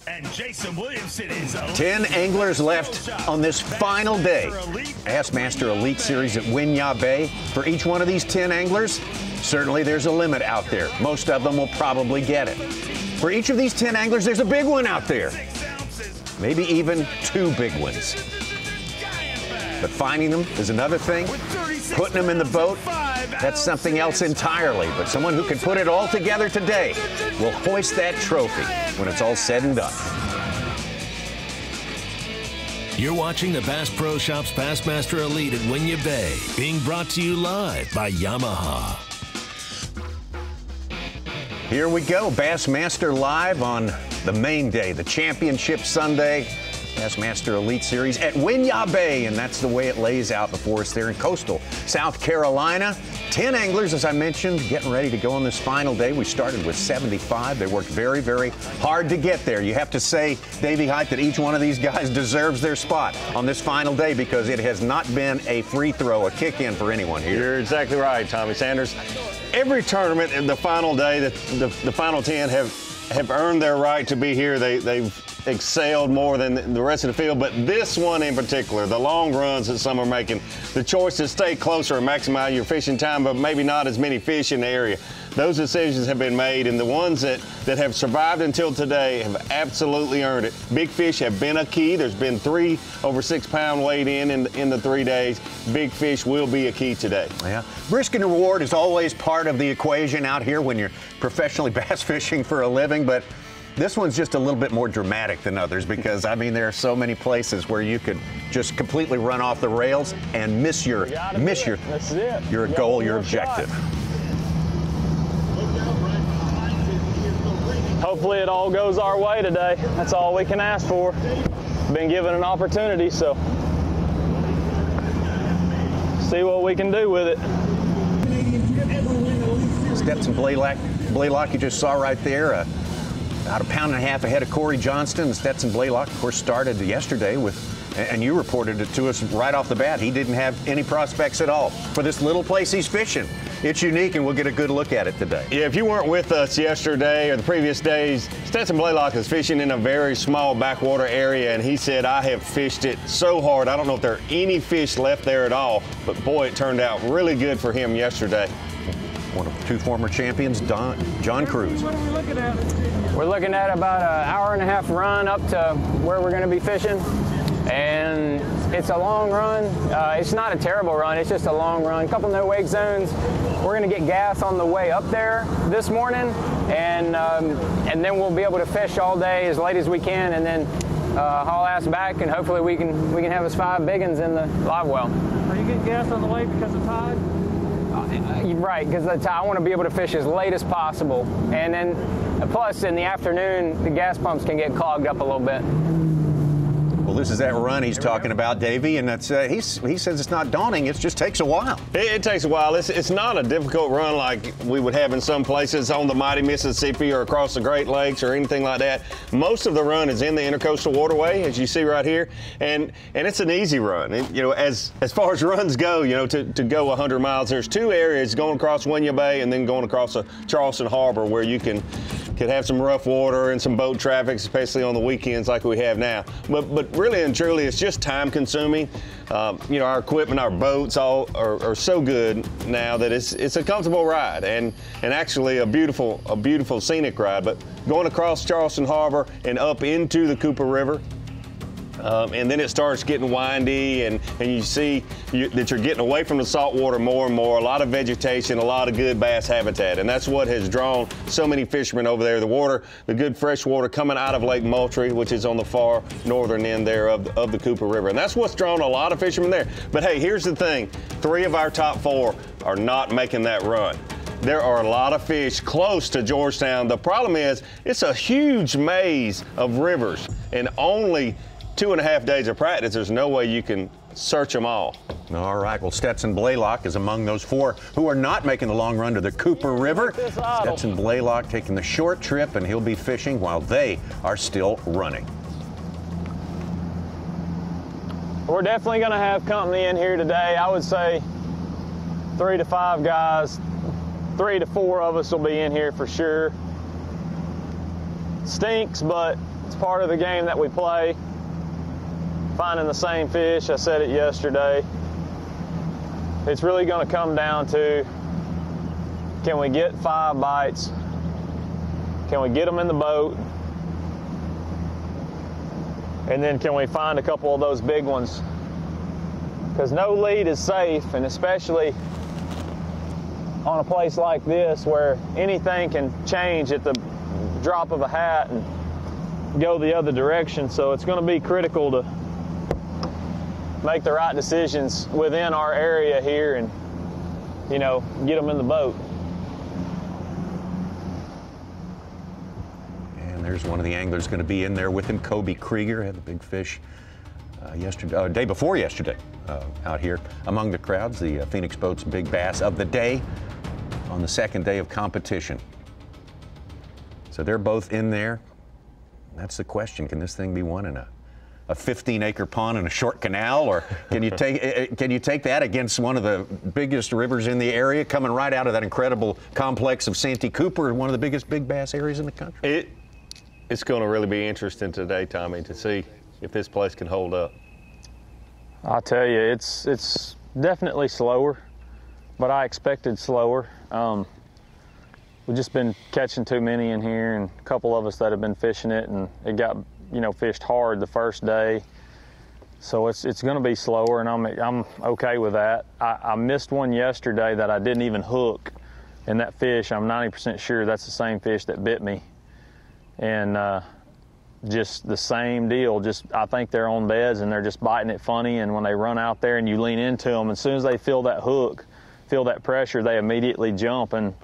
And Jason Williamson is 10 anglers left on this final day. Bassmaster Elite Series at Winyah Bay. For each one of these 10 anglers, certainly there's a limit out there. Most of them will probably get it. For each of these 10 anglers, there's a big one out there. Maybe even 2 big ones. But finding them is another thing. Putting them in the boat, that's something else entirely. But someone who can put it all together today will hoist that trophy when it's all said and done. You're watching the Bass Pro Shops Bassmaster Elite at Winyah Bay, being brought to you live by Yamaha. Here we go, Bassmaster Live on the main day, the Championship Sunday. Bassmaster Elite Series at Winyah Bay, and that's the way it lays out before us there in coastal South Carolina. 10 anglers, as I mentioned, getting ready to go on this final day. We started with 75. They worked very, very hard to get there. You have to say, Davey Height, that each one of these guys deserves their spot on this final day because it has not been a free throw, a kick-in for anyone here. You're exactly right, Tommy Sanders. Every tournament in the final day, the final 10 have earned their right to be here. They've excelled more than the rest of the field, but this one in particular, the long runs that some are making, the choice to stay closer and maximize your fishing time, but maybe not as many fish in the area. Those decisions have been made, and the ones that have survived until today have absolutely earned it. Big fish have been a key. There's been 3 over 6 pound weighed in the 3 days. Big fish will be a key today. Yeah. Risk and reward is always part of the equation out here when you're professionally bass fishing for a living, but this one's just a little bit more dramatic than others because, I mean, there are so many places where you could just completely run off the rails and miss your goal, your objective. Hopefully it all goes our way today. That's all we can ask for. Been given an opportunity, so see what we can do with it. Stetson Blaylock you just saw right there. About 1.5 pounds ahead of Corey Johnston. Stetson Blaylock, of course, started yesterday with, and you reported it to us right off the bat, he didn't have any prospects at all for this little place he's fishing. It's unique, and we'll get a good look at it today. Yeah, if you weren't with us yesterday or the previous days, Stetson Blaylock is fishing in a very small backwater area, and he said, I have fished it so hard. I don't know if there are any fish left there at all, but boy, it turned out really good for him yesterday. One of 2 former champions, John Crews. What are we looking at? We're looking at about an 1.5 hour run up to where we're going to be fishing. And it's a long run. It's not a terrible run. It's just a long run. A couple no wake zones. We're going to get gas on the way up there this morning, and then we'll be able to fish all day as late as we can, and then haul ass back, and hopefully we can have us 5 big ones in the live well. Are you getting gas on the way because of tide? Right, because I want to be able to fish as late as possible, and then plus in the afternoon the gas pumps can get clogged up a little bit. Well, this is that run he's talking about, Davey, and that's he says it's not daunting. It just takes a while. It takes a while. It's not a difficult run like we would have in some places on the mighty Mississippi or across the Great Lakes or anything like that. Most of the run is in the Intercoastal Waterway, as you see right here, and it's an easy run. You know, as far as runs go, you know, to go 100 miles, there's 2 areas going across Winyah Bay and then going across Charleston Harbor where you could have some rough water and some boat traffic, especially on the weekends like we have now. But really and truly, it's just time consuming. You know, our equipment, our boats all are so good now that it's a comfortable ride and actually a beautiful scenic ride. But going across Charleston Harbor and up into the Cooper River, and then it starts getting windy, and you see that you're getting away from the salt water more and more, a lot of vegetation, a lot of good bass habitat, and that's what has drawn so many fishermen over there. The good fresh water coming out of Lake Moultrie, which is on the far northern end there of the Cooper River, and that's what's drawn a lot of fishermen there. But hey, here's the thing, 3 of our top 4 are not making that run. There are a lot of fish close to Georgetown. The problem is it's a huge maze of rivers, and only 2.5 days of practice, there's no way you can search them all. All right, well, Stetson Blaylock is among those 4 who are not making the long run to the Cooper River. Stetson Blaylock taking the short trip, and he'll be fishing while they are still running. We're definitely going to have company in here today. I would say 3 to 5 guys, 3 to 4 of us will be in here for sure. stinks, but it's part of the game that we play. Finding the same fish, I said it yesterday. It's really going to come down to, can we get 5 bites? Can we get them in the boat? And then can we find a couple of those big ones? Because no lead is safe, and especially on a place like this where anything can change at the drop of a hat and go the other direction. So it's going to be critical to make the right decisions within our area here and, you know, get them in the boat. And there's one of the anglers going to be in there with him. Kobe Krieger had the big fish yesterday, day before yesterday, out here among the crowds. The Phoenix Boats big bass of the day on the second day of competition. So they're both in there. That's the question. Can this thing be won in a 15-acre pond in a short canal, or can you take that against one of the biggest rivers in the area, coming right out of that incredible complex of Santee Cooper, one of the biggest big bass areas in the country? It's going to really be interesting today, Tommy, to see if this place can hold up. I'll tell you, it's definitely slower, but I expected slower. We've just been catching too many in here, and a couple of us that have been fishing it, and it got, you know, fished hard the first day. So it's going to be slower, and I'm okay with that. I missed one yesterday that I didn't even hook, and that fish, I'm 90% sure that's the same fish that bit me. And just the same deal. Just, I think they're on beds and they're just biting it funny, and when they run out there and you lean into them, as soon as they feel that hook, feel that pressure, they immediately jump. And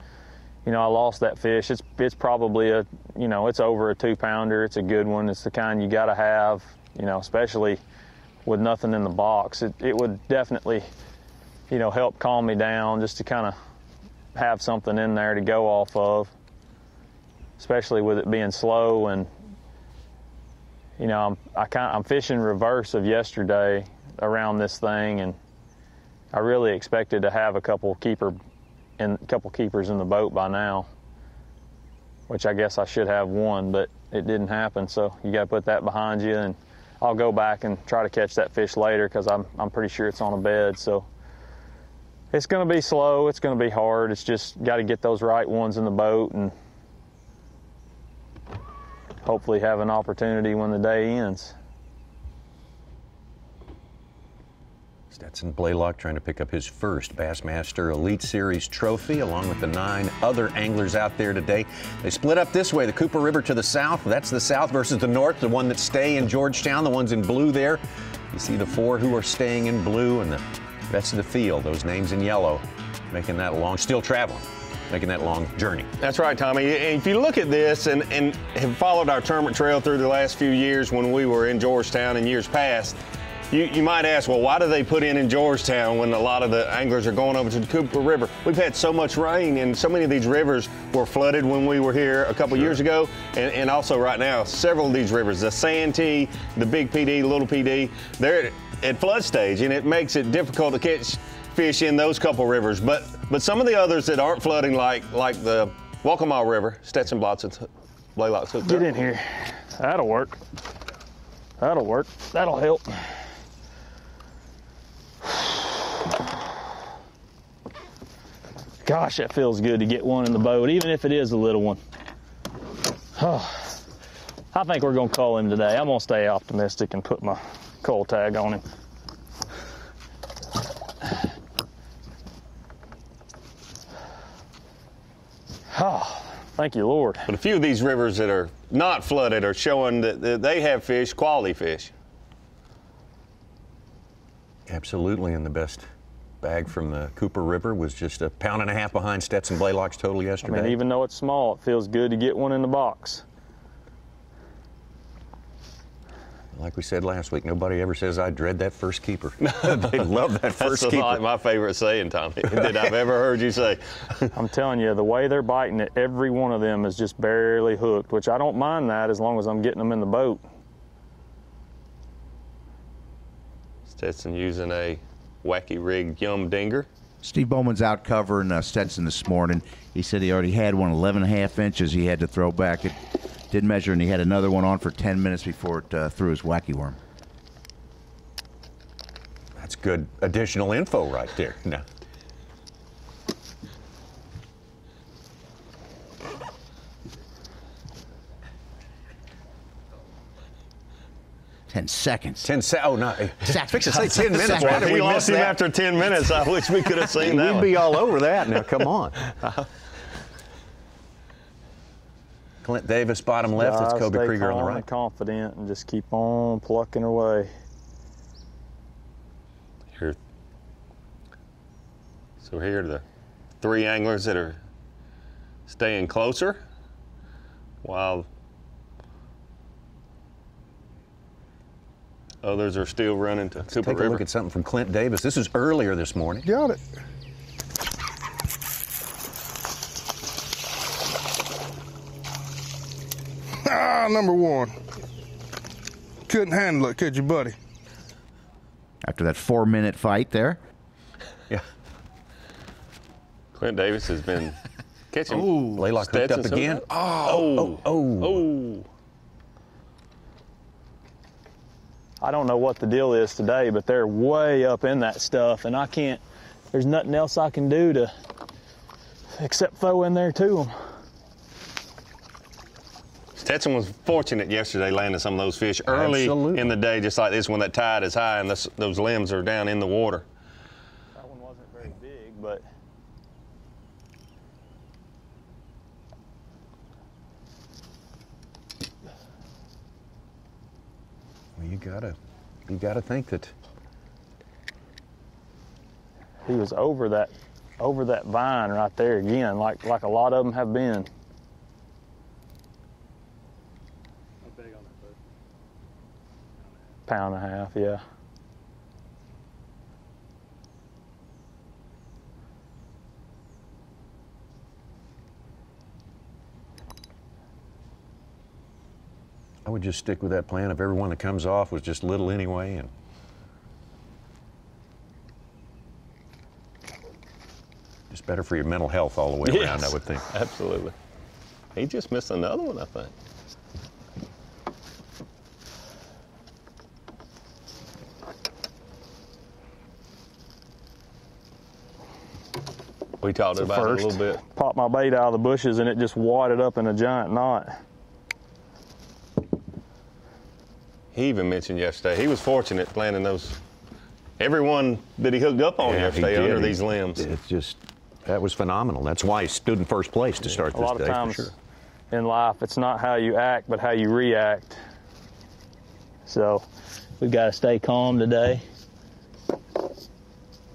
you know, I lost that fish. It's probably a, you know, it's over a 2-pounder. It's a good one. It's the kind you got to have, you know, especially with nothing in the box. It would definitely, you know, help calm me down just to kind of have something in there to go off of, especially with it being slow. And you know, I'm fishing reverse of yesterday around this thing, and I really expected to have a couple keepers in the boat by now, which I guess I should have one, but it didn't happen. So you got to put that behind you, and I'll go back and try to catch that fish later, because I'm pretty sure it's on a bed. So it's going to be slow. It's going to be hard. It's just got to get those right ones in the boat and hopefully have an opportunity when the day ends. Stetson Blaylock trying to pick up his first Bassmaster Elite Series trophy, along with the 9 other anglers out there today. They split up this way: the Cooper River to the south. That's the south versus the north, the one that stay in Georgetown, the ones in blue there. You see the 4 who are staying in blue, and the rest of the field, those names in yellow, making that long, still traveling, making that long journey. That's right, Tommy. If you look at this and have followed our tournament trail through the last few years when we were in Georgetown in years past, you might ask, well, why do they put in Georgetown when a lot of the anglers are going over to the Cooper River? We've had so much rain, and so many of these rivers were flooded when we were here a couple years ago, and also right now, several of these rivers, the Santee, the Big PD, Little PD, they're at flood stage, and it makes it difficult to catch fish in those couple rivers. But some of the others that aren't flooding, like the Waccamaw River, Stetson Blaylock's hooked up. Get in here. That'll work. That'll work. That'll help. Gosh, that feels good to get one in the boat, even if it is a little one. Oh, I think we're going to call him today. I'm going to stay optimistic and put my cold tag on him. Oh, thank you, Lord. But a few of these rivers that are not flooded are showing that they have fish, quality fish. Absolutely, and the best bag from the Cooper River was just 1.5 pounds behind Stetson Blaylock's total yesterday. I mean, even though it's small, it feels good to get one in the box. Like we said last week, nobody ever says, I dread that first keeper. They love that first keeper. That's like my favorite saying, Tommy, that I've ever heard you say. I'm telling you, the way they're biting it, every one of them is just barely hooked, which I don't mind that as long as I'm getting them in the boat. Stetson using a wacky rigged Yum Dinger. Steve Bowman's out covering Stetson this morning. He said he already had one 11.5 inches he had to throw back. It Did measure, and he had another one on for 10 minutes before it threw his wacky worm. That's good additional info right there. No. Seconds. Oh, no. Fix it, say 10 minutes. Well, Why if did we we lost miss him that? after 10 minutes, I wish we could have seen that We'd one. be all over that now. Come on. Clint Davis, bottom left. That's Kobe Stay Krieger on the calm right. and confident and just keep on plucking away. Here. So here are the 3 anglers that are staying closer while others are still running to Cooper Take a River. look at something from Clint Davis. This is earlier this morning. Got it. Ah, number 1. Couldn't handle it, could you, buddy? After that 4-minute fight there. Yeah. Clint Davis has been catching. Laylock hooked up again. Oh. I don't know what the deal is today, but they're way up in that stuff, and there's nothing else I can do to except throw in there to them. Stetson was fortunate yesterday landing some of those fish early Absolutely. in the day, just like this, when that tide is high and those limbs are down in the water. That one wasn't very big, but Well, you gotta think that he was over that vine right there again, like a lot of them have been. How big on that boat? Pound and a half, yeah. I would just stick with that plan if everyone that comes off was just little anyway, and just better for your mental health all the way around, I would think. Absolutely. He just missed another one, I think. We talked about it a little bit. Popped my bait out of the bushes and it just wadded up in a giant knot. He even mentioned yesterday, he was fortunate landing those, everyone that he hooked up on Yeah, he yesterday did. under these limbs. It's just, that was phenomenal. That's why he stood in first place to start A this lot day, of times for sure. in life, it's not how you act, but how you react. So we've got to stay calm today.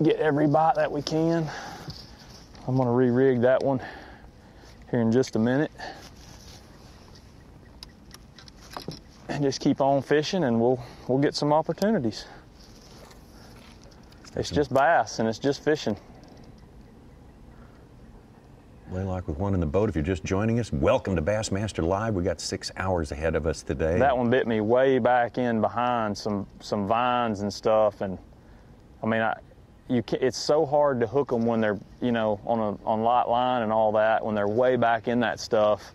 Get every bite that we can. I'm going to re-rig that one here in just a minute. And just keep on fishing and we'll get some opportunities. It's just bass and it's just fishing. Laylock with one in the boat. If you're just joining us, welcome to Bassmaster Live. We got 6 hours ahead of us today. That one bit me way back in behind some vines and stuff, and I mean, it's so hard to hook them when they're, you know, on light line and all that, when they're way back in that stuff.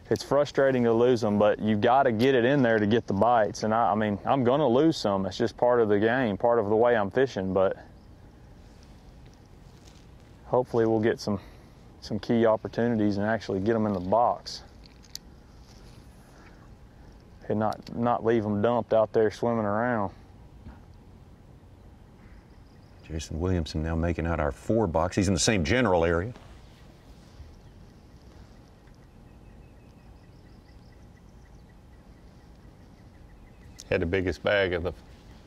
It's frustrating to lose them, but you got to get it in there to get the bites. And I mean, I'm going to lose some. It's just part of the game, part of the way I'm fishing, but hopefully we'll get some key opportunities and actually get them in the box. And not leave them dumped out there swimming around. Jason Williamson now making out our 4 box. He's in the same general area. Had the biggest bag of the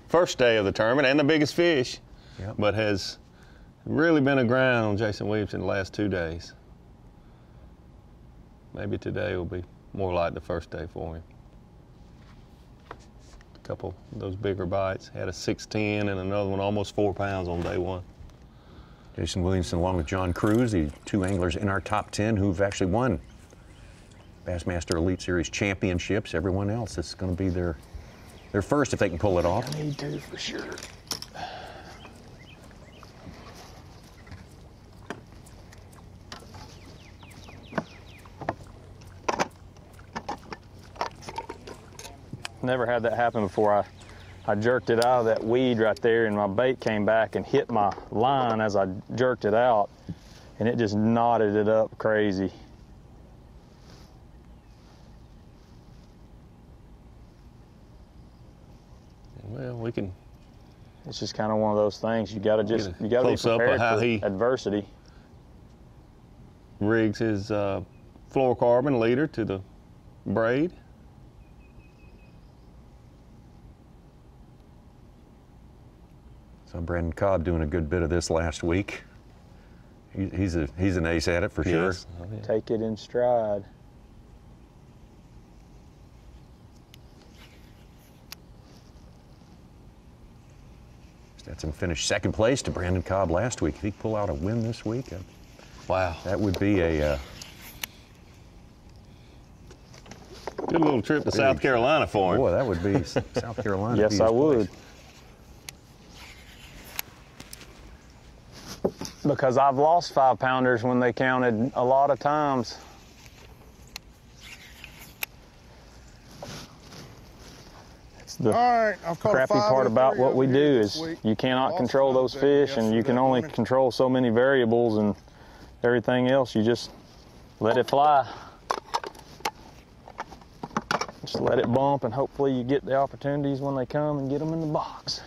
first day of the tournament and the biggest fish, Yep. but has really been a grind on Jason Williamson the last 2 days. Maybe today will be more like the first day for him. A couple of those bigger bites. Had a 610 and another one almost 4 pounds on day 1. Jason Williamson along with John Cruz, the 2 anglers in our top 10 who've actually won Bassmaster Elite Series championships. Everyone else, it's going to be their first if they can pull it off. I need to for sure. Never had that happen before. I jerked it out of that weed right there, and my bait came back and hit my line as I jerked it out, and it just knotted it up crazy. Well, we can. It's just kind of one of those things. You got to be prepared for adversity. Rigs his fluorocarbon leader to the braid. So Brandon Cobb doing a good bit of this last week. He's an ace at it for sure. Yes. Oh, yeah. Take it in stride. Stetson finished second place to Brandon Cobb last week. If he could pull out a win this week, wow, that would be a good little trip to South Carolina for him. Boy, that would be South Carolina. Yes, I would. Because I've lost 5-pounders when they counted a lot of times. It's the crappy part about what we do is you cannot control those fish, and you can only control so many variables, and everything else you just let it fly. Just let it bump, and hopefully you get the opportunities when they come and get them in the box.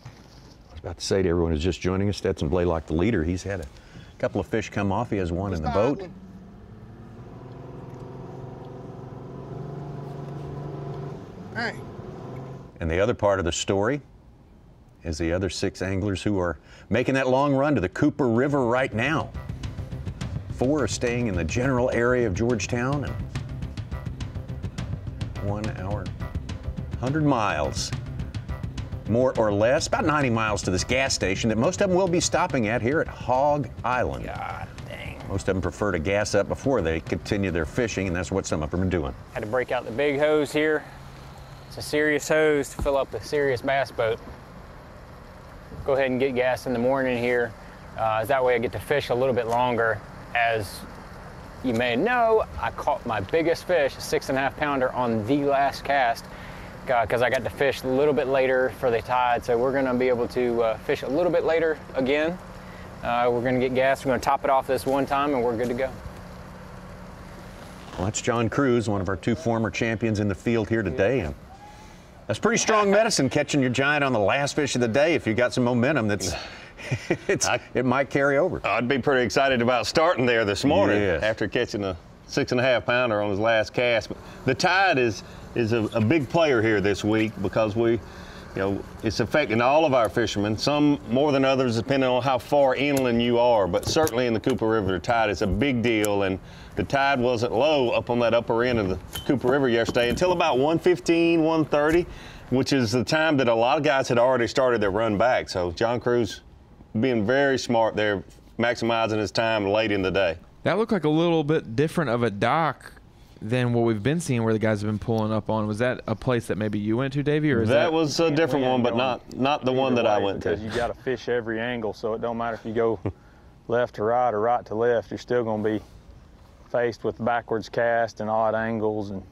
I was about to say to everyone who's just joining us, Stetson Blaylock, the leader, he's had a couple of fish come off. He has one in the boat. Hey. And the other part of the story is the other 6 anglers who are making that long run to the Cooper River right now. 4 are staying in the general area of Georgetown, and 1 hour, 100 miles. More or less, about 90 miles to this gas station that most of them will be stopping at here at Hog Island. God dang. Most of them prefer to gas up before they continue their fishing, and that's what some of them are doing. Had to break out the big hose here. It's a serious hose to fill up a serious bass boat. Go ahead and get gas in the morning here. That way I get to fish a little bit longer. As you may know, I caught my biggest fish, a 6.5 pounder, on the last cast, because I got to fish a little bit later for the tide. So we're going to be able to fish a little bit later again. We're going to get gas. We're going to top it off this one time, and we're good to go. Well, that's John Cruz, one of our 2 former champions in the field here today. And that's pretty strong medicine, catching your giant on the last fish of the day. If you got some momentum, it might carry over. I'd be pretty excited about starting there this morning after catching a 6.5 pounder on his last cast. But the tide is a big player here this week, because it's affecting all of our fishermen, some more than others depending on how far inland you are, but certainly in the Cooper River, the tide is a big deal, and the tide wasn't low up on that upper end of the Cooper River yesterday until about 1:15, 1:30, which is the time that a lot of guys had already started their run back. So John Cruz being very smart there, maximizing his time late in the day. That looked like a little bit different of a dock than what we've been seeing where the guys have been pulling up on. Was that a place that maybe you went to, Davey? Or that was a different one, but not the one that I went to. Because you got to fish every angle, so it don't matter if you go left to right or right to left. You're still going to be faced with backwards cast and odd angles. And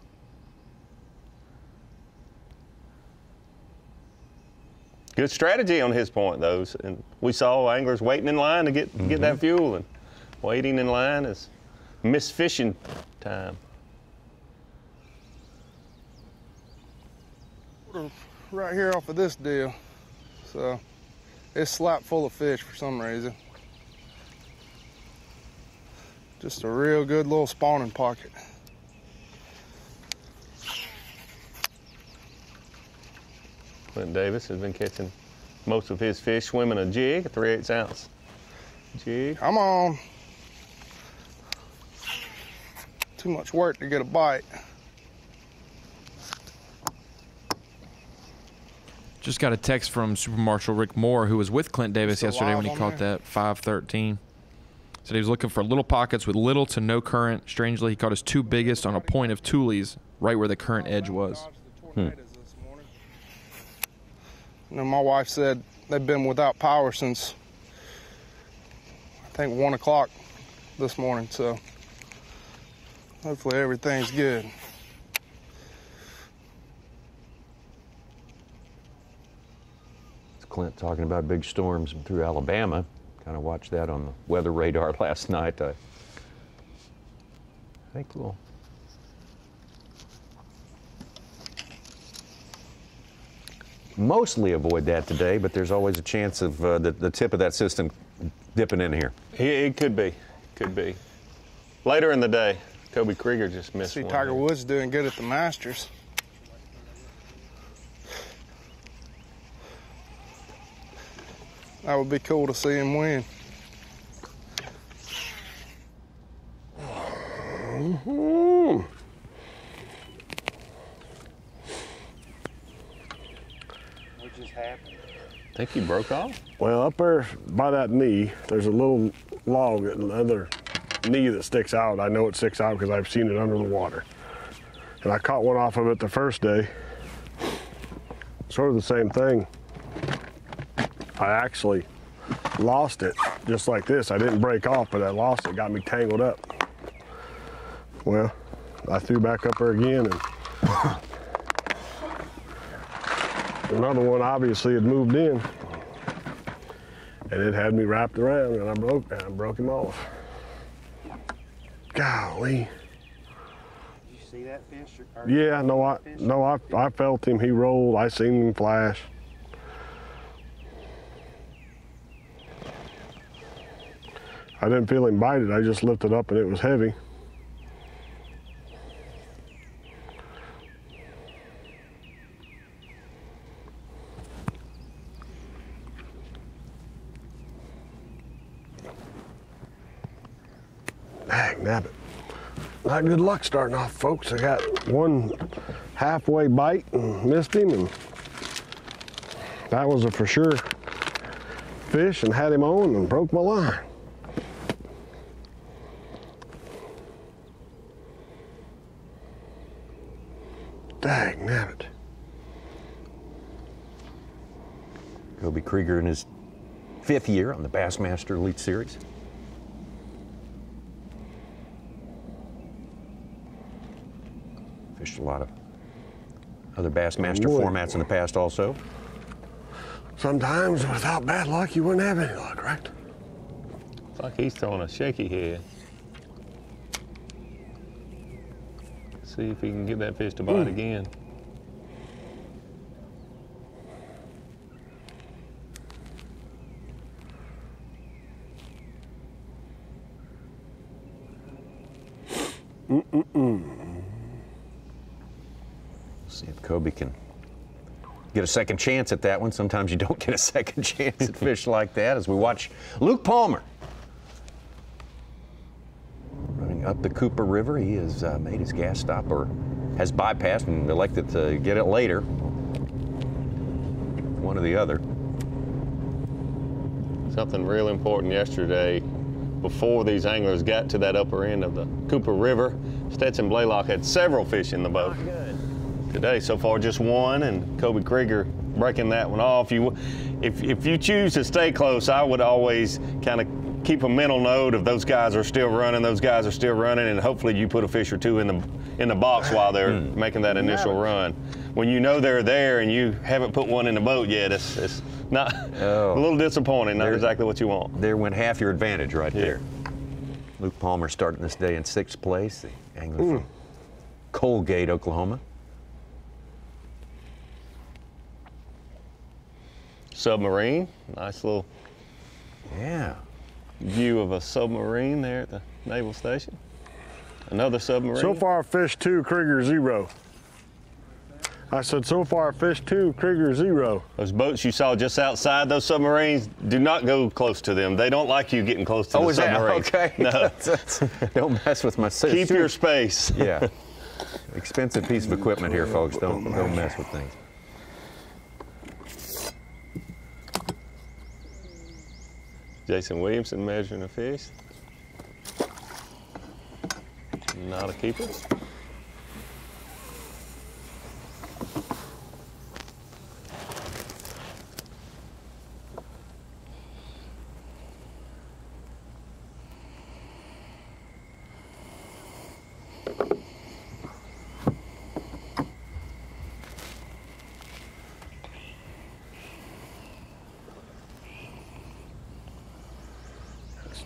good strategy on his point, though. And we saw anglers waiting in line to get that fuel, and waiting in line is missed fishing time. Right here off of this deal, so it's slapped full of fish for some reason. Just a real good little spawning pocket. Clint Davis has been catching most of his fish swimming a jig, a 3/8 ounce jig. Come on. Too much work to get a bite. Just got a text from Super Marshal Rick Moore, who was with Clint Davis yesterday when he caught that 513. Said he was looking for little pockets with little to no current. Strangely, he caught his 2 biggest on a point of tules right where the current edge was. You know, my wife said they've been without power since, I think, 1 o'clock this morning, so hopefully everything's good. Clint talking about big storms through Alabama. Kind of watched that on the weather radar last night. I think we'll mostly avoid that today, but there's always a chance of the tip of that system dipping in here. It could be. Could be. Later in the day, Kobe Krieger just missed See one. Tiger Woods doing good at the Masters. That would be cool to see him win. What just happened? I think he broke off. Well, up there by that knee, there's a little log, another knee that sticks out. I know it sticks out because I've seen it under the water. And I caught one off of it the first day. Sort of the same thing. I actually lost it just like this. I didn't break off, but I lost it, got me tangled up. Well, I threw back up there again, and another one obviously had moved in, and it had me wrapped around, and I broke him off. Golly. Did you see that fish? Yeah, I felt him. He rolled. I seen him flash. I didn't feel him bite it. I just lifted up and it was heavy. Dang, nabbit. Not good luck starting off, folks. I got one halfway bite and missed him, and that was a for sure fish, and had him on and broke my line. Dang, nabbit. Kobe Krieger in his 5th year on the Bassmaster Elite Series. Fished a lot of other Bassmaster formats in the past also. Sometimes without bad luck, you wouldn't have any luck, right? It's like he's throwing a shaky head. See if he can get that fish to bite again. See if Kobe can get a second chance at that one. Sometimes you don't get a second chance at fish like that, as we watch Luke Palmer running up the Cooper River. He has made his gas stop, or has bypassed and elected to get it later. One or the other. Something real important yesterday, before these anglers got to that upper end of the Cooper River, Stetson Blaylock had several fish in the boat. Today, so far, just one, and Kobe Krieger breaking that one off. If you choose to stay close, I would always kind of keep a mental note of those guys are still running, and hopefully you put a fish or two in the box while they're making that initial run. When you know they're there and you haven't put one in the boat yet, it's not a little disappointing, not exactly what you want. There went half your advantage right there. Luke Palmer starting this day in 6th place, the angler from Colgate, Oklahoma. Submarine, nice little view of a submarine there at the Naval Station. Another submarine. So far, fish 2, Krieger 0. I said, so far, fish 2, Krieger 0. Those boats you saw just outside those submarines, do not go close to them. They don't like you getting close to the submarine. Okay. No. Don't mess with my sister. Keep your space. Yeah. Expensive piece of equipment here, folks. Don't mess with things. Jason Williamson measuring a fish. Not a keeper.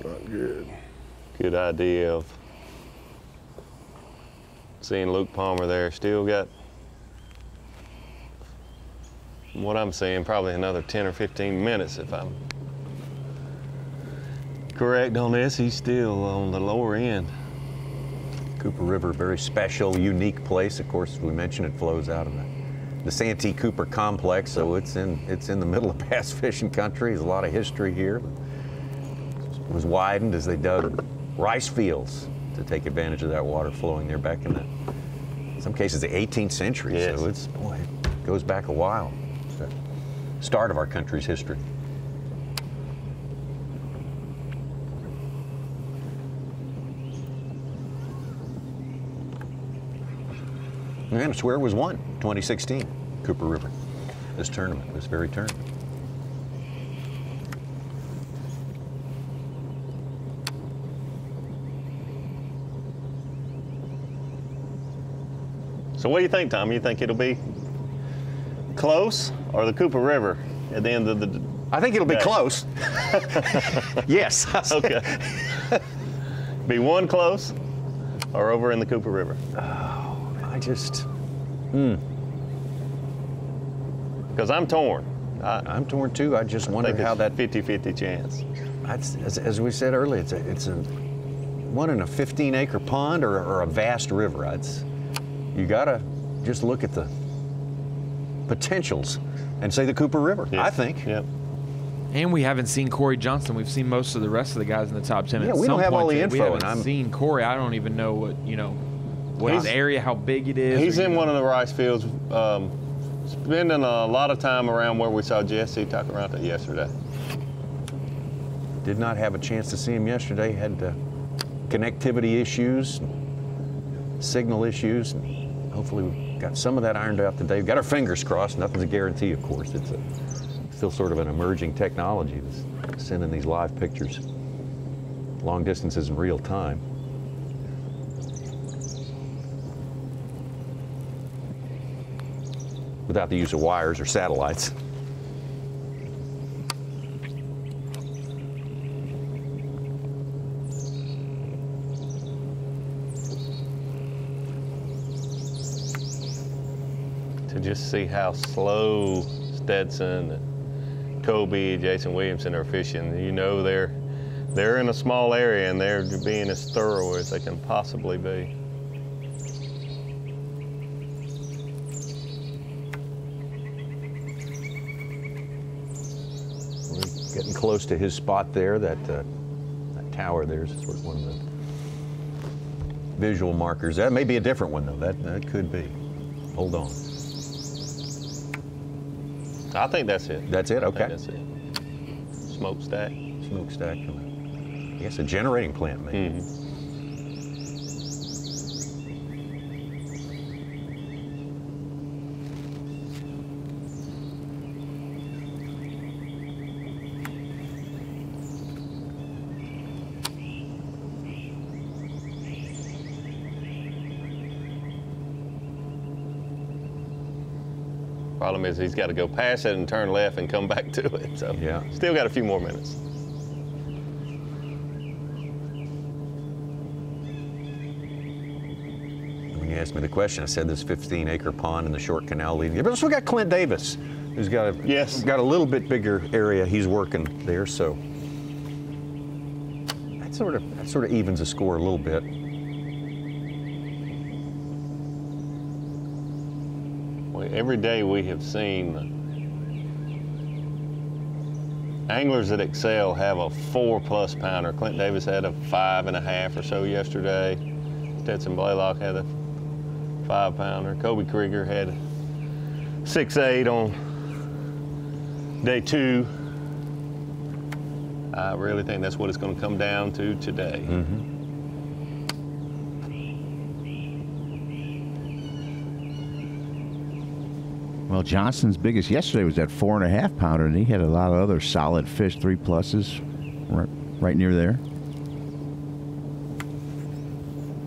Not good. Good idea of seeing Luke Palmer there. Still got, from what I'm seeing, probably another 10 or 15 minutes if I'm correct on this. He's still on the lower end. Cooper River, very special, unique place. Of course, we mentioned it flows out of the Santee Cooper complex, so it's in the middle of bass fishing country. There's a lot of history here. It was widened as they dug rice fields to take advantage of that water flowing there back in in some cases, the 18th century. Yes. So it goes back a while. It's the start of our country's history. And it's where it was won, 2016, Cooper River, this tournament, this very tournament. So what do you think, Tom? You think it'll be close or the Cooper River at the end of the I think it'll be day? Close. Yes. Okay. Be one close or over in the Cooper River? Because I'm torn. I'm torn too. I just wonder how that 50-50 chance. As we said earlier, it's a one in a 15-acre pond or a vast river. You gotta just look at the potentials and say the Cooper River. Yes. I think. Yep. And we haven't seen Corey Johnston. We've seen most of the rest of the guys in the top 10. Yeah, At we some don't have all point the today. info, We and haven't seen Corey. I don't even know what his area, how big it is. He's in one of the rice fields, spending a lot of time around where we saw Jesse Tacaranta yesterday. Did not have a chance to see him yesterday. Had connectivity issues, signal issues. And hopefully we got some of that ironed out today. We've got our fingers crossed. Nothing's a guarantee, of course. It's still sort of an emerging technology, this sending these live pictures, long distances in real time. Without the use of wires or satellites. To just see how slow Stetson, Kobe, Jason Williamson are fishing. You know they're in a small area and they're being as thorough as they can possibly be. We're getting close to his spot there. That tower there is sort of one of the visual markers. That may be a different one though. That could be. Hold on. I think that's it. That's it? Okay. I think that's it. Smokestack. Smokestack. I guess a generating plant, maybe. Mm-hmm. Problem is he's got to go past it and turn left and come back to it. So yeah, still got a few more minutes. When you asked me the question, I said this 15-acre pond in the short canal leading. But also we got Clint Davis, who's got a little bit bigger area he's working there. So that sort of evens the score a little bit. Every day we have seen anglers that excel have a 4+ pounder. Clint Davis had a 5.5 or so yesterday. Stetson Blaylock had a 5 pounder. Kobe Krieger had a 6.8 on day 2. I really think that's what it's going to come down to today. Mm-hmm. Well, Johnston's biggest yesterday was that 4.5 pounder, and he had a lot of other solid fish, 3+s, right near there.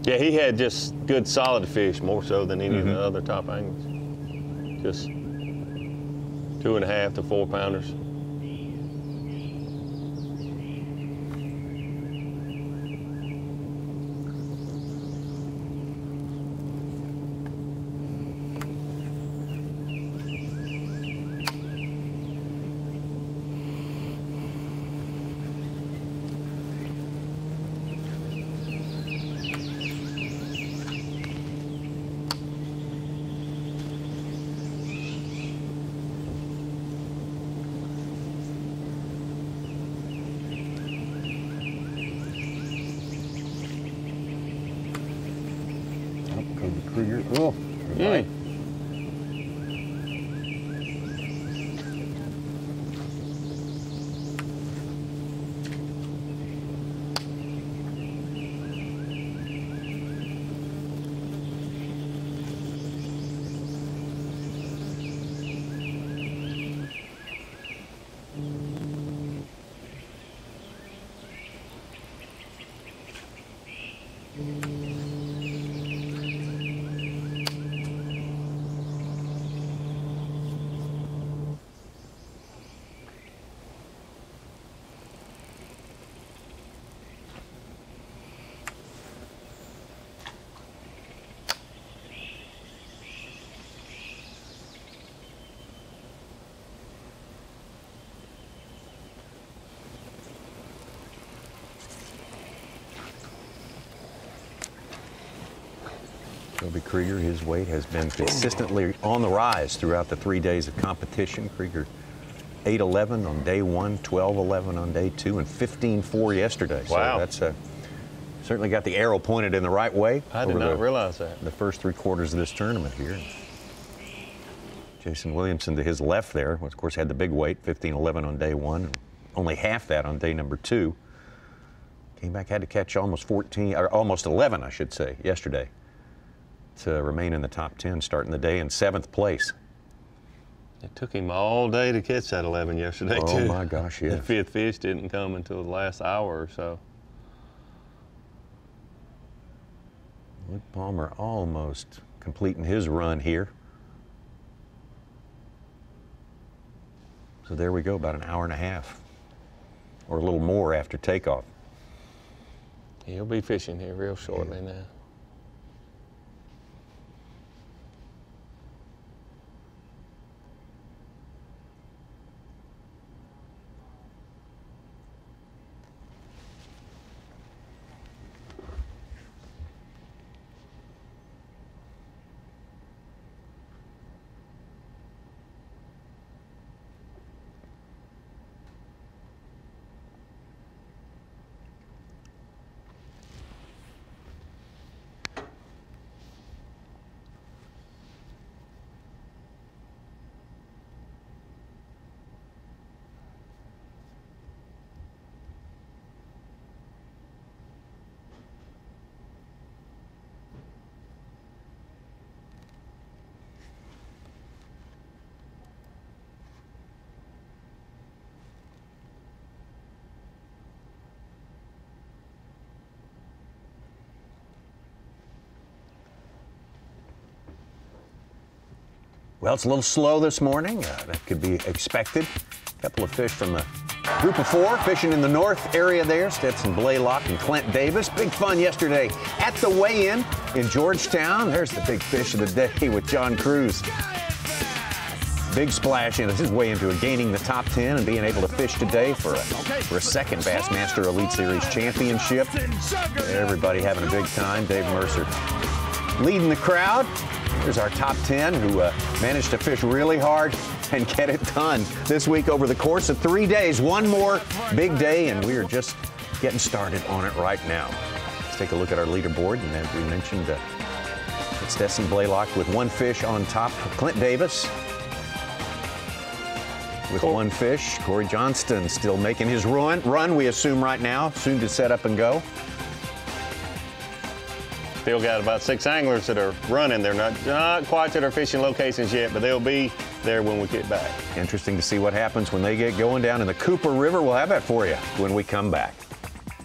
Yeah, he had just good solid fish, more so than any of the other top anglers. Just 2.5 to 4 pounders. Toby Krieger, his weight has been consistently on the rise throughout the 3 days of competition. Krieger 8-11 on day 1, 12-11 on day 2, and 15-4 yesterday. Wow. So that's certainly got the arrow pointed in the right way. I did not realize that. The first 3 quarters of this tournament here. Jason Williamson to his left there, of course, had the big weight, 15-11 on day 1, and only half that on day number 2. Came back, had to catch almost 14, or almost 11, I should say, yesterday, to remain in the top 10, starting the day in 7th place. It took him all day to catch that 11 yesterday, too. Oh, my gosh, yes. The 5th fish didn't come until the last hour or so. Luke Palmer almost completing his run here. So there we go, about an hour and a half, or a little more after takeoff. He'll be fishing here real shortly now. Well, it's a little slow this morning. That could be expected. A couple of fish from the group of 4 fishing in the north area there. Stetson Blaylock and Clint Davis. Big fun yesterday at the weigh-in in Georgetown. There's the big fish of the day with John Cruz. Big splash in his way into gaining the top 10 and being able to fish today for a second Bassmaster Elite Series championship. Everybody having a big time. Dave Mercer leading the crowd. Here's our top 10 who managed to fish really hard and get it done this week over the course of 3 days. One more big day, and we are just getting started on it right now. Let's take a look at our leaderboard, and as we mentioned, it's Stetson Blaylock with 1 fish on top. Clint Davis with 1 fish. Corey Johnston still making his run, we assume right now, soon to set up and go. Still got about 6 anglers that are running. They're not quite to their fishing locations yet, but they'll be there when we get back. Interesting to see what happens when they get going down in the Cooper River. We'll have that for you when we come back.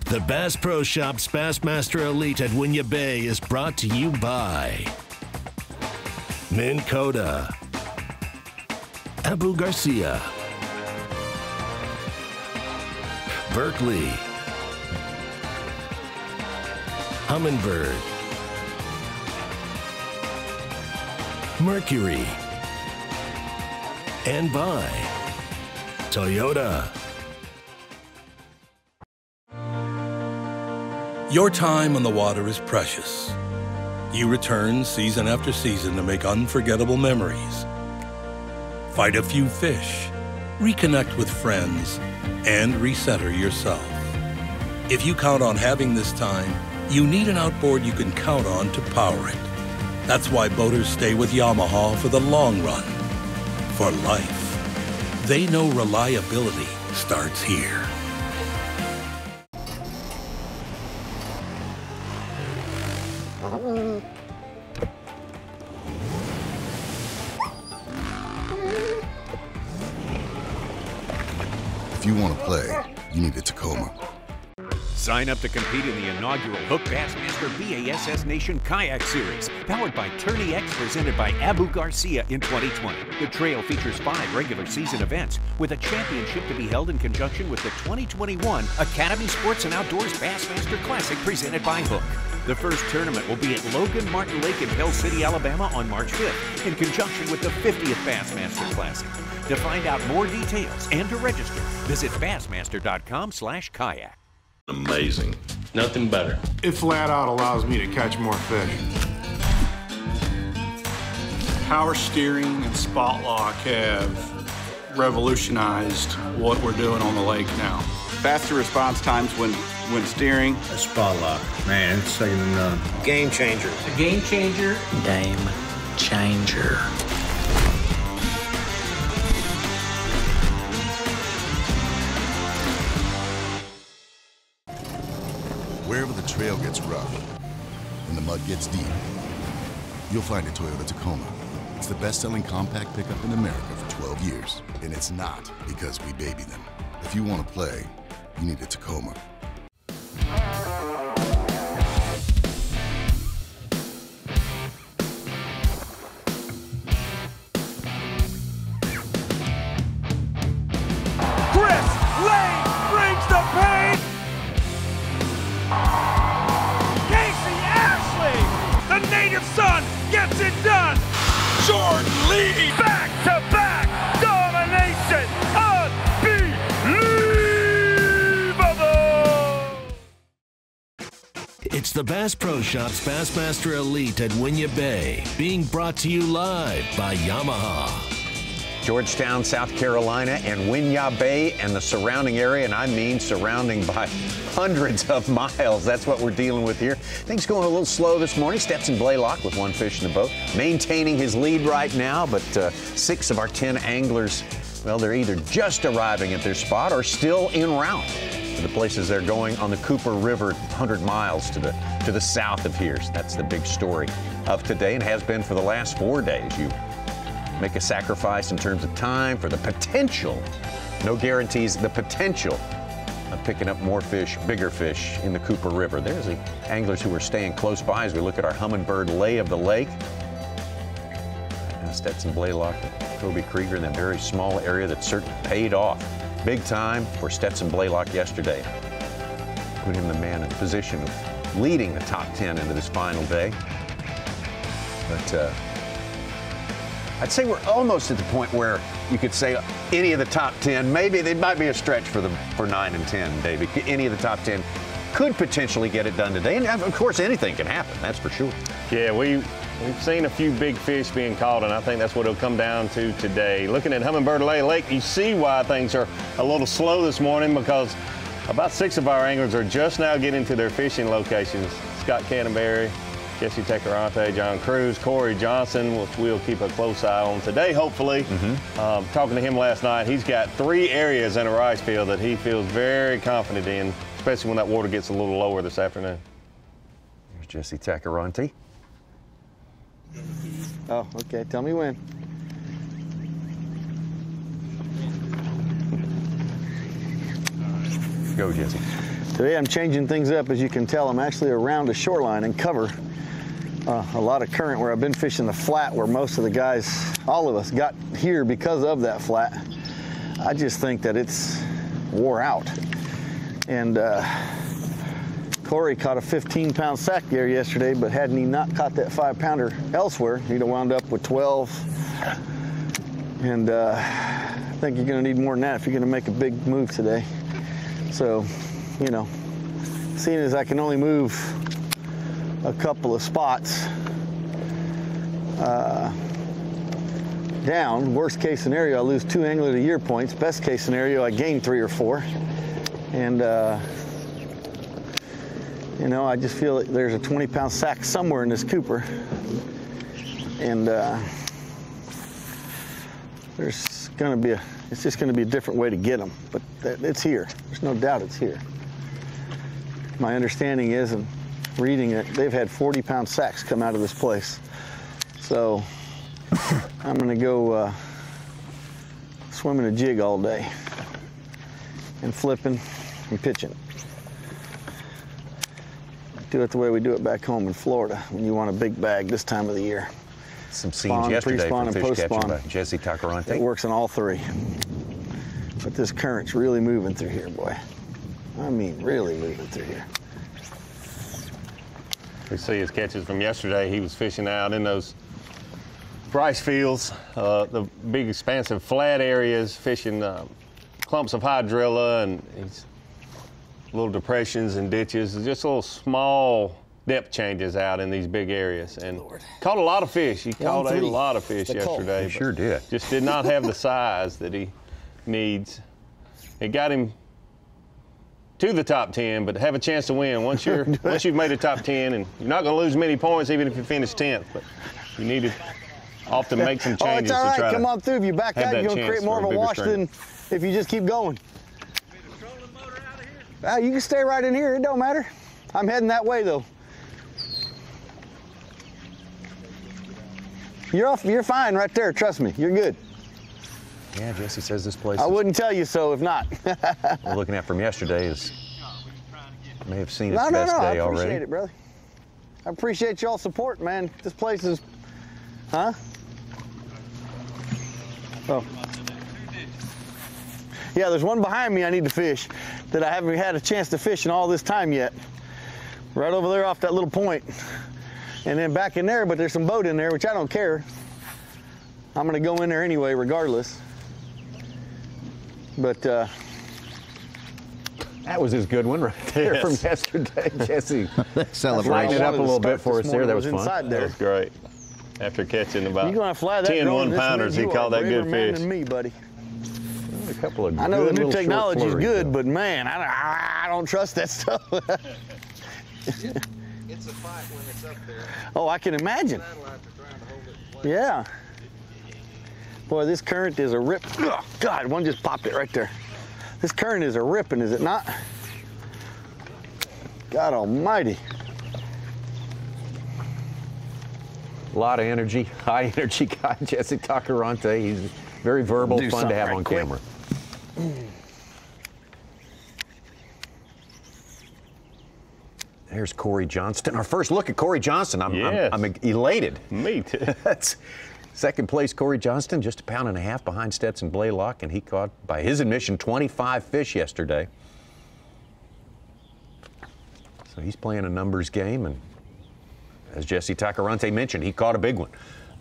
The Bass Pro Shops Bassmaster Elite at Winyah Bay is brought to you by Minn Kota, Abu Garcia, Berkley, Humminbird, Mercury, and by Toyota. Your time on the water is precious. You return season after season to make unforgettable memories. Fight a few fish, reconnect with friends, and recenter yourself. If you count on having this time, you need an outboard you can count on to power it. That's why boaters stay with Yamaha for the long run, for life. They know reliability starts here. If you want to play, you need a Tacoma. Sign up to compete in the inaugural Hook Bassmaster BASS Nation Kayak Series, powered by Tourney X, presented by Abu Garcia in 2020. The trail features 5 regular season events, with a championship to be held in conjunction with the 2021 Academy Sports and Outdoors Bassmaster Classic, presented by Hook. The first tournament will be at Logan Martin Lake in Pell City, Alabama on March 5th, in conjunction with the 50th Bassmaster Classic. To find out more details and to register, visit bassmaster.com/kayak. Amazing. Nothing better. It flat out allows me to catch more fish. Power steering and spot lock have revolutionized what we're doing on the lake now. Faster response times when steering. A spot lock, man, it's second to none. Game changer. A game changer. Game changer. Wherever the trail gets rough and the mud gets deep, you'll find a Toyota Tacoma. It's the best-selling compact pickup in America for 12 years, and it's not because we baby them. If you want to play, you need a Tacoma. Chris Lane brings the pain. Casey Ashley, the native son, gets it done. Jordan Lee, back-to-back domination, unbelievable. It's the Bass Pro Shops Bassmaster Elite at Winyah Bay, being brought to you live by Yamaha. Georgetown, South Carolina, and Winyah Bay and the surrounding area, and I mean surrounding by hundreds of miles. That's what we're dealing with here. Things going a little slow this morning. Stetson Blaylock with one fish in the boat, maintaining his lead right now, but 6 of our 10 anglers, well, they're either just arriving at their spot or still en route to the places they're going on the Cooper River, 100 miles to the south of here. So that's the big story of today and has been for the last 4 days. You make a sacrifice in terms of time for the potential, no guarantees, the potential of picking up more fish, bigger fish in the Cooper River. There's the anglers who are staying close by as we look at our Humminbird lay of the lake. Stetson Blaylock, Kobe Krieger in that very small area that certainly paid off big time for Stetson Blaylock yesterday. Put him the man in the position of leading the top 10 into this final day. But I'd say we're almost at the point where you could say any of the top 10, maybe it might be a stretch for 9 and 10, Davey. Any of the top 10 could potentially get it done today. And of course, anything can happen, that's for sure. Yeah, we've seen a few big fish being caught, and I think that's what it'll come down to today. Looking at Humminbird Lake, you see why things are a little slow this morning, because about 6 of our anglers are just now getting to their fishing locations. Scott Canterbury, Jesse Taccarante, John Cruz, Corey Johnson, which we'll keep a close eye on today, hopefully. Talking to him last night, he's got 3 areas in a rice field that he feels very confident in, especially when that water gets a little lower this afternoon. There's Jesse Taccarante. Oh, okay. Tell me when. Go, Jesse. Today I'm changing things up. As you can tell, I'm actually around a shoreline and cover. A lot of current where I've been fishing the flat where most of the guys, all of us, got here because of that flat. I just think that it's wore out. And Corey caught a 15-pound sack there yesterday, but hadn't he not caught that 5-pounder elsewhere, he'd have wound up with 12. And I think you're going to need more than that if you're going to make a big move today. So, you know, seeing as I can only move a couple of spots down, worst case scenario, I lose 2 angler of the year points. Best case scenario, I gain 3 or 4. And you know, I just feel like there's a 20-pound sack somewhere in this Cooper. And there's gonna be it's just gonna be a different way to get them, but it's here. There's no doubt it's here. My understanding is, and reading it, they've had 40-pound sacks come out of this place. So I'm gonna go swimming a jig all day and flipping and pitching. Do it the way we do it back home in Florida when you want a big bag this time of the year. Some scenes yesterday from fish catching by Jesse Taccarante. It works on all 3. But this current's really moving through here, boy. I mean, really moving through here. We see his catches from yesterday. He was fishing out in those rice fields, the big expansive flat areas, fishing clumps of hydrilla and little depressions and ditches, just little small depth changes out in these big areas. And caught a lot of fish. He caught a lot of fish yesterday. He sure did. Just did not have the size that he needs. It got him to the top 10, but to have a chance to win once you've made a top 10, and you're not going to lose many points even if you finish 10th, but you need to often make some changes. Oh, it's all right. to try Come to on through. If you back out, you're going to create more of a wash than if you just keep going. You can stay right in here. It don't matter. I'm heading that way though. You're fine right there. Trust me. You're good. Yeah, Jesse says this place. I wouldn't tell you so if not. We're looking at from yesterday is may have seen its best day already. I appreciate it, brother. I appreciate y'all's support, man. This place is, huh? Oh. Yeah, there's one behind me I need to fish that I haven't had a chance to fish in all this time yet. Right over there off that little point. And then back in there, but there's some boat in there, which I don't care. I'm gonna go in there anyway, regardless. But that was his good one right there from yesterday, Jesse. Lighten it up a little bit for us there. That was fun. That was great. After catching about you're gonna fly that 10 1-pounders, he caught that good fish. Than me, buddy. A couple of I know the new technology is good, but man, I don't trust that stuff. It's a fight when it's up there. Oh, I can imagine. Yeah. Boy, this current is a rip. Oh, God, one just popped it right there. This current is a ripping, is it not? God almighty. A lot of energy, high energy guy, Jesse Tacarante. He's very verbal, fun to have on camera. There's Corey Johnston. Our first look at Corey Johnston. I'm elated. Me too. That's second place, Corey Johnston, just 1.5 pounds behind Stetson Blaylock, and he caught, by his admission, 25 fish yesterday. So he's playing a numbers game, and as Jesse Tacarante mentioned, he caught a big one.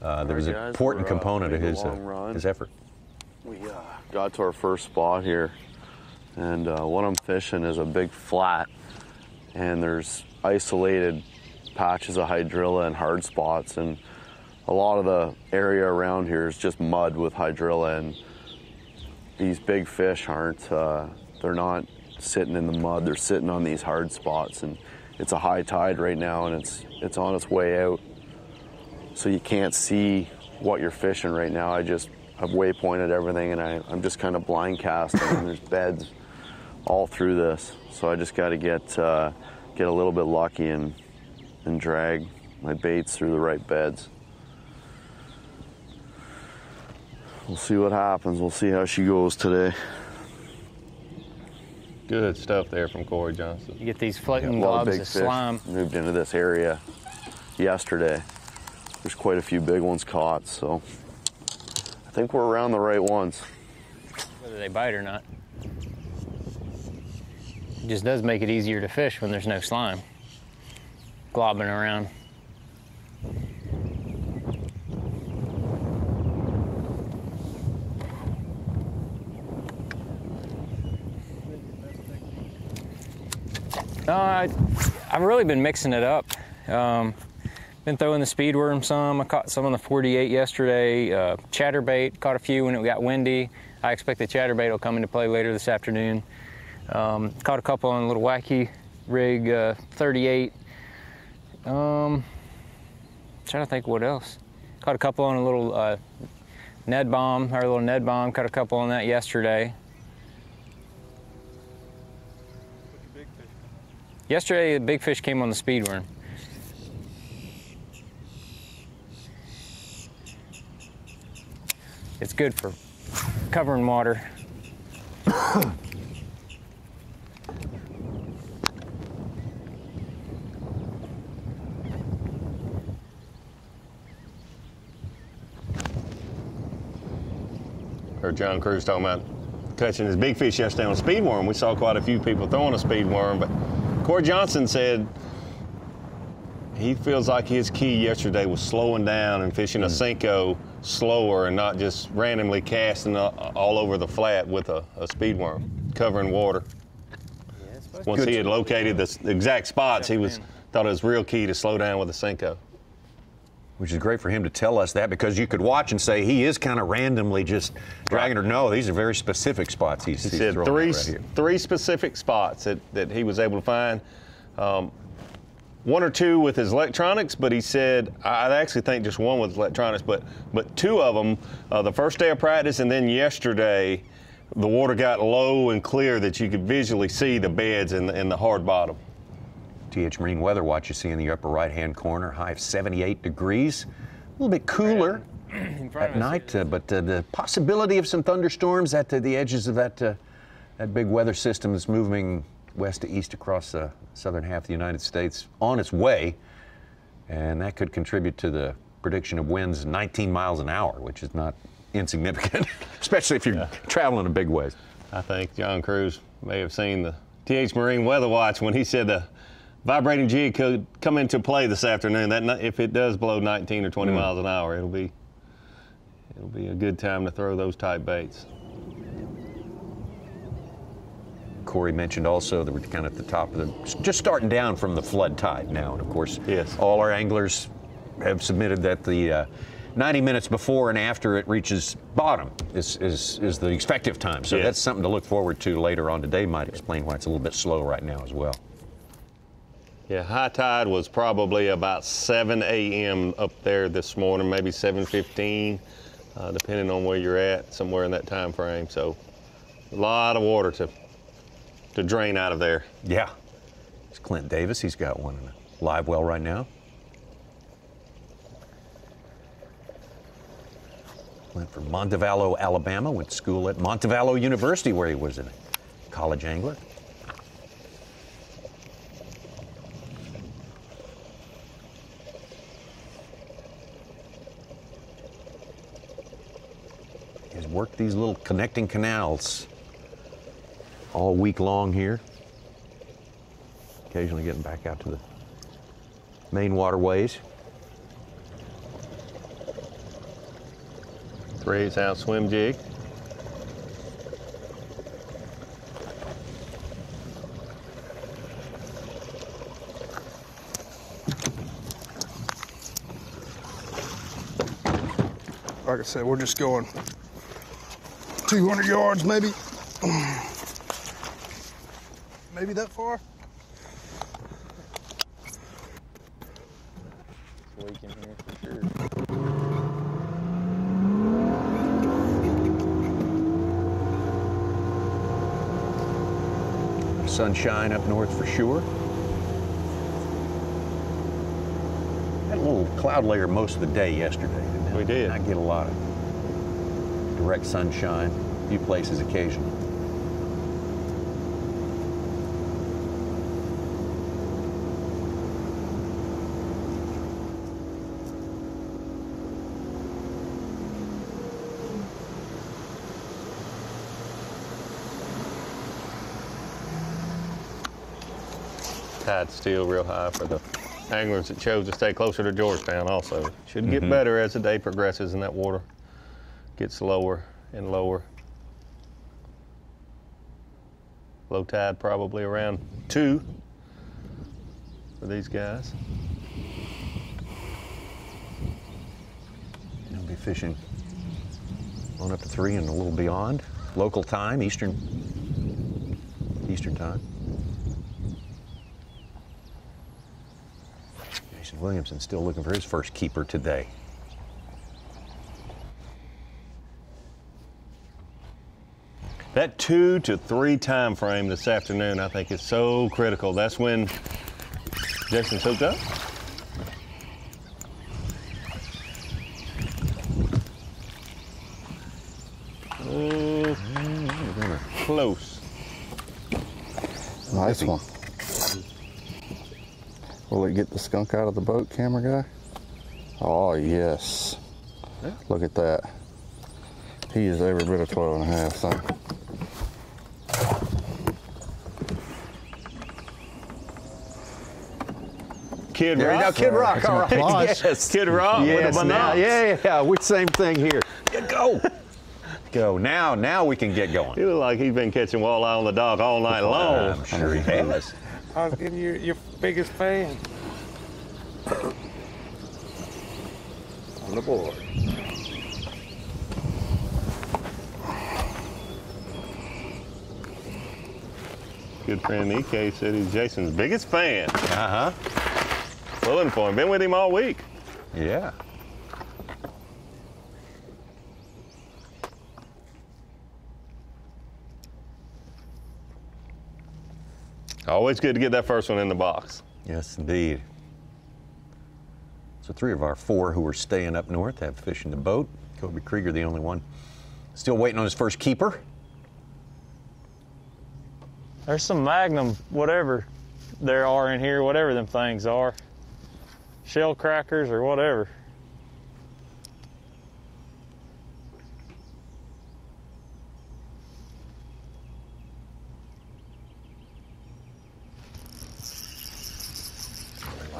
There was an important component of his effort. We got to our first spot here, and what I'm fishing is a big flat, and there's isolated patches of hydrilla and hard spots, and a lot of the area around here is just mud with hydrilla, and these big fish aren't, they're not sitting in the mud, they're sitting on these hard spots, and it's a high tide right now, and it's on its way out, so you can't see what you're fishing right now. I've waypointed everything, and I'm just kind of blind casting, and there's beds all through this, so I just got to get a little bit lucky and drag my baits through the right beds. We'll see what happens. We'll see how she goes today. Good stuff there from Corey Johnston. You get these floating globs of slime. Moved into this area yesterday. There's quite a few big ones caught, so I think we're around the right ones. Whether they bite or not. It just does make it easier to fish when there's no slime globbing around. I've really been mixing it up. Been throwing the speed worm some. I caught some on the 48 yesterday. Chatterbait, caught a few when it got windy. I expect the chatterbait will come into play later this afternoon. Caught a couple on a little wacky rig 38. Trying to think what else. Caught a couple on a little Ned Bomb, our little Ned Bomb. Caught a couple on that yesterday. Yesterday, the big fish came on the speed worm. It's good for covering water. Heard John Crews talking about catching his big fish yesterday on a speed worm. We saw quite a few people throwing a speed worm, but Corey Johnston said he feels like his key yesterday was slowing down and fishing a Senko slower and not just randomly casting all over the flat with a speed worm, covering water. Once he had located the exact spots, he was thought it was real key to slow down with the Senko. Which is great for him to tell us that, because you could watch and say he is kind of randomly just dragging her. No, these are very specific spots he's said throwing three, right here. three specific spots that he was able to find. One or two with his electronics, but he said, I actually think just one with electronics, but two of them, the first day of practice and then yesterday, the water got low and clear that you could visually see the beds in the hard bottom. TH Marine Weather Watch you see in the upper right-hand corner, high of 78 degrees. A little bit cooler at night, but the possibility of some thunderstorms at the edges of that big weather system that's moving west to east across the southern half of the United States on its way, and that could contribute to the prediction of winds 19 miles an hour, which is not insignificant, especially if you're traveling a big ways. I think John Crews may have seen the TH Marine Weather Watch when he said the vibrating jig could come into play this afternoon. That if it does blow 19 or 20 miles an hour, it'll be a good time to throw those type baits. Corey mentioned also that we're kind of at the top of the, just starting down from the flood tide now. And of course, all our anglers have submitted that the 90 minutes before and after it reaches bottom is the effective time. So that's something to look forward to later on today. Might explain why it's a little bit slow right now as well. Yeah, high tide was probably about 7 a.m. up there this morning, maybe 7:15, depending on where you're at, somewhere in that time frame. So a lot of water to drain out of there. Yeah. It's Clint Davis. He's got one in a live well right now. Clint from Montevallo, Alabama. Went to school at Montevallo University, where he was a college angler. He's worked these little connecting canals all week long here. Occasionally getting back out to the main waterways. 3/8-ounce swim jig. Like I said, we're just going 200 yards maybe. Maybe that far. It's leaking here for sure. Sunshine up north for sure. Had a little cloud layer most of the day yesterday. We did. I get a lot of direct sunshine, a few places occasionally. Tide's still real high for the anglers that chose to stay closer to Georgetown also. Should get better as the day progresses and that water gets lower and lower. Low tide probably around 2 for these guys. They'll be fishing on up to 3 and a little beyond. Local time, Eastern time. Jason Williamson still looking for his first keeper today. That 2 to 3 time frame this afternoon, I think, is so critical. That's when Jason's hooked up. Close. Nice one. Will it get the skunk out of the boat, camera guy? Oh, yes. Yeah. Look at that. He is every bit of 12 and a half, son. Kid There Rock. you go, Kid Rock. Some All right. applause. Yes. Kid Rock with Yes, a now, banana. yeah. Same thing here. Go. Go. Now we can get going. He looked like he's been catching walleye on the dock all night long. I'm sure he has. I was getting your biggest fan. On the board. Good friend EK said he's Jason's biggest fan. Pulling for him. Been with him all week. Yeah. Always good to get that first one in the box. Yes, indeed. So 3 of our 4 who are staying up north have fish in the boat. Kobe Krieger, the only one. Still waiting on his first keeper. There's some Magnum, whatever there are in here, whatever them things are. Shell crackers or whatever.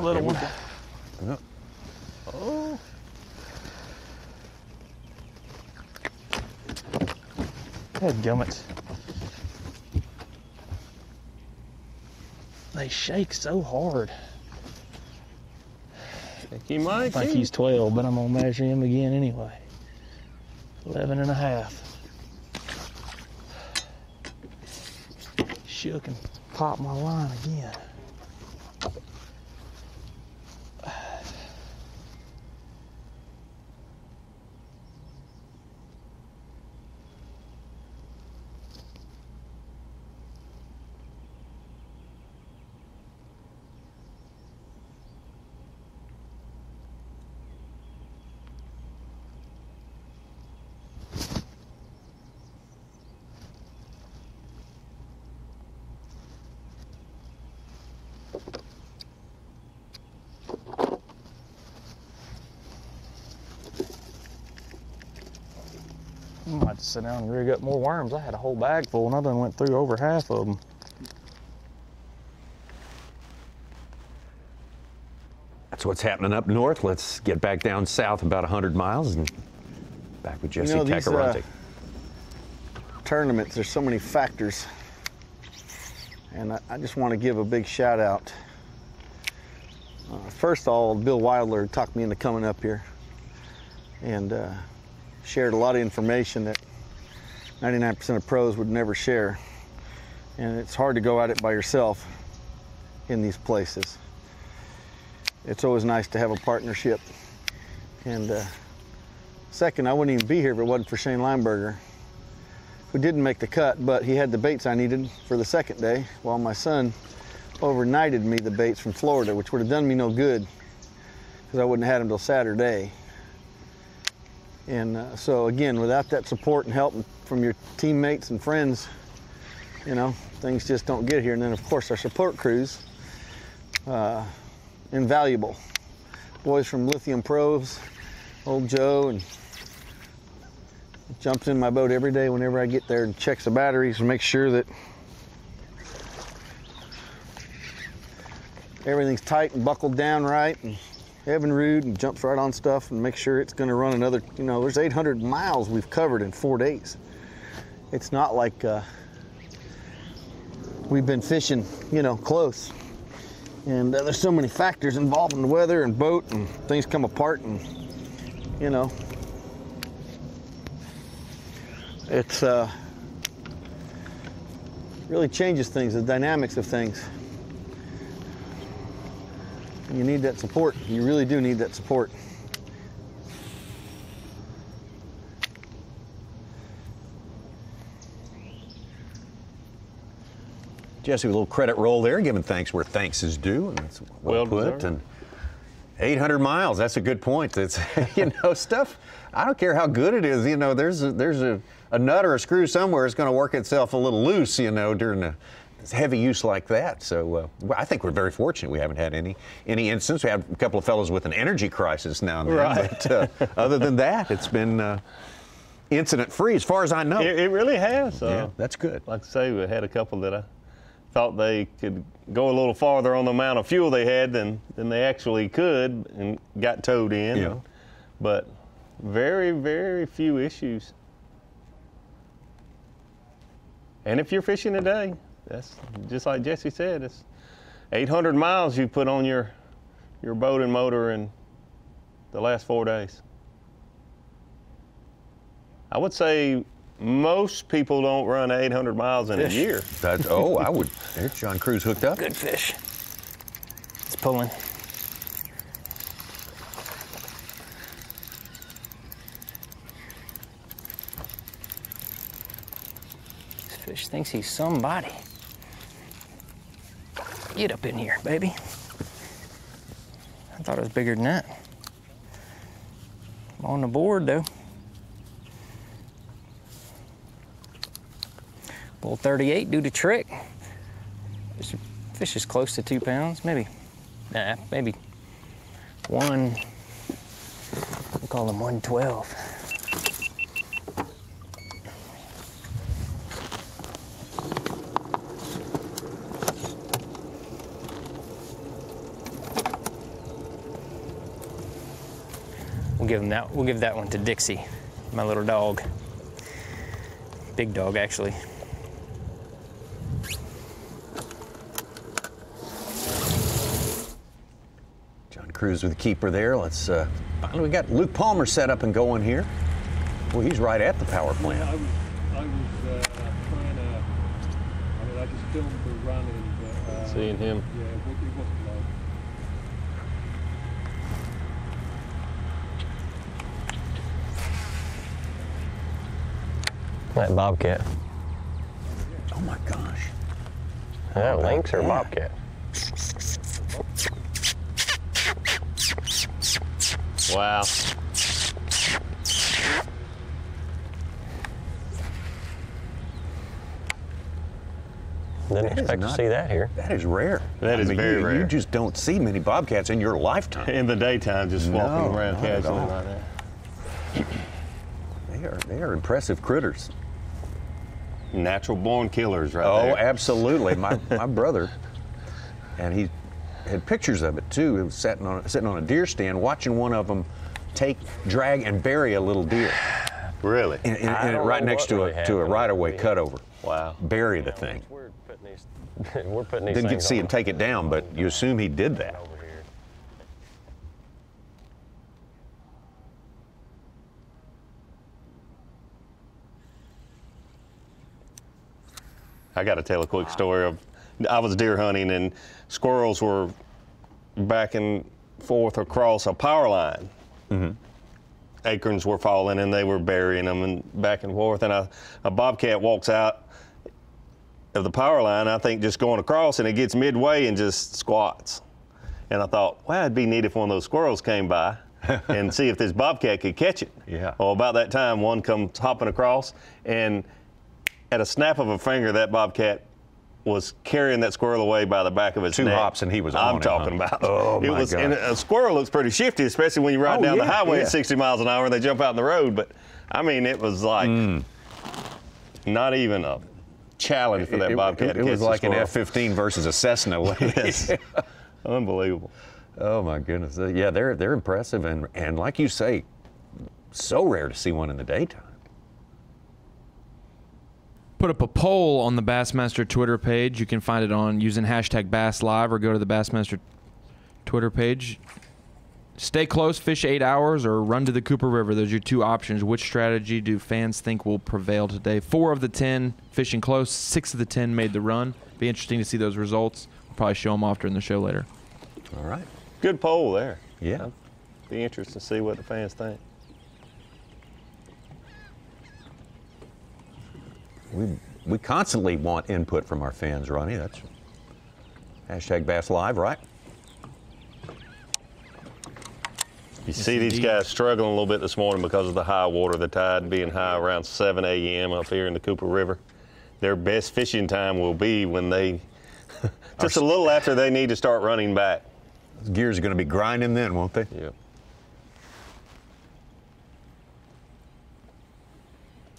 Little one. Yep. Oh. Dadgummit. They shake so hard. He might. I think he's 12, but I'm gonna measure him again anyway. 11 and a half. Shook and popped my line again. I might have to sit down and rig up more worms. I had a whole bag full and I done went through over half of them. That's what's happening up north. Let's get back down south about 100 miles and back with Jesse Tacarante. Tournaments, there's so many factors. And I just want to give a big shout out. First of all, Bill Wilder talked me into coming up here and shared a lot of information that 99% of pros would never share. And it's hard to go at it by yourself in these places. It's always nice to have a partnership. And second, I wouldn't even be here if it wasn't for Shane Lineberger, who didn't make the cut, but he had the baits I needed for the second day, while my son overnighted me the baits from Florida, which would have done me no good because I wouldn't have had them till Saturday. And so again, without that support and help from your teammates and friends, you know, things just don't get here. And then of course our support crews, invaluable. Boys from Lithium Pros, old Joe, and jumps in my boat every day whenever I get there and checks the batteries and makes sure that everything's tight and buckled down right. And Evan Rude and jumps right on stuff and makes sure it's going to run another, you know, there's 800 miles we've covered in 4 days. It's not like we've been fishing, you know, close. And there's so many factors involved in the weather and boat, and things come apart, and, you know, it's really changes things, the dynamics of things. You need that support. You really do need that support. Jesse, with a little credit roll there, giving thanks where thanks is due, and it's well put. And 800 miles, that's a good point. It's, you know, stuff, I don't care how good it is, you know, there's a nut or a screw somewhere that's going to work itself a little loose, you know, during a heavy use like that. So I think we're very fortunate we haven't had any instance. We have a couple of fellows with an energy crisis now and then, right. But other than that, it's been incident-free as far as I know. It really has. Yeah, that's good. Like I say, we had a couple that I thought they could go a little farther on the amount of fuel they had than they actually could, and got towed in. Yeah. But very, very few issues. And if you're fishing today, that's just like Jesse said, it's 800 miles you put on your your boat and motor in the last 4 days? I would say most people don't run 800 miles in a year. I would. There's John Crews hooked up. Good fish. It's pulling. This fish thinks he's somebody. Get up in here, baby. I thought it was bigger than that. I'm on the board, though. Bull 38 do the trick. This fish is close to 2 pounds, maybe. Nah, maybe one. We'll call him 112. We'll give that one to Dixie, my little dog. Big dog, actually. John Crews with the keeper there. Let's finally, we got Luke Palmer set up and going here. Well, he's right at the power plant. I was trying to. I just filmed the run and seeing him. Yeah, it wasn't low. That bobcat. Oh my gosh. That lynx or bobcat? Wow. Didn't expect to see that here. That is rare. That is very rare. You just don't see many bobcats in your lifetime. In the daytime, just walking around casually like that. They are impressive critters. Natural born killers, right there. Oh, absolutely. My brother, and he had pictures of it too. He was sitting on a deer stand watching one of them drag and bury a little deer. Really? And right next to a right-of-way cutover. Wow. Bury the thing. We're putting these Didn't get to things see on. him take it down, but you assume he did that. I got to tell a quick story of, I was deer hunting and squirrels were back and forth across a power line. Mm-hmm. Acorns were falling and they were burying them and back and forth. And a bobcat walks out of the power line, I think just going across, and it gets midway and just squats. And I thought, well, it'd be neat if one of those squirrels came by and see if this bobcat could catch it. Yeah. Well, about that time, one comes hopping across, and at a snap of a finger, that bobcat was carrying that squirrel away by the back of its neck. 2 hops and he was on I'm it, talking huh? about. Oh, it my was, God. And a squirrel looks pretty shifty, especially when you ride down the highway at 60 miles an hour and they jump out in the road. But, I mean, it was like not even a challenge for that bobcat to catch It was like an squirrel. F-15 versus a Cessna. Yes. Unbelievable. Oh my goodness. Yeah, they're impressive and like you say, so rare to see one in the daytime. Put up a poll on the Bassmaster Twitter page. You can find it on using hashtag BassLive or go to the Bassmaster Twitter page. Stay close, fish 8 hours, or run to the Cooper River. Those are your 2 options. Which strategy do fans think will prevail today? 4 of the 10 fishing close. 6 of the 10 made the run. Be interesting to see those results. We'll probably show them off during the show later. All right. Good poll there. Yeah. Be interested to see what the fans think. We constantly want input from our fans, Ronnie. That's hashtag Bass Live, right? You see these guys struggling a little bit this morning because of the high water, the tide being high around 7 a.m. up here in the Cooper River. Their best fishing time will be when they, just a little after they need to start running back. Those gears are going to be grinding then, won't they? Yeah.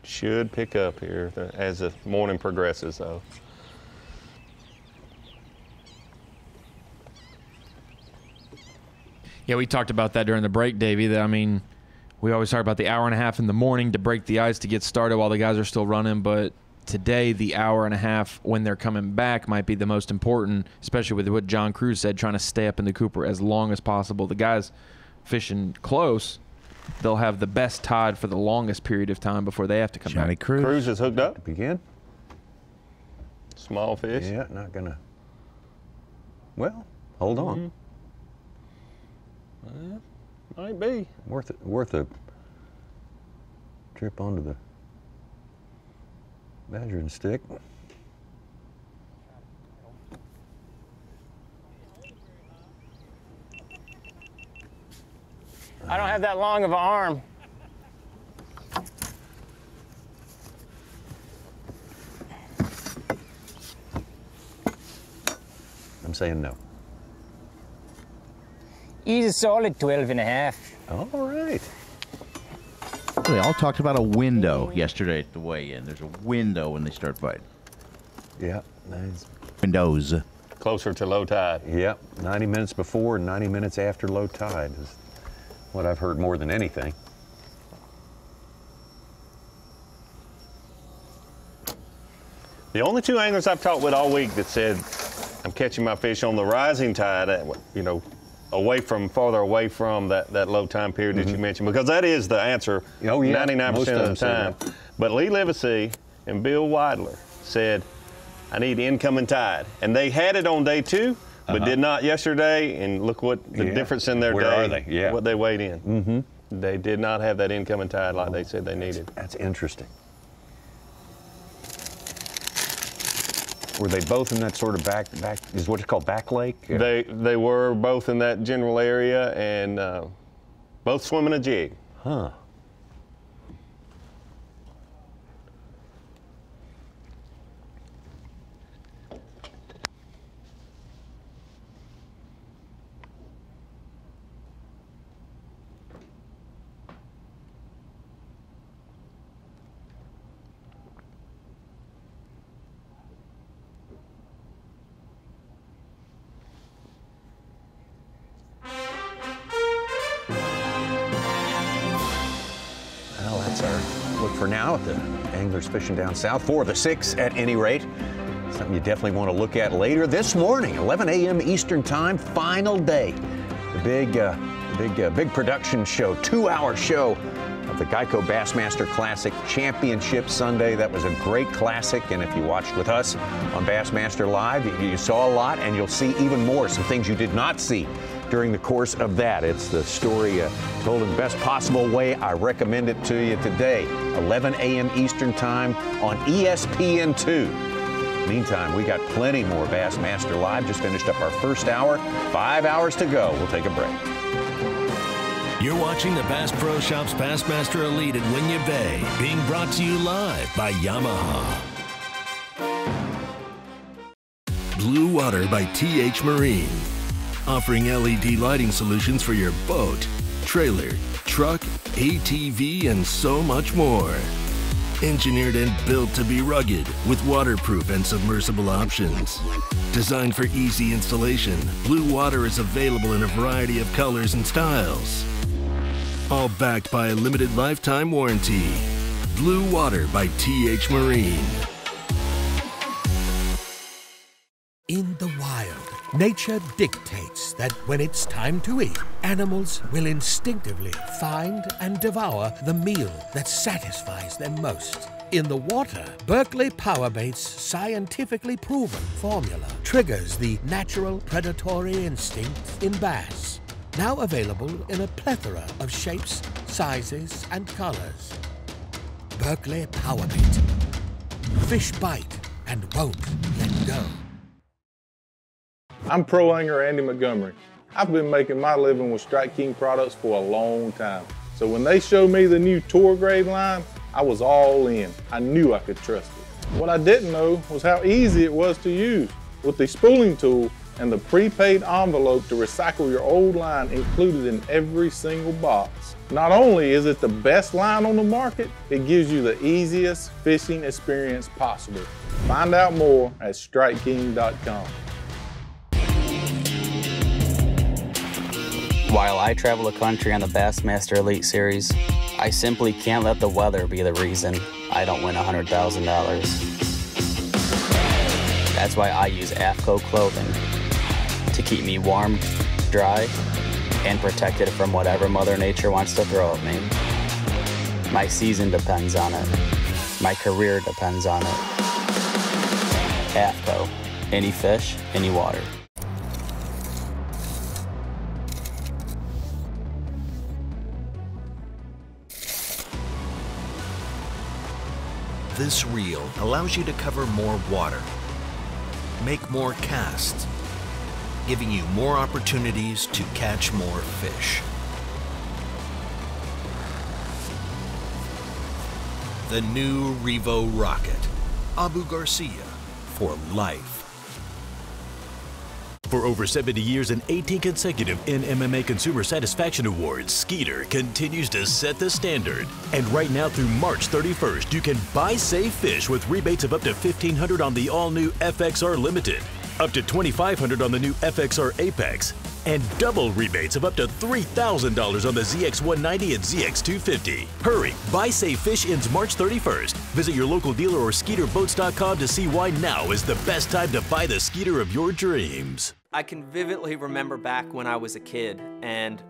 Should pick up here as the morning progresses, though. Yeah, we talked about that during the break, Davey. That, I mean, we always talk about the hour and a half in the morning to break the ice to get started while the guys are still running, but today the hour and a half when they're coming back might be the most important, especially with what John Crews said, trying to stay up in the Cooper as long as possible. The guys fishing close, they'll have the best tide for the longest period of time before they have to come Johnny back. Crews is hooked up. Begin. Small fish. Yeah, not gonna. Well, hold on. Might be worth a trip onto the measuring stick. I don't have that long of an arm. I'm saying no. He's a solid 12 and a half. All right. They all talked about a window yesterday at the weigh-in. There's a window when they start fighting. Yeah, nice. Windows. Closer to low tide. Yep, 90 minutes before and 90 minutes after low tide is what I've heard more than anything. The only two anglers I've talked with all week that said, I'm catching my fish on the rising tide, you know, farther away from that low time period that you mentioned, because that is the answer 99% of the time. But Lee Livesey and Bill Weidler said, I need incoming tide. And they had it on day 2, but did not yesterday, and look what the difference in their Where day, are they? Yeah. what they weighed in. They did not have that incoming tide like they said they needed. That's interesting. Were they both in that sort of back is what it's called back lake? They were both in that general area, and both swimming a jig. Huh. For now at the anglers fishing down south. 4 of the 6 at any rate. Something you definitely want to look at later this morning, 11 a.m. Eastern Time, final day. The big production show, 2-hour show of the Geico Bassmaster Classic Championship Sunday. That was a great classic, and if you watched with us on Bassmaster Live, you saw a lot, and you'll see even more, some things you did not see during the course of that. It's the story told in the best possible way. I recommend it to you today, 11 a.m. Eastern Time on ESPN2. Meantime, we got plenty more Bassmaster Live. Just finished up our first hour. 5 hours to go. We'll take a break. You're watching the Bass Pro Shops Bassmaster Elite at Winyah Bay, being brought to you live by Yamaha. Blue Water by TH Marine, offering LED lighting solutions for your boat, trailer, truck, ATV, and so much more. Engineered and built to be rugged with waterproof and submersible options. Designed for easy installation, Blue Water is available in a variety of colors and styles. All backed by a limited lifetime warranty. Blue Water by TH Marine. In the wild, nature dictates that when it's time to eat, animals will instinctively find and devour the meal that satisfies them most. In the water, Berkley Powerbait's scientifically proven formula triggers the natural predatory instinct in bass. Now available in a plethora of shapes, sizes, and colors. Berkley Powerbait. Fish bite and won't let go. I'm pro angler Andy Montgomery. I've been making my living with Strike King products for a long time. So when they showed me the new Tour Grade line, I was all in. I knew I could trust it. What I didn't know was how easy it was to use. With the spooling tool and the prepaid envelope to recycle your old line included in every single box. Not only is it the best line on the market, it gives you the easiest fishing experience possible. Find out more at StrikeKing.com. While I travel the country on the Bassmaster Elite Series, I simply can't let the weather be the reason I don't win $100,000. That's why I use AFCO clothing to keep me warm, dry, and protected from whatever Mother Nature wants to throw at me. My season depends on it. My career depends on it. AFCO, any fish, any water. This reel allows you to cover more water, make more casts, giving you more opportunities to catch more fish. The new Revo Rocket, Abu Garcia, for life. For over 70 years and 18 consecutive NMMA Consumer Satisfaction Awards, Skeeter continues to set the standard. And right now through March 31st, you can buy Save Fish with rebates of up to $1,500 on the all-new FXR Limited, up to $2,500 on the new FXR Apex, and double rebates of up to $3,000 on the ZX190 and ZX250. Hurry! Buy Save Fish ends March 31st. Visit your local dealer or SkeeterBoats.com to see why now is the best time to buy the Skeeter of your dreams. I can vividly remember back when I was a kid and,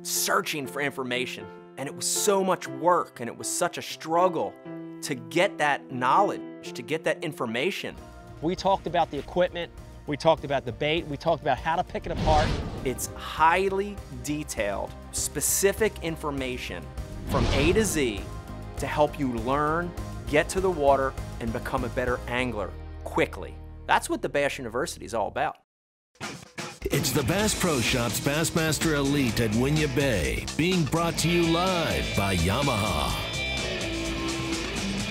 searching for information. And it was so much work and it was such a struggle to get that knowledge, to get that information. We talked about the equipment, we talked about the bait, we talked about how to pick it apart. It's highly detailed, specific information from A to Z to help you learn, get to the water, and become a better angler quickly. That's what the Bass University is all about. It's the Bass Pro Shops Bassmaster Elite at Winyah Bay, being brought to you live by Yamaha.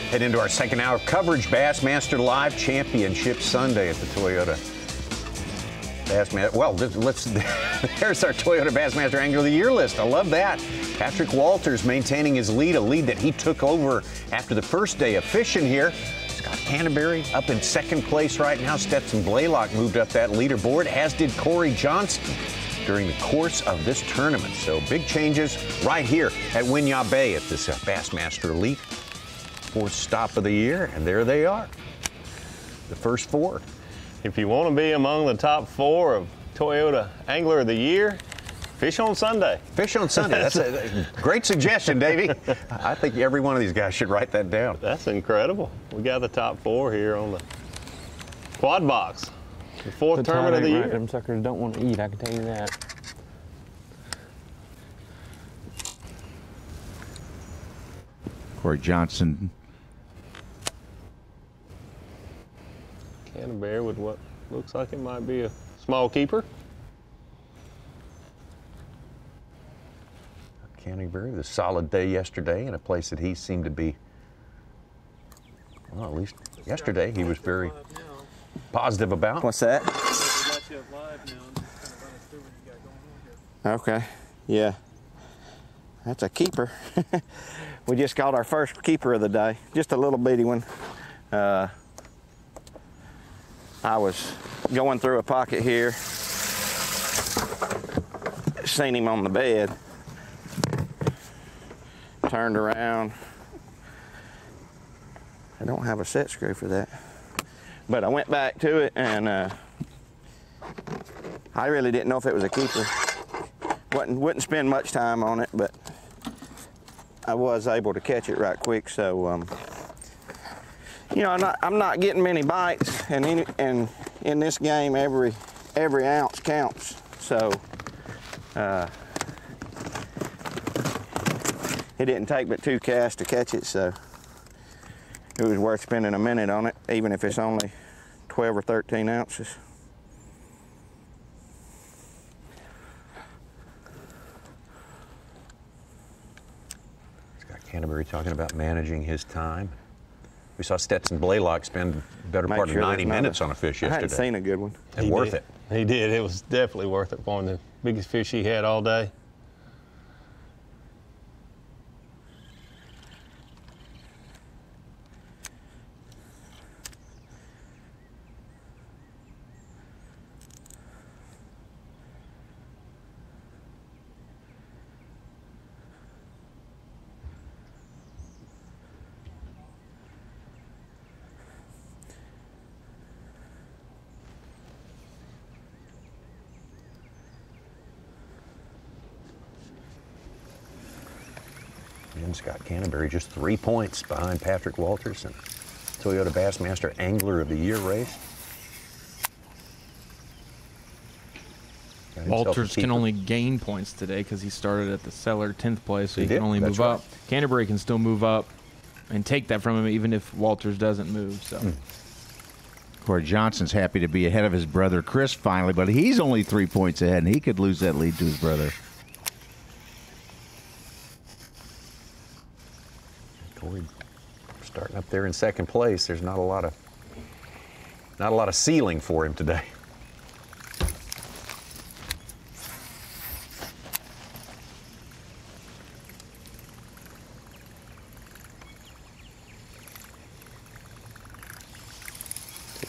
Head into our second hour of coverage, Bassmaster Live Championship Sunday at the Toyota Bassmaster. Well, there's our Toyota Bassmaster Angler of the Year list. I love that. Patrick Walters maintaining his lead, a lead that he took over after the first day of fishing here. Scott Canterbury up in second place right now. Stetson Blaylock moved up that leaderboard, as did Corey Johnston during the course of this tournament. So big changes right here at Winyah Bay at this Bassmaster Elite. Fourth stop of the year, and there they are, the first four. If you want to be among the top four of Toyota Angler of the Year, fish on Sunday. Fish on Sunday. That's a great suggestion, Davey. I think every one of these guys should write that down. That's incredible. We got the top four here on the Quad Box. The fourth tournament of the year. Them suckers don't want to eat, I can tell you that. Corey Johnson. Canterbury with what looks like it might be a small keeper. Canterbury, the solid day yesterday in a place that he seemed to be, well, at least yesterday he was very positive about. What's that? Okay, yeah. That's a keeper. We just got our first keeper of the day, just a little bitty one. I was going through a pocket here, seen him on the bed, turned around. I don't have a set screw for that, but I went back to it and I really didn't know if it was a keeper. Wouldn't spend much time on it, but I was able to catch it right quick. So I'm not getting many bites, and in this game every ounce counts. So it didn't take but 2 casts to catch it, so it was worth spending a minute on it, even if it's only 12 or 13 ounces. Scott Canterbury talking about managing his time. We saw Stetson Blaylock spend the better part of 90 minutes on a fish yesterday. I hadn't seen a good one. And worth it. He did. It was definitely worth it for him. The biggest fish he had all day. And Scott Canterbury just 3 points behind Patrick Walters in Toyota Bassmaster Angler of the Year race. Walters can only gain points today because he started at the cellar 10th place, so he can only That's move up. Canterbury can still move up and take that from him even if Walters doesn't move. So. Corey Johnson's happy to be ahead of his brother Chris finally, but he's only 3 points ahead, and he could lose that lead to his brother. Corey starting up there in second place. There's not a lot of ceiling for him today.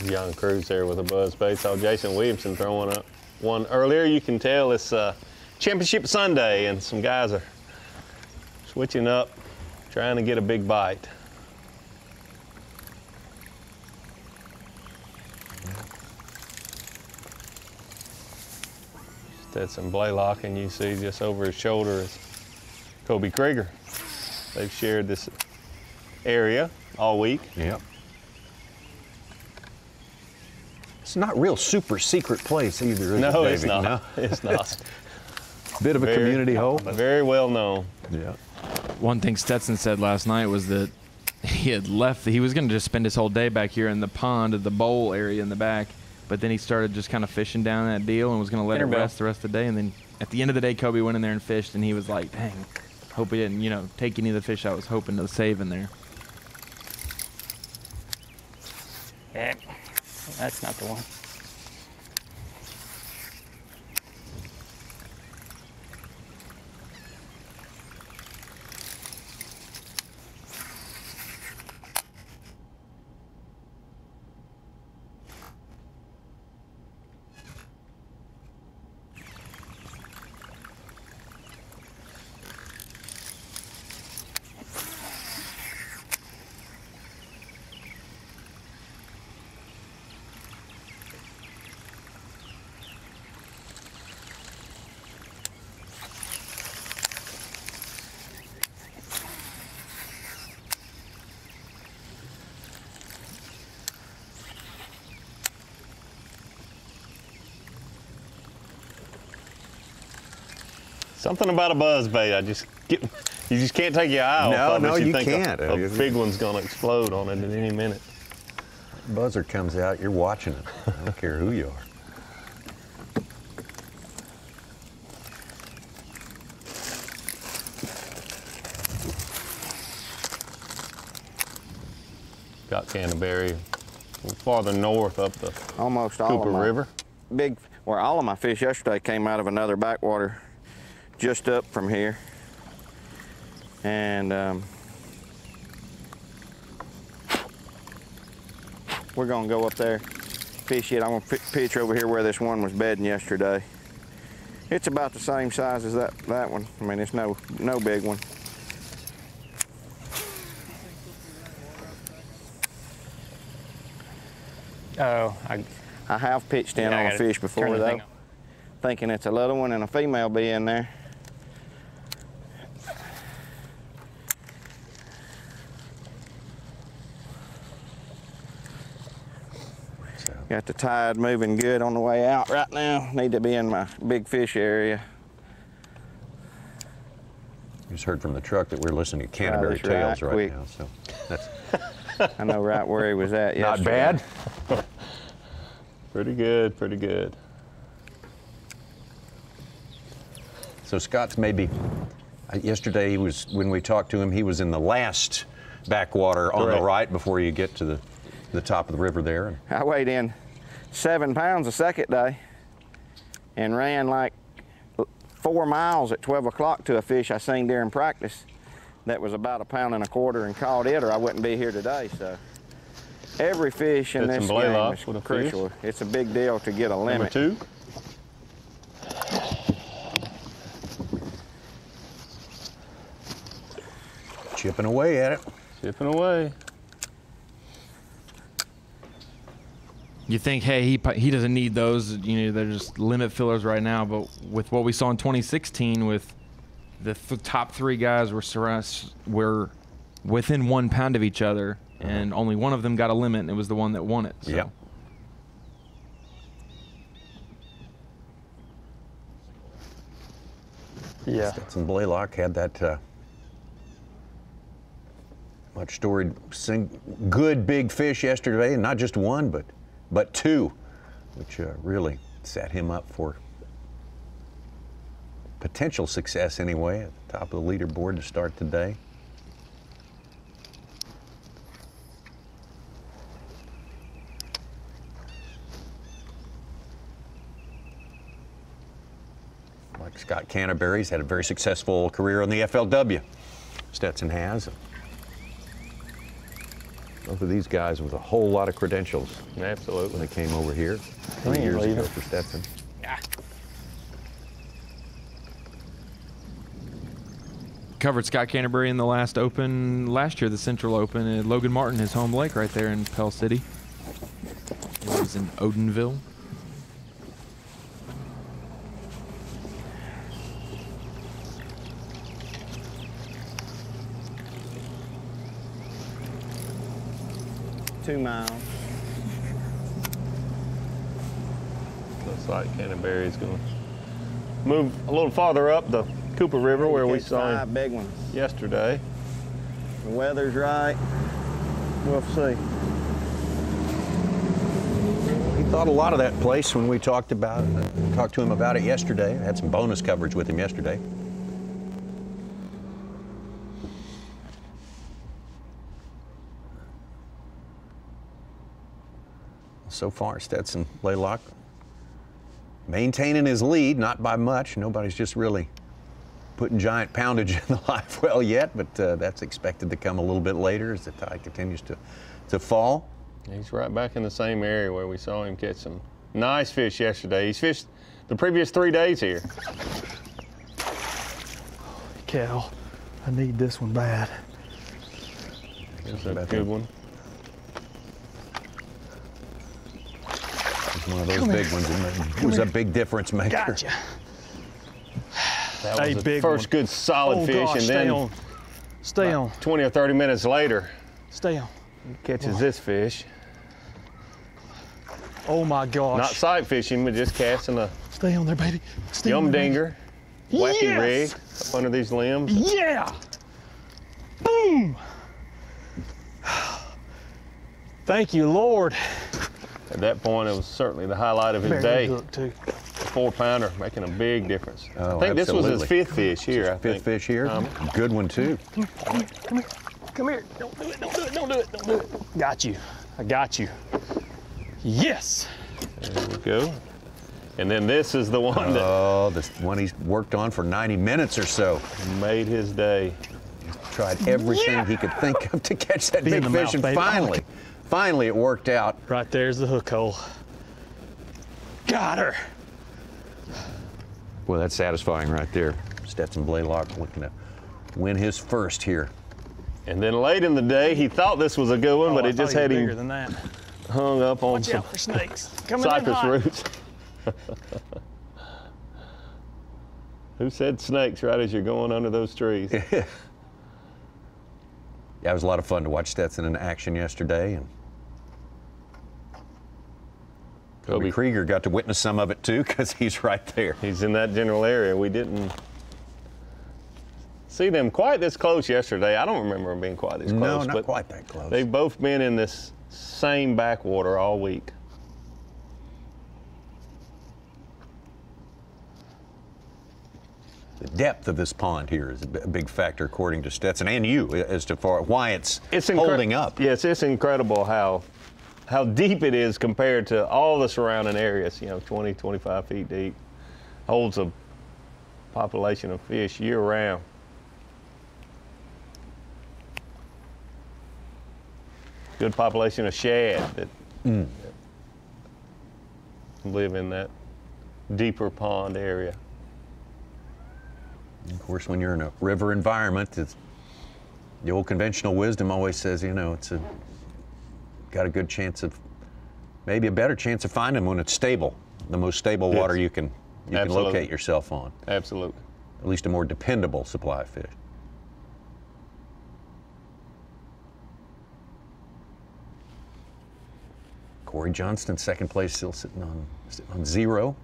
Young Cruz there with a buzzbait. Saw Jason Williamson throwing up one earlier. You can tell it's Championship Sunday, and some guys are switching up, trying to get a big bite. Stetson Blaylock, and you see just over his shoulder is Kobe Krieger. They've shared this area all week. Yep. It's not real super secret place either, is it, No, David? it's not. No? It's not. Bit of a community hole. Very well known. Yeah. One thing Stetson said last night was that he had left. He was going to just spend his whole day back here in the pond at the bowl area in the back, but then he started just kind of fishing down that deal and was going to let it rest the rest of the day. And then at the end of the day, Kobe went in there and fished, and he was like, dang, hope he didn't, take any of the fish I was hoping to save in there. Yeah, that's not the one. Something about a buzzbait, you just can't take your eye off of it. No, you think can't. A big one's going to explode on it at any minute. Buzzer comes out, you're watching it. I don't care who you are. Got Canterbury farther north up the almost all Cooper of my River. All of my fish yesterday came out of another backwater just up from here. And we're gonna go up there, fish it. I'm gonna pitch over here where this one was bedding yesterday. It's about the same size as that one. I mean, it's no big one. Oh, I have pitched in on a fish before though, thinking it's a little one and a female be in there. Got the tide moving good on the way out right now. Need to be in my big fish area. You just heard from the truck that we're listening to Canterbury Tales right now, so that's I know right where he was at yesterday. not bad. Pretty good, pretty good. So Scott's maybe, yesterday he was, when we talked to him, he was in the last backwater on the right before you get to the top of the river there. I weighed in 7 pounds the second day and ran like 4 miles at 12 o'clock to a fish I seen during practice that was about 1.25 pounds and caught it, or I wouldn't be here today. So every fish in this game is crucial. It's a big deal to get a limit. Number 2. Chipping away at it. Chipping away. You think, hey, he doesn't need those. They're just limit fillers right now. But with what we saw in 2016 with the top 3 guys were within 1 pound of each other, and only one of them got a limit, and it was the one that won it. So. Yeah. Yeah. Stetson Blaylock had that much storied good big fish yesterday, and not just one, but 2, which really set him up for potential success anyway at the top of the leaderboard to start today. Like Scott Canterbury's had a very successful career on the FLW. Stetson has. Both of these guys with a whole lot of credentials. Absolutely. When they came over here 3 years ago for Stetson. Yeah. Covered Scott Canterbury in the last Open last year, the Central Open at Logan Martin, his home lake right there in Pell City. He lives in Odenville. $2 miles. Looks like Canterbury's going to move a little farther up the Cooper River where we saw 5 big ones yesterday. The weather's right. We'll see. He thought a lot of that place when we talked to him about it yesterday. I had some bonus coverage with him yesterday. So far, Stetson Blaylock maintaining his lead, not by much. Nobody's just really putting giant poundage in the live well yet, but that's expected to come a little bit later as the tide continues to fall. He's right back in the same area where we saw him catch some nice fish yesterday. He's fished the previous 3 days here. Cal, I need this one bad. That's a good one. One of those big ones, and it was a big difference maker. Gotcha. That was the first good solid fish, and then stay on. 20 or 30 minutes later, stay on. He catches this fish. Oh my gosh. Not sight fishing, but just casting a stay on there, baby. Stay yum on there, dinger, wacky rig up under these limbs. Yeah. Boom. Thank you, Lord. At that point, it was certainly the highlight of his day. Hook too. A 4-pounder making a big difference. Oh, I think this was his absolutely. 5th fish here. I think. 5th fish here. Good one too. Come here. Don't do it. Don't do it. Don't do it. Don't do it. Got you. I got you. Yes. There we go. And then this is the one that. Oh, this one he's worked on for 90 minutes or so. Made his day. Tried everything he could think of to catch that big fish, and finally it worked out. Right there's the hook hole. Got her. Well, that's satisfying right there. Stetson Blaylock looking to win his first here. And then late in the day, he thought this was a good one, but it just had bigger him than that. hung up on Watch some out for snakes. Coming in cypress hot. roots. Who said snakes right as you're going under those trees? Yeah, it was a lot of fun to watch Stetson in action yesterday, and Kobe Krieger got to witness some of it too, because he's right there. He's in that general area. We didn't see them quite this close yesterday. I don't remember them being quite this close. No, not but quite that close. They've both been in this same backwater all week. The depth of this pond here is a big factor, according to Stetson and you, as to why it's holding up. Yes, it's incredible how deep it is compared to all the surrounding areas. 20, 25 feet deep. Holds a population of fish year round. Good population of shad that live in that deeper pond area. Of course, when you're in a river environment, it's, the old conventional wisdom always says, it's got a good chance of, maybe a better chance of finding them when it's stable, the most stable water you can locate yourself on. Absolutely. at least a more dependable supply of fish. Corey Johnston, second place, still sitting on 0.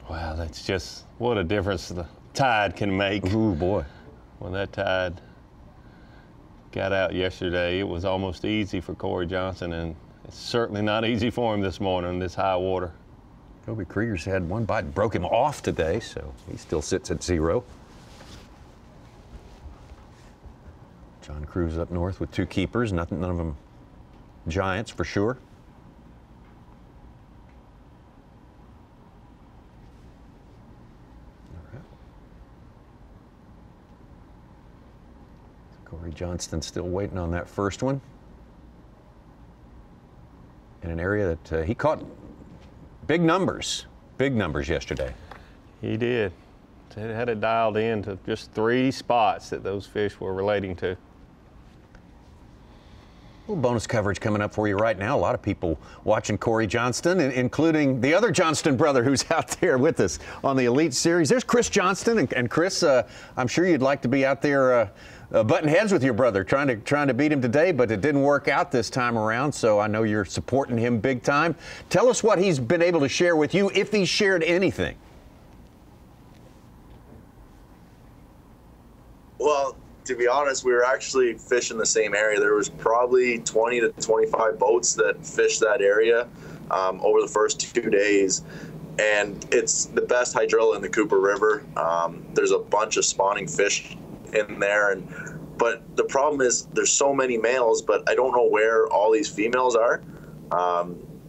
Wow, that's just what a difference the tide can make. Ooh, boy. When that tide got out yesterday, it was almost easy for Corey Johnston, and it's certainly not easy for him this morning, this high water. Kobe Krieger's had one bite, broke him off today, so he still sits at 0. John Crews up north with 2 keepers, none of them giants for sure. Corey Johnston still waiting on that first one in an area that he caught big numbers yesterday. He did. Had it dialed in to just 3 spots that those fish were relating to. A little bonus coverage coming up for you right now. A lot of people watching Corey Johnston, including the other Johnston brother who's out there with us on the Elite Series. There's Chris Johnston, and Chris, I'm sure you'd like to be out there butting heads with your brother, trying to beat him today, but it didn't work out this time around, so I know you're supporting him big time. Tell us what he's been able to share with you, if he's shared anything. Well, to be honest, we were actually fishing the same area. There was probably 20 to 25 boats that fished that area over the first 2 days. And it's the best hydrilla in the Cooper River. There's a bunch of spawning fish in there. But the problem is there's so many males, but I don't know where all these females are.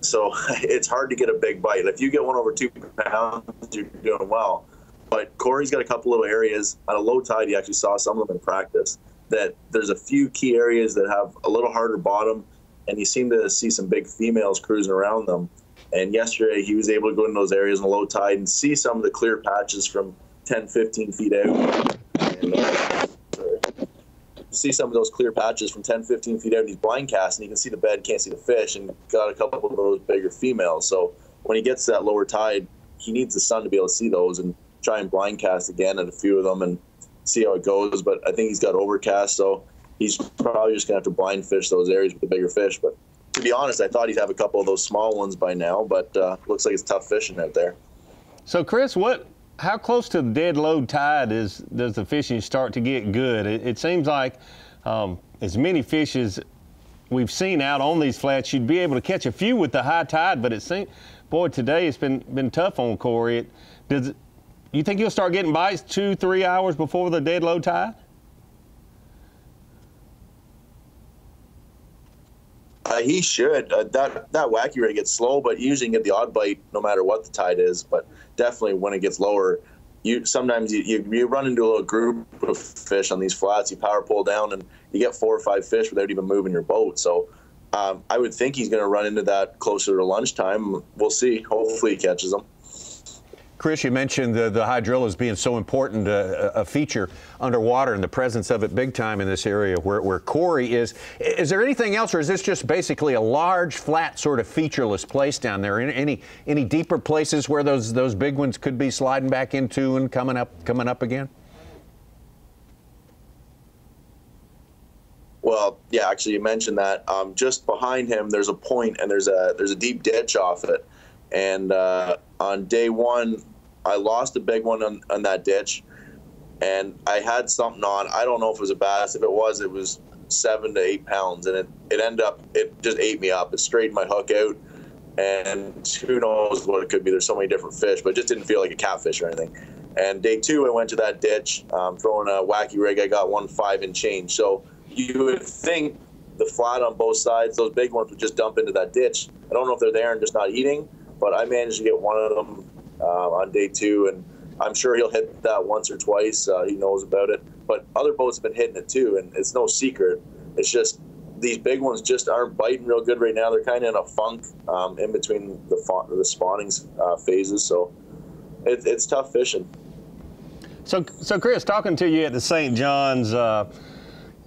So it's hard to get a big bite. If you get one over 2 pounds, you're doing well. But Corey's got a couple little areas. On a low tide, you actually saw some of them in practice, that there's a few key areas that have a little harder bottom, and you seem to see some big females cruising around them. And yesterday, he was able to go in those areas in a low tide and see some of the clear patches from 10, 15 feet out. And, see some of those clear patches from 10, 15 feet out, and he's blind casting. You can see the bed, can't see the fish, and got a couple of those bigger females. So when he gets to that lower tide, he needs the sun to be able to see those and try and blind cast again at a few of them and see how it goes. But I think he's got overcast, so he's probably just gonna have to blind fish those areas with the bigger fish. But to be honest, I thought he'd have a couple of those small ones by now, but looks like it's tough fishing out there. So Chris, how close to the dead low tide does the fishing start to get good? It seems like as many fish as we've seen out on these flats, you'd be able to catch a few with the high tide, but it seems, boy, today it's been tough on Corey. You think you'll start getting bites 2-3 hours before the dead low tide? He should. That wacky ray gets slow, but you usually get the odd bite no matter what the tide is. But definitely when it gets lower, sometimes you run into a little group of fish on these flats. You power pull down and you get 4 or 5 fish without even moving your boat. So I would think he's going to run into that closer to lunchtime. We'll see. Hopefully he catches them. Chris, you mentioned the hydrillas being so important, a feature underwater and the presence of it big time in this area where Corey is. Is there anything else, or is this just basically a large, flat, sort of featureless place down there? Any deeper places where those big ones could be sliding back into and coming up again? Well, yeah, actually, you mentioned that. Just behind him, there's a point, and there's a deep ditch off it. And on day one, I lost a big one on that ditch, and I had something on. I don't know if it was a bass. If it was 7 to 8 pounds, and it just ate me up. It straightened my hook out, and who knows what it could be. There's so many different fish, but it just didn't feel like a catfish or anything. And day two, I went to that ditch, throwing a wacky rig. I got 1 5 and change. So you would think the flat on both sides, those big ones would just dump into that ditch. I don't know if they're there and just not eating, but I managed to get one of them on day 2, and I'm sure he'll hit that once or twice. He knows about it. But other boats have been hitting it too, and it's no secret. It's just these big ones just aren't biting real good right now. They're kind of in a funk in between the spawning phases, so it's tough fishing. So Chris, talking to you at the St. John's,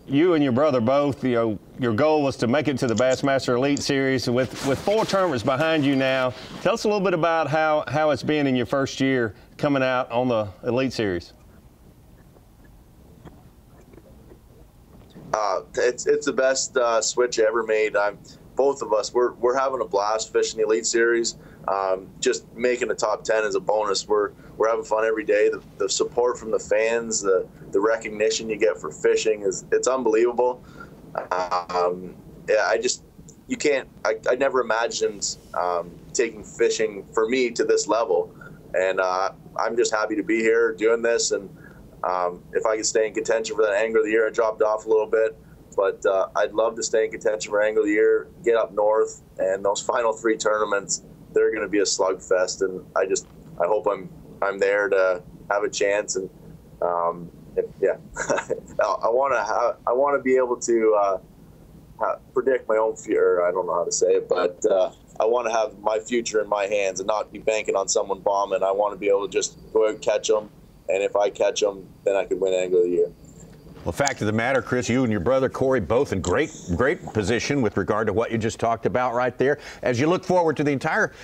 you and your brother both, your goal was to make it to the Bassmaster Elite Series. With 4 tournaments behind you now, tell us a little bit about how it's been in your first year coming out on the Elite Series. It's the best switch ever made. Both of us, we're having a blast fishing the Elite Series. Just making the top 10 is a bonus. We're having fun every day. The support from the fans, the recognition you get for fishing it's unbelievable. Yeah, I never imagined taking fishing for me to this level, and I'm just happy to be here doing this. And if I could stay in contention for that Angler of the Year, I dropped off a little bit. But I'd love to stay in contention for Angler of the Year, get up north, and those final 3 tournaments, they're going to be a slugfest. And I hope I'm there to have a chance. And yeah, I want to be able to predict my own future. I don't know how to say it, but I want to have my future in my hands and not be banking on someone bombing. I want to be able to just go out and catch them, and if I catch them, then I could win Angler of the Year. Well, fact of the matter, Chris, you and your brother Corey both in great position with regard to what you just talked about right there as you look forward to the entire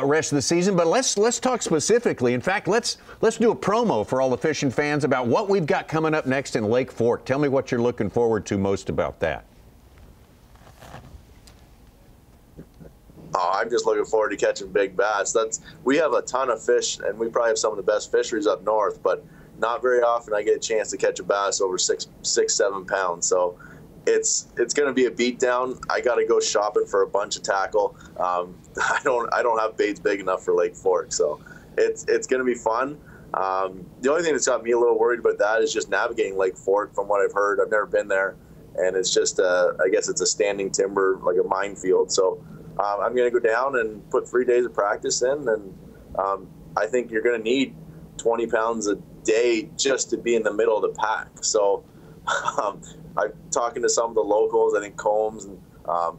rest of the season. But let's talk specifically. In fact, let's do a promo for all the fishing fans about what we've got coming up next in Lake Fork. Tell me what you're looking forward to most about that. Oh, I'm just looking forward to catching big bass. We have a ton of fish, and we probably have some of the best fisheries up north, but not very often I get a chance to catch a bass over 6-7 pounds. So it's going to be a beatdown. I got to go shopping for a bunch of tackle. I don't have baits big enough for Lake Fork, so it's going to be fun. The only thing that's got me a little worried about that is just navigating Lake Fork. From what I've heard, I've never been there, and it's just I guess it's a standing timber, like a minefield. So I'm going to go down and put 3 days of practice in, and I think you're going to need 20 pounds a day just to be in the middle of the pack. So I'm talking to some of the locals, I think Combs and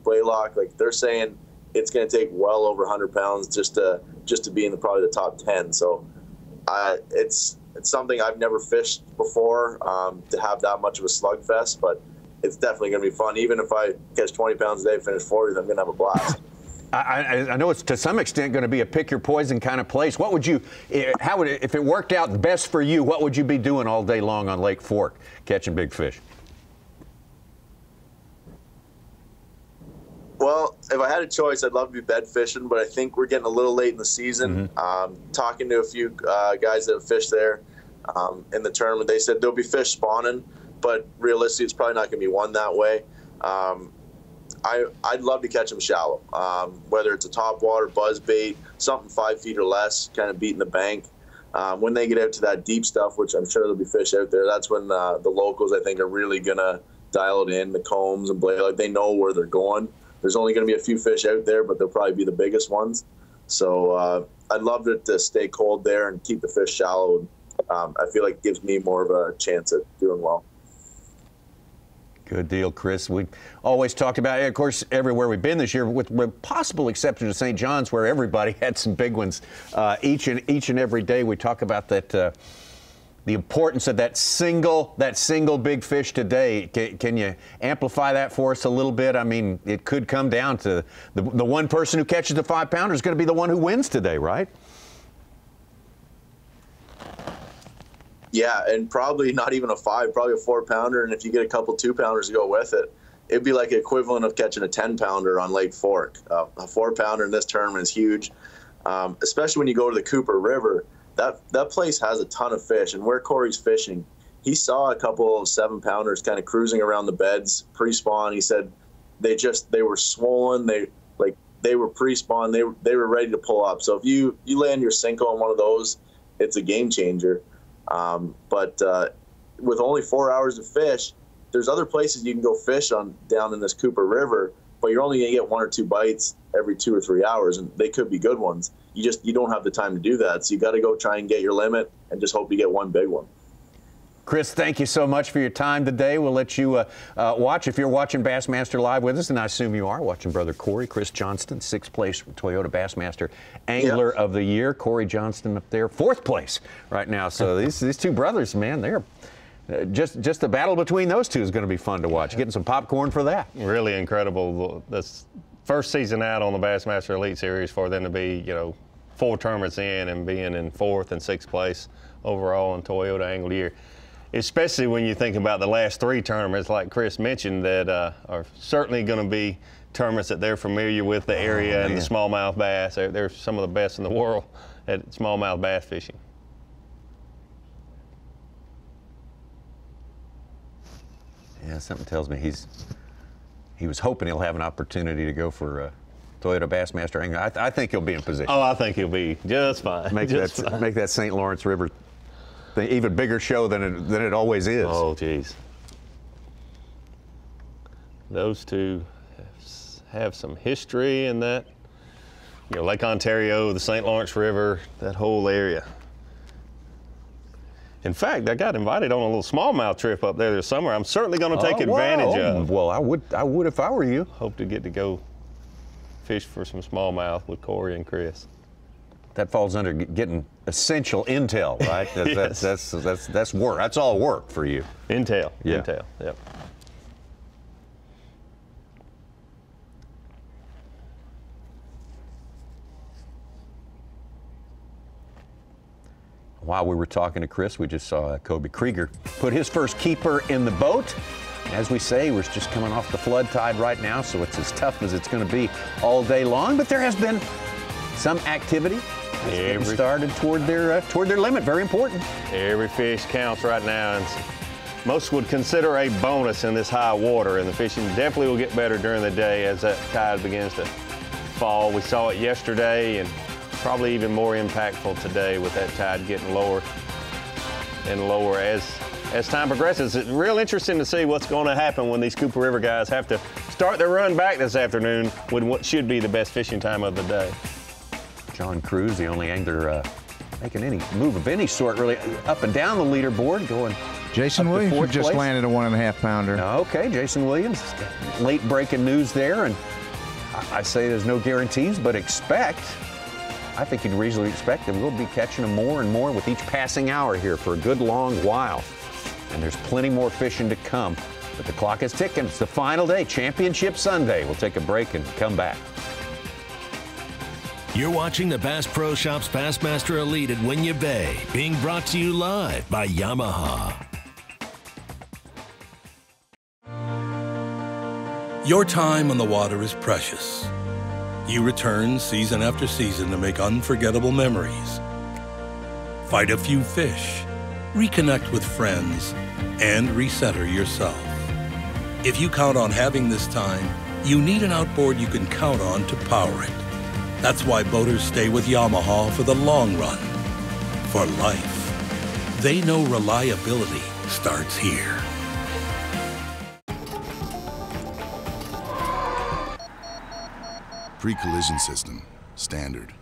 Blaylock, like they're saying it's going to take well over 100 pounds just to be in probably the top 10. So it's something I've never fished before, to have that much of a slugfest, but it's definitely going to be fun. Even if I catch 20 pounds a day, finish 40, I'm going to have a blast. I know it's to some extent going to be a pick your poison kind of place. What would you, if it worked out best for you, what would you be doing all day long on Lake Fork, catching big fish? Well, if I had a choice, I'd love to be bed fishing, but I think we're getting a little late in the season. Talking to a few guys that have fished there in the tournament, they said there'll be fish spawning, but realistically, it's probably not going to be one that way. I'd love to catch them shallow, whether it's a topwater, buzz bait, something 5 feet or less, kind of beating the bank. When they get out to that deep stuff, which I'm sure there'll be fish out there, that's when the locals, I think, are really going to dial it in. The Combs and Blaylock, they know where they're going. There's only going to be a few fish out there, but they'll probably be the biggest ones. So I'd love to stay cold there and keep the fish shallow. I feel like it gives me more of a chance at doing well. Good deal, Chris. We always talked about it, of course, everywhere we've been this year, with possible exception of St. John's, where everybody had some big ones each and every day. We talk about that, the importance of that single big fish today. Can you amplify that for us a little bit? I mean, it could come down to the one person who catches the 5-pounder is going to be the one who wins today, right? Yeah, and probably not even a 5, probably a 4-pounder, and if you get a couple 2-pounders to go with it, it'd be like the equivalent of catching a 10-pounder on Lake Fork. A 4-pounder in this tournament is huge, especially when you go to the Cooper River. That place has a ton of fish, and where Corey's fishing, he saw a couple of 7-pounders kind of cruising around the beds pre-spawn. He said they were swollen, they were pre-spawn, they were ready to pull up. So if you land your Cinco on one of those, it's a game changer. But with only 4 hours of fish, there's other places you can go fish down in this Cooper River, but you're only going to get 1 or 2 bites every 2 or 3 hours, and they could be good ones. You don't have the time to do that, so you got to go try and get your limit and just hope you get one big one. Chris, thank you so much for your time today. We'll let you watch. If you're watching Bassmaster Live with us, and I assume you are, watching brother Corey, Chris Johnston, 6th place Toyota Bassmaster Angler of the Year. Corey Johnston up there, 4th place right now. So these two brothers, man, they're just the battle between those two is going to be fun to watch. Getting some popcorn for that. Really incredible. This first season out on the Bassmaster Elite Series for them to be, 4 tournaments in and being in 4th and 6th place overall in Toyota Angler of the Year. especially when you think about the last 3 tournaments, like Chris mentioned, that are certainly going to be tournaments that they're familiar with, the area and the smallmouth bass. They're some of the best in the world at smallmouth bass fishing. Yeah, something tells me he was hoping he'll have an opportunity to go for Toyota Bassmaster angler. I think he'll be in position. Oh, I think he'll be just fine. Make that St. Lawrence River thing even bigger show than it always is. Oh, geez. Those two have some history in that. You know, Lake Ontario, the St. Lawrence River, that whole area. In fact, I got invited on a little smallmouth trip up there this summer. I'm certainly going to take advantage of. Well, I would if I were you. Hope to get to go fish for some smallmouth with Corey and Chris. That falls under getting essential intel, right? Yes. That's work. That's all work for you. Intel. Yeah. Intel. Yep. While we were talking to Chris, we just saw Kobe Krieger put his first keeper in the boat. As we say, we're just coming off the flood tide right now, so it's as tough as it's going to be all day long. But there has been some activity getting started toward their limit. Very important. Every fish counts right now, and most would consider a bonus in this high water. And the fishing definitely will get better during the day as that tide begins to fall. We saw it yesterday, and probably even more impactful today with that tide getting lower and lower as time progresses. It's real interesting to see what's going to happen when these Cooper River guys have to start their run back this afternoon with what should be the best fishing time of the day. John Cruz, the only angler making any move of any sort, really up and down the leaderboard, going. Jason Williams who just landed a 1.5 pounder. Okay, Jason Williams, late breaking news there, and I say there's no guarantees, but I think you'd reasonably expect that we'll be catching them more and more with each passing hour here for a good long while. And there's plenty more fishing to come, but the clock is ticking. It's the final day, Championship Sunday. We'll take a break and come back. You're watching the Bass Pro Shops Bassmaster Elite at Winyah Bay, being brought to you live by Yamaha. Your time on the water is precious. You return season after season to make unforgettable memories. Fight a few fish, reconnect with friends, and recenter yourself. If you count on having this time, you need an outboard you can count on to power it. That's why boaters stay with Yamaha for the long run, for life. They know reliability starts here. Pre-collision system, standard,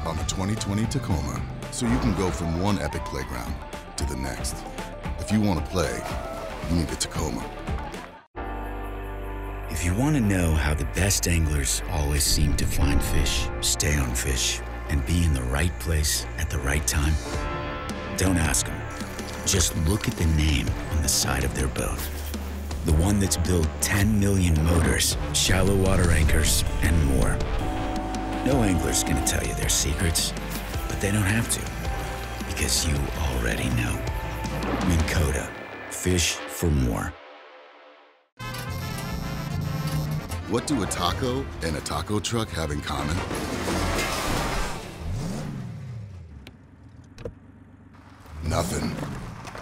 on a 2020 Tacoma, so you can go from one epic playground to the next. If you want to play, you need a Tacoma. If you want to know how the best anglers always seem to find fish, stay on fish, and be in the right place at the right time, don't ask them. Just look at the name on the side of their boat. The one that's built 10 million motors, shallow water anchors, and more. No angler's gonna tell you their secrets, but they don't have to, because you already know. Minn Kota, fish for more. What do a taco and a taco truck have in common? Nothing.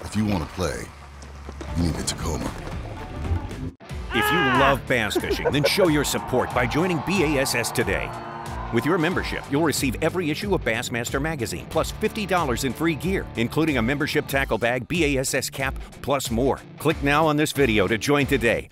If you want to play, you need a Tacoma. If you love bass fishing, then show your support by joining BASS today. With your membership, you'll receive every issue of Bassmaster magazine, plus $50 in free gear, including a membership tackle bag, BASS cap, plus more. Click now on this video to join today.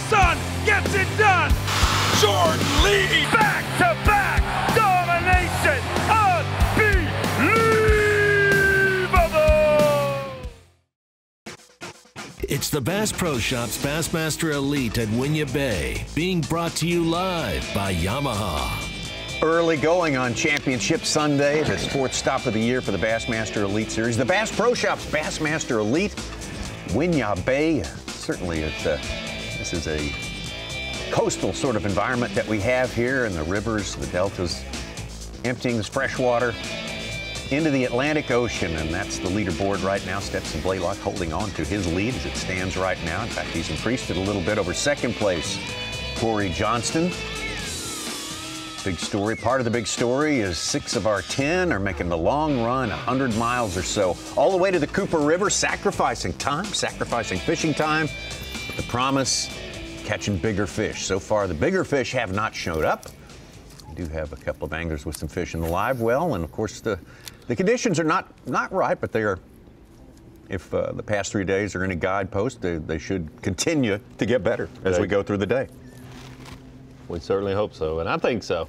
Son gets it done. Jordan Lee, back-to-back domination, unbelievable. It's the Bass Pro Shops Bassmaster Elite at Winyah Bay, being brought to you live by Yamaha. Early going on Championship Sunday, the fourth stop of the year for the Bassmaster Elite Series. The Bass Pro Shops Bassmaster Elite, Winyah Bay. Certainly, this is a coastal sort of environment that we have here, and the rivers, the deltas, emptying this fresh water into the Atlantic Ocean, and that's the leaderboard right now. Stetson Blaylock holding on to his lead as it stands right now. In fact, he's increased it a little bit over second place. Corey Johnston. Big story. Part of the big story is 6 of our 10 are making the long run, 100 miles or so, all the way to the Cooper River, sacrificing time, sacrificing fishing time, with the promise catching bigger fish. So far, the bigger fish have not showed up. We do have a couple of anglers with some fish in the live well, and of course the conditions are not right, but they are. If the past 3 days are any guidepost, they should continue to get better as we go through the day. We certainly hope so, and I think so.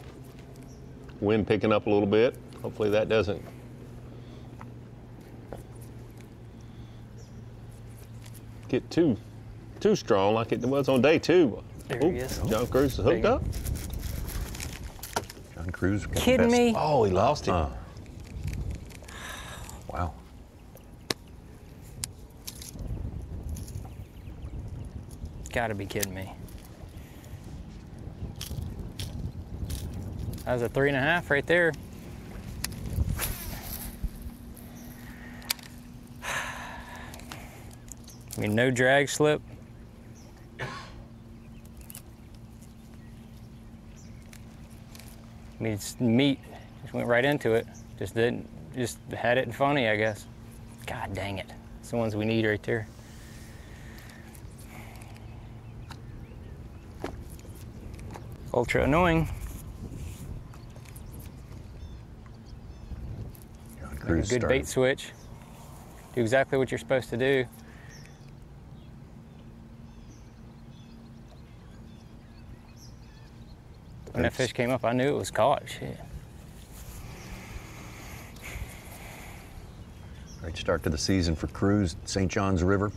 Wind picking up a little bit. Hopefully that doesn't get too strong like it was on day 2. There he is. John Crews is hooked up. John Crews. Kidding me? Oh, he lost him. Wow. Gotta be kidding me. That was a 3.5 right there. I mean, no drag slip. I mean, it's meat. Just went right into it. Just had it funny, I guess. God dang it. It's the ones we need right there. Ultra annoying. Make a good bait switch. Do exactly what you're supposed to do. When that fish came up, I knew it was caught. Shit. Great start to the season for Crews, St. John's River.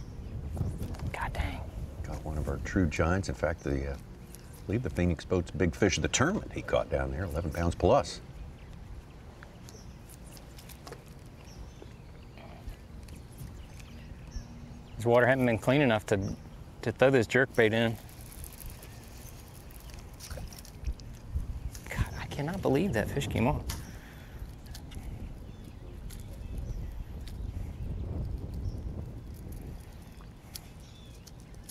God dang. Got one of our true giants. In fact, I believe the Phoenix Boat's big fish of the tournament he caught down there, 11 pounds plus. This water hadn't been clean enough to throw this jerkbait in. God, I cannot believe that fish came on.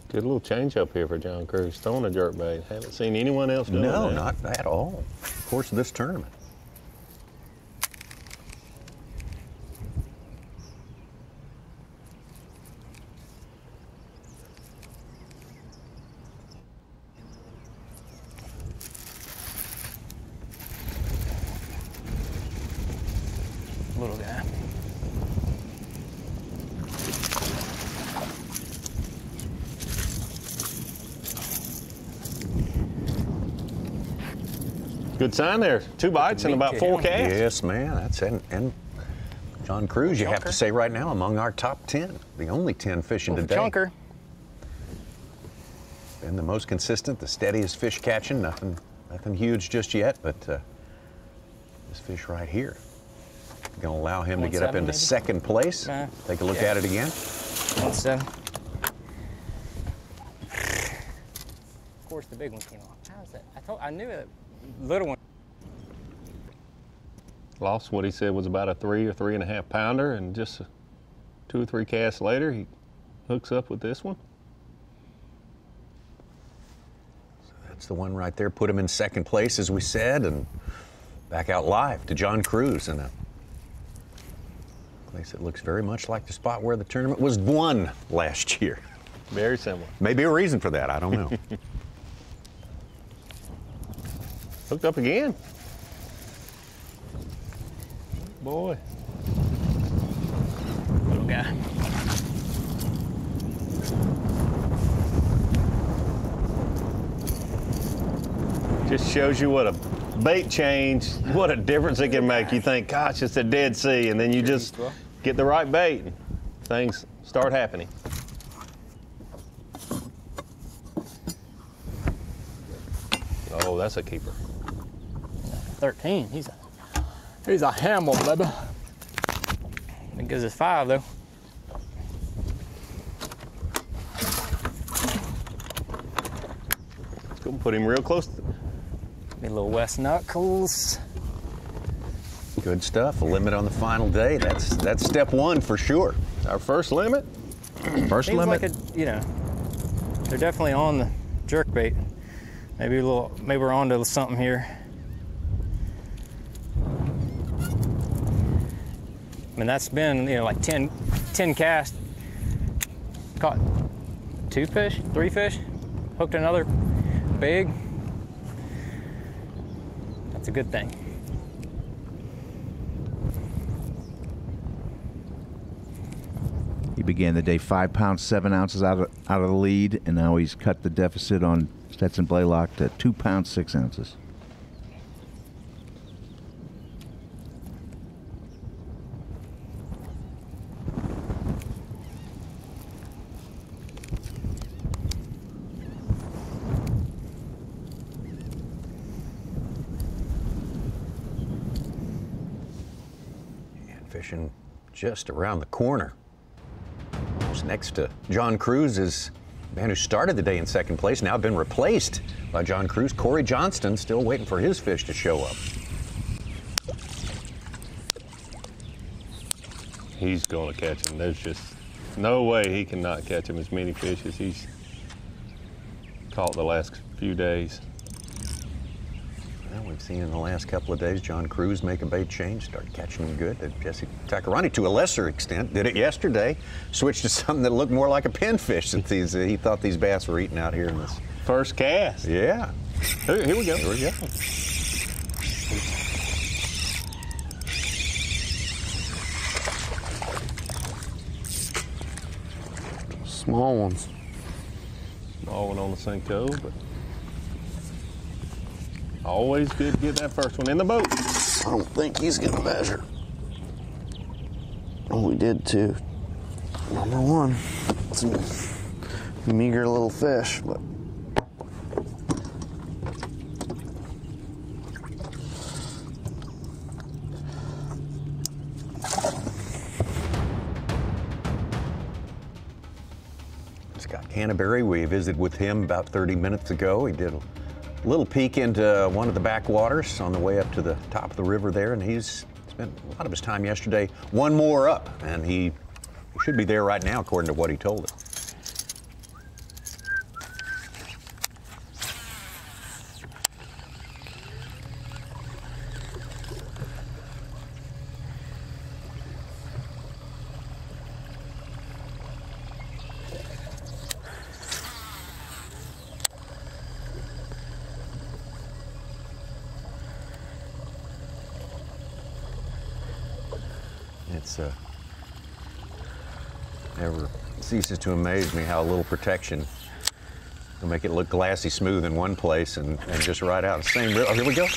Good little change up here for John Crews, throwing a jerkbait. Haven't seen anyone else doing that. No, not at all. Of course, this tournament. Little guy. Good sign there. 2 bites and about 4 casts. Yes, man. That's and John Crews, you have to say right now, among our top 10, the only 10 fishing today. Chunker. Been the most consistent, the steadiest fish catching. Nothing huge just yet, but this fish right here. Going to allow him to get up into second place. Take a look at it again. 1.7. Of course, the big one came off. How is that? I knew it. Little one. Lost what he said was about a 3 or 3.5 pounder, and just 2 or 3 casts later, he hooks up with this one. So that's the one right there. Put him in second place, as we said, and back out live to John Crews in a place that looks very much like the spot where the tournament was won last year. Very similar. Maybe a reason for that, I don't know. Hooked up again. Boy. Little guy. Just shows you what a bait change, what a difference it can make. You think, gosh, it's a Dead Sea, and then you just get the right bait, and things start happening. Oh, that's a keeper. 13. He's a hammer, baby. It gives us 5 though. Let's go put him real close. Be a little West Knuckles. Good stuff. A limit on the final day. That's step 1 for sure. Our first limit. First Seems limit. like you know, they're definitely on the jerk bait. Maybe we're onto something here. I mean, that's been, you know, like 10 casts. Caught 2 fish, 3 fish. Hooked another big. That's a good thing. He began the day 5 pounds 7 ounces out of the lead, and now he's cut the deficit on Stetson Blaylock to 2 pounds 6 ounces. And fishing just around the corner. Next to John Crews is the man who started the day in second place, now been replaced by John Crews. Corey Johnston still waiting for his fish to show up. He's going to catch him. There's just no way he cannot catch him as many fish as he's caught the last few days. Well, we've seen in the last couple of days John Crews make a bait change, start catching them good. Jesse Tacarani, to a lesser extent, did it yesterday. Switched to something that looked more like a pinfish since he thought these bass were eating out here in this first cast. Yeah. Here we go. Here we go. Small ones. Small one on the Senko, but always good to get that first one in the boat. I don't think he's gonna measure. Oh, we did too. Number 1. It's a meager little fish, but Scott Canterbury, we visited with him about 30 minutes ago. He did a little peek into one of the backwaters on the way up to the top of the river there, and he's spent a lot of his time yesterday one more up, and he should be there right now according to what he told us. It's never ceases to amaze me how a little protection will make it look glassy smooth in one place and just right out the same river. Oh, here we go.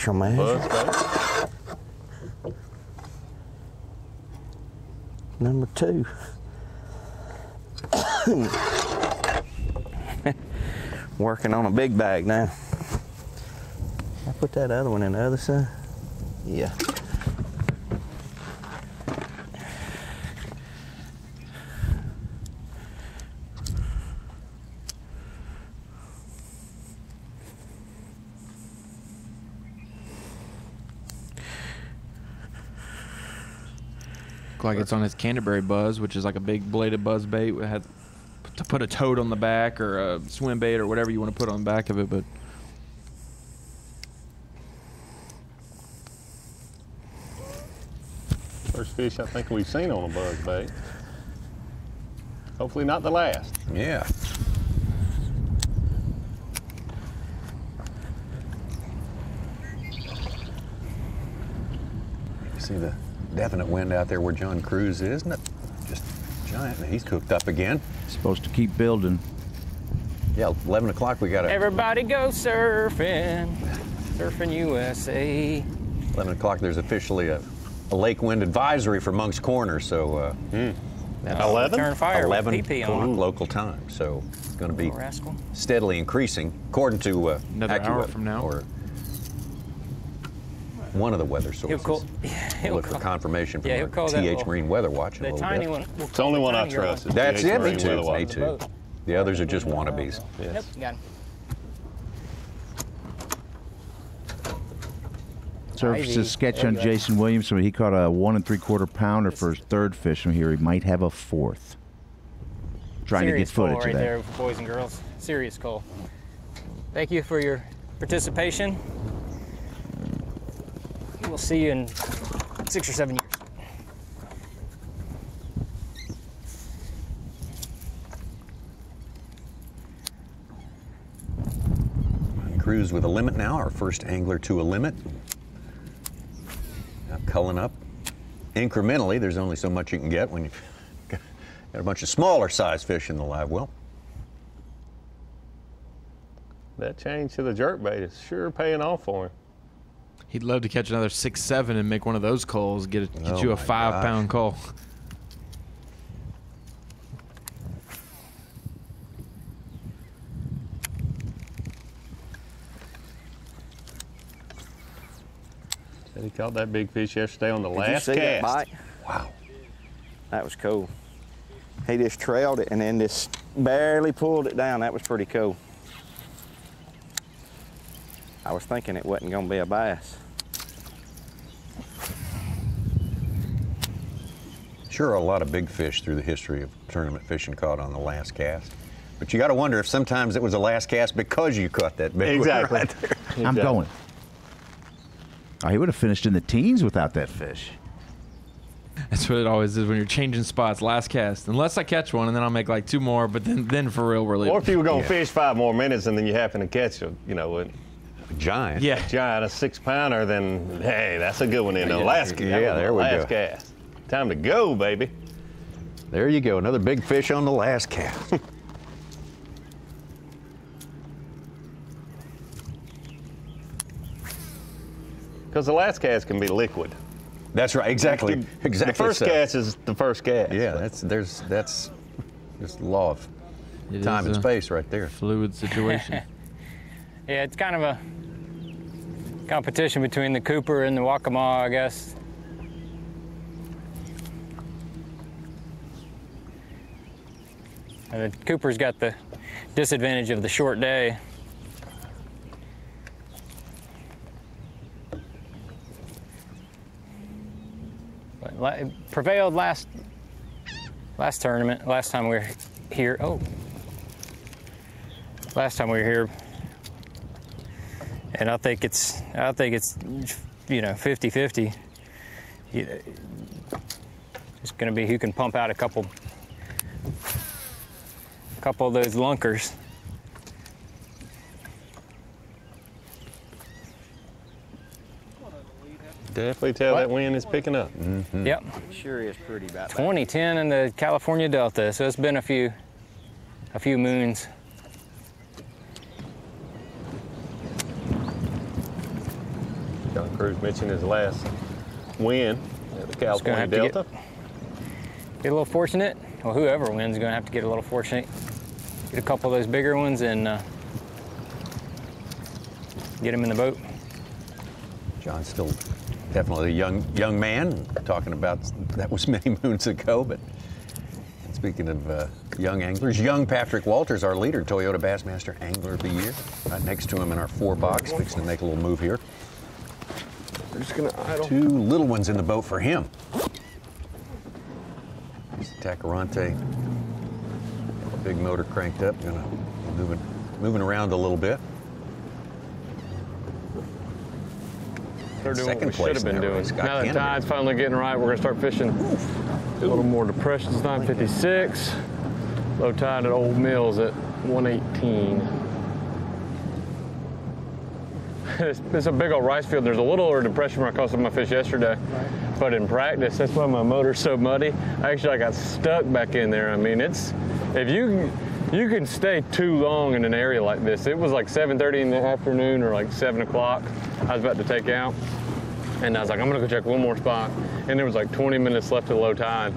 fish on my head. Number 2. Working on a big bag now. I put that other one in the other side. Yeah. Like it's on his Canterbury Buzz, which is like a big bladed buzz bait. It had to put a toad on the back or a swim bait or whatever you want to put on the back of it. But first fish I think we've seen on a buzz bait. Hopefully not the last. Yeah. You see the definite wind out there where John Crews is, isn't it? Just giant. He's cooked up again. Supposed to keep building. Yeah, 11 o'clock we got to... Everybody go surfing. Surfing USA. 11 o'clock, there's officially a lake wind advisory for Monk's Corner, so 11? Fire 11 with PP o'clock on. local time, so it's going to be Oh, rascal. steadily increasing, according to Another hour AccuWeather, from now. or one of the weather He'll sources. call. We'll look for confirmation from Yeah, he'll our call that TH little- Marine Weather Watch in a The little tiny bit. one. It's the only one I trust. is That's TH it, me Marine too, Weather me Watch. too. The others are just wannabes. Yes. Yep, got him. Surfaces sketch on Jason Williamson. He caught a 1 3/4 pounder for his third fish. And here he might have a fourth. Trying Serious to get footage call right of that. there, boys and girls. Serious call. Thank you for your participation. We'll see you in 6 or 7 years. Cruise with a limit now, our first angler to a limit. Now culling up incrementally. There's only so much you can get when you've got a bunch of smaller size fish in the live well. That change to the jerkbait is sure paying off for him. He'd love to catch another 6-7 and make one of those calls. Get Oh you a my 5-pound call. He caught that big fish yesterday on the Did you last see that cast. bite? Wow. That was cool. He just trailed it and then just barely pulled it down. That was pretty cool. I was thinking it wasn't going to be a bass. Sure, a lot of big fish through the history of tournament fishing caught on the last cast. But you got to wonder if sometimes it was the last cast because you caught that big one Exactly. right there. I'm going. Oh, he would have finished in the teens without that fish. That's what it always is when you're changing spots. Last cast. Unless I catch one, and then I'll make like 2 more, but then for real, we're leaving. Or if you were going to fish 5 more minutes and then you happen to catch a giant. Yeah. Giant, a 6-pounder, then hey, that's a good one in the last cast. Yeah, there we last go. Cast. Time to go, baby. There you go, another big fish on the last cast. Because the last cast can be liquid. That's right, exactly. Exactly. The first so. cast is the first cast. Yeah, that's just law of It time is and a space right there. Fluid situation. Yeah, it's kind of a competition between the Cooper and the Waccamaw, I guess. The Cooper's got the disadvantage of the short day. But it prevailed last tournament, last time we were here. Oh. Last time we were here. And I think it's you know, 50-50. It's going to be who can pump out a couple of those lunkers. Definitely tell that wind is picking up. Mm-hmm. Yep. Sure is pretty bad. 2010 in the California Delta, so it's been a few moons. John Cruz mentioned his last win at the Just gonna California have to Delta. Get a little fortunate. Well, whoever wins is going to have to get a little fortunate. Get a couple of those bigger ones and get them in the boat. John's still definitely a young man. Talking about that was many moons ago, but speaking of young anglers, young Patrick Walters, our leader, Toyota Bassmaster Angler of the Year, right next to him in our 4-box, fixing to make a little move here. We're just gonna idle. 2 little ones in the boat for him. Tacarante, big motor cranked up, gonna moving around a little bit. They're doing Second what we should have place in been that doing. race, Scott Now the Canterbury. tide's finally getting right, we're going to start fishing a little more depression. It's 9:56. Low tide at Old Mills at 118. It's a big old rice field. There's a little depression where I caught some of my fish yesterday. But in practice, that's why my motor's so muddy. I got stuck back in there. I mean, if you You can stay too long in an area like this. It was like 7:30 in the afternoon or like 7 o'clock. I was about to take out. And I was like, I'm gonna go check one more spot. And there was like 20 minutes left to low tide.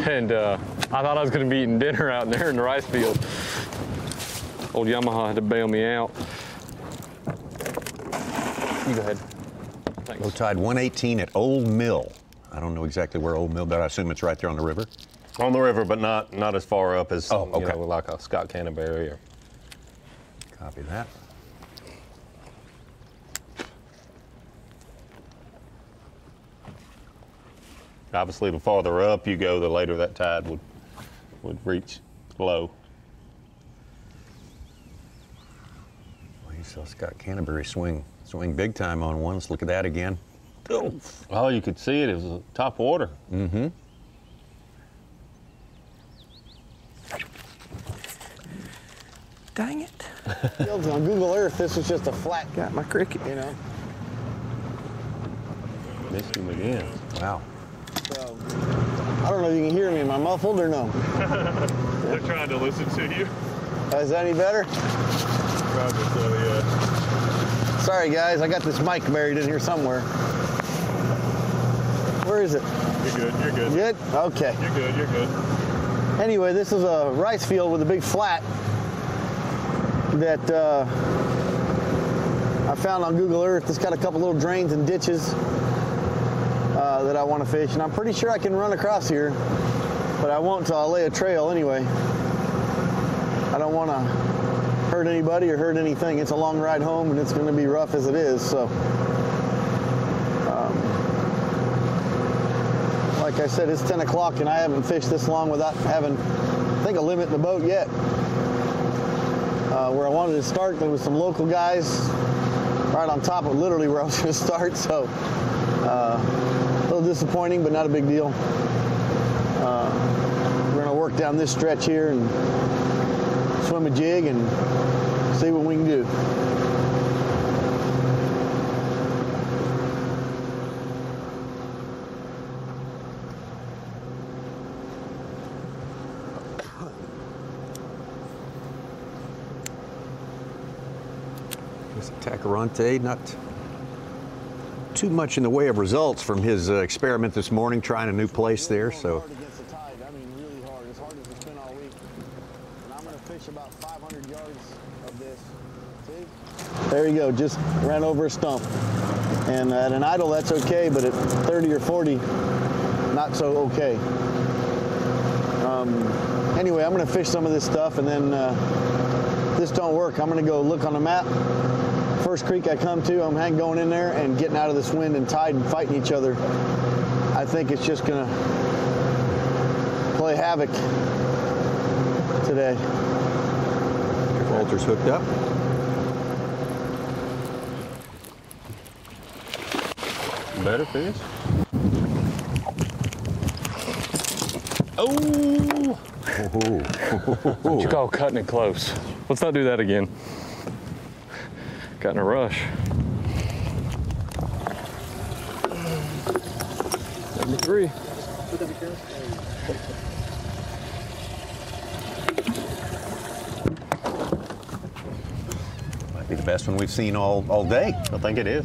And I thought I was gonna be eating dinner out there in the rice field. Old Yamaha had to bail me out. You go ahead. Thanks. Low tide 118 at Old Mill. I don't know exactly where Old Mill, but I assume it's right there on the river. On the river, but not as far up as okay. you know, like a Scott Canterbury. Or... Copy that. Obviously, the farther up you go, the later that tide would reach low. Well, you saw Scott Canterbury swing big time on one. Let's look at that again. Oh, you could see it. It was top water. Mm-hmm. Dang it. On Google Earth, this was just a flat. Got my cricket. You know. Missed him again. Wow. So, I don't know if you can hear me. Am I muffled or no? They're trying to listen to you. Is that any better? Probably so, yeah. Sorry, guys. I got this mic buried in here somewhere. Where is it? You're good. You're good. Good? Okay. You're good. You're good. Anyway, this is a rice field with a big flat that I found on Google Earth. It's got a couple little drains and ditches that I want to fish, and I'm pretty sure I can run across here, but I won't until I lay a trail anyway. I don't want to hurt anybody or hurt anything. It's a long ride home, and it's going to be rough as it is, so like I said, it's 10 o'clock, and I haven't fished this long without having, I think, a limit in the boat yet. Where I wanted to start, there was some local guys right on top of literally where I was going to start, so a little disappointing, but not a big deal. We're going to work down this stretch here and swim a jig and see what we can do. Tacarante, not too much in the way of results from his experiment this morning, trying a new place there. So. I mean, really hard. As hard as it's been all week. And I'm going to fish about 500 yards of this. See? There you go. Just ran over a stump. And at an idle, that's okay, but at 30 or 40, not so okay. Anyway, I'm going to fish some of this stuff, and then if this don't work, I'm going to go look on the map. First creek I come to, I'm going in there and getting out of this wind and tide and fighting each other. I think it's just going to play havoc today. Walter's hooked up. Better fish. Oh! What you call cutting it close. Let's not do that again. Got in a rush. Number 3. Might be the best one we've seen all day. I think it is.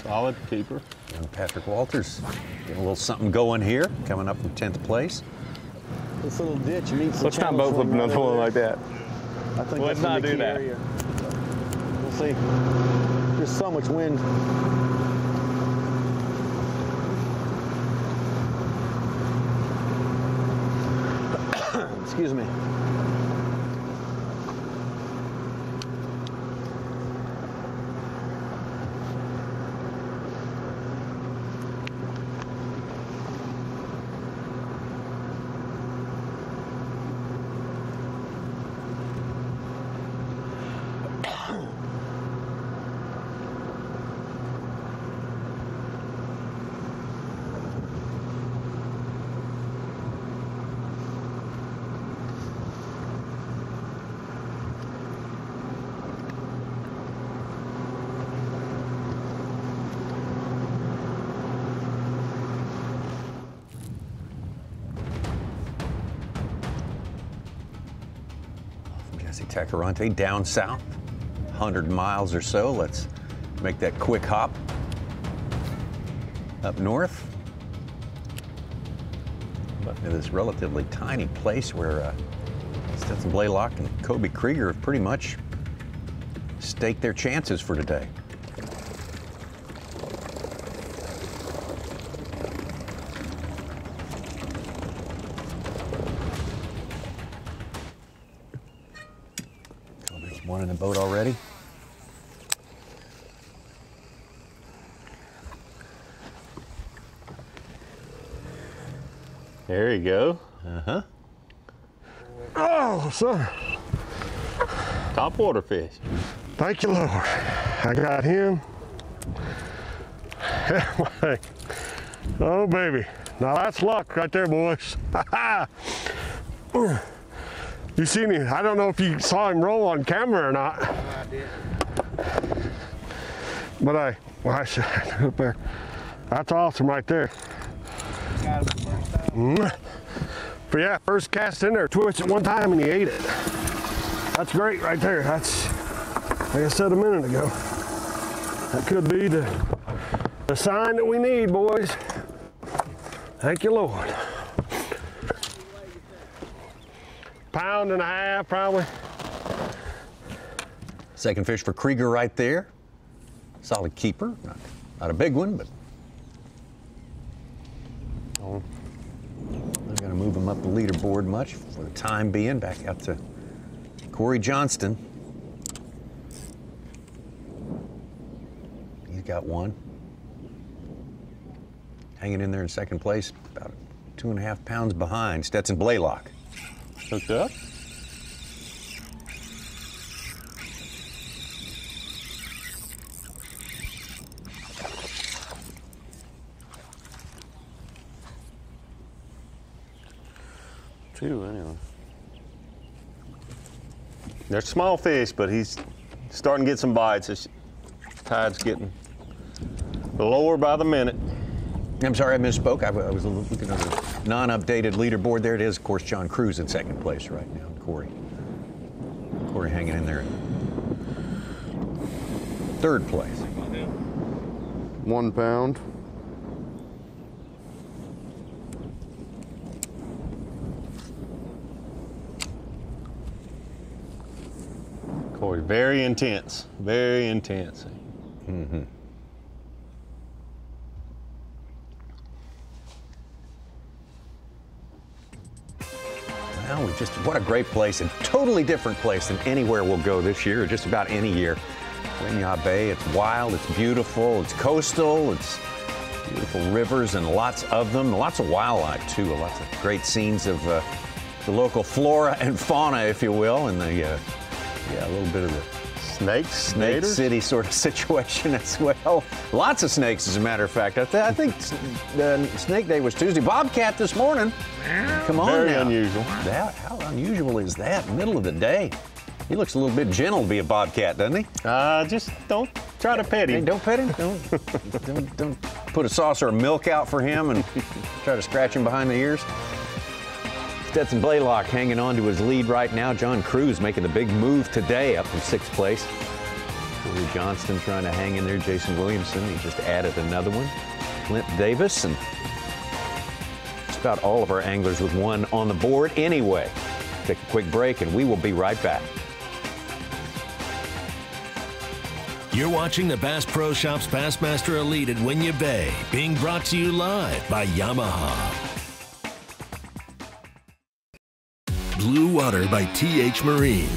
Solid keeper. And Patrick Walters getting a little something going here, coming up from 10th place. This little ditch meets the Let's not boat flip another one like that. I think Let's that's not the do key that. area. We'll see. There's so much wind. Excuse me. Jesse Tacurante down south, 100 miles or so. Let's make that quick hop up north. Up to this relatively tiny place where Stetson Blaylock and Kobe Krieger have pretty much staked their chances for today. Oh, there's one in the boat already. There you go. Uh-huh. Oh, sir. Top water fish. Thank you, Lord. I got him. Oh, baby. Now that's luck right there, boys. You seen him? I don't know if you saw him roll on camera or not. I did. But I should up there. That's awesome right there. Got him the first time. But yeah, first cast in there, twisted one time and he ate it. That's great right there. That's, like I said a minute ago, that could be the sign that we need, boys. Thank you, Lord. Pound and a half, probably. Second fish for Krieger right there. Solid keeper. Not a big one, but not going to move him up the leaderboard much for the time being. Back out to Corey Johnston. He's got one. Hanging in there in second place, about 2.5 pounds behind Stetson Blaylock. Hooked up. Two, anyway. They're small fish, but he's starting to get some bites. This tide's getting lower by the minute. I'm sorry, I misspoke. I was looking at the non-updated leaderboard. There it is. Of course, John Cruz in second place right now. Corey hanging in there in third place. 1 pound. Corey, very intense, very intense. Mm-hmm. Well, what a great place, and totally different place than anywhere we'll go this year, or just about any year. Winyah Bay, it's wild, it's beautiful, it's coastal, it's beautiful rivers and lots of them, lots of wildlife too, lots of great scenes of the local flora and fauna, if you will, and a little bit of the Snake City sort of situation as well. Lots of snakes, as a matter of fact. I think Snake Day was Tuesday. Bobcat this morning. Come on Very now. unusual. How unusual is that? Middle of the day. He looks a little bit gentle to be a bobcat, doesn't he? Just don't try to pet him. Hey, don't pet him. Don't put a saucer of milk out for him and try to scratch him behind the ears. Stetson Blaylock hanging on to his lead right now. John Cruz making the big move today up from 6th place. Corey Johnston trying to hang in there. Jason Williamson, he just added another one. Clint Davis, and just about all of our anglers with one on the board anyway. Take a quick break and we will be right back. You're watching the Bass Pro Shops Bassmaster Elite at Winyah Bay, being brought to you live by Yamaha. Blue Water by TH Marine,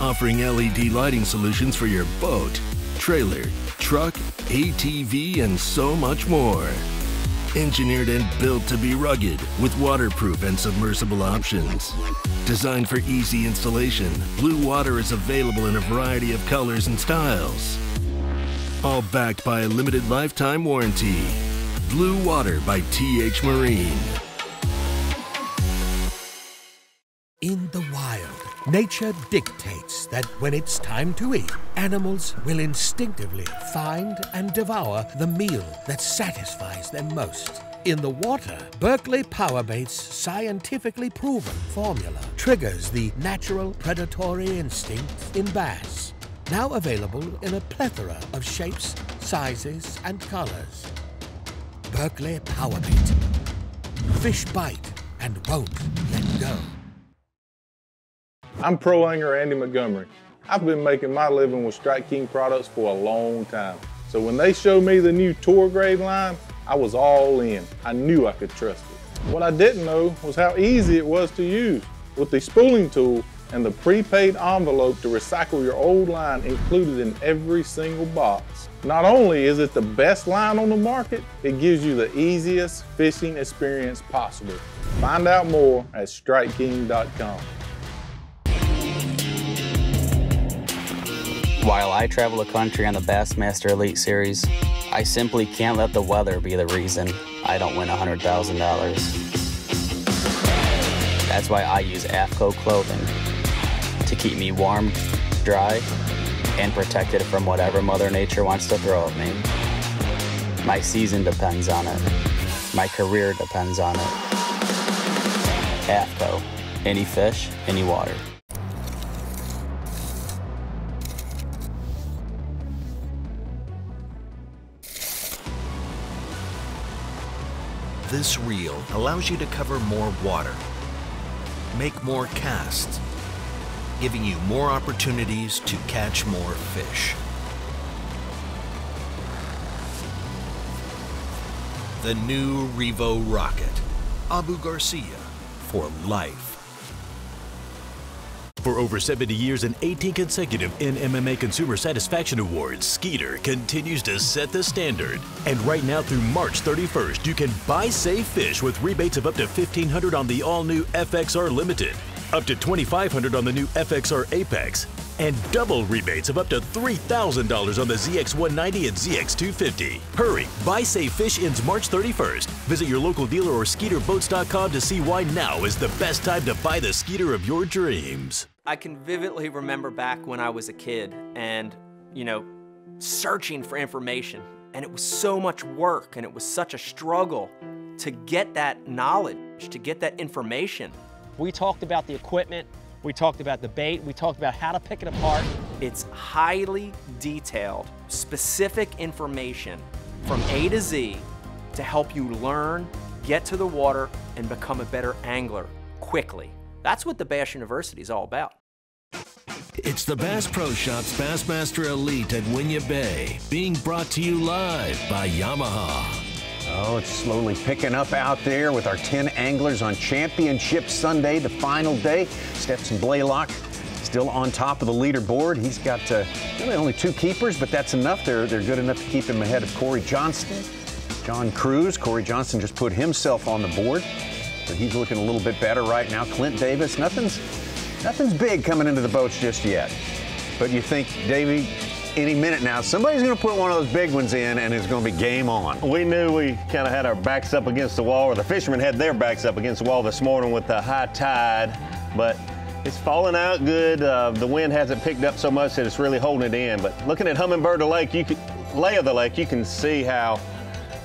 offering LED lighting solutions for your boat, trailer, truck, ATV, and so much more. Engineered and built to be rugged with waterproof and submersible options. Designed for easy installation, Blue Water is available in a variety of colors and styles. All backed by a limited lifetime warranty. Blue Water by TH Marine. In the wild, nature dictates that when it's time to eat, animals will instinctively find and devour the meal that satisfies them most. In the water, Berkeley Powerbait's scientifically proven formula triggers the natural predatory instinct in bass. Now available in a plethora of shapes, sizes, and colors. Berkeley Powerbait. Fish bite and won't let go. I'm pro angler Andy Montgomery. I've been making my living with Strike King products for a long time. So when they showed me the new Tour Grade line, I was all in. I knew I could trust it. What I didn't know was how easy it was to use. With the spooling tool and the prepaid envelope to recycle your old line included in every single box. Not only is it the best line on the market, it gives you the easiest fishing experience possible. Find out more at StrikeKing.com. While I travel the country on the Bassmaster Elite Series, I simply can't let the weather be the reason I don't win $100,000. That's why I use AFCO clothing to keep me warm, dry, and protected from whatever Mother Nature wants to throw at me. My season depends on it. My career depends on it. AFCO, any fish, any water. This reel allows you to cover more water, make more casts, giving you more opportunities to catch more fish. The new Revo Rocket, Abu Garcia, for life. For over 70 years and 18 consecutive NMMA Consumer Satisfaction Awards, Skeeter continues to set the standard. And right now through March 31st, you can buy Save Fish with rebates of up to $1,500 on the all-new FXR Limited, up to $2,500 on the new FXR Apex, and double rebates of up to $3,000 on the ZX190 and ZX250. Hurry! Buy Save Fish ends March 31st. Visit your local dealer or SkeeterBoats.com to see why now is the best time to buy the Skeeter of your dreams. I can vividly remember back when I was a kid and, searching for information. And it was so much work and it was such a struggle to get that knowledge, to get that information. We talked about the equipment, we talked about the bait, we talked about how to pick it apart. It's highly detailed, specific information from A to Z to help you learn, get to the water, and become a better angler quickly. That's what the Bass University is all about. It's the Bass Pro Shops Bassmaster Elite at Winyah Bay, being brought to you live by Yamaha. Oh, it's slowly picking up out there with our 10 anglers on Championship Sunday, the final day. Stetson Blaylock still on top of the leaderboard. He's got really only 2 keepers, but that's enough. They're good enough to keep him ahead of Corey Johnston, John Cruz. Corey Johnston just put himself on the board, but he's looking a little bit better right now. Clint Davis, nothing's big coming into the boats just yet. But you think, Davey, any minute now, somebody's going to put one of those big ones in and it's going to be game on. We knew we kind of had our backs up against the wall, or the fishermen had their backs up against the wall this morning with the high tide, but it's falling out good. The wind hasn't picked up so much that it's really holding it in. But looking at Hummingbird Lake, lay of the lake, you can see how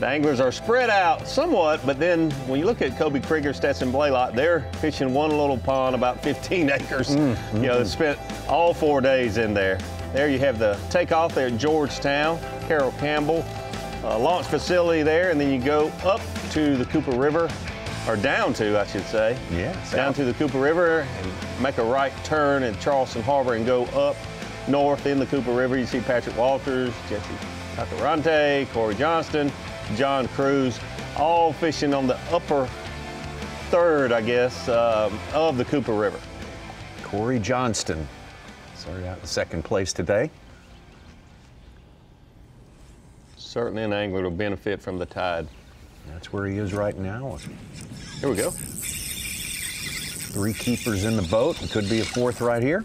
the anglers are spread out somewhat, but then when you look at Kobe Krieger, Stetson Blaylock, they're fishing one little pond about 15 acres. They spent all 4 days in there. There you have the takeoff there at Georgetown, Carroll Campbell, launch facility there, and then you go up to the Cooper River, or down to, I should say. Down to the Cooper River and make a right turn in Charleston Harbor and go up north in the Cooper River. You see Patrick Walters, Jesse Cacarante, Corey Johnston, John Cruz, all fishing on the upper third, I guess, of the Cooper River. Corey Johnston started out in second place today. Certainly an angler will benefit from the tide. That's where he is right now. Here we go. 3 keepers in the boat. It could be a 4th right here.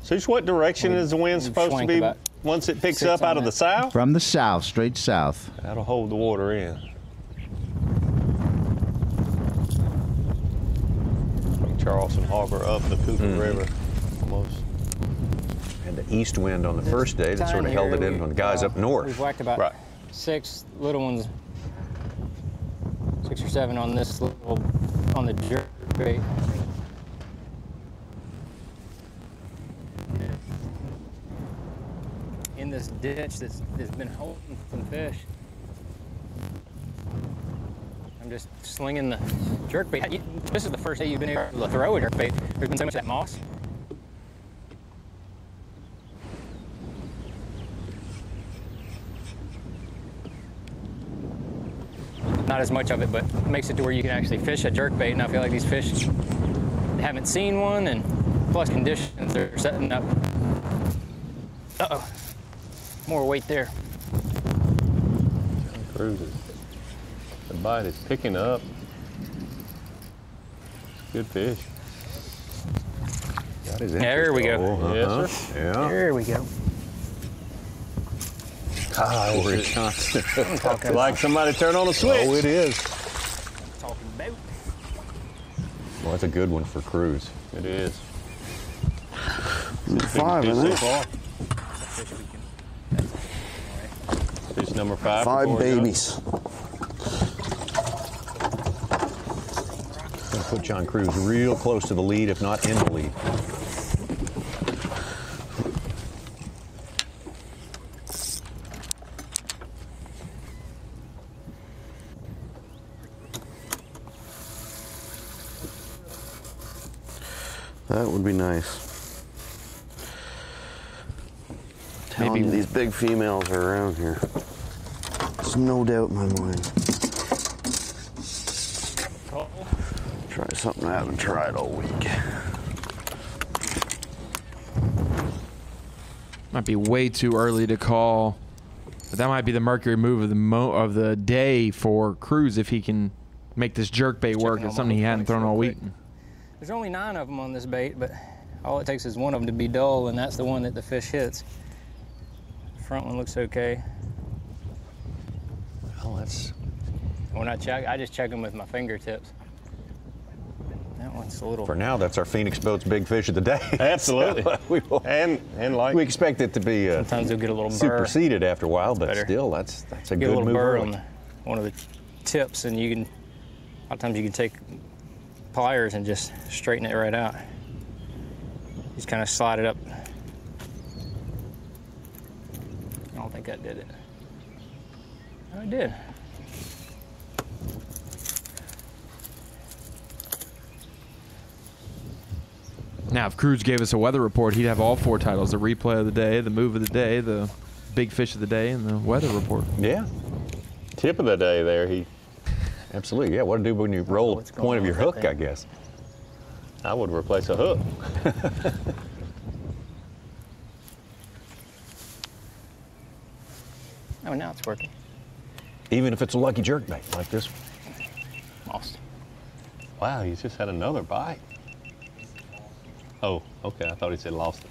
So just what direction is the wind supposed to be once it picks up out of the south? From the south, straight south. That'll hold the water in. From Charleston Harbor up the Cooper River, almost. And the east wind on the first day that sort of held it in on the guys up north. We've whacked about 6 little ones, 6 or 7 on this little, on the jerk bait. In this ditch that's been holding some fish. I'm just slinging the jerk bait. This is the first day you've been able to throw a jerk bait. There's been so much of that moss. Not as much of it, but it makes it to where you can actually fish a jerk bait. And I feel like these fish haven't seen one, and plus conditions they're setting up. Uh-oh. More weight there. Cruises. The bite is picking up. Good fish. Got his there we go. Yes, sir. Yeah. There we go. Corey Johnson. Like somebody turned on a switch. Oh, it is. Talking about. Well, that's a good one for Cruz. It is. 5, isn't it? Fish number 5. 5 babies. Gonna put John Cruz real close to the lead, if not in the lead. That would be nice. Telling you these big females are around here. There's no doubt in my mind. Try something I haven't tried all week. Might be way too early to call, but that might be the Mercury move of the day for Cruz if he can make this jerkbait work. It's something he hadn't thrown all week. There's only 9 of them on this bait, but all it takes is one of them to be dull, and that's the one that the fish hits. The front one looks okay. Well, that's... When I check, I just check them with my fingertips. That one's a little... For now, that's our Phoenix Boats Big Fish of the Day. Absolutely. So, we will, and like... We expect it to be sometimes you'll get a little burr. Superseded after a while, but Better. still, that's a Get good a little move. burr early. on one of the tips, and you can... A lot of times you can take pliers and just straighten it right out. Just kind of slide it up. I don't think that did it. Oh, it did. Now, if Cruz gave us a weather report, he'd have all 4 titles: the replay of the day, the move of the day, the big fish of the day, and the weather report. Yeah. Tip of the day there, he... Absolutely, yeah. What to do when you roll the point of your hook, I guess. I would replace a hook. Oh, now it's working. Even if it's a lucky jerkbait like this one. Lost. Wow, he's just had another bite. Oh, okay. I thought he said lost it.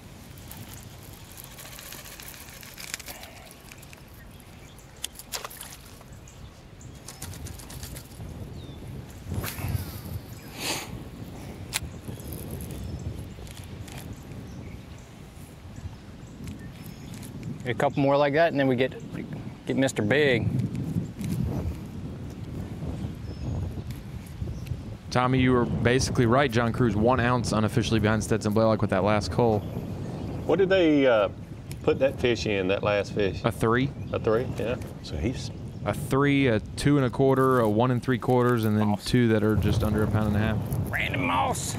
A couple more like that, and then we get Mr. Big. Tommy, you were basically right. John Cruz 1 ounce unofficially behind Stetson Blaylock with that last cull. What did they put that fish in, that last fish? A 3. A 3, yeah. So he's... A 3, a 2 1/4, a 1 3/4, and then 2 that are just under 1.5 pounds. Random Moss.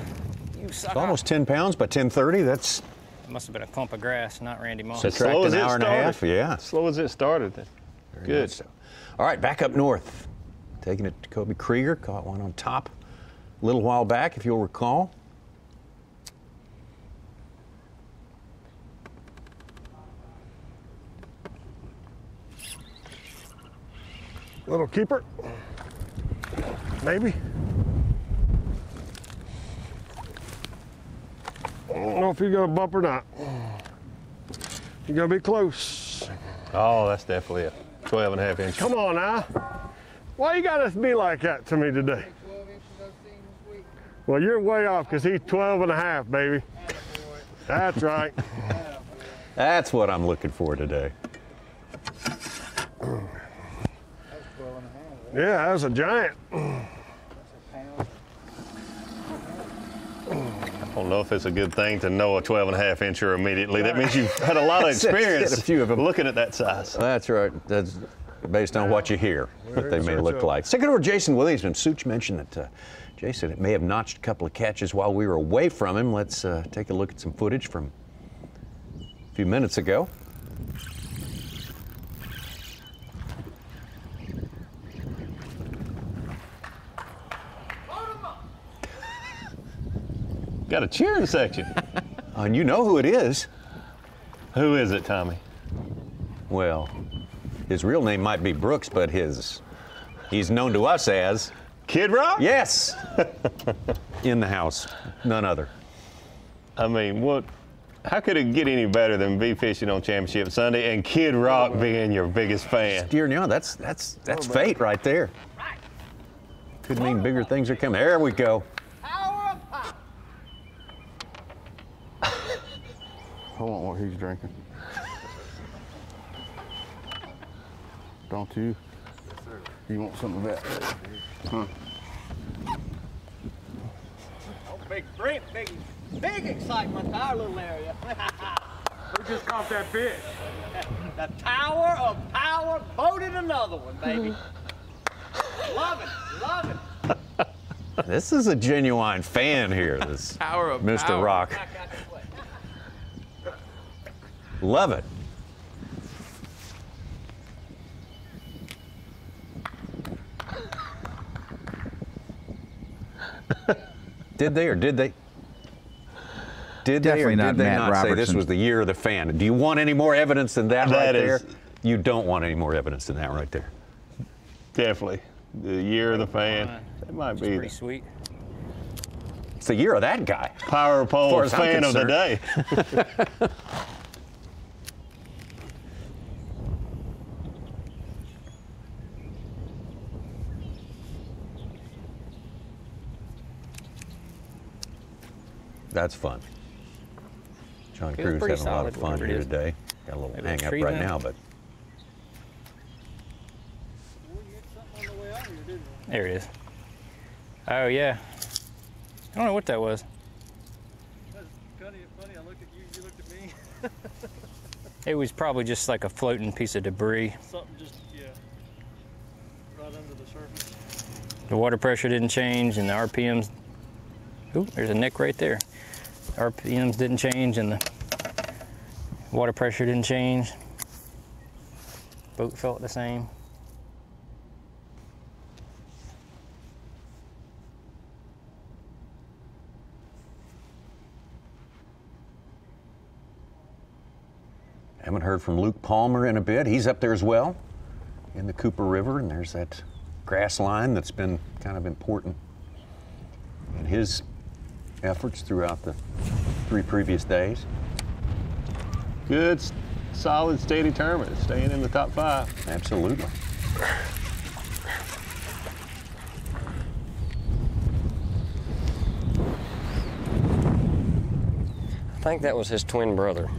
You sucker. Almost 10 pounds by 10:30. That's... It must have been a clump of grass, not Randy Moss. Subtract an hour and a half, yeah. Slow as it started. Very Good. nice. All right, back up north. Taking it to Kobe Krieger. Caught one on top a little while back, if you'll recall. Little keeper. Maybe. Oh. know if you're gonna bump or not. You're gonna be close. Oh, that's definitely a 12.5 inch. Come on now. Why you gotta be like that to me today? Well, you're way off because he's 12.5, baby. That's right. That's what I'm looking for today. Yeah, that was a giant. I don't know if it's a good thing to know a 12.5 incher immediately. That means you've had a lot of experience a few of them. looking at that size. That's right. That's based on what you hear, what they may look like. Second over Jason Williams, and Such mentioned that Jason may have notched a couple of catches while we were away from him. Let's take a look at some footage from a few minutes ago. Got a cheering section. And you know who it is. Who is it, Tommy? Well, his real name might be Brooks, but he's known to us as Kid Rock? Yes. In the house, none other. I mean, how could it get any better than be fishing on Championship Sunday and Kid Rock being your biggest fan? Steering you on, that's fate right there. Could mean bigger things are coming. There we go. I want what he's drinking. Don't you? Yes, sir. You want some of that? Huh? Oh, big excitement to our little area. We just caught that fish. The Tower of Power boated another one, baby. Love it. This is a genuine fan here, this Tower of Mr. Power. Rock. Love it. Did they or did they? Did Definitely they or not did they Matt not say this Robertson. was the year of the fan? Do you want any more evidence than that right That is- there? You don't want any more evidence than that right there. Definitely. The year of the fan. That might be Pretty sweet. It's the year of that guy. Power As pole far as I'm fan of the concerned. day. That's fun. John Feels Cruz pretty having a lot of solid, fun whatever it here is. today. Got a little Maybe hang a up tree right limb. now, but There it is. Oh, yeah. I don't know what that was. Funny, I looked at you, you looked at me. It was probably just like a floating piece of debris. Something just, yeah, right under the surface. The water pressure didn't change and the RPMs, ooh, there's a nick right there. RPMs didn't change and the water pressure didn't change. Boat felt the same. haven't heard from Luke Palmer in a bit. He's up there as well in the Cooper River, and there's that grass line that's been kind of important in his efforts throughout the 3 previous days. Good, solid, steady tournament, staying in the top 5. Absolutely. I think that was his twin brother.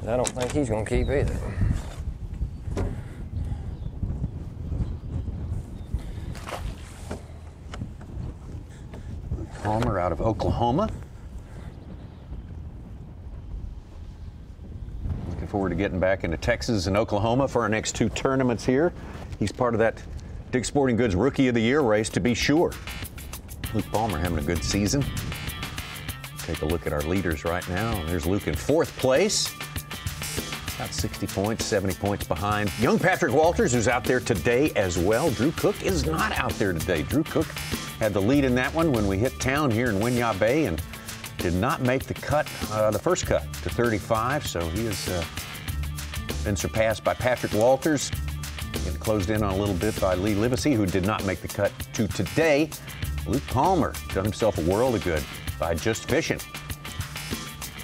I don't think he's going to keep either. Palmer out of Oklahoma. Looking forward to getting back into Texas and Oklahoma for our next 2 tournaments here. He's part of that Dick's Sporting Goods Rookie of the Year race, to be sure. Luke Palmer having a good season. Take a look at our leaders right now. There's Luke in 4th place. About 60 points, 70 points behind young Patrick Walters, who's out there today as well. Drew Cook is not out there today. Drew Cook had the lead in that one when we hit town here in Winyah Bay and did not make the cut, the first cut to 35. So he has been surpassed by Patrick Walters, getting closed in on a little bit by Lee Livesey, who did not make the cut to today. Luke Palmer done himself a world of good by just fishing.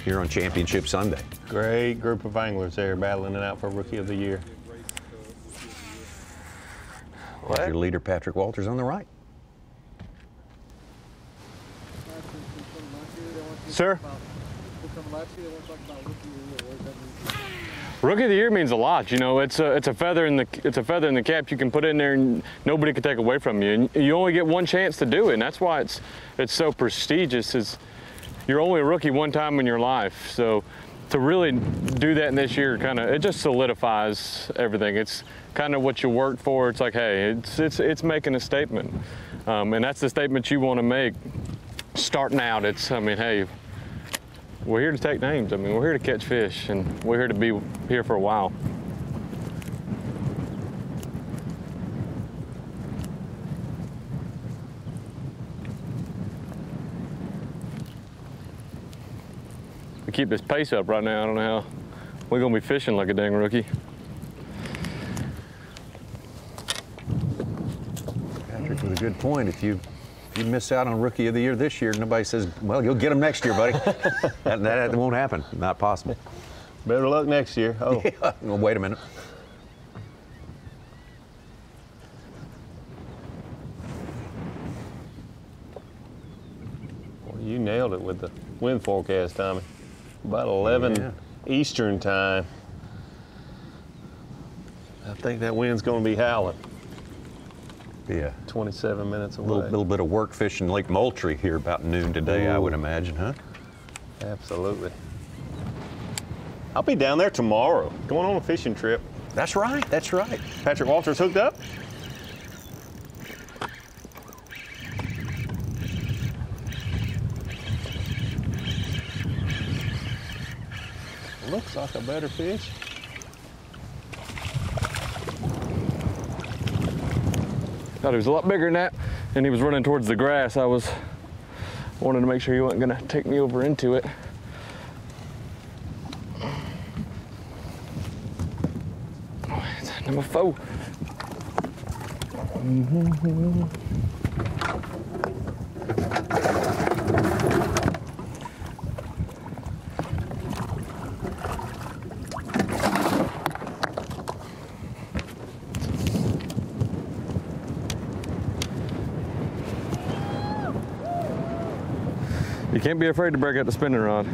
here on Championship Sunday. Great group of anglers there battling it out for Rookie of the Year. There's your leader, Patrick Walters, on the right. Sir? Rookie of the Year means a lot. You know, it's a feather in the cap you can put in there, and nobody can take away from you. And you only get one chance to do it, and that's why it's so prestigious. Is you're only a rookie one time in your life. So to really do that in this year, it just solidifies everything. It's kind of what you worked for. It's like, hey, it's making a statement, and that's the statement you want to make. Starting out, I mean, hey, we're here to take names. I mean, we're here to catch fish, and we're here to be here for a while. We keep this pace up right now. I don't know how we're gonna be fishing like a dang rookie. Patrick with a good point. If you miss out on Rookie of the Year this year, nobody says, well, you'll get him next year, buddy. that won't happen. Not possible. Better luck next year. Oh, yeah. Well, wait a minute. Well, you nailed it with the wind forecast, Tommy. About 11 Eastern time. I think that wind's going to be howling. Yeah. 27 minutes away. A little bit of work fishing Lake Moultrie here about noon today, I would imagine, huh? Absolutely. I'll be down there tomorrow, going on a fishing trip. That's right, that's right. Patrick Walters hooked up? Looks like a better fish. Thought he was a lot bigger than that, and he was running towards the grass. I wanted to make sure he wasn't gonna take me over into it. Oh, it's number 4. You can't be afraid to break out the spinning rod.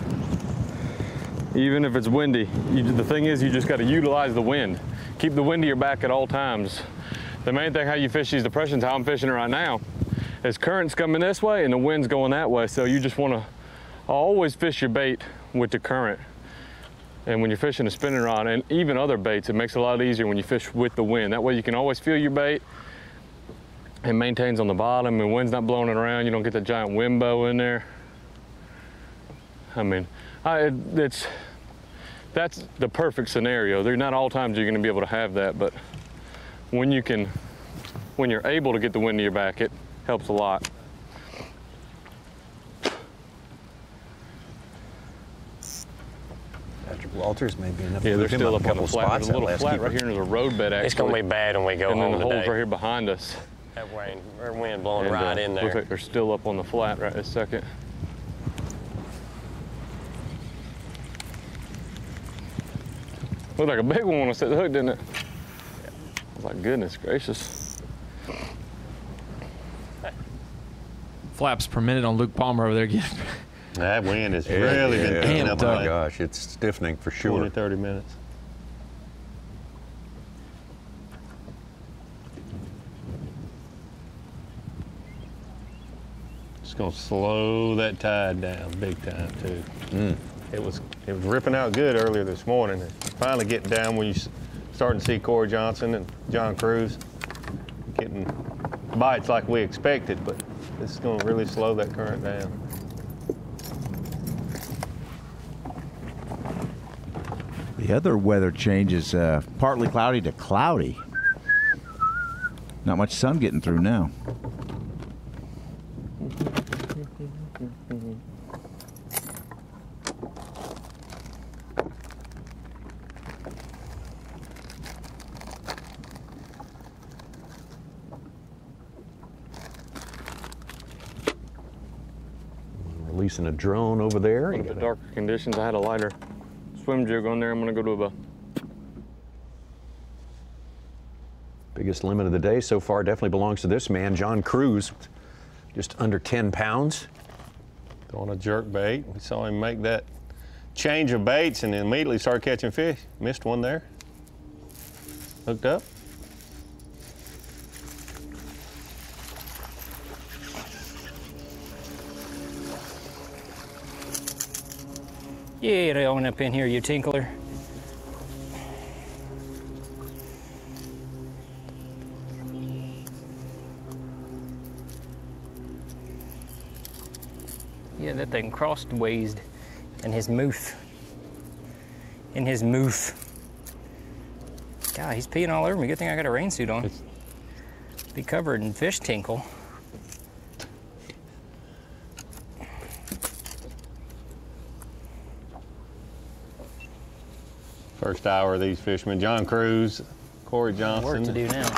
Even if it's windy. The thing is, you just got to utilize the wind. Keep the wind to your back at all times. The main thing how you fish these depressions, how I'm fishing it right now, is current's coming this way and the wind's going that way. So you just want to always fish your bait with the current. And when you're fishing a spinning rod, and even other baits, it makes it a lot easier when you fish with the wind. That way you can always feel your bait. It maintains on the bottom, and the wind's not blowing it around. You don't get the giant wind bow in there. I mean, that's the perfect scenario. There's not all times you're going to be able to have that, but when you're able to get the wind to your back, it helps a lot. Patrick Walters may be enough. Yeah, they're still up on the flat. There's a little flat right here, and there's a road bed actually. It's going to be bad when we go home today. And then the hole's right here behind us. That wind blowing right in there. Looks like they're still up on the flat right this second. Looked like a big one when I set the hook, didn't it? I was like, goodness gracious. Flaps per minute on Luke Palmer over there. That wind has really been picking up. Oh my gosh, it's stiffening for sure. 20, 30 minutes. It's going to slow that tide down big time too. It was ripping out good earlier this morning. It's finally getting down when you starting to see Corey Johnson and John Cruz getting bites like we expected, but this is going to really slow that current down. The other weather change is partly cloudy to cloudy. Not much sun getting through now. releasing a drone over there. In the darker conditions, I had a lighter swim jig on there. I'm gonna go to a biggest limit of the day so far definitely belongs to this man, John Cruz, just under 10 pounds. Throwing a jerk bait. We saw him make that change of baits and then immediately start catching fish. Missed one there. Hooked up. Yeah, they own up in here, you tinkler. Yeah, that thing crossways in his mouth. In his mouth. God, he's peeing all over me. Good thing I got a rain suit on. Be covered in fish tinkle. First hour of these fishermen, John Cruz, Corey Johnson. Work to do now.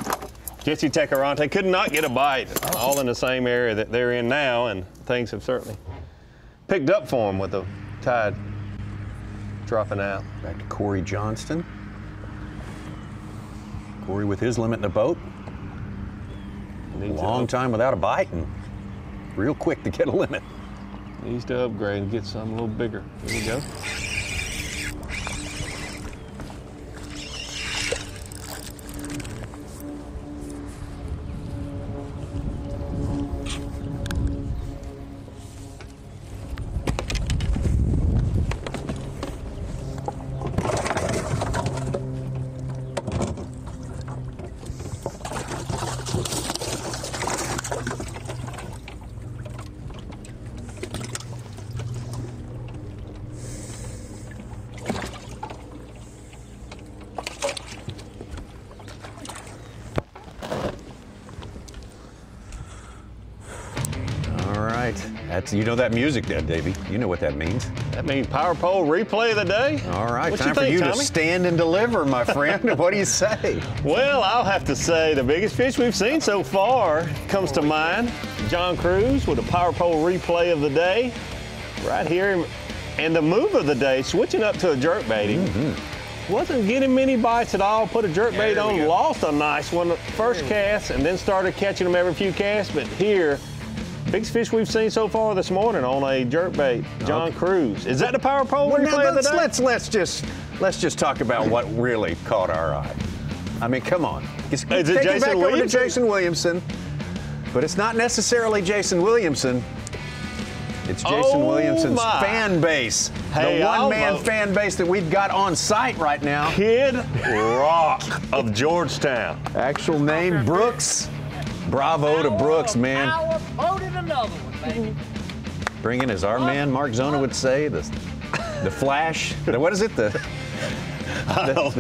Jesse Tecarante could not get a bite, all in the same area that they're in now, and things have certainly picked up for them with the tide dropping out. Back to Corey Johnston. Corey with his limit in the boat. Long time without a bite and real quick to get a limit. Needs to upgrade and get something a little bigger. Here we go. That's, you know that music there, Davey. You know what that means. That means Power Pole replay of the day. All right, what time for you to stand and deliver, my friend. What do you say? Well, I'll have to say the biggest fish we've seen so far comes to mind. John Cruz with a Power Pole replay of the day right here. And the move of the day, switching up to a jerkbait. Wasn't getting many bites at all, put a jerkbait on, lost a nice one first cast, and then started catching them every few casts. But here, biggest fish we've seen so far this morning on a jerkbait, John Cruz. Is that the Power Pole replay of the day? Let's just talk about what really caught our eye. I mean, come on. Is it Jason Williamson? Over to Williamson? Jason Williamson, but it's not necessarily Jason Williamson. It's Jason Williamson's fan base, the one-man fan base that we've got on site right now. Kid Rock of Georgetown. Actual name, Brooks. Bravo to Brooks, man. Another one, baby. Bringing, as our man Mark Zona would say, the flash. What is it? The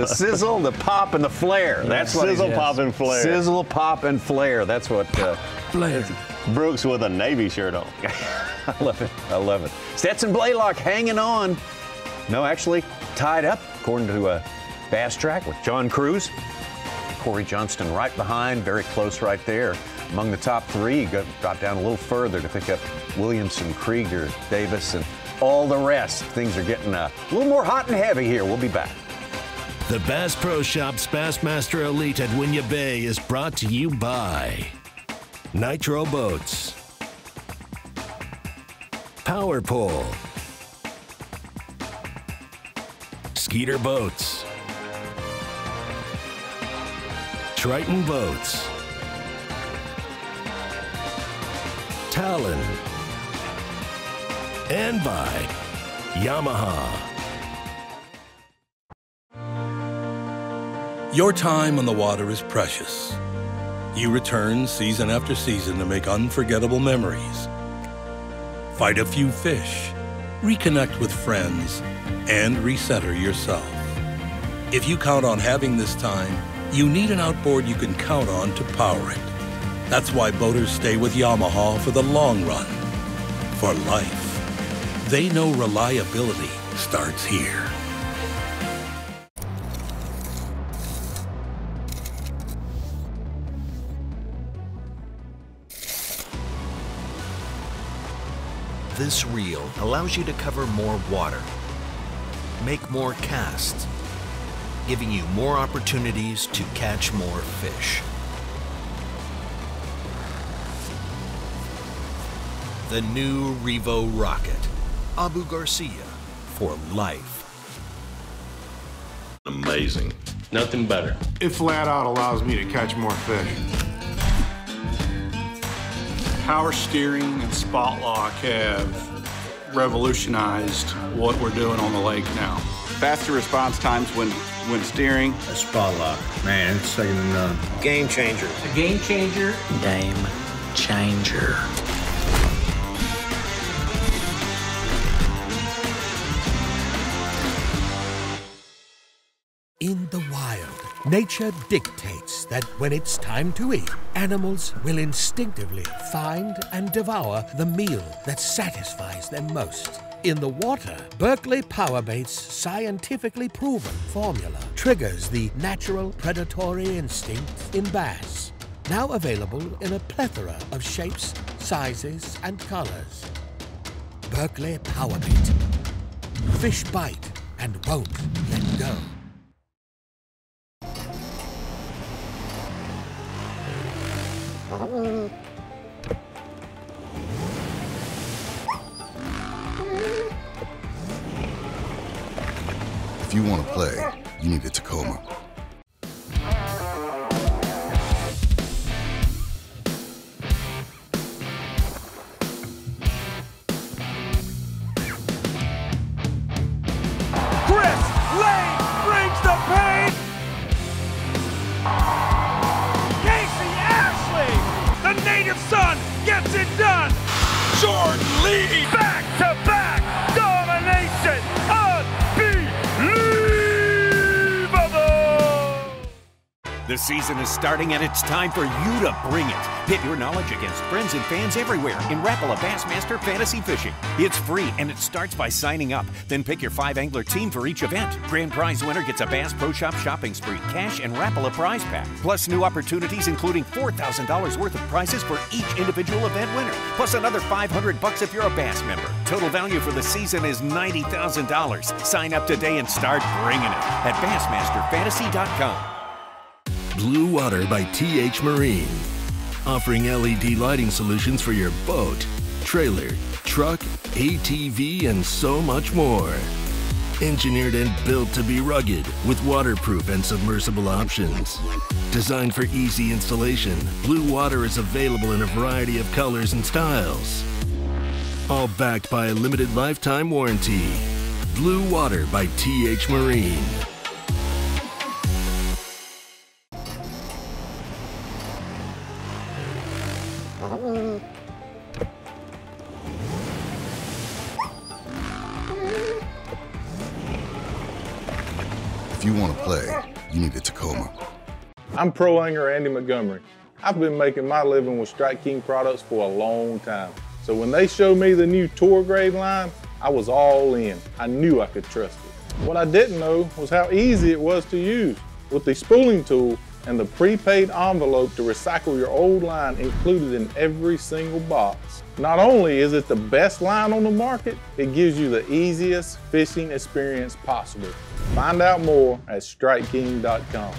sizzle, the pop, and the flare. That's what sizzle, pop, and flare. Sizzle, pop, and flare. That's what. Flare. Brooks with a Navy shirt on. I love it. I love it. Stetson Blaylock hanging on. No, actually tied up, according to Bass Track with John Cruz. Corey Johnston right behind, very close right there. Among the top three, dropped down a little further to pick up Williamson, Krieger, Davis, and all the rest. Things are getting a little more hot and heavy here. We'll be back. The Bass Pro Shops Bassmaster Elite at Winyah Bay is brought to you by Nitro Boats, Power Pole, Skeeter Boats, Triton Boats, Talon, and by Yamaha. Your time on the water is precious. You return season after season to make unforgettable memories, fight a few fish, reconnect with friends, and recenter yourself. If you count on having this time, you need an outboard you can count on to power it. That's why boaters stay with Yamaha for the long run, for life. They know reliability starts here. This reel allows you to cover more water, make more casts, giving you more opportunities to catch more fish. The new Revo Rocket, Abu Garcia for life. Amazing. Nothing better. It flat out allows me to catch more fish. Power steering and spot lock have revolutionized what we're doing on the lake now. Faster response times when steering. A spot lock, man, it's second to none. Game changer. A game changer. Game changer. In the wild, nature dictates that when it's time to eat, animals will instinctively find and devour the meal that satisfies them most. In the water, Berkley Powerbait's scientifically proven formula triggers the natural predatory instinct in bass. Now available in a plethora of shapes, sizes, and colors. Berkley Powerbait. Fish bite and won't let go. If you want to play, you need a Tacoma. Chris Lane brings the pain. Casey Ashley, the native son, gets it done. Jordan Lee, back-to-back domination, unbelievable. The season is starting and it's time for you to bring it. Pit your knowledge against friends and fans everywhere in Rapala Bassmaster Fantasy Fishing. It's free and it starts by signing up. Then pick your 5-angler team for each event. Grand prize winner gets a Bass Pro Shop shopping spree, cash, and Rapala prize pack. Plus new opportunities including $4,000 worth of prizes for each individual event winner. Plus another $500 if you're a Bass member. Total value for the season is $90,000. Sign up today and start bringing it at BassmasterFantasy.com. Blue Water by TH Marine. Offering LED lighting solutions for your boat, trailer, truck, ATV, and so much more. Engineered and built to be rugged with waterproof and submersible options. Designed for easy installation, Blue Water is available in a variety of colors and styles. All backed by a limited lifetime warranty. Blue Water by TH Marine. If you want to play, you need a Tacoma. I'm pro angler Andy Montgomery. I've been making my living with Strike King products for a long time. So when they showed me the new Tour Grade line, I was all in. I knew I could trust it. What I didn't know was how easy it was to use. With the spooling tool and the prepaid envelope to recycle your old line included in every single box. Not only is it the best line on the market, it gives you the easiest fishing experience possible. Find out more at StrikeKing.com.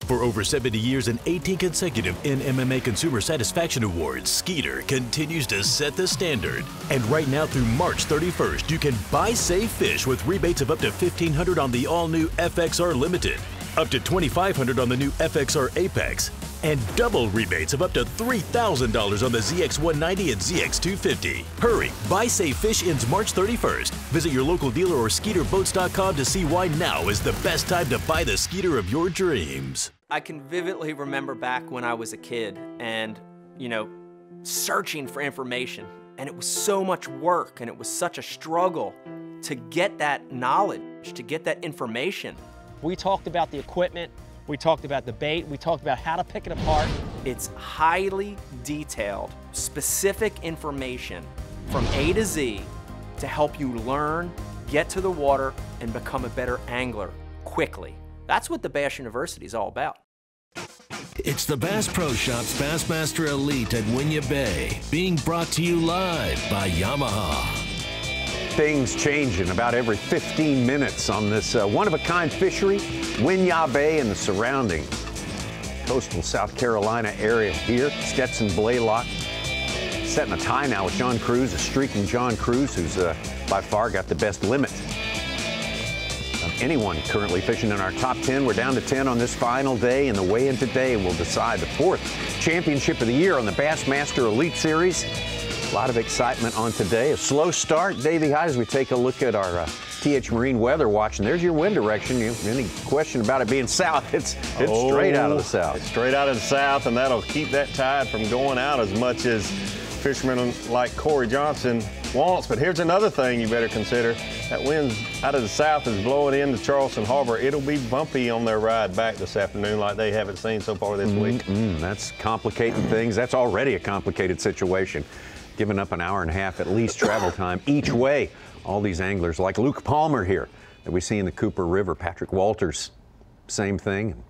For over 70 years and 18 consecutive NMMA Consumer Satisfaction Awards, Skeeter continues to set the standard. And right now through March 31st, you can buy Save Fish with rebates of up to $1,500 on the all-new FXR Limited, up to $2,500 on the new FXR Apex, and double rebates of up to $3,000 on the ZX190 and ZX250. Hurry! Buy Save Fish ends March 31st. Visit your local dealer or SkeeterBoats.com to see why now is the best time to buy the Skeeter of your dreams. I can vividly remember back when I was a kid and, searching for information. And it was so much work and it was such a struggle to get that knowledge, to get that information. We talked about the equipment, we talked about the bait, we talked about how to pick it apart. It's highly detailed, specific information from A to Z to help you learn, get to the water, and become a better angler quickly. That's what the Bass University is all about. It's the Bass Pro Shops Bassmaster Elite at Winyah Bay, being brought to you live by Yamaha. Things change in about every 15 minutes on this one-of-a-kind fishery, Winyah Bay and the surrounding coastal South Carolina area here. Stetson Blaylock setting a tie now with John Crews, a streaking John Crews, who's by far got the best limit of anyone currently fishing in our top 10. We're down to 10 on this final day, and the weigh-in today will decide the 4th championship of the year on the Bassmaster Elite Series. A lot of excitement on today. A slow start, Davey High, as we take a look at our TH Marine weather watch, and there's your wind direction. Any question about it being south? It's straight out of the south. It's straight out of the south, and that'll keep that tide from going out as much as fishermen like Corey Johnson wants. But here's another thing you better consider. That wind out of the south is blowing into Charleston Harbor. It'll be bumpy on their ride back this afternoon like they haven't seen so far this week. That's complicating things. That's already a complicated situation. Giving up an hour and a half at least travel time each way. All these anglers like Luke Palmer here that we see in the Cooper River, Patrick Walters, same thing.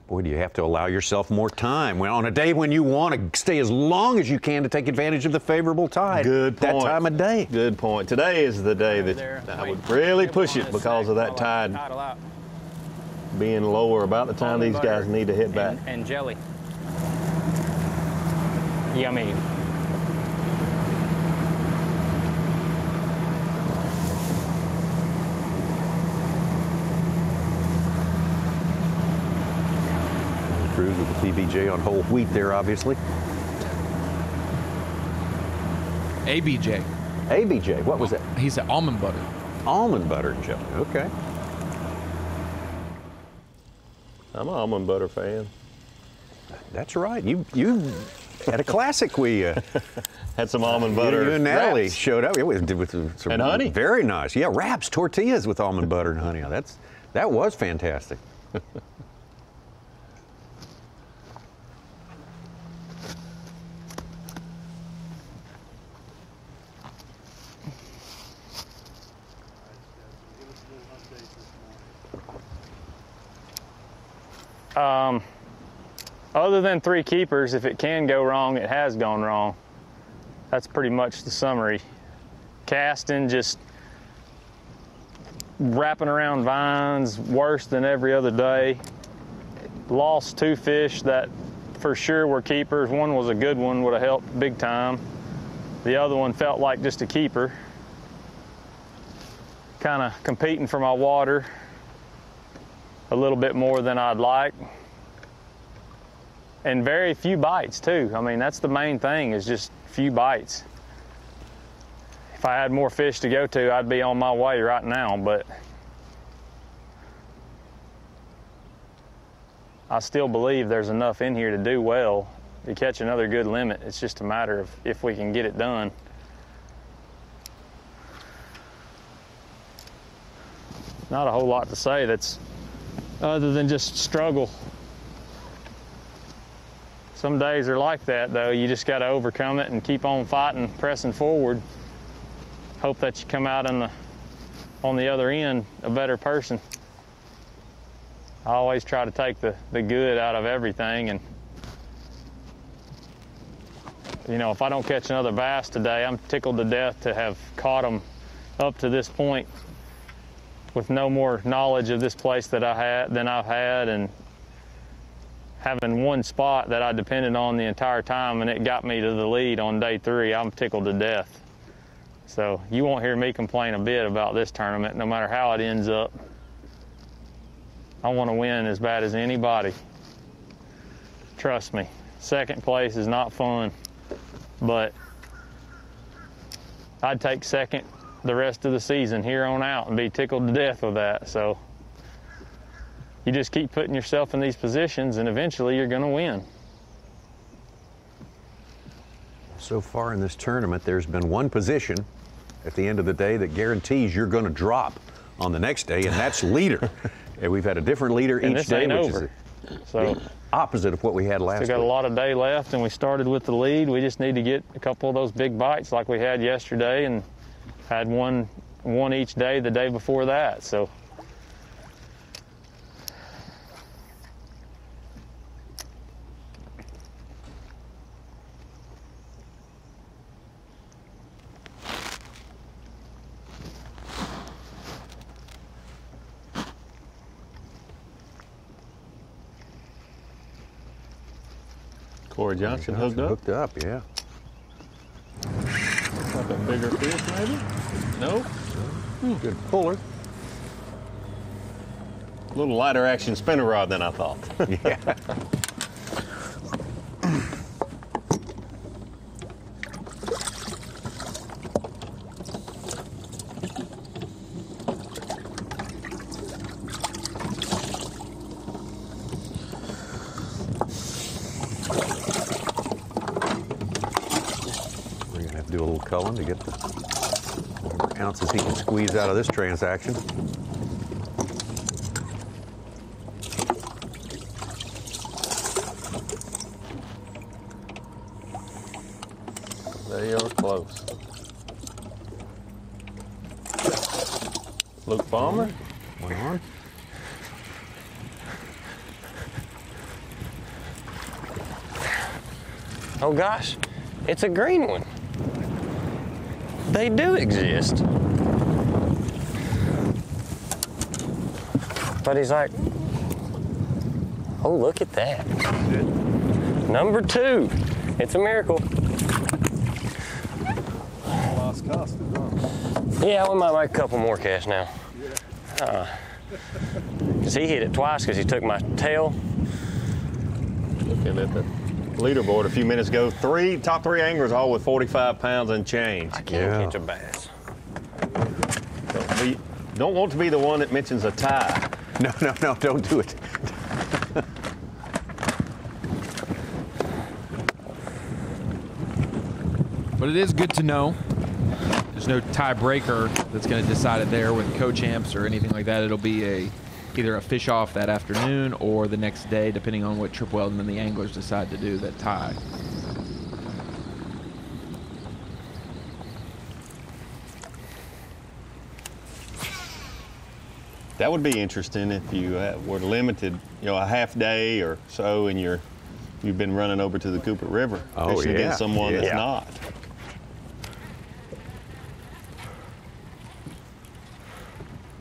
Boy, do you have to allow yourself more time on a day when you want to stay as long as you can to take advantage of the favorable tide. Good point. That time of day. Good point. Today is the day that I would really push it because of that tide being lower about the time these guys need to hit back. And jelly. Yummy. Crews with the PBJ on whole wheat there, obviously. ABJ. ABJ, what was that? He said almond butter. Almond butter and jelly, okay. I'm an almond butter fan. That's right. You had a classic. We had some almond butter. You and Natalie wraps. showed up with some and honey. Very nice. Yeah, wraps, tortillas with almond butter and honey. That was fantastic. Other than 3 keepers, if it can go wrong, it has gone wrong. That's pretty much the summary. Casting, just wrapping around vines, worse than every other day. Lost 2 fish that for sure were keepers. One was a good one, would have helped big time. The other one felt like just a keeper. Kind of competing for my water a little bit more than I'd like. And very few bites too. I mean, that's the main thing, is just few bites. If I had more fish to go to, I'd be on my way right now, but I still believe there's enough in here to do well to catch another good limit. It's just a matter of if we can get it done. Not a whole lot to say that's other than just struggle. Some days are like that, though. You just got to overcome it and keep on fighting, pressing forward. Hope that you come out on the other end a better person. I always try to take the good out of everything, and you know, if I don't catch another bass today, I'm tickled to death to have caught them up to this point with no more knowledge of this place than I've had, and having one spot that I depended on the entire time, and it got me to the lead on day 3. I'm tickled to death. So you won't hear me complain a bit about this tournament, no matter how it ends up. I want to win as bad as anybody. Trust me, second place is not fun, but I'd take second the rest of the season here on out and be tickled to death with that. So you just keep putting yourself in these positions, and eventually you're going to win. So far in this tournament, there's been one position at the end of the day that guarantees you're going to drop on the next day, and that's leader. And we've had a different leader each day, which is the opposite of what we had last week. Still got a lot of day left, and we started with the lead. We just need to get a couple of those big bites like we had yesterday, and had one each day the day before that. So Corey Johnson hooked up. Hooked up, yeah. Like a bigger fish, maybe? No? Good puller. A little lighter action spinner rod than I thought. Yeah. Do a little culling to get the ounces he can squeeze out of this transaction. They are close. Luke Palmer. One on. Oh gosh, it's a green one. They do exist. But he's like, oh, look at that. Number 2. It's a miracle. Lost cost, Yeah, we might make a couple more casts now. Because he hit it twice because he took my tail. Looking at the leaderboard a few minutes ago, top three anglers all with 45 pounds and change. I can't catch a bass. Don't want to be the one that mentions a tie. No, don't do it. But it is good to know there's no tiebreaker that's going to decide it there with co-champs or anything like that. It'll be either a fish off that afternoon or the next day, depending on what Trip Weldon and the anglers decide to do that tie. That would be interesting if you were limited, a half day or so, and you've been running over to the Cooper River fishing against someone that's not.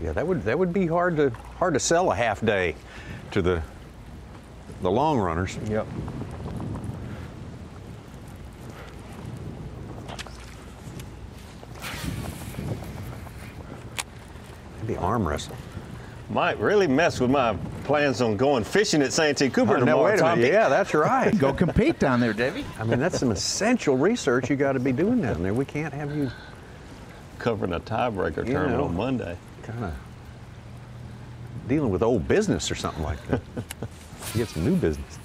Yeah, that would be hard to sell a half day to the long runners. Yep. Maybe arm wrestle. Might really mess with my plans on going fishing at Santee Cooper tomorrow. Wait a minute. Yeah, that's right. Go compete down there, Davey. I mean, that's some essential research you got to be doing down there. We can't have you covering a tiebreaker tournament on Monday. Kind of dealing with old business or something like that. You get some new business.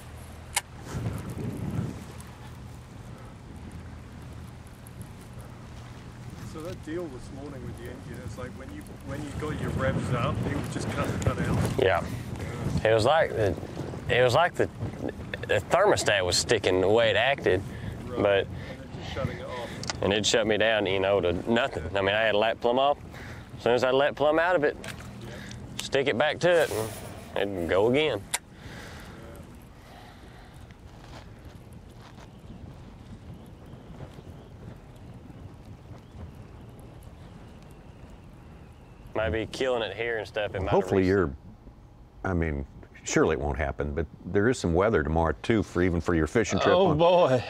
So that deal this morning with the engine, it's like when you got your revs up, it would just cut out. Yeah. It was like the thermostat was sticking the way it acted, but shutting it off. And it shut me down, to nothing. I mean, I had to let plumb off. As soon as I let plumb out of it, stick it back to it, and it'd go again. Might be killing it here and stuff. Hopefully surely it won't happen, but there is some weather tomorrow too even for your fishing trip. Oh boy.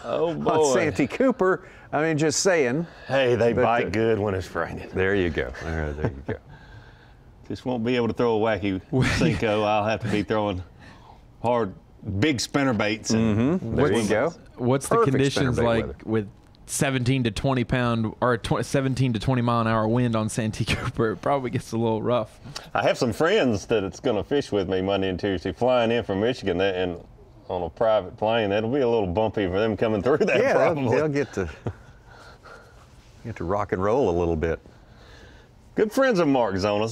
Oh boy. On Santee Cooper. I mean, just saying. Hey, they bite good when it's raining. There you go. There you go. Just won't be able to throw a wacky Senko. I'll have to be throwing hard, big spinner baits. There you go. What's the conditions like with 17 to 20 pound or 17 to 20 mile an hour wind on Santee Cooper? It probably gets a little rough. I have some friends that it's going to fish with me Monday and Tuesday, flying in from Michigan, and on a private plane. That'll be a little bumpy for them coming through that. Yeah, probably. They'll get to rock and roll a little bit. Good friends of Mark Zona's.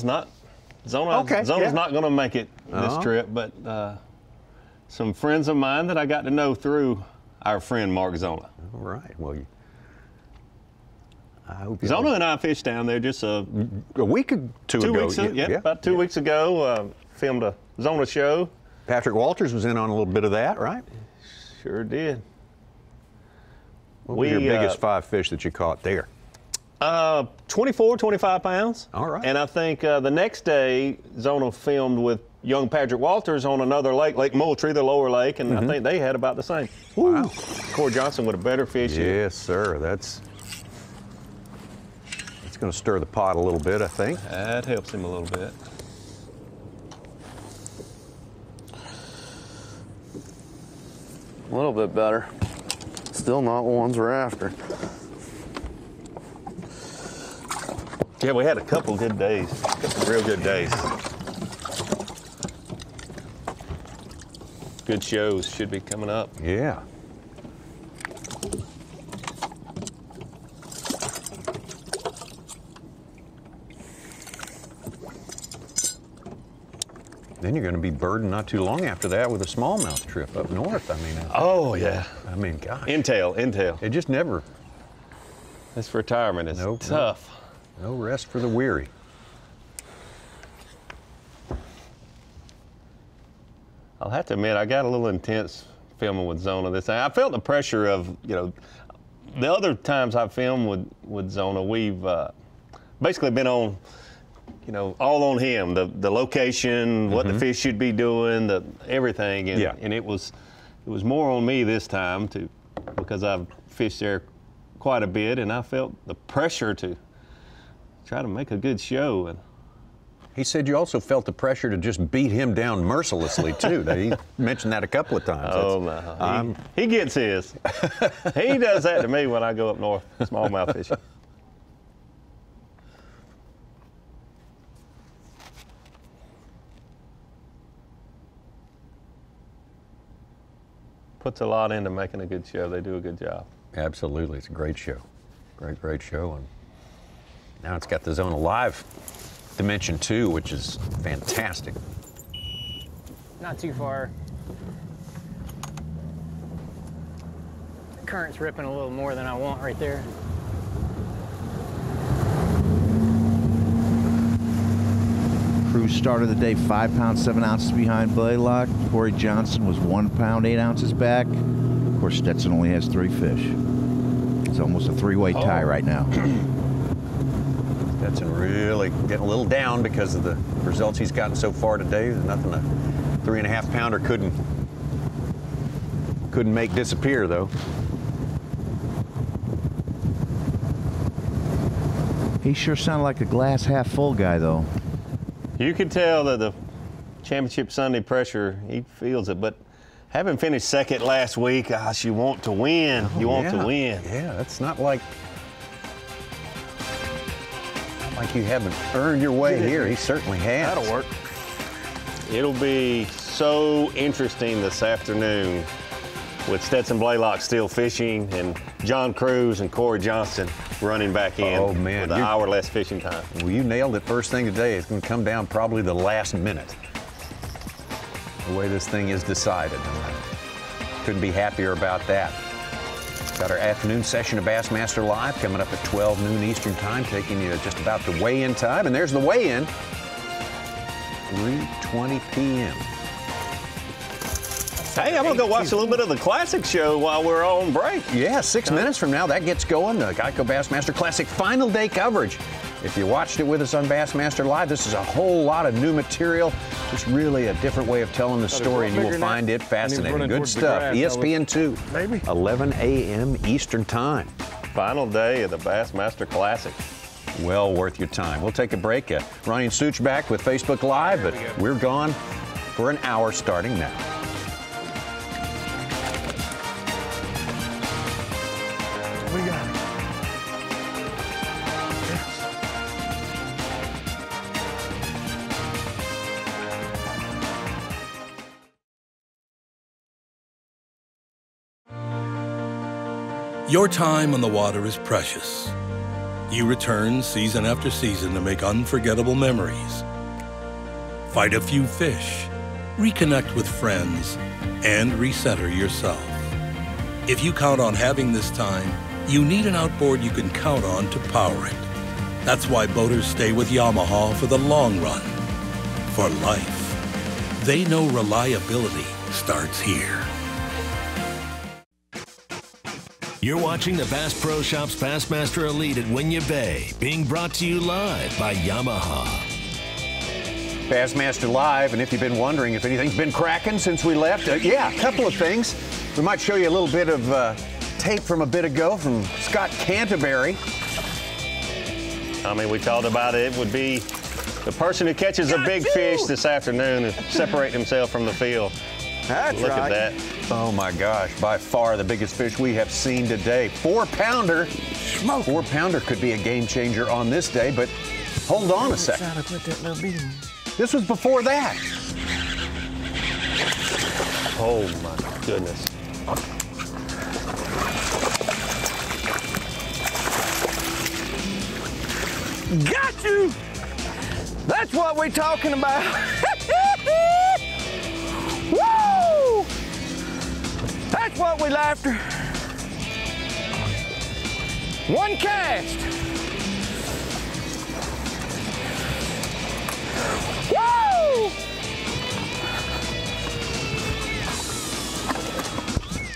Zona's not going to make it this trip, but some friends of mine that I got to know through our friend Mark Zona. All right. Well, I hope Zona and I fished down there just a week or two ago. About 2 weeks ago. Filmed a Zona show. Patrick Walters was in on a little bit of that, right? Sure did. What was your biggest 5 fish that you caught there? 24, 25 pounds. All right. And I think the next day, Zona filmed with young Patrick Walters on another lake, Lake Moultrie, the lower lake, and I think they had about the same. Wow. Corey Johnson with a better fish. Yes, sir. That's going to stir the pot a little bit, I think. That helps him a little bit. A little bit better. Still not ones we're after. Yeah, we had a couple good days, a couple real good days. Good shows should be coming up. Yeah. Then you're going to be burdened not too long after that with a smallmouth trip up north. I mean, oh yeah. I mean, gosh. Intel. It just never. This retirement is tough. No rest for the weary. I'll have to admit, I got a little intense filming with Zona this time. I felt the pressure of, the other times I've filmed with Zona, we've basically been on, all on him, the location, what the fish should be doing, everything. And, and it was more on me this time because I've fished there quite a bit, and I felt the pressure to try to make a good show. And he said you also felt the pressure to just beat him down mercilessly, too. He mentioned that a couple of times. Oh, no. He gets his. He does that to me when I go up north, smallmouth fishing. Puts a lot into making a good show. They do a good job. Absolutely. It's a great show. Great show. And now it's got the Zona Live dimension too, which is fantastic. Not too far. The current's ripping a little more than I want right there. Crew started the day 5 pounds 7 ounces behind Blaylock. Corey Johnson was 1 pound 8 ounces back. Of course, Stetson only has 3 fish. It's almost a 3-way tie right now. Stetson really getting a little down because of the results he's gotten so far today. There's nothing a 3.5 pounder couldn't make disappear, though. He sure sounded like a glass half full guy, though. You could tell that the Championship Sunday pressure, he feels it, but having finished second last week, gosh, you want to win. You want to win. Yeah, that's not like you haven't earned your way here. He certainly has. That'll work. It'll be so interesting this afternoon with Stetson Blaylock still fishing and John Cruz and Corey Johnson running back in with an hour less fishing time. Well, you nailed it first thing today. It's going to come down probably the last minute. The way this thing is decided. Couldn't be happier about that. Got our afternoon session of Bassmaster Live coming up at 12 noon Eastern Time, taking you just about the weigh-in time. And there's the weigh-in, 3:20 p.m. Hey, I'm going to go watch a little bit of the Classic show while we're on break. Yeah, 6 minutes from now, that gets going. The Geico Bassmaster Classic final day coverage. If you watched it with us on Bassmaster Live, this is a whole lot of new material. Just really a different way of telling the story, and you will find it fascinating. Good stuff. ESPN2, 11 a.m. Eastern Time. Final day of the Bassmaster Classic. Well worth your time. We'll take a break. Ronnie and Such back with Facebook Live, but we're gone for an hour starting now. We got it. Your time on the water is precious. You return season after season to make unforgettable memories. Fight a few fish, reconnect with friends, and recenter yourself. If you count on having this time, you need an outboard you can count on to power it. That's why boaters stay with Yamaha for the long run, for life. They know reliability starts here. You're watching the Bass Pro Shops Bassmaster Elite at Winyah Bay, being brought to you live by Yamaha. Bassmaster Live, and if you've been wondering if anything's been cracking since we left, yeah, a couple of things. We might show you a little bit of tape from a bit ago from Scott Canterbury. I mean, we talked about it would be the person who catches a big fish this afternoon and separate himself from the field. That's Look right. at that. Oh my gosh, by far the biggest fish we have seen today. 4-pounder. 4-pounder could be a game changer on this day, but hold on a second. This was before that. Oh my goodness. Got you! That's what we're talking about. Woo! That's what we're after. One cast. Woo!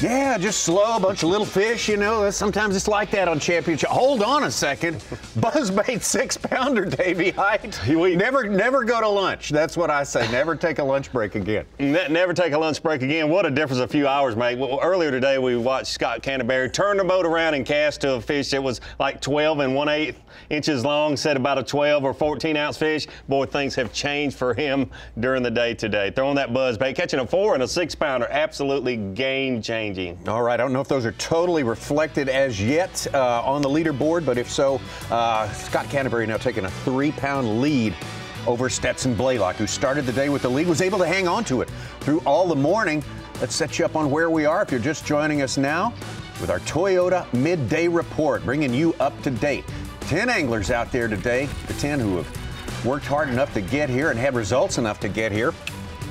Yeah, just slow, a bunch of little fish, you know. Sometimes it's like that on championship. Hold on a second. Buzzbait 6-pounder, Davey Height. Never go to lunch. That's what I say. Never take a lunch break again. Never take a lunch break again. What a difference a few hours make. Well, earlier today, we watched Scott Canterbury turn the boat around and cast to a fish that was like 12 1/8 inches long, said about a 12 or 14-ounce fish. Boy, things have changed for him during the day today. Throwing that buzzbait, catching a 4 and a 6-pounder, absolutely game-changing. All right, I don't know if those are totally reflected as yet on the leaderboard, but if so, Scott Canterbury now taking a 3-pound lead over Stetson Blaylock, who started the day with the lead, was able to hang on to it through all the morning. Let's set you up on where we are if you're just joining us now with our Toyota Midday Report, bringing you up to date. 10 anglers out there today, the 10 who have worked hard enough to get here and had results enough to get here.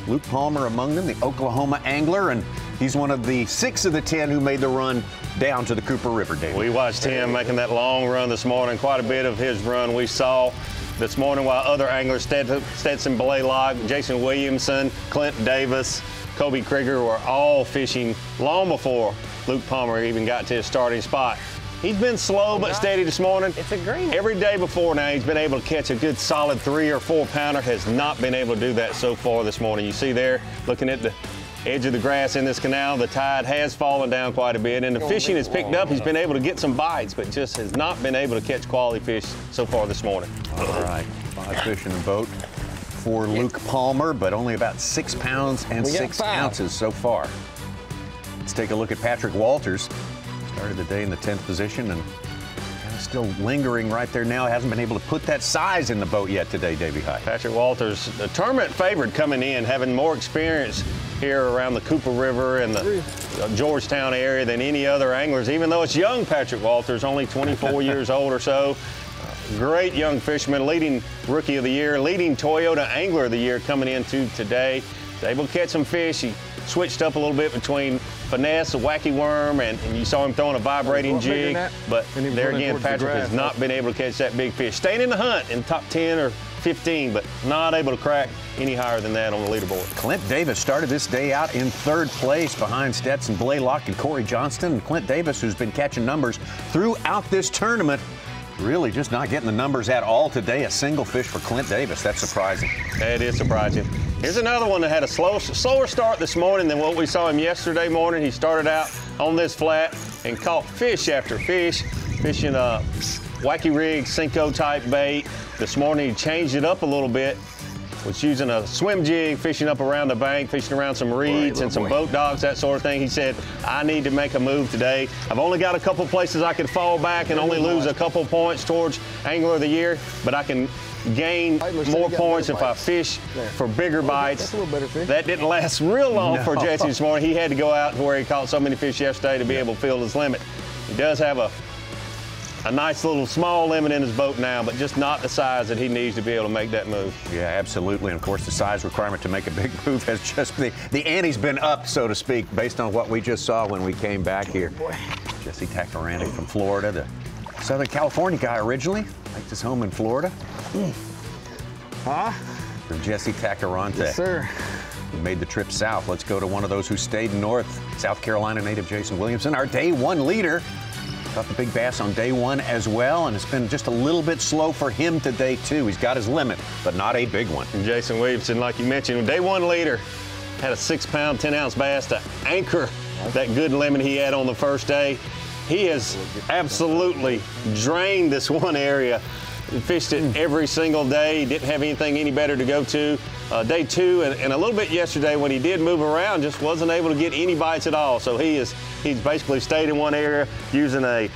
Luke Palmer among them, the Oklahoma angler, and he's one of the 6 of the 10 who made the run down to the Cooper River, David. We watched him making that long run this morning. Quite a bit of his run we saw this morning, while other anglers, Stetson Blaylock, Jason Williamson, Clint Davis, Kobe Krieger, were all fishing long before Luke Palmer even got to his starting spot. He's been slow but steady this morning. It's a green. Every day before now, he's been able to catch a good solid 3 or 4-pounder. Has not been able to do that so far this morning. You see there, looking at the edge of the grass in this canal, the tide has fallen down quite a bit, and the fishing has picked up. He's been able to get some bites, but just has not been able to catch quality fish so far this morning. All right, 5 fish in the boat for Luke Palmer, but only about 6 pounds and 6 ounces so far. Let's take a look at Patrick Walters. Started the day in the 10th position and kind of still lingering right there now. Hasn't been able to put that size in the boat yet today, Davey High. Patrick Walters, a tournament favorite coming in, having more experience here around the Cooper River and the Georgetown area than any other anglers, even though it's young Patrick Walters, only 24 years old or so. Great young fisherman, leading Rookie of the Year, leading Toyota Angler of the Year coming into today. He's able to catch some fish. He switched up a little bit between finesse, a wacky worm, and you saw him throwing a vibrating jig. But there again, Patrick has not been able to catch that big fish. Staying in the hunt in top 10 or 15, but not able to crack any higher than that on the leaderboard. Clint Davis started this day out in 3rd place behind Stetson Blaylock and Corey Johnston. And Clint Davis, who's been catching numbers throughout this tournament, really just not getting the numbers at all today. A single fish for Clint Davis. That's surprising. It is surprising. Here's another one that had a slower start this morning than what we saw him yesterday morning. He started out on this flat and caught fish after fish, fishing a wacky rig, Senko type bait. This morning he changed it up a little bit. Was using a swim jig, fishing up around the bank, fishing around some reeds and some boat docks, that sort of thing. He said, I need to make a move today. I've only got a couple places I could fall back and only lose a couple points towards Angler of the Year, but I can gain more points if I fish for bigger bites. That didn't last real long for Jesse this morning. He had to go out to where he caught so many fish yesterday to be able to fill his limit. He does have a nice little small limit in his boat now, but just not the size that he needs to be able to make that move. Yeah, absolutely. And of course, the size requirement to make a big move has just the ante's been up, so to speak, based on what we just saw when we came back here. Jesse Takarantic from Florida, the Southern California guy originally, makes his home in Florida. From Jesse Tacarante. Yes, sir. Who made the trip south. Let's go to one of those who stayed north. South Carolina native Jason Williamson, our day 1 leader. Caught the big bass on day one as well, and it's been just a little bit slow for him today, too. He's got his limit, but not a big one. And Jason Williamson, like you mentioned, day one leader, had a 6-pound, 10-ounce bass to anchor that good limit he had on the first day. He has absolutely drained this one area. He fished it every single day. He didn't have anything any better to go to. Day two and a little bit yesterday when he did move around, just wasn't able to get any bites at all. So he's basically stayed in one area using a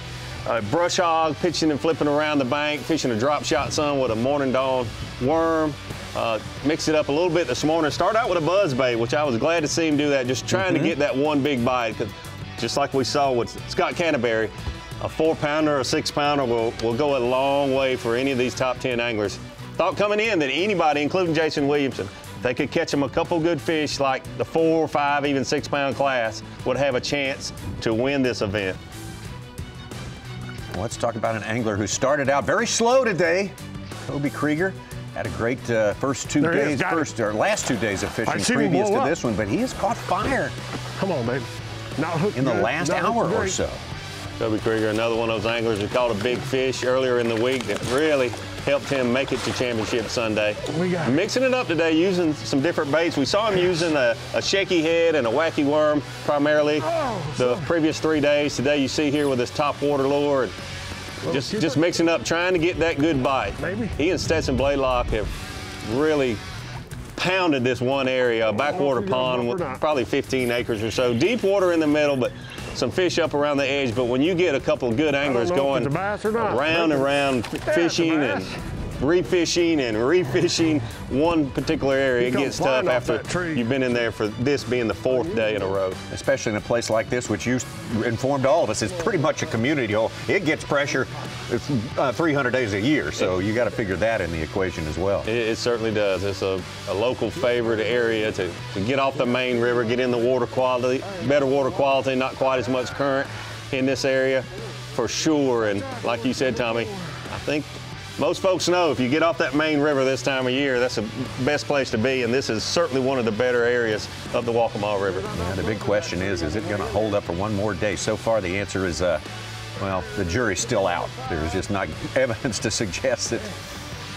brush hog, pitching and flipping around the bank, fishing a drop shot some with a morning dawn worm. Mixed it up a little bit this morning. Started out with a buzz bait, which I was glad to see him do that, just trying to get that one big bite. Because just like we saw with Scott Canterbury, a 4-pounder or a 6-pounder will go a long way for any of these top 10 anglers. Thought coming in that anybody, including Jason Williamson, if they could catch him a couple good fish like the 4, 5, even 6-pound class, would have a chance to win this event. Let's talk about an angler who started out very slow today. Kobe Krieger had a great last 2 days of fishing previous to this one, but he has caught fire. Come on, baby. In the last hour or so. Kobe Krieger, another one of those anglers who caught a big fish earlier in the week that really helped him make it to Championship Sunday. Mixing it up today, using some different baits. We saw him using a shaky head and a wacky worm primarily the previous 3 days. Today you see here with this top water lure. And just mixing up, trying to get that good bite. He and Stetson Blaylock have really pounded this one area, a backwater pond with probably 15 acres or so. Deep water in the middle, but some fish up around the edge. But when you get a couple of good anglers going around and around fishing and refishing one particular area, it gets tough after you've been in there for this being the 4th day in a row. Especially in a place like this, which you informed all of us is pretty much a community hole. It gets pressure 300 days a year, so you got to figure that in the equation as well. It certainly does. It's a local favorite area to get off the main river, get in the water quality, better water quality, not quite as much current in this area for sure. And like you said, Tommy, I think most folks know if you get off that main river this time of year, that's the best place to be, and this is certainly one of the better areas of the Waccamaw River. Yeah, the big question is it going to hold up for one more day? So far, the answer is, well, the jury's still out. There's just not evidence to suggest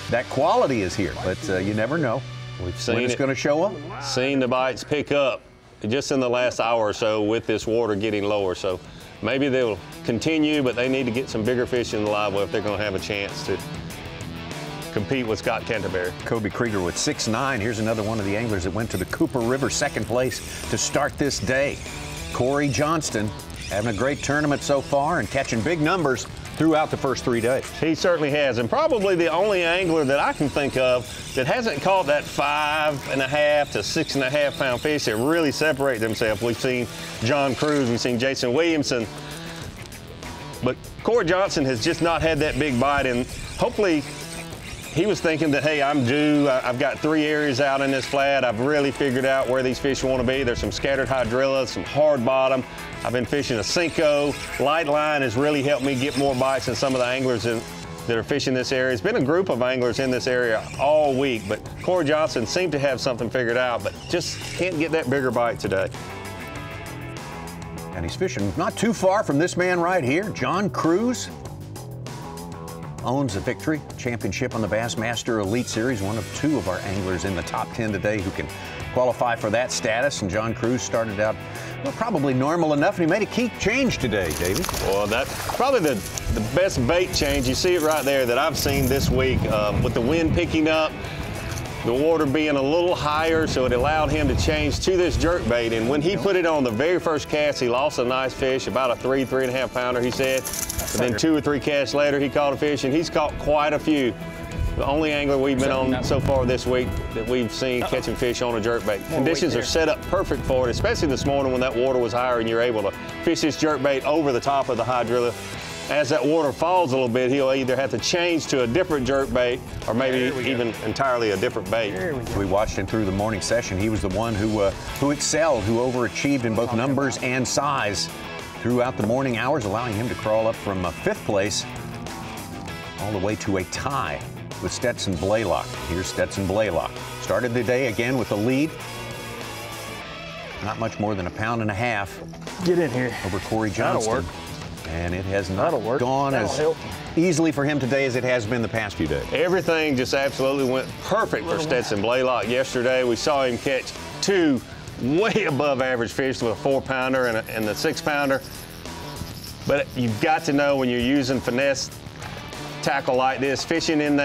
that quality is here, but you never know. We've seen when it's going to show up. Seen the bites pick up just in the last hour or so with this water getting lower. So maybe they'll continue, but they need to get some bigger fish in the live well if they're going to have a chance to compete with Scott Canterbury. Kobe Krieger with 6'9". Here's another one of the anglers that went to the Cooper River 2nd place to start this day. Corey Johnston having a great tournament so far and catching big numbers throughout the first 3 days. He certainly has, and probably the only angler that I can think of that hasn't caught that 5.5 to 6.5 pound fish that really separate themselves. We've seen John Crews, we've seen Jason Williamson, but Corey Johnson has just not had that big bite, and hopefully he was thinking that, hey, I'm due. I've got 3 areas out in this flat. I've really figured out where these fish want to be. There's some scattered hydrilla, some hard bottom. I've been fishing a Cinco. Light line has really helped me get more bites than some of the anglers that are fishing this area. It's been a group of anglers in this area all week, but Corey Johnson seemed to have something figured out, but just can't get that bigger bite today. And he's fishing not too far from this man right here, John Crews. Owns a victory championship on the Bassmaster Elite Series, one of 2 of our anglers in the top 10 today who can qualify for that status. And John Crews started out, well, probably normal enough, and he made a key change today, David. Well, that's probably the best bait change. You see it right there that I've seen this week with the wind picking up, the water being a little higher, so it allowed him to change to this jerkbait. And when he put it on the very first cast, he lost a nice fish, about a 3.5 pounder, he said. And then 2 or 3 casts later, he caught a fish, and he's caught quite a few. The only angler we've been on so far this week that we've seen catching fish on a jerkbait. Conditions are set up perfect for it, especially this morning when that water was higher and you're able to fish this jerkbait over the top of the hydrilla. As that water falls a little bit, he'll either have to change to a different jerkbait or maybe even entirely a different bait. We watched him through the morning session. He was the one who excelled, who overachieved in both numbers and size throughout the morning hours, allowing him to crawl up from 5th place all the way to a tie with Stetson Blaylock. Here's Stetson Blaylock. Started the day again with a lead. Not much more than 1.5 pounds. Get in here. Over Corey Johnston. That'll work. And it has not gone as easily for him today as it has been the past few days. Everything just absolutely went perfect for Stetson Blaylock yesterday. We saw him catch 2 way above average fish with a 4-pounder and the 6-pounder. But you've got to know when you're using finesse tackle like this, fishing in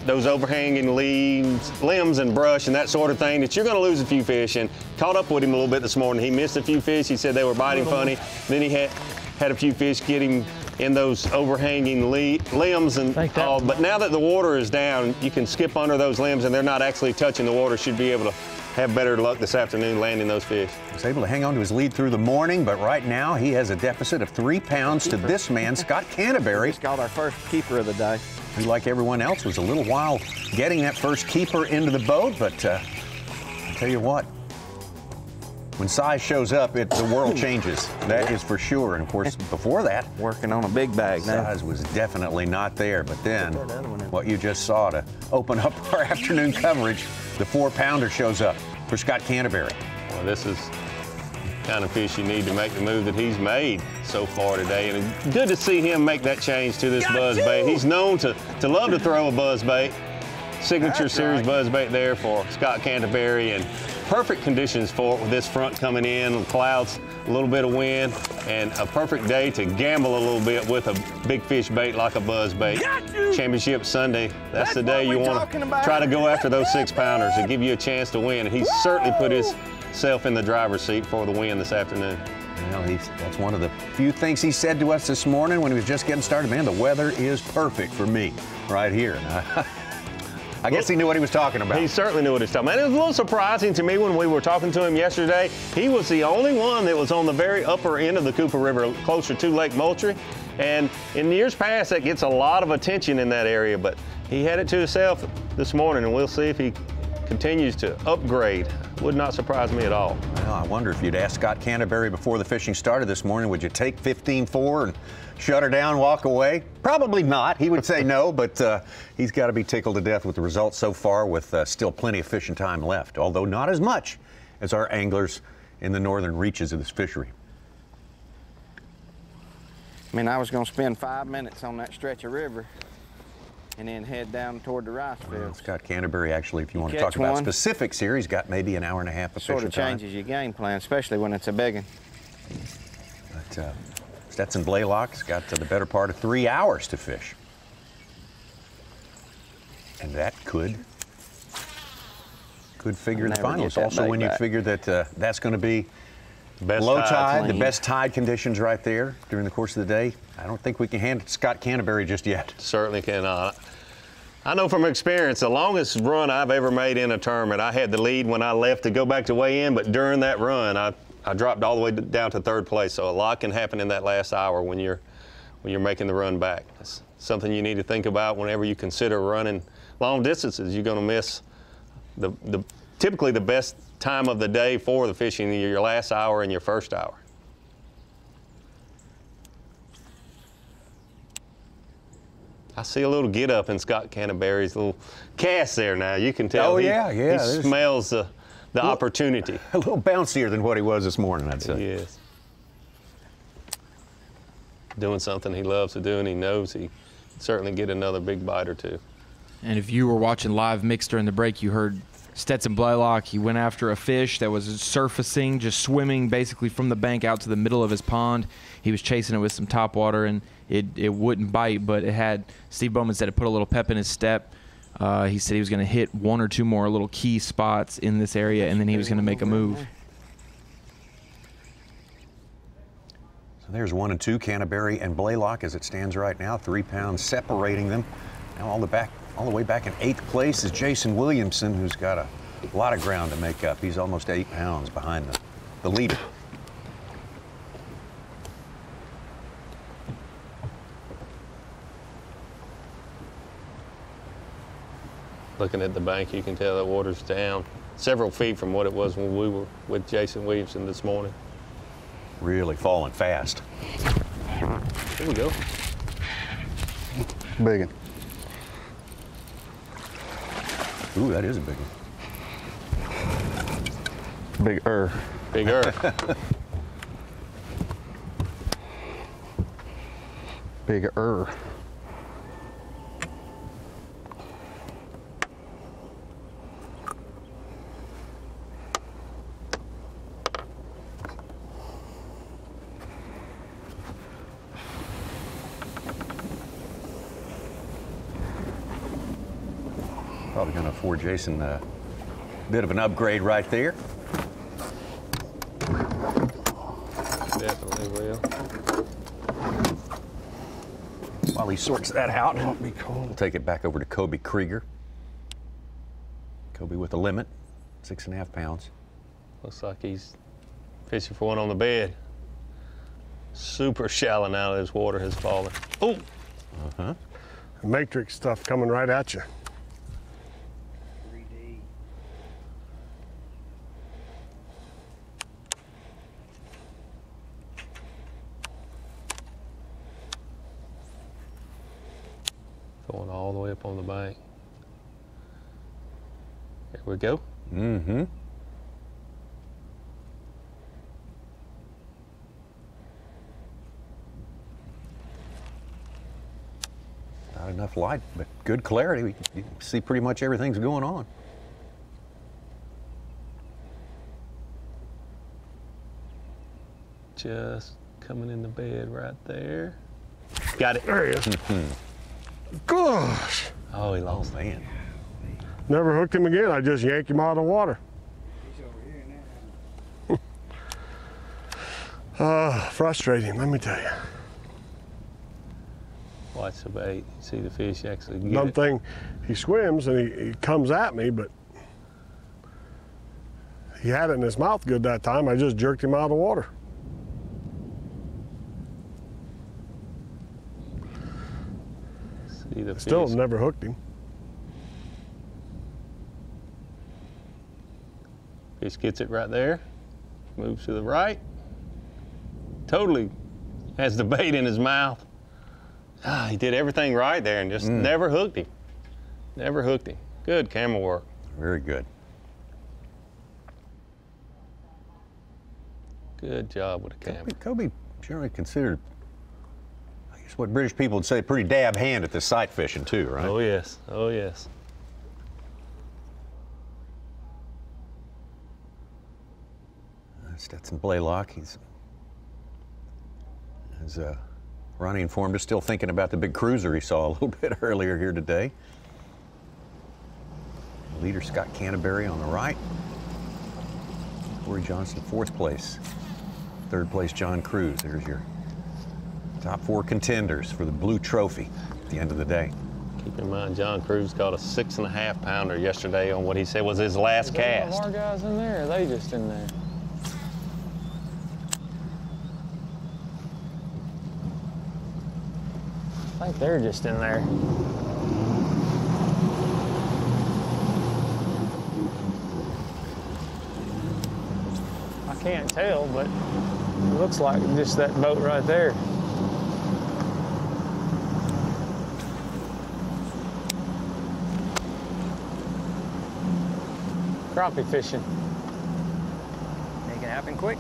those overhanging limbs and brush and that sort of thing, that you're going to lose a few fish. And caught up with him a little bit this morning. He missed a few fish. He said they were biting funny. Then he had a few fish get him in those overhanging limbs and all. But now that the water is down, you can skip under those limbs and they're not actually touching the water. Should be able to have better luck this afternoon landing those fish. He was able to hang on to his lead through the morning, but right now he has a deficit of 3 pounds to this man, Scott Canterbury. Just called our first keeper of the day. Who, like everyone else, was a little while getting that first keeper into the boat, but I'll tell you what, when size shows up, the world changes. That is for sure. And of course, before that, working on a big bag now. Size was definitely not there. But then, what you just saw to open up our afternoon coverage, the 4-pounder shows up for Scott Canterbury. Well, this is the kind of fish you need to make the move that he's made so far today. And it's good to see him make that change to this buzzbait. He's known to love to throw a buzzbait. Signature series buzzbait there for Scott Canterbury, and perfect conditions for it with this front coming in, clouds, a little bit of wind, and a perfect day to gamble a little bit with a big fish bait like a buzzbait. Championship Sunday, that's the day you want to try to go after those 6-pounders and give you a chance to win. And he's certainly put himself in the driver's seat for the win this afternoon. Well, that's one of the few things he said to us this morning when he was just getting started. Man, the weather is perfect for me right here. I guess he knew what he was talking about. He certainly knew what he was talking about. It was a little surprising to me when we were talking to him yesterday. He was the only one that was on the very upper end of the Cooper River, closer to Lake Moultrie. And in years past, that gets a lot of attention in that area, but he had it to himself this morning, and we'll see if he continues to upgrade. Would not surprise me at all. Well, I wonder if you'd asked Scott Canterbury before the fishing started this morning, would you take 15-4 and shut her down, walk away? Probably not. He would say no, but he's got to be tickled to death with the results so far, with still plenty of fishing time left, although not as much as our anglers in the northern reaches of this fishery. I mean, I was going to spend 5 minutes on that stretch of river and then head down toward the rice field. Well, Scott Canterbury, actually, if you want to talk about specifics here, he's got maybe an hour and a half of fishing time. Sort of changes your game plan, especially when it's a big one. But Stetson Blaylock's got the better part of 3 hours to fish. And that could figure the finals. Also, when you figure that that's going to be low tide, the best tide conditions right there during the course of the day, I don't think we can hand it to Scott Canterbury just yet. Certainly cannot. I know from experience, the longest run I've ever made in a tournament, I had the lead when I left to go back to weigh in, but during that run, I dropped all the way down to 3rd place. So a lot can happen in that last hour when you're making the run back. It's something you need to think about whenever you consider running long distances. You're going to miss typically the best time of the day for the fishing, your last hour and your first hour. I see a little get up in Scott Canterbury's little cast there now. You can tell he smells the opportunity. A little bouncier than what he was this morning, I'd say. Yes. Doing something he loves to do, and he knows he can certainly get another big bite or two. And if you were watching live mix during the break, you heard Stetson Blaylock. He went after a fish that was surfacing, just swimming basically from the bank out to the middle of his pond. He was chasing it with some topwater, and it wouldn't bite, but it had, Steve Bowman said it put a little pep in his step. He said he was going to hit 1 or 2 more little key spots in this area, and then he was going to make a move. So there's 1 and 2, Canterbury and Blaylock as it stands right now, 3 pounds separating them. Now all the way back in 8th place is Jason Williamson, who's got a lot of ground to make up. He's almost 8 pounds behind the leader. Looking at the bank, you can tell the water's down several feet from what it was when we were with Jason Williamson this morning. Really falling fast. Here we go. Big one. Ooh, that is a big one. Bigger. Bigger. Bigger. Probably going to afford Jason a bit of an upgrade right there. Definitely will. While he sorts that out, we'll take it back over to Kobe Krieger. Kobe with a limit, 6.5 pounds. Looks like he's fishing for one on the bed. Super shallow now that his water has fallen. Oh! The matrix stuff coming right at you. Going all the way up on the bank. Here we go. Mm-hmm. Not enough light, but good clarity. You can see pretty much everything's going on. Just coming in the bed right there. Got it. There he is. Gosh. Oh, he lost. Man. Never hooked him again. I just yanked him out of the water. Frustrating, let me tell you. Watch the bait. See the fish actually get Dumb it. thing, he swims and he comes at me, but he had it in his mouth good that time. I just jerked him out of the water. See the Still fish. never hooked him. Fish gets it right there. Moves to the right. Totally has the bait in his mouth. Ah, he did everything right there and just never hooked him. Never hooked him. Good camera work. Very good. Good job with the camera. Kobe generally considered, I guess what British people would say, pretty dab hand at the sight fishing too, right? Oh yes, oh yes. Stetson Blaylock, as Ronnie informed us, still thinking about the big cruiser he saw a little bit earlier here today. Leader Scott Canterbury on the right. Corey Johnson, 4th place. 3rd place, John Cruz. There's your top 4 contenders for the Blue Trophy at the end of the day. Keep in mind, John Cruz caught a 6.5 pounder yesterday on what he said was his last cast. Are guys in there, or are they just in there? I think they're just in there. I can't tell, but it looks like just that boat right there. Crappie fishing. Make it happen quick.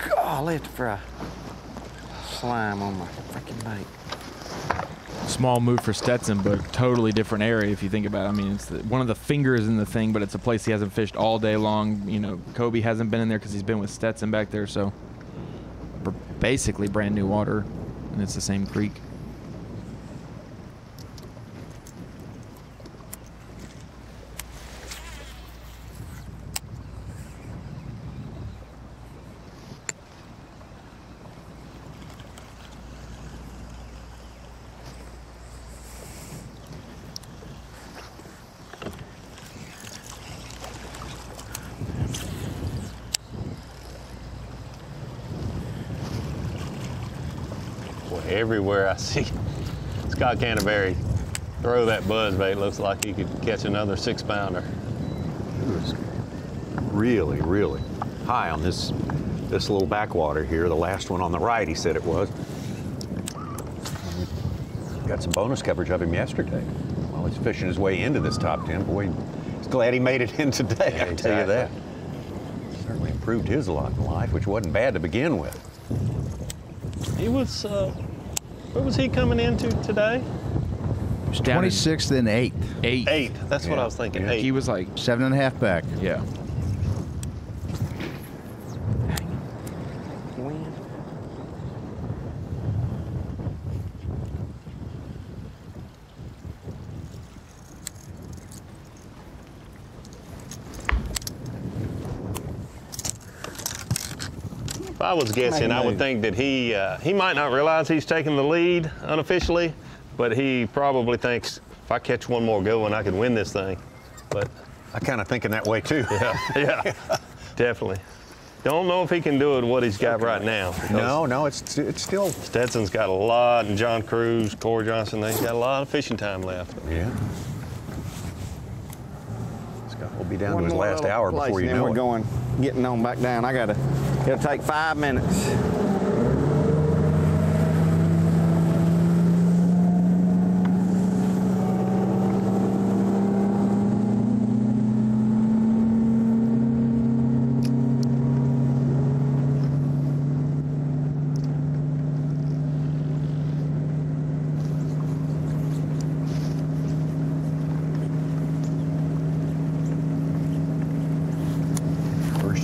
Golly, it's fry. Slime on my freaking bait. Small move for Stetson, but totally different area if you think about it. I mean, it's one of the fingers in the thing, but it's a place he hasn't fished all day long. You know, Kobe hasn't been in there because he's been with Stetson back there, so basically brand new water, and it's the same creek. Everywhere I see Scott Canterbury throw that buzzbait, looks like he could catch another 6-pounder. He was really, really high on this little backwater here. The last one on the right, he said it was. Got some bonus coverage of him yesterday while he's fishing his way into this top 10. Boy, Glad he made it in today, Yeah, I tell you exactly. that. Certainly improved his lot in life, which wasn't bad to begin with. He was, what was he coming into today? 26th and 8th. 8th. That's what I was thinking. 8th. He was like 7.5 back. Yeah. If I was guessing, I would think that he might not realize he's taking the lead unofficially, but he probably thinks if I catch one more good one, I could win this thing. But I kind of thinking that way too. yeah, definitely. Don't know if he can do it what he's got right now. No, it's still. Stetson's got a lot, and John Cruz, Corey Johnson, they've got a lot of fishing time left. Yeah. Scott will be down One to his more last little hour place, before you then know we're it. going, getting on back down. It'll take 5 minutes.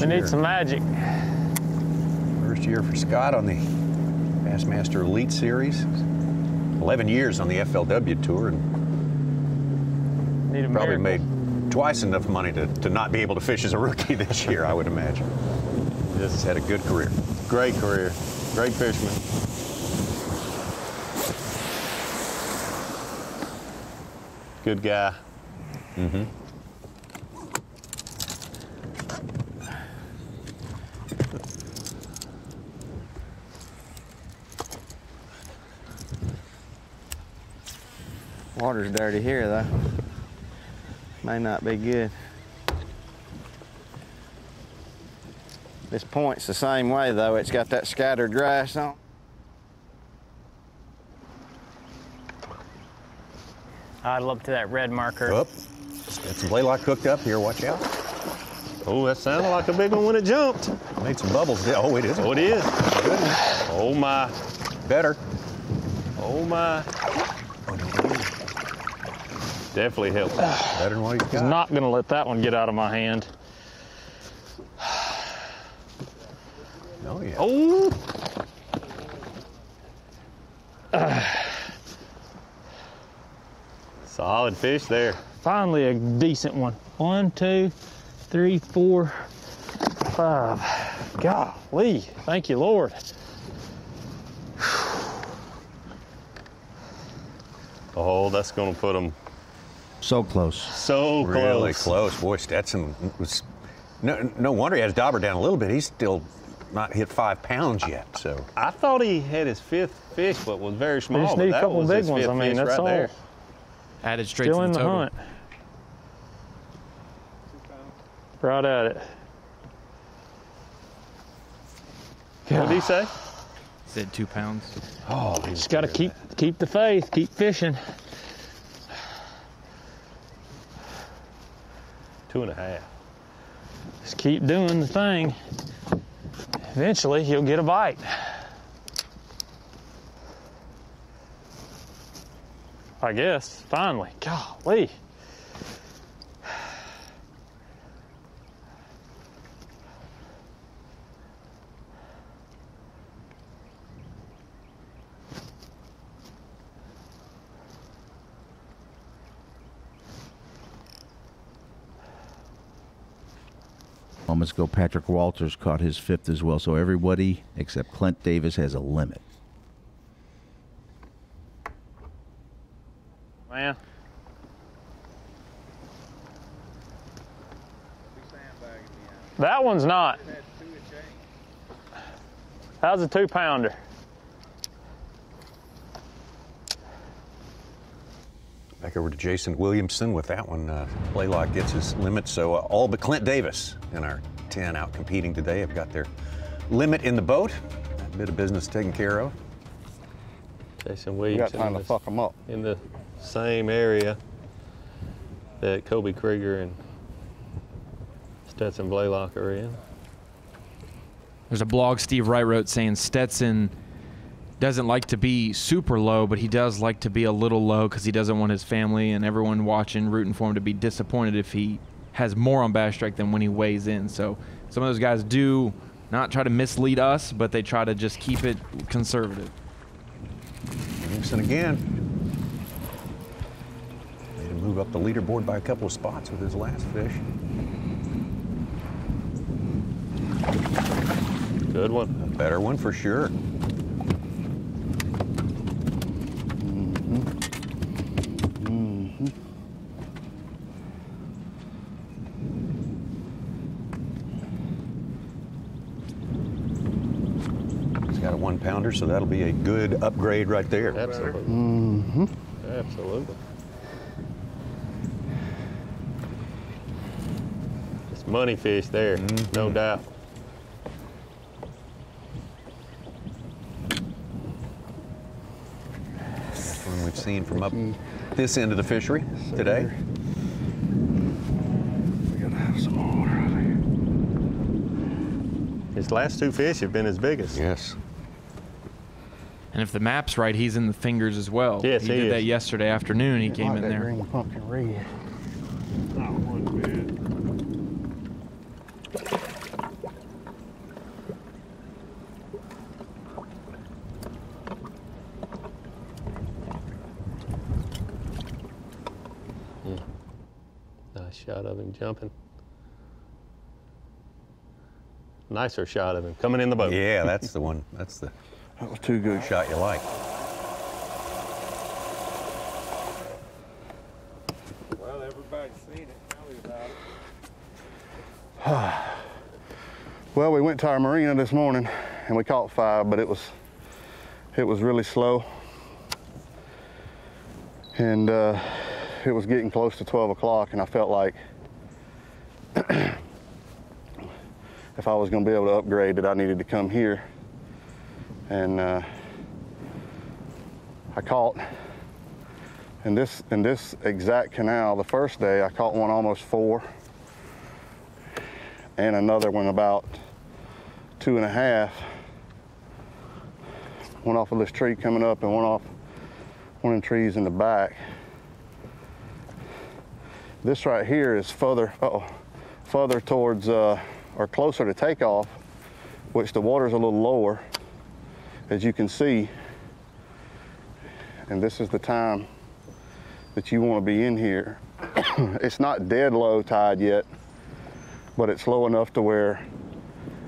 We need some magic. First year for Scott on the Bassmaster Elite Series. 11 years on the FLW Tour, and Need a probably miracle. made twice enough money to not be able to fish as a rookie this year, I would imagine. Just had a good career. Great career. Great fisherman. Good guy. Mm-hmm. Water's dirty here, though. May not be good. This point's the same way, though. It's got that scattered grass on. I'd look to that red marker. Up. Got some blaylock hooked up here. Watch out. Oh, that sounded like a big one when it jumped. Made some bubbles. Oh, it is. Oh, it is. Oh, my. Better. Oh, my. Definitely helped. Better than what he's He's got. not going to let that one get out of my hand. Oh, yeah. Oh. Solid fish there. Finally, a decent one. 1, 2, 3, 4, 5. Golly, thank you, Lord. Oh, that's going to put him So close. so close. Really close. Boy, Stetson was. No wonder he has Dauber down a little bit. He's still not hit 5 pounds yet. So I thought he had his 5th fish, but was very small. We just but need a that couple was big his ones. 5th I mean, fish that's right all. there. Added straight Still to in the the total. hunt. Right at it. What did he say? Said 2 pounds. Oh, Just got to keep the faith, keep fishing. 2.5. Just keep doing the thing. Eventually, you'll get a bite. I guess, finally. Golly. Moments ago, Patrick Walters caught his 5th as well. So everybody except Clint Davis has a limit. Man. That one's not. How's a 2-pounder? back over to Jason Williamson with that one. Blaylock gets his limit. So all but Clint Davis in our 10 out competing today have got their limit in the boat. That bit of business taken care of. Jason Williams got time to fuck them up. in the same area that Kobe Krieger and Stetson Blaylock are in. There's a blog Steve Wright wrote saying Stetson doesn't like to be super low, but he does like to be a little low because he doesn't want his family and everyone watching, rooting for him to be disappointed if he has more on Bass Strike than when he weighs in. So some of those guys do not try to mislead us, but they try to just keep it conservative. Williamson again. Made him move up the leaderboard by a couple of spots with his last fish. Good one. A better one for sure. He's got a 1-pounder, so that'll be a good upgrade right there. Absolutely. Absolutely. It's money fish there, no doubt. One we've seen from up this end of the fishery today. We gotta have some more out here. His last 2 fish have been his biggest. Yes. And if the map's right, he's in the fingers as well. Yes, he he did is. that yesterday afternoon. He came in there. Green pumpkin red. Not one bit. Nice shot of him jumping. Nicer shot of him coming in the boat. Yeah, that's the one. That's the That was too good. shot you like. Well, everybody's seen it. Tell me about it. Well, we went to our marina this morning and we caught 5, but it was really slow. And it was getting close to 12 o'clock and I felt like if I was gonna be able to upgrade that I needed to come here. And I caught in this exact canal the first day, I caught one almost 4 and another one about 2.5. One off of this tree coming up and one off one of the trees in the back. This right here is further towards or closer to takeoff, which the water's a little lower, as you can see. And this is the time that you want to be in here. It's not dead low tide yet, but it's low enough to where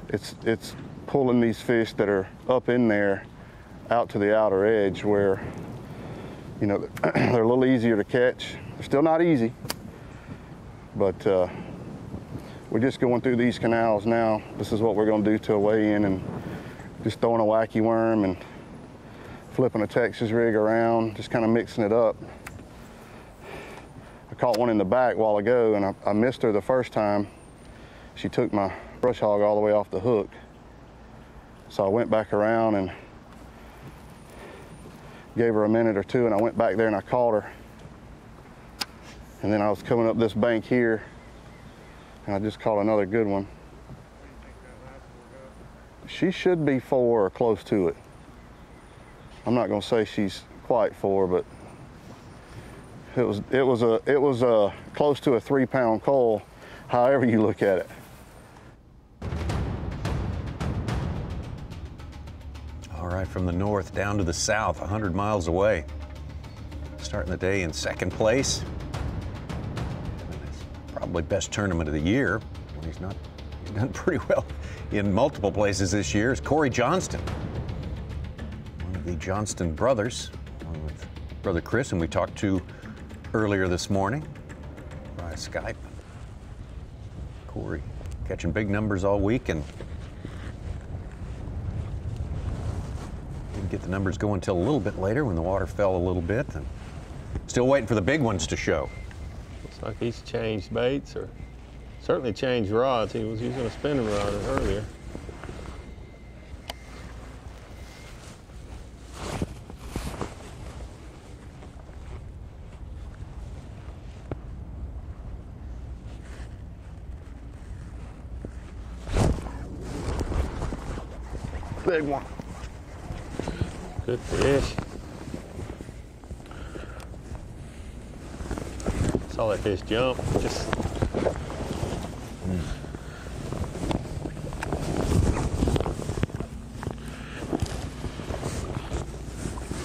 it's pulling these fish that are up in there out to the outer edge where, you know, they're a little easier to catch. They're still not easy, but we're just going through these canals now. This is what we're going to do till weigh in, and just throwing a wacky worm and flipping a Texas rig around, just kind of mixing it up. I caught one in the back a while ago and I missed her the first time. She took my brush hog all the way off the hook. So I went back around and gave her a minute or two and I went back there and I caught her. And then I was coming up this bank here and I just caught another good one. She should be 4 or close to it. I'm not gonna say she's quite 4, but it was close to a 3-pound coal, however you look at it. All right, from the north down to the south, 100 miles away. Starting the day in second place. Probably best tournament of the year. He's done pretty well in multiple places this year. Is Corey Johnston, one of the Johnston brothers, along with brother Chris, and we talked to earlier this morning by Skype. Corey catching big numbers all week and didn't get the numbers going until a little bit later when the water fell a little bit, and still waiting for the big ones to show. Looks like he's changed baits, or certainly changed rods. He was using a spinning rod earlier. Big one. Good fish. Saw that fish jump. Just.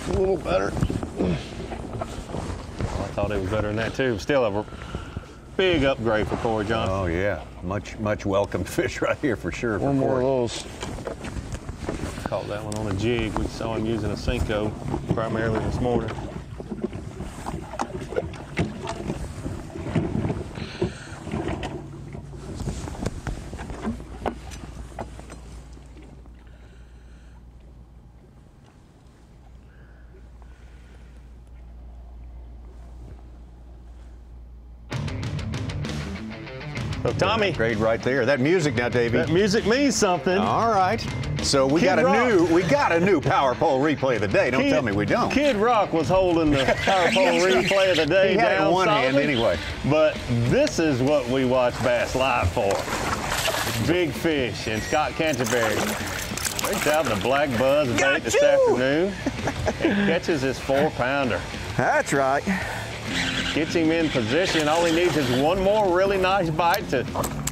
A little better. I thought it was better than that too. Still a big upgrade for Corey Johnson. Oh yeah, much welcomed fish right here for sure. One more of those. Caught that one on a jig. We saw him using a Senko primarily this morning. So Tommy, grade right there. That music now, Davey. That music means something. All right. So we got a new power pole replay of the day. Don't tell me we don't. Kid Rock was holding the power pole replay of the day he had down it in one solidly, hand anyway. But this is what we watch Bass Live for. Big fish and Scott Canterbury breaks out the black buzz bait this afternoon and catches his 4-pounder. That's right. Gets him in position. All he needs is one more really nice bite to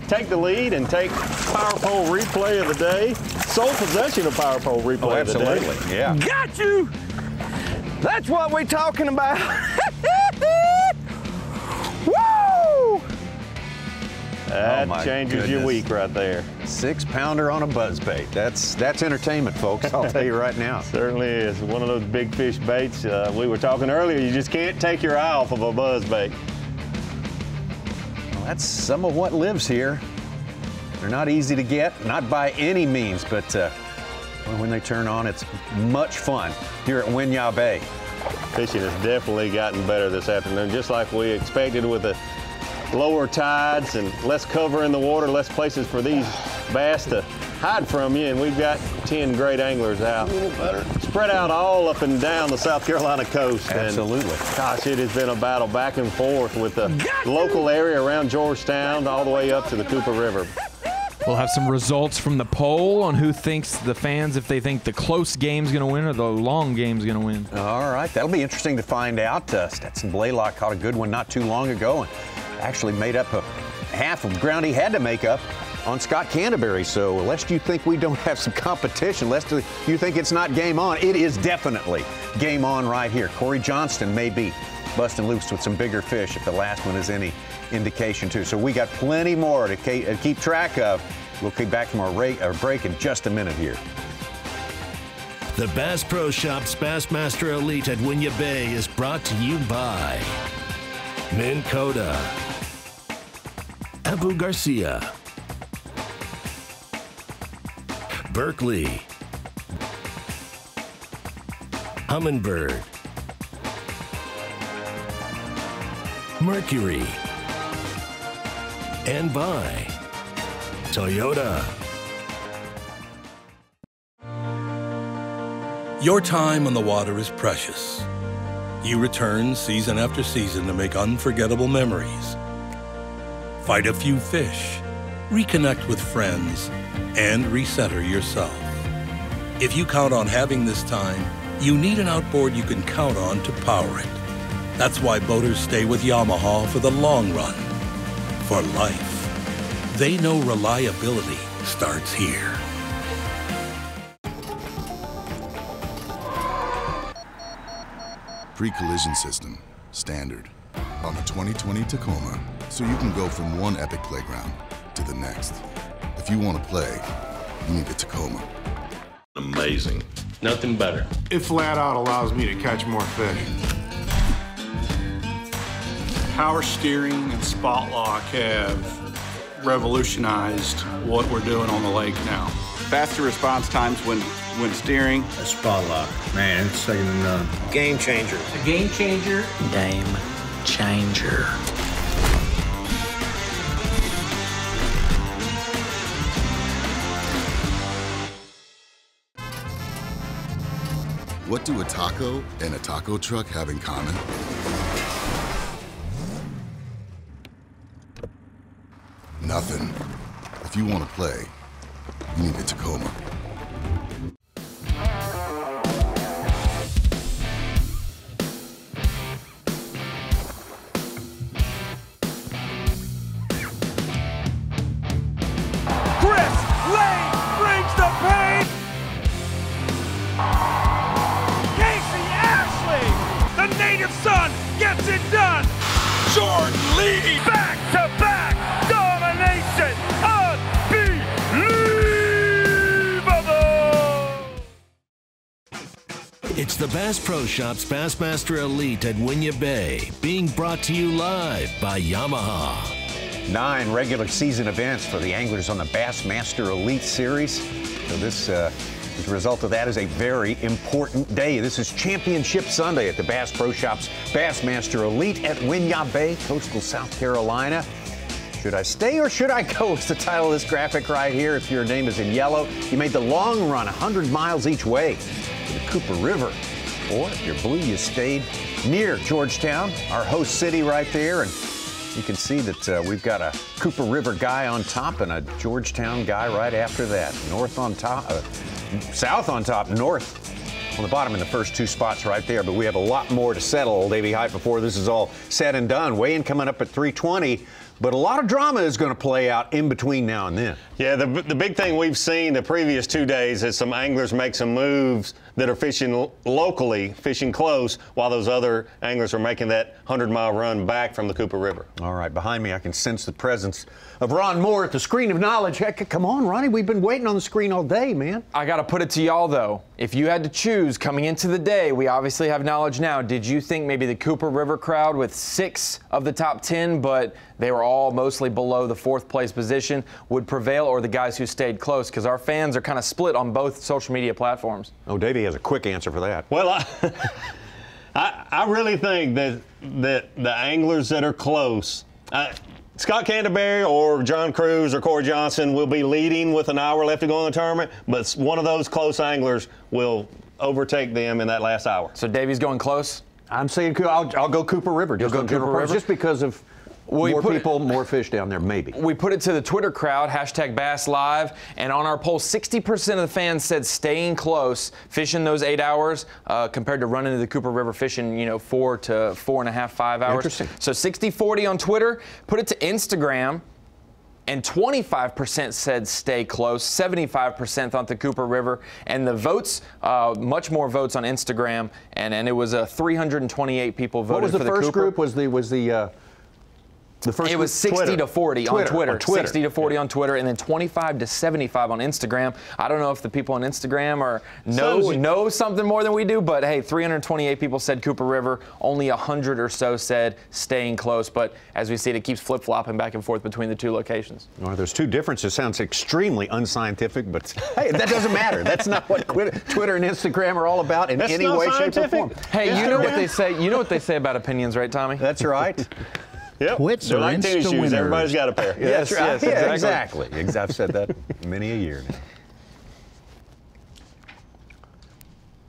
take the lead and take Power Pole replay of the day. Sole possession of Power Pole replay of the day. Absolutely, yeah. Got you! That's what we're talking about. Woo! That changes your week right there. 6-pounder on a buzzbait. That's entertainment, folks. I'll tell you right now. Certainly is. One of those big fish baits. We were talking earlier, you just can't take your eye off of a buzzbait. Well, that's some of what lives here. They're not easy to get, not by any means, but when they turn on, it's much fun here at Winyah Bay. Fishing has definitely gotten better this afternoon, just like we expected with the lower tides and less cover in the water, less places for these bass to hide from you, and we've got 10 great anglers out. A little better. Spread out all up and down the South Carolina coast. Absolutely. And gosh, it has been a battle back and forth with the local area around Georgetown all the way up to the Cooper River. We'll have some results from the poll on who thinks the fans, if they think the close game's going to win or the long game's going to win. All right, that'll be interesting to find out. Stetson Blaylock caught a good one not too long ago and actually made up half of the ground he had to make up on Scott Canterbury. So lest you think we don't have some competition, lest you think it's not game on, it is definitely game on right here. Corey Johnston may be busting loose with some bigger fish if the last one is any indication too. So we got plenty more to keep track of. We'll be back from our break in just a minute here. The Bass Pro Shops Bassmaster Elite at Winyah Bay is brought to you by Minn Kota, Abu Garcia, Berkley, Humminbird, Mercury, and by Toyota. Your time on the water is precious. You return season after season to make unforgettable memories, fight a few fish, reconnect with friends, and recenter yourself. If you count on having this time, you need an outboard you can count on to power it. That's why boaters stay with Yamaha for the long run, for life. They know reliability starts here. Pre-collision system, standard, on the 2020 Tacoma, so you can go from one epic playground to the next. If you want to play, you need a Tacoma. Amazing. Nothing better. It flat out allows me to catch more fish. Power steering and spot lock have revolutionized what we're doing on the lake now. Faster response times when steering. A spot lock, man, it's second to none. Game changer. A game changer. Game changer. What do a taco and a taco truck have in common? Nothing. If you want to play, you need a Tacoma. Bass Pro Shops Bassmaster Elite at Winyah Bay, being brought to you live by Yamaha. 9 regular season events for the anglers on the Bassmaster Elite Series. So this, as a result of that, is a very important day. This is Championship Sunday at the Bass Pro Shops Bassmaster Elite at Winyah Bay, coastal South Carolina. Should I stay or should I go is the title of this graphic right here. If your name is in yellow, you made the long run 100 miles each way to the Cooper River. Or if you're blue, you stayed near Georgetown, our host city right there. And you can see that we've got a Cooper River guy on top and a Georgetown guy right after that. North on top, south on top, north on the bottom in the first 2 spots right there. But we have a lot more to settle, Old Davey Height, before this is all said and done. Weigh-in coming up at 3:20. But a lot of drama is going to play out in between now and then. Yeah, the big thing we've seen the previous 2 days is some anglers make some moves that are fishing locally, fishing close, while those other anglers are making that 100-mile run back from the Cooper River. All right, behind me I can sense the presence of Ron Moore at the screen of knowledge. Heck, come on, Ronnie, we've been waiting on the screen all day, man. I got to put it to y'all, though. If you had to choose coming into the day, we obviously have knowledge now. Did you think maybe the Cooper River crowd with 6 of the top 10, but they were all mostly below the 4th place position, would prevail, or the guys who stayed close? Because our fans are kind of split on both social media platforms. Oh, Davey has a quick answer for that. Well, I really think that the anglers that are close, Scott Canterbury or John Cruz or Corey Johnson will be leading with an hour left to go in the tournament, but one of those close anglers will overtake them in that last hour. So Davey's going close? I'm saying I'll go Cooper River. You'll go Cooper River? Just because of more people, more fish down there, maybe. We put it to the Twitter crowd, #BassLive, and on our poll, 60% of the fans said staying close, fishing those 8 hours, compared to running to the Cooper River fishing, 4 to 4.5, 5 hours. Interesting. So 60-40 on Twitter. Put it to Instagram, and 25% said stay close, 75% thought the Cooper River, and the votes, much more votes on Instagram, and it was 328 people voted for the Cooper. What was the first group? It was 60 to 40 on Twitter. 60 to 40 on Twitter, and then 25 to 75 on Instagram. I don't know if the people on Instagram know something more than we do, but hey, 328 people said Cooper River. Only 100 or so said staying close. But as we see, it keeps flip-flopping back and forth between the 2 locations. Well, there's 2 differences. Sounds extremely unscientific, but hey, that doesn't matter. That's not what Twitter and Instagram are all about in any way, shape, or form. Hey, you know what they say? You know what they say about opinions, right, Tommy? That's right. Yep. Twits are like tennis shoes. winners. Everybody's got a pair. Yes, right. Yeah, exactly. I've said that many a year now.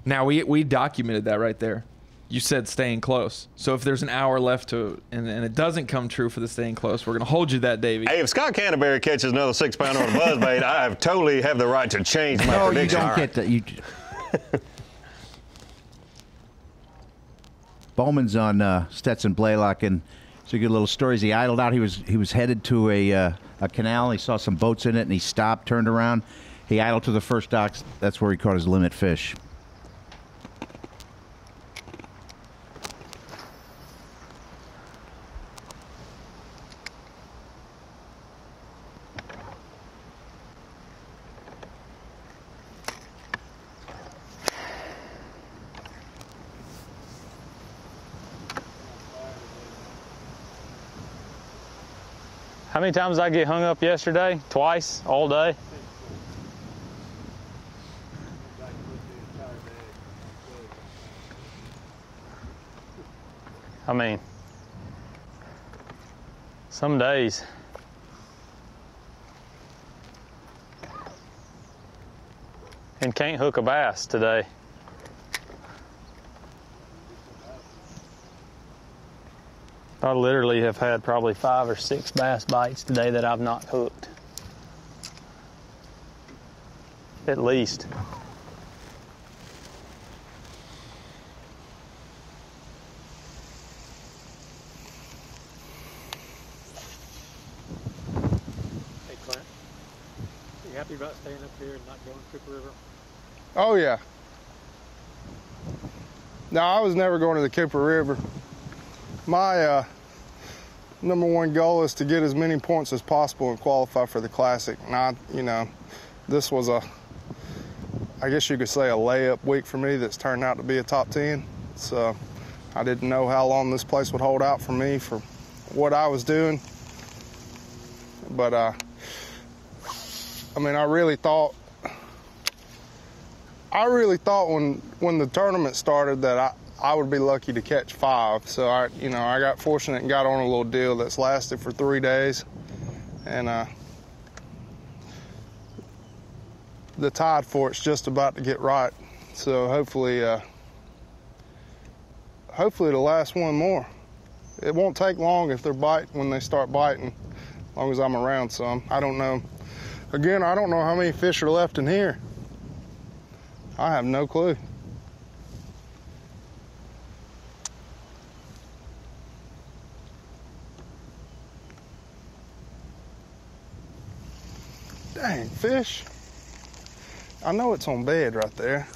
Now, we documented that right there. You said staying close. So if there's an hour left and it doesn't come true for the staying close, we're going to hold you that, Davey. Hey, if Scott Canterbury catches another 6-pounder on a buzzbait, I totally have the right to change my prediction. No, you don't get that. Bowman's on Stetson Blaylock, and it's a good little story. As he idled out, he was headed to a canal. He saw some boats in it, and he stopped, turned around. He idled to the first docks. That's where he caught his limit fish. How many times did I get hung up yesterday? Twice, all day. I mean, some days. And can't hook a bass today. I literally have had probably 5 or 6 bass bites today that I've not hooked. At least. Hey Clint, are you happy about staying up here and not going to Cooper River? Oh yeah. No, I was never going to the Cooper River. My #1 goal is to get as many points as possible and qualify for the Classic. And this was I guess you could say, a layup week for me that's turned out to be a top 10. So I didn't know how long this place would hold out for me for what I was doing. But, I mean, I really thought when the tournament started that I would be lucky to catch 5. So I got fortunate and got on a little deal that's lasted for 3 days. And, the tide for it's just about to get right. So hopefully it'll last one more. It won't take long if they're when they start biting, as long as I'm around some. I don't know. Again, I don't know how many fish are left in here. I have no clue. Dang, fish. I know it's on bed right there.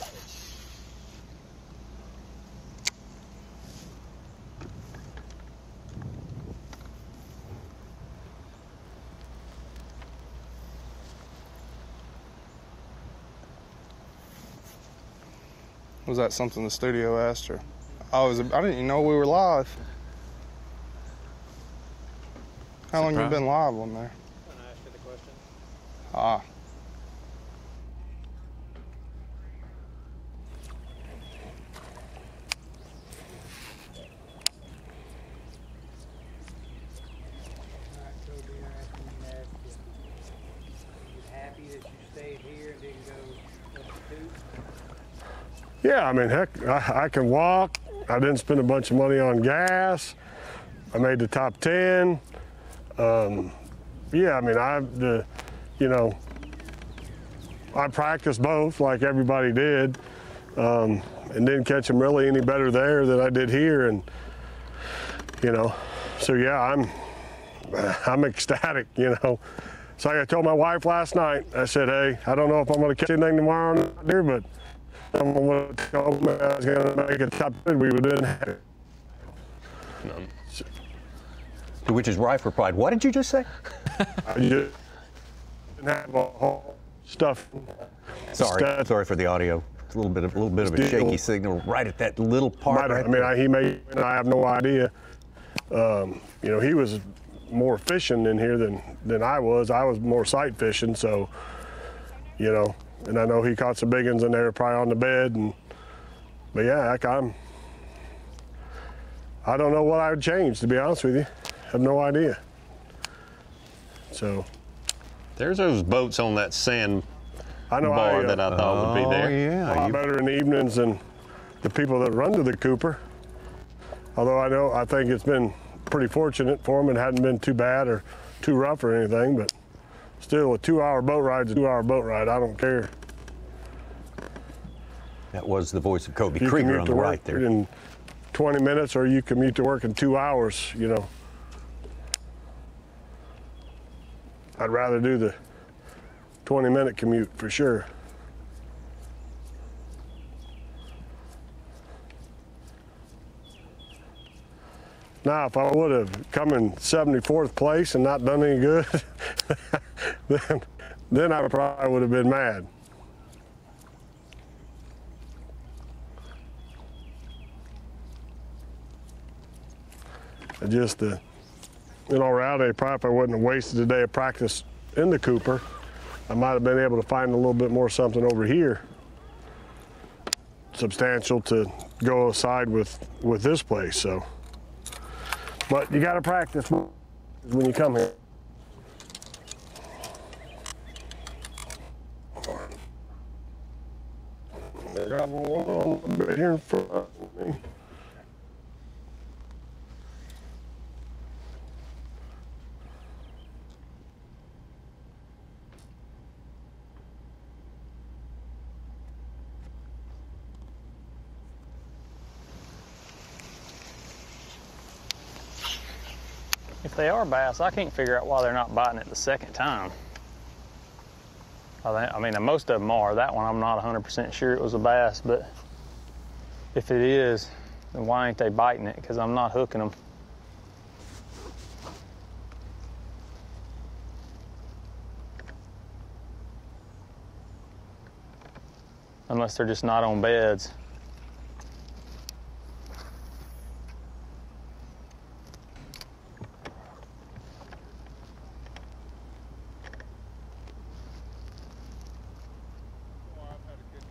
Was that something the studio asked her? I didn't even know we were live. How long you been live on there? When I asked you the question. Ah. Yeah, I mean, heck, I can walk. I didn't spend a bunch of money on gas. I made the top 10. Yeah, I mean, I practiced both like everybody did, and didn't catch them really any better there than I did here. And, so yeah, I'm ecstatic, So like I told my wife last night, I said, hey, I don't know if I'm going to catch anything tomorrow here, but someone told me I was going to make a top 10, we would have it. To which his wife replied, what did you just say? I just didn't have a whole stuff. Sorry for the audio. It's a little bit of a shaky signal right at that little part. I have no idea. He was more fishing in here than I was. I was more sight fishing, so, and I know he caught some big ones in there probably on the bed. But yeah, I don't know what I would change, to be honest with you. I have no idea. So. There's those boats on that sand bar that I thought would be there. Yeah, a lot better in the evenings than the people that run to the Cooper. Although I think it's been pretty fortunate for them. It hadn't been too bad or too rough or anything, but still a 2-hour boat ride's a 2-hour boat ride. I don't care. That was the voice of Kobe Krieger on the right there. In 20 minutes, or you commute to work in 2 hours, I'd rather do the 20-minute commute for sure. Now, if I would have come in 74th place and not done any good, then I probably would have been mad. Just in all reality, probably if I wouldn't have wasted a day of practice in the Cooper, I might have been able to find a little bit more something over here, substantial to go aside with this place. So, but you got to practice when you come here. I got one bit here in front of me. If they are bass, I can't figure out why they're not biting it the second time. I mean, most of them are. That one, I'm not 100% sure it was a bass, but if it is, then why ain't they biting it? Because I'm not hooking them. unless they're just not on beds.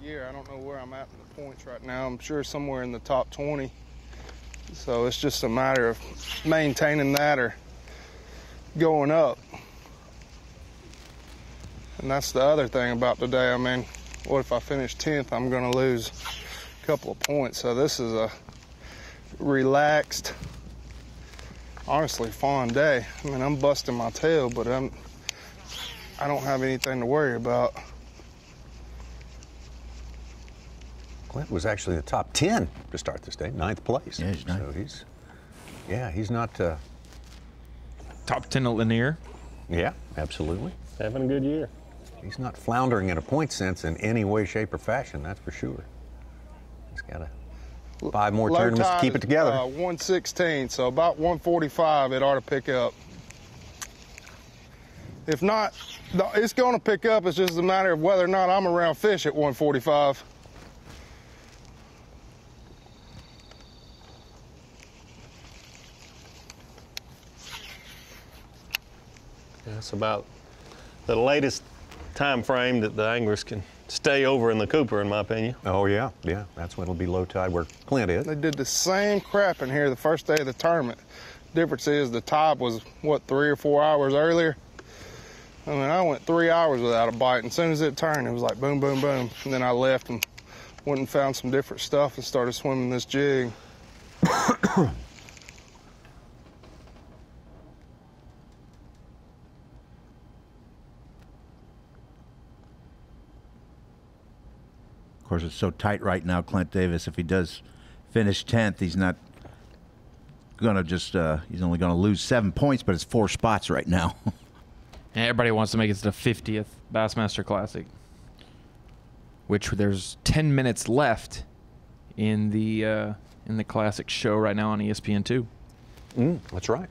year. I don't know where I'm at in the points right now. I'm sure somewhere in the top 20. So it's just a matter of maintaining that or going up. And that's the other thing about today. I mean, what if I finish 10th? I'm going to lose a couple of points. So this is a relaxed, honestly fun day. I mean, I'm busting my tail, but I don't have anything to worry about. Clint was actually in the top 10 to start this day, 9th place. Yeah, he's ninth. So he's not top 10 at Lanier. Yeah, absolutely. Having a good year. He's not floundering in a point sense in any way, shape, or fashion, that's for sure. He's got 5 more Low tournaments to keep it together. 116, so about 145 it ought to pick up. If not, it's going to pick up. It's just a matter of whether or not I'm around fish at 145. That's about the latest time frame that the anglers can stay over in the Cooper, in my opinion. Oh, yeah. That's when it'll be low tide where Clint is. They did the same crap in here the first day of the tournament. Difference is the tide was, what, 3 or 4 hours earlier? I mean, I went 3 hours without a bite, and as soon as it turned, it was like boom, boom, boom. And then I left and went and found some different stuff and started swimming this jig. Of course, it's so tight right now, Clint Davis. If he does finish 10th, he's not going to just, he's only going to lose 7 points, but it's 4 spots right now. And everybody wants to make it to the 50th Bassmaster Classic, which there's 10 minutes left in the Classic show right now on ESPN2. That's right.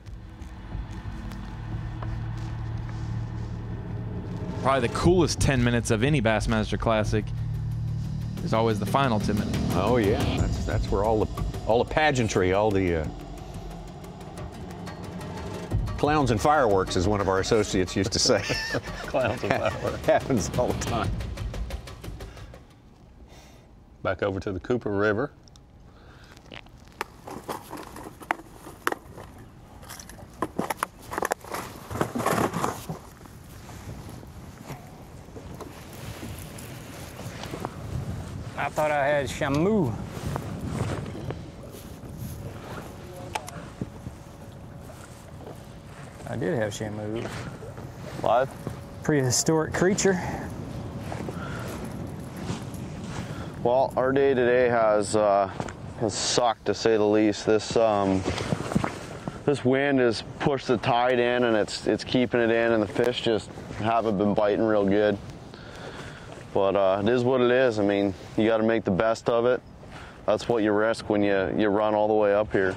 Probably the coolest 10 minutes of any Bassmaster Classic is always the final 10 minutes. Oh yeah, that's where all the pageantry, all the clowns and fireworks, as one of our associates used to say. Clowns and fireworks. Happens all the time. Back over to the Cooper River. I thought I had Shamu. I did have Shamu. What? Prehistoric creature. Well, our day today has sucked, to say the least. This wind has pushed the tide in, and it's keeping it in, and the fish just haven't been biting real good. But it is what it is. I mean, you got to make the best of it. That's what you risk when you run all the way up here.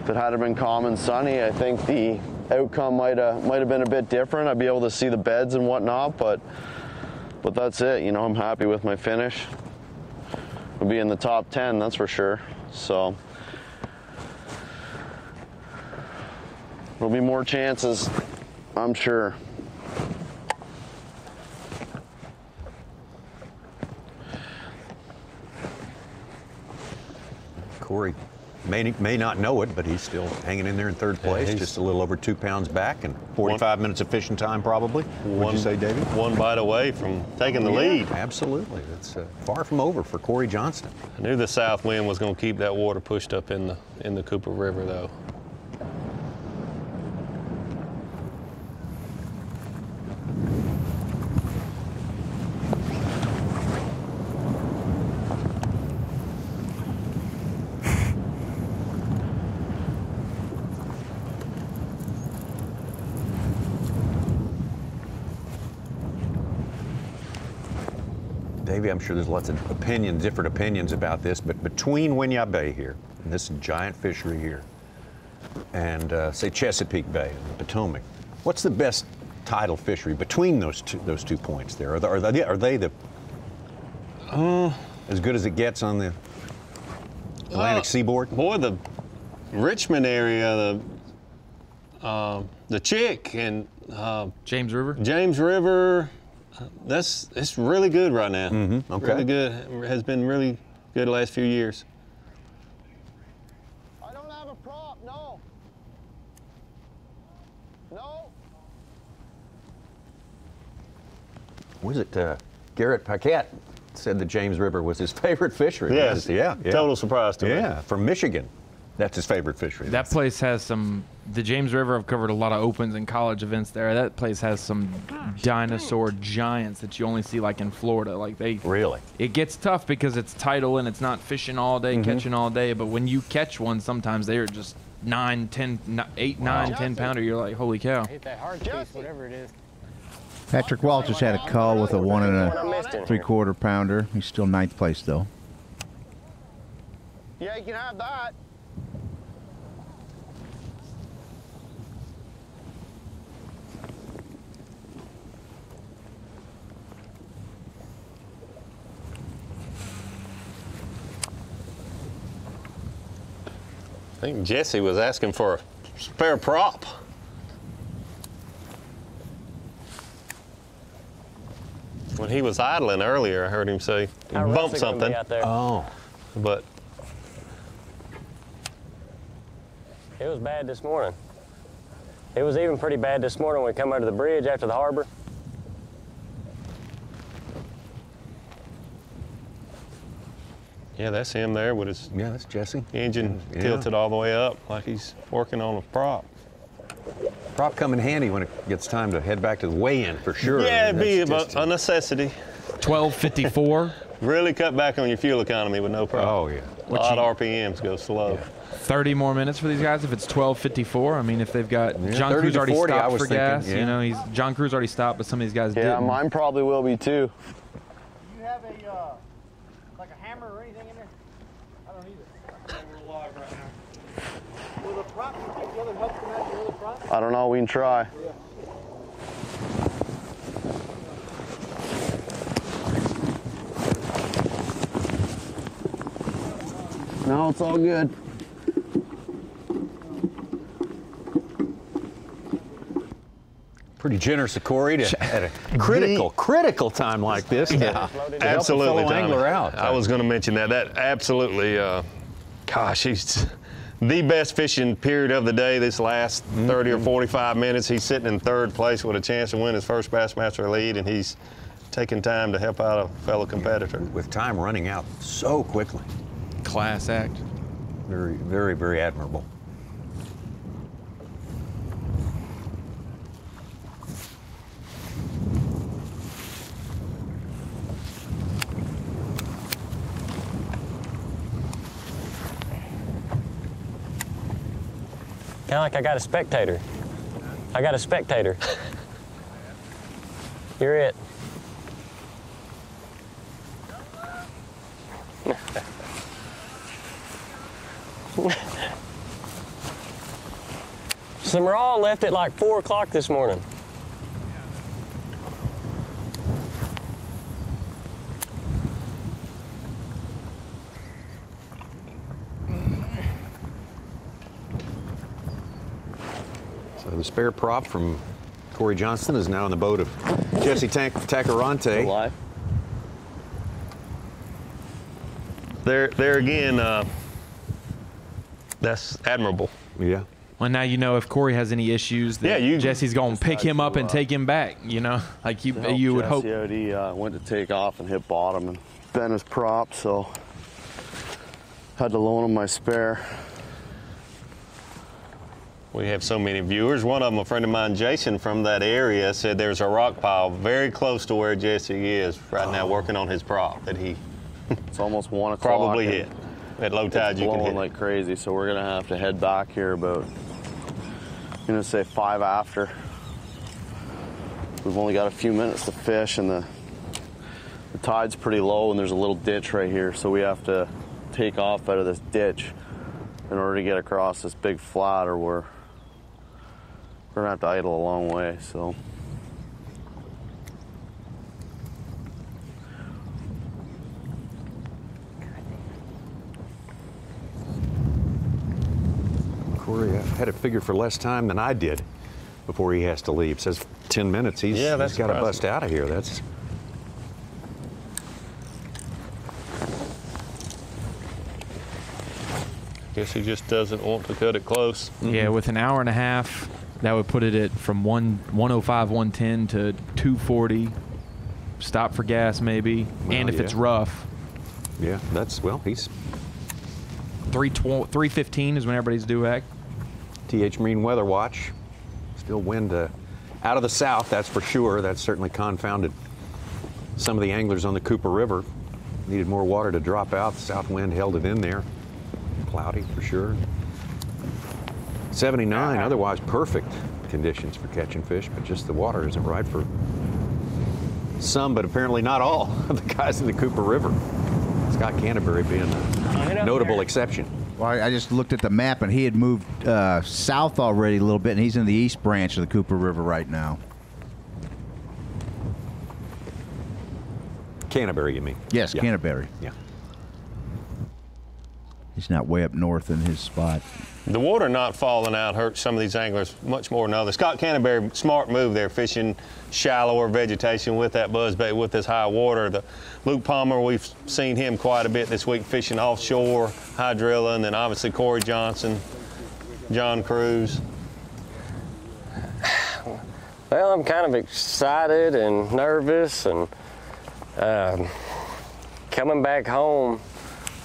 If it had been calm and sunny, I think the outcome might have been a bit different. I'd be able to see the beds and whatnot, but that's it. You know, I'm happy with my finish. We'll be in the top 10, that's for sure. So there'll be more chances, I'm sure. Corey may not know it, but he's still hanging in there in 3rd place, Yeah, just a little over 2 pounds back, and 45 minutes of fishing time probably. What'd you say, Davey? One bite away from taking the lead. Absolutely. It's far from over for Corey Johnston. I knew the south wind was going to keep that water pushed up in the Cooper River, though. Davey, I'm sure there's lots of different opinions about this, but between Winyah Bay here, and this giant fishery here, and say Chesapeake Bay and Potomac, what's the best tidal fishery between those two points there? Are they the As good as it gets on the Atlantic seaboard? Boy, the Richmond area, the Chick and James River. James River, it's really good right now. Mm-hmm. Okay. Really good. Has been really good the last few years. I don't have a prop, no. No. Was it Garrett Paquette said that James River was his favorite fishery? Yes. Yeah. Total surprise to me. Yeah, from Michigan. That's his favorite fishery. That place has the James River, I've covered a lot of opens and college events there. That place has some dinosaur giants that you only see like in Florida. Really? It gets tough because it's tidal and it's not fishing all day, catching all day. But when you catch one, sometimes they are just 9, 10, 8, 9, 10 pounder. You're like, holy cow. Hit that hard piece, whatever it is. Patrick Walters had a call with a 1 3/4 pounder. He's still 9th place though. Yeah, you can have that. I think Jesse was asking for a spare prop. When he was idling earlier, I heard him say he bumped something. Oh. But it was bad this morning. It was even pretty bad this morning when we come under the bridge after the harbor. yeah, that's him there with his that's Jesse. Engine tilted all the way up like he's working on a prop. Prop come in handy when it gets time to head back to the weigh-in for sure. Yeah, it'd be a necessity. 12:54. Really cut back on your fuel economy with no prop. Oh, yeah. A lot of RPMs go slow. 30 more minutes for these guys if it's 12:54. I mean, if they've got John 30 Cruz to already 40, stopped for thinking, gas, yeah. you know, John Cruz already stopped, but some of these guys Yeah, didn't. mine probably will be too. You have a like a hammer or anything in there? I don't either. We're live right now. Will the prop, you think the other help come out the other prop? I don't know, we can try. Yeah. No, it's all good. Pretty generous of Corey to at a critical time like this to help a fellow angler out. I was going to mention that. That absolutely, gosh, he's the best fishing period of the day this last 30 or 45 minutes. He's sitting in 3rd place with a chance to win his first Bassmaster Elite, and he's taking time to help out a fellow competitor. With time running out so quickly. Class act. Very, very, very admirable. Kind of like I got a spectator. I got a spectator. You're it. Summerall left at like 4 o'clock this morning. So the spare prop from Corey Johnston is now in the boat of Jesse Tacarante. Live. There again, that's admirable. Yeah. Well, now you know if Corey has any issues, Jesse's going to pick him up and take him back, you know, like you would hope. Jesse went to take off and hit bottom and bent his prop, so had to loan him my spare. We have so many viewers. One of them, a friend of mine, Jason, from that area, said there's a rock pile very close to where Jesse is right now working on his prop that he it's almost 1 o'clock. Probably hit. At low tide you can hit. It's blowing like crazy, so we're going to have to head back here about, I'm going to say 5 after. We've only got a few minutes to fish, and the tide's pretty low, and there's a little ditch right here, so we have to take off out of this ditch in order to get across this big flat, or we're going to have to idle a long way, so. Corey had it figured for less time than I did before he has to leave. It says 10 minutes. He's got to bust out of here. That's. Guess he just doesn't want to cut it close. Yeah, with an hour and a half, that would put it at from 105, 110 to 240. Stop for gas maybe, and if it's rough. Yeah, that's, well, he's 315 is when everybody's due back. TH Marine Weather Watch. Still wind out of the south, that's for sure. That's certainly confounded some of the anglers on the Cooper River. Needed more water to drop out. The south wind held it in there. Cloudy for sure. 79, otherwise perfect conditions for catching fish, but just the water isn't right for some, but apparently not all of the guys in the Cooper River. Scott Canterbury being a notable exception. Well, I just looked at the map, and he had moved south already a little bit, and he's in the east branch of the Cooper River right now. Canterbury, you mean? Yes, yeah. Canterbury. Yeah. He's not way up north in his spot. The water not falling out hurts some of these anglers much more than others. Scott Canterbury, smart move there, fishing shallower vegetation with that buzzbait with this high water. The Luke Palmer, we've seen him quite a bit this week fishing offshore, hydrilla, and then obviously Corey Johnson, John Cruz. Well, I'm kind of excited and nervous, and coming back home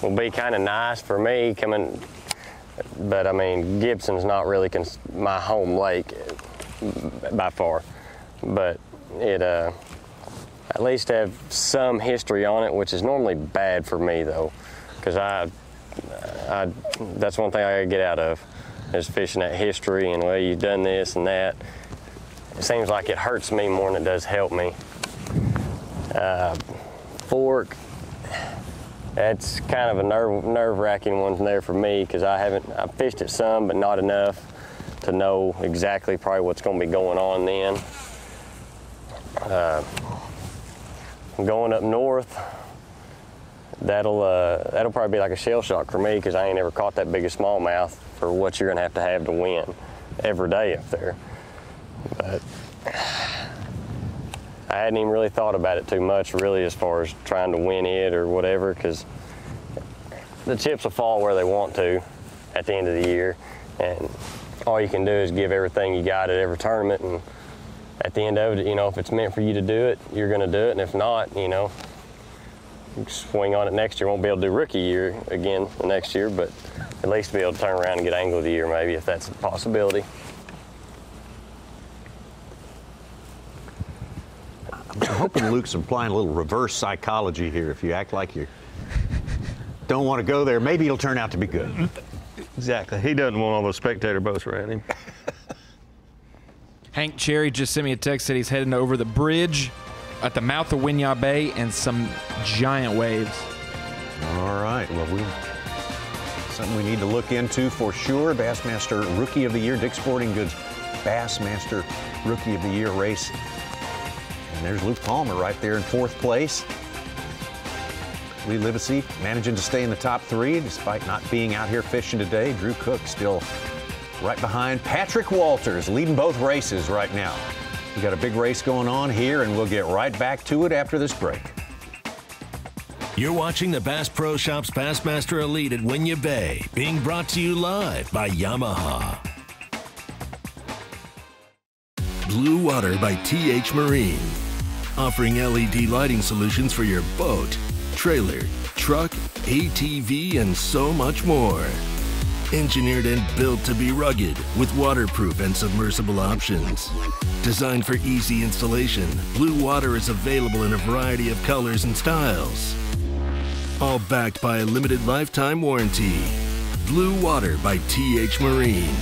will be kind of nice for me coming. But I mean, Gibson's not really my home lake by far, but it at least have some history on it, which is normally bad for me though, because that's one thing I gotta get out of is fishing that history and well, you've done this and that. It seems like it hurts me more than it does help me. Fork. That's kind of a nerve-wracking one there for me because I've fished it some, but not enough to know exactly probably what's going to be going on then. Going up north, that'll probably be like a shell shock for me because I ain't ever caught that big a smallmouth for what you're going to have to win every day up there. But I hadn't even really thought about it too much, really, as far as trying to win it or whatever, because the chips will fall where they want to at the end of the year, and all you can do is give everything you got at every tournament, and at the end of it, you know, if it's meant for you to do it, you're going to do it, and if not, you know, you swing on it next year. Won't be able to do rookie year again the next year, but at least be able to turn around and get Angler of the Year maybe, if that's a possibility. I'm hoping Luke's applying a little reverse psychology here. If you act like you don't want to go there, maybe it'll turn out to be good. Exactly. He doesn't want all those spectator boats around him. Hank Cherry just sent me a text that he's heading over the bridge at the mouth of Winyah Bay and some giant waves. All right. Well, something we need to look into for sure. Bassmaster Rookie of the Year, Dick's Sporting Goods Bassmaster Rookie of the Year race. And there's Luke Palmer right there in fourth place. Lee Livesey managing to stay in the top three despite not being out here fishing today. Drew Cook still right behind. Patrick Walters leading both races right now. We got a big race going on here, and we'll get right back to it after this break. You're watching the Bass Pro Shops Bassmaster Elite at Winyah Bay, being brought to you live by Yamaha. Blue Water by TH Marine, offering LED lighting solutions for your boat, trailer, truck, ATV, and so much more. Engineered and built to be rugged with waterproof and submersible options. Designed for easy installation, Blue Water is available in a variety of colors and styles. All backed by a limited lifetime warranty. Blue Water by TH Marine.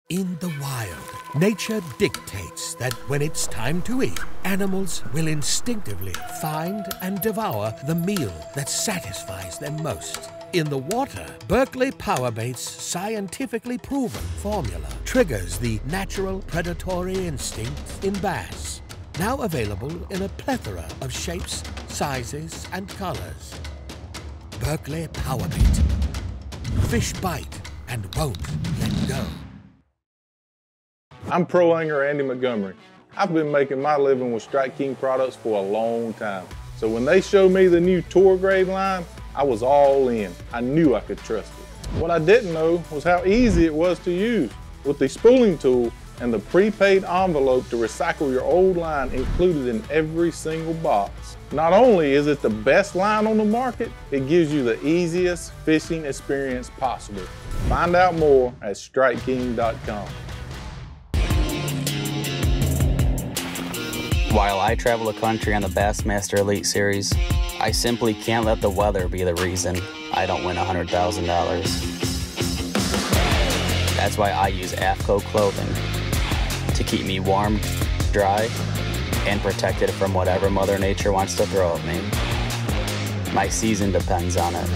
In the wild, nature dictates that when it's time to eat, animals will instinctively find and devour the meal that satisfies them most. In the water, Berkley Powerbait's scientifically proven formula triggers the natural predatory instinct in bass. Now available in a plethora of shapes, sizes, and colors. Berkley Powerbait. Fish bite and won't let go. I'm pro angler Andy Montgomery. I've been making my living with Strike King products for a long time. So when they showed me the new Tour Grade line, I was all in. I knew I could trust it. What I didn't know was how easy it was to use. With the spooling tool and the prepaid envelope to recycle your old line included in every single box. Not only is it the best line on the market, it gives you the easiest fishing experience possible. Find out more at StrikeKing.com. While I travel the country on the Bassmaster Elite Series, I simply can't let the weather be the reason I don't win $100,000. That's why I use AFCO clothing to keep me warm, dry, and protected from whatever Mother Nature wants to throw at me. My season depends on it.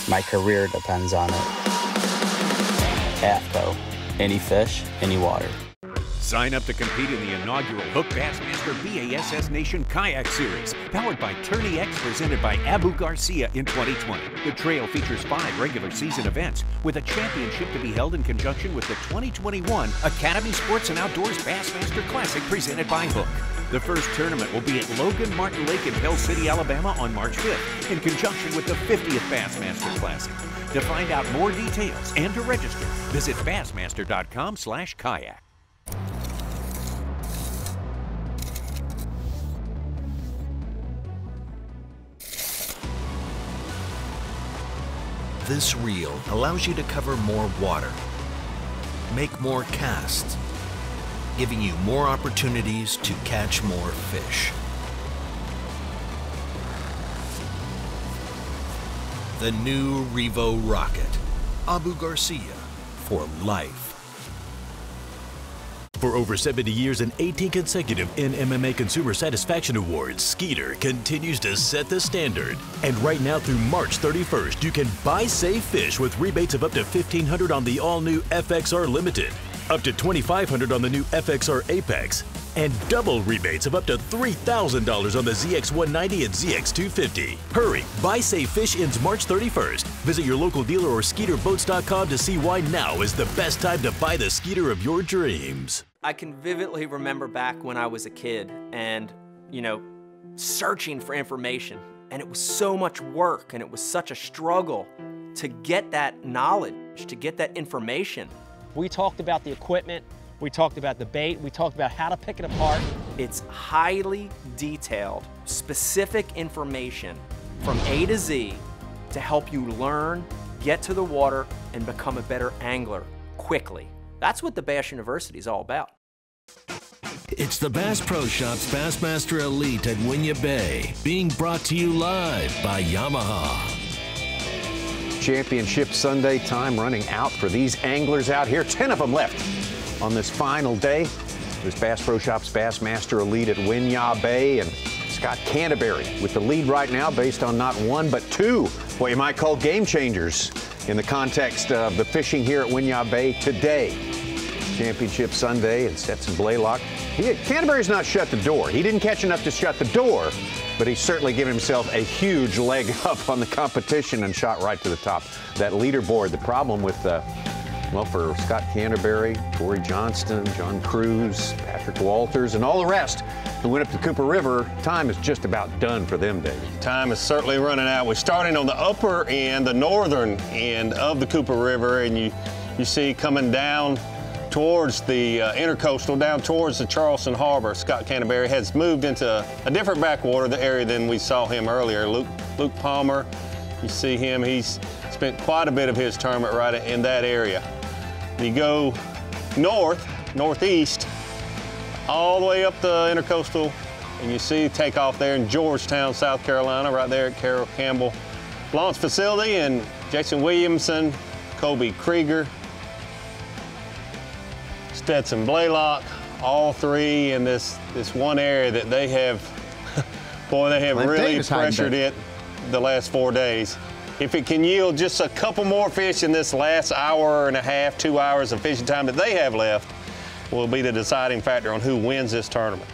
My career depends on it. AFCO, any fish, any water. Sign up to compete in the inaugural Hook Bassmaster BASS Nation Kayak Series, powered by Tourney X, presented by Abu Garcia in 2020. The trail features 5 regular season events, with a championship to be held in conjunction with the 2021 Academy Sports and Outdoors Bassmaster Classic, presented by Hook. The first tournament will be at Logan Martin Lake in Pell City, Alabama on March 5th, in conjunction with the 50th Bassmaster Classic. To find out more details and to register, visit bassmaster.com/kayak. This reel allows you to cover more water, make more casts, giving you more opportunities to catch more fish. The new Revo Rocket, Abu Garcia, for life. For over 70 years and 18 consecutive NMMA Consumer Satisfaction Awards, Skeeter continues to set the standard. And right now through March 31st, you can buy Save Fish with rebates of up to $1,500 on the all-new FXR Limited, up to $2,500 on the new FXR Apex, and double rebates of up to $3,000 on the ZX190 and ZX250. Hurry! Buy Save Fish ends March 31st. Visit your local dealer or SkeeterBoats.com to see why now is the best time to buy the Skeeter of your dreams. I can vividly remember back when I was a kid and, searching for information. And it was so much work and it was such a struggle to get that knowledge, to get that information. We talked about the equipment, we talked about the bait, we talked about how to pick it apart. It's highly detailed, specific information from A to Z to help you learn, get to the water, and become a better angler quickly. That's what the Bass University is all about. It's the Bass Pro Shops Bassmaster Elite at Winyah Bay, being brought to you live by Yamaha. Championship Sunday time running out for these anglers out here. 10 of them left on this final day. There's Bass Pro Shops Bassmaster Elite at Winyah Bay, and Scott Canterbury with the lead right now based on not one but 2, what you might call game changers in the context of the fishing here at Winyah Bay today. Championship Sunday, and Stetson Blaylock. Canterbury's not shut the door. He didn't catch enough to shut the door, but he's certainly given himself a huge leg up on the competition and shot right to the top that leaderboard. The problem with, for Scott Canterbury, Corey Johnston, John Cruz, Patrick Walters, and all the rest who went up the Cooper River, time is just about done for them, David. Time is certainly running out. We're starting on the upper end, the northern end of the Cooper River, and you see coming down towards the intercoastal, down towards the Charleston Harbor. Scott Canterbury has moved into a different backwater area than we saw him earlier. Luke Palmer, you see him, he's spent quite a bit of his tournament right in that area. You go northeast, all the way up the intercoastal, and you see takeoff there in Georgetown, South Carolina, right there at Carroll Campbell Launch Facility, and Jason Williamson, Kobe Krieger, Stetson Blaylock, all 3 in this one area that they have, they have really pressured it the last 4 days. If it can yield just a couple more fish in this last hour and a half, 2 hours of fishing time that they have left, will be the deciding factor on who wins this tournament.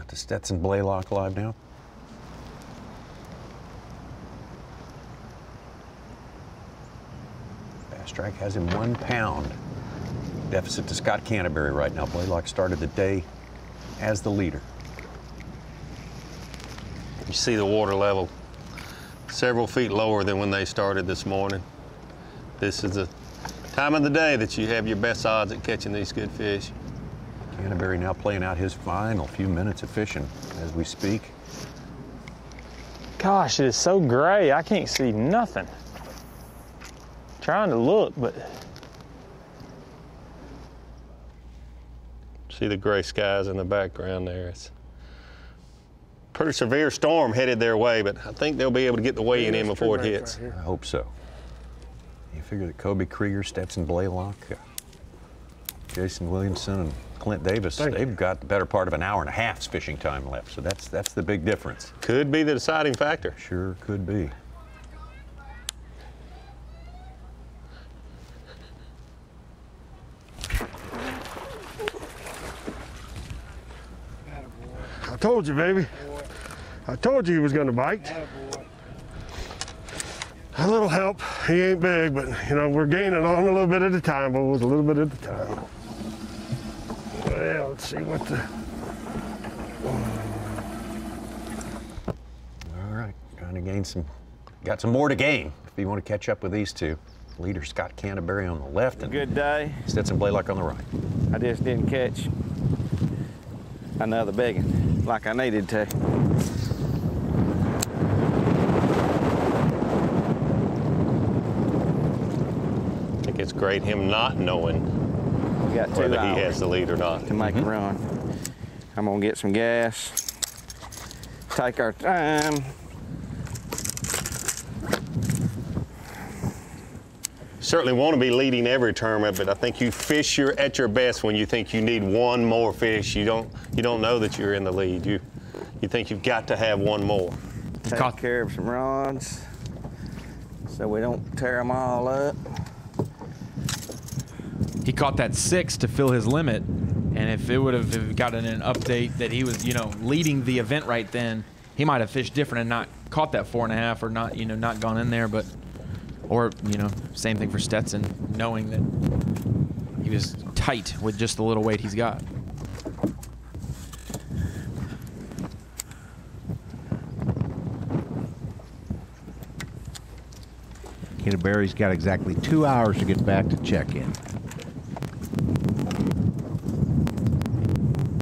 To Stetson Blaylock live now. Fast Track has him 1 pound. Deficit to Scott Canterbury right now. Blaylock started the day as the leader. You see the water level several feet lower than when they started this morning. This is the time of the day that you have your best odds at catching these good fish. Canterbury now playing out his final few minutes of fishing as we speak. Gosh, it is so gray, I can't see nothing. Trying to look, but. See the gray skies in the background there. It's a pretty severe storm headed their way, but I think they'll be able to get the weighing in before it hits. I hope so. You figure that Kobe Krieger, Stetson Blaylock, Jason Williamson, and Clint Davis, they've got the better part of an hour and a half's fishing time left, so that's the big difference. Could be the deciding factor. Sure could be. I told you, baby. I told you he was going to bite. A little help. He ain't big, but you know, we're gaining on a little bit at a time, boys, a little bit at a time. Well, let's see what the... All right, trying to gain got some more to gain if you want to catch up with these two. Leader Scott Canterbury on the left and good day. Stetson Blaylock on the right. I just didn't catch another big one like I needed to. I think it's great him not knowing we got whether he has the lead or not. To make a run. I'm gonna get some gas, take our time. Certainly want to be leading every tournament, but I think you fish at your best when you think you need one more fish. You don't know that you're in the lead. You think you've got to have one more. Take care of some rods so we don't tear them all up. He caught that 6 to fill his limit, and if it would have gotten an update that he was, leading the event right then, he might have fished different and not caught that 4.5 or not, not gone in there, but. Or, same thing for Stetson, knowing that he was tight with just the little weight he's got. Canterbury's got exactly 2 hours to get back to check-in.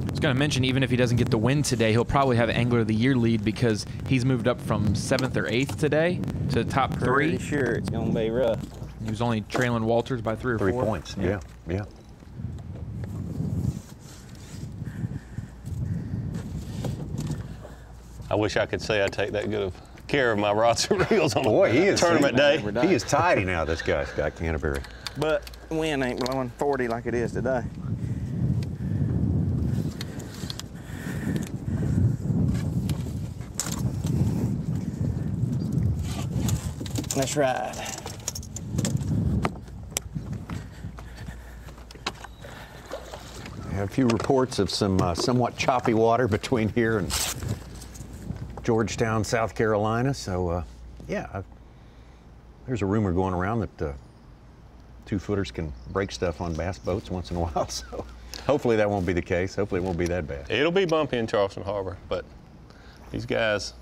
I was going to mention, even if he doesn't get the win today, he'll probably have Angler of the Year lead because he's moved up from 7th or 8th today to the top 3. Pretty sure it's going to be rough. He was only trailing Walters by 3 or 4. 3 points, yeah. I wish I could say I take that good of care of my rods and reels on a tournament day. He is tidy now, this guy, Scott Canterbury. But the wind ain't blowing 40 like it is today. Let's ride. I have a few reports of some somewhat choppy water between here and Georgetown, South Carolina. So, there's a rumor going around that 2-footers can break stuff on bass boats once in a while. So, hopefully that won't be the case. Hopefully it won't be that bad. It'll be bumpy in Charleston Harbor, but these guys,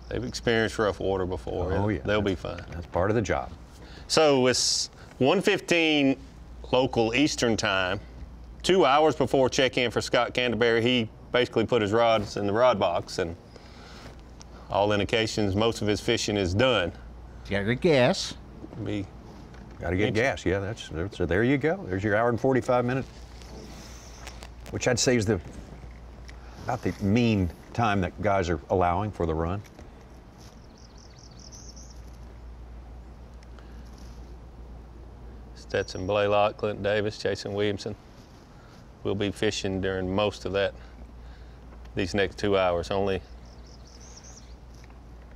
they've experienced rough water before. Oh, yeah. They'll be fine. That's part of the job. So it's 1:15 local Eastern time. 2 hours before check-in for Scott Canterbury, he basically put his rods in the rod box, and all indications, most of his fishing is done. You gotta get gas. Got to get gas. Yeah, so there you go. There's your hour and 45 minutes, which I'd say is about the mean time that guys are allowing for the run. Stetson Blaylock, Clint Davis, Jason Williamson will be fishing during most of these next 2 hours, only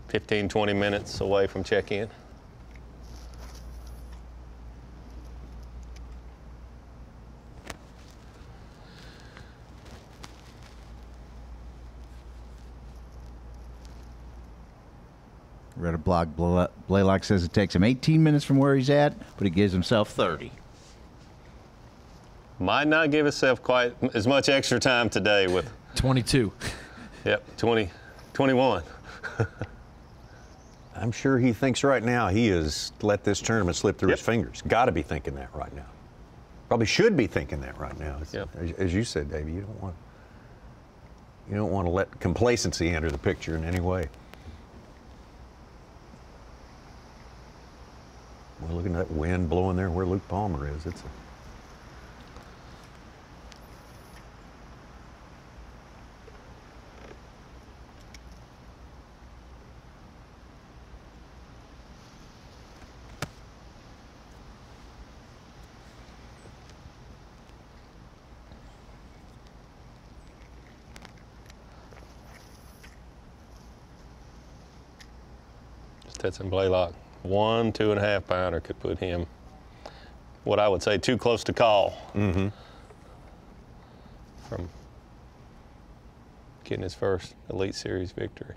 15, 20 minutes away from check-in. Read a blog. Blaylock says it takes him 18 minutes from where he's at, but he gives himself 30. Might not give himself quite as much extra time today with 22. Yep, 21. I'm sure he thinks right now he has let this tournament slip through his fingers. Got to be thinking that right now. Probably should be thinking that right now. As you said, Davey, you don't want to let complacency enter the picture in any way. We're looking at that wind blowing there where Luke Palmer is. It's Stetson Blaylock, 1 2.5 pounder could put him, what I would say, too close to call from getting his first Elite Series victory.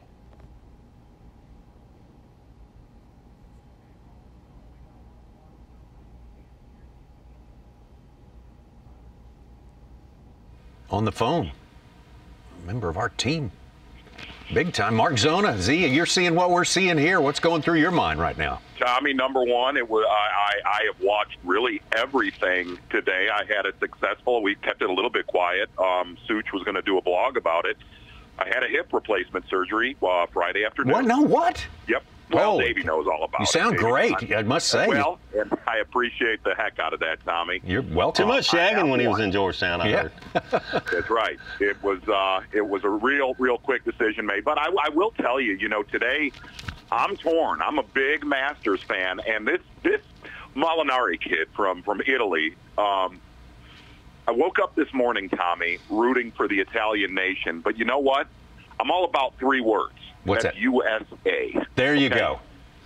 on the phone, a member of our team. Big time. Mark Zona, Z, you're seeing what we're seeing here. What's going through your mind right now? Tommy, number one, it was I have watched really everything today. I had it successful. We kept it a little bit quiet. Such was going to do a blog about it. I had a hip replacement surgery Friday afternoon. What? No, what? Yep. Well, Davey knows all about it. You sound great, I must say. Well, and I appreciate the heck out of that, Tommy. You're welcome. Too much shagging when he was in Georgetown, I heard. That's right. It was a real quick decision made. But I will tell you, today I'm torn. I'm a big Masters fan, and this Molinari kid from Italy. I woke up this morning, Tommy, rooting for the Italian nation. But you know what? I'm all about 3 words. What's That's that? USA. There you go.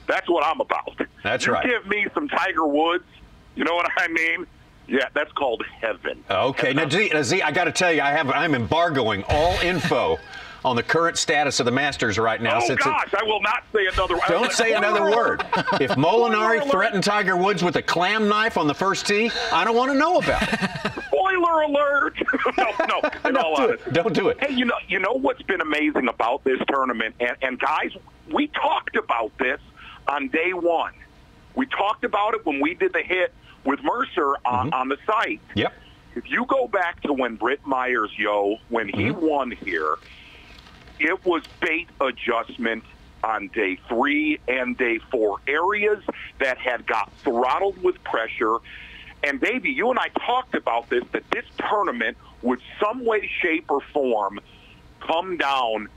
That's what I'm about. That's you right. Give me some Tiger Woods. You know what I mean? Yeah, that's called heaven. Okay. Now, Z, I got to tell you, I'm embargoing all info on the current status of the Masters right now. Oh, gosh, I will not say another word. Don't say another word. If Molinari threatened Tiger Woods with a clam knife on the first tee, I don't want to know about it. Spoiler alert! No, in all honesty. Don't do it. Hey, you know what's been amazing about this tournament, and guys, we talked about this on day one. We talked about it when we did the hit with Mercer on the site. Yep. If you go back to when Britt Myers, when he won here, it was bait adjustment on day 3 and day 4. Areas that had got throttled with pressure. And, Davey, you and I talked about this, that this tournament would some way, shape, or form come down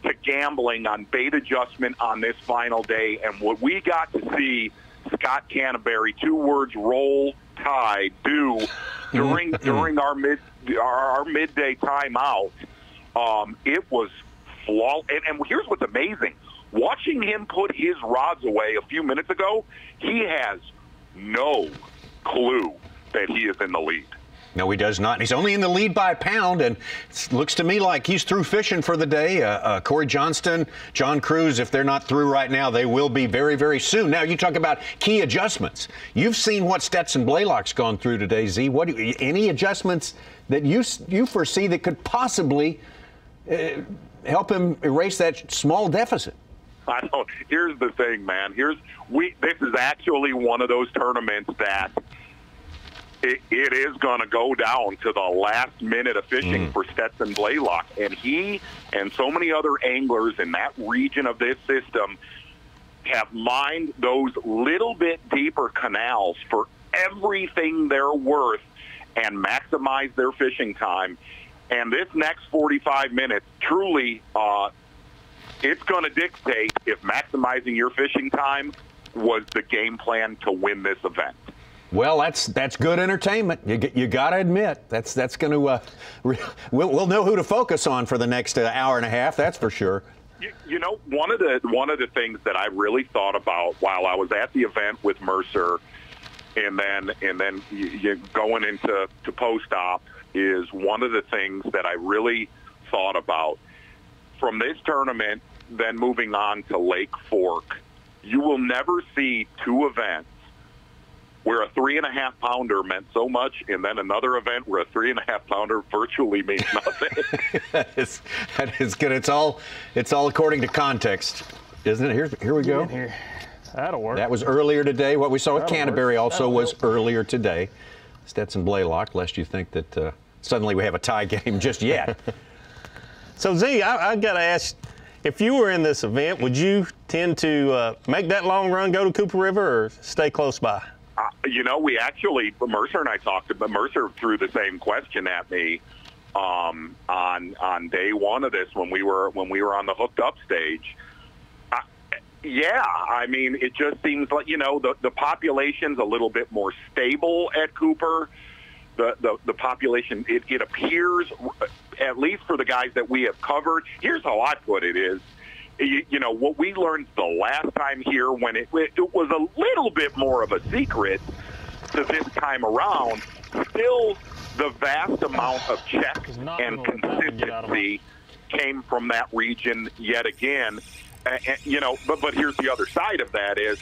to gambling on bait adjustment on this final day. And what we got to see Scott Canterbury, 2 words, roll tide, do during our midday timeout. It was flawless. And here's what's amazing. Watching him put his rods away a few minutes ago, he has no clue that he is in the lead. No, he does not. He's only in the lead by a pound, and it looks to me like he's through fishing for the day. Corey Johnston, John Cruz, if they're not through right now, they will be very, very soon. Now, you talk about key adjustments. You've seen what Stetson Blaylock's gone through today, Z. Any adjustments that you foresee that could possibly help him erase that small deficit? I don't. Here's the thing, man. This is actually one of those tournaments that it is going to go down to the last minute of fishing for Stetson Blaylock. And he and so many other anglers in that region of this system have mined those little bit deeper canals for everything they're worth and maximize their fishing time. And this next 45 minutes, truly, it's going to dictate if maximizing your fishing time was the game plan to win this event. Well, that's good entertainment. You got to admit that's going to we'll know who to focus on for the next hour and a half. That's for sure. You know, one of the things that I really thought about while I was at the event with Mercer, and then you going into post-op, is one of the things that I really thought about. from this tournament, then moving on to Lake Fork, you will never see two events where a 3.5 pounder meant so much, and then another event where a 3.5 pounder virtually means nothing. that is good. It's all according to context, isn't it? Here we go. Here. That'll work. That was earlier today. What we saw with That'll Canterbury work. also That'll was help. earlier today. Stetson Blaylock, lest you think that suddenly we have a tie game just yet. So, Z, I got to ask, if you were in this event, would you tend to make that long run, go to Cooper River, or stay close by? You know, we actually, Mercer and I talked about, Mercer threw the same question at me on day one of this when we were on the hooked up stage. Yeah, I mean, it just seems like, you know, the population's a little bit more stable at Cooper. The population, it appears, at least for the guys that we have covered, here's how I put it is, you know, what we learned the last time here when it was a little bit more of a secret to this time around, still the vast amount of checks and consistency came from that region yet again. You know, but here's the other side of that is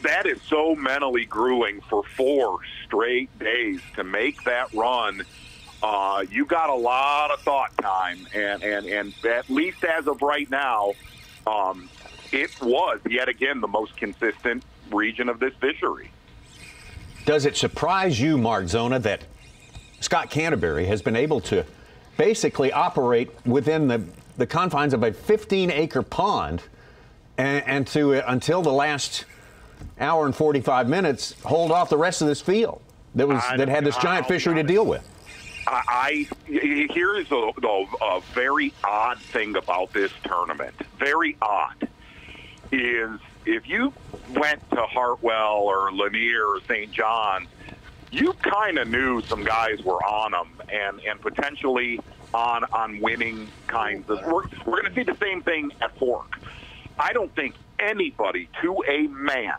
that is so mentally grueling for 4 straight days to make that run. You got a lot of thought time, and at least as of right now, it was yet again the most consistent region of this fishery. Does it surprise you, Mark Zona, that Scott Canterbury has been able to basically operate within the confines of a 15-acre pond and to, until the last hour and 45 minutes, hold off the rest of this field that had this giant fishery to deal with? Here is a very odd thing about this tournament. Very odd is if you went to Hartwell or Lanier or St. John's, you kind of knew some guys were on them and potentially on winning kinds of. We're going to see the same thing at Fork. I don't think anybody, to a man,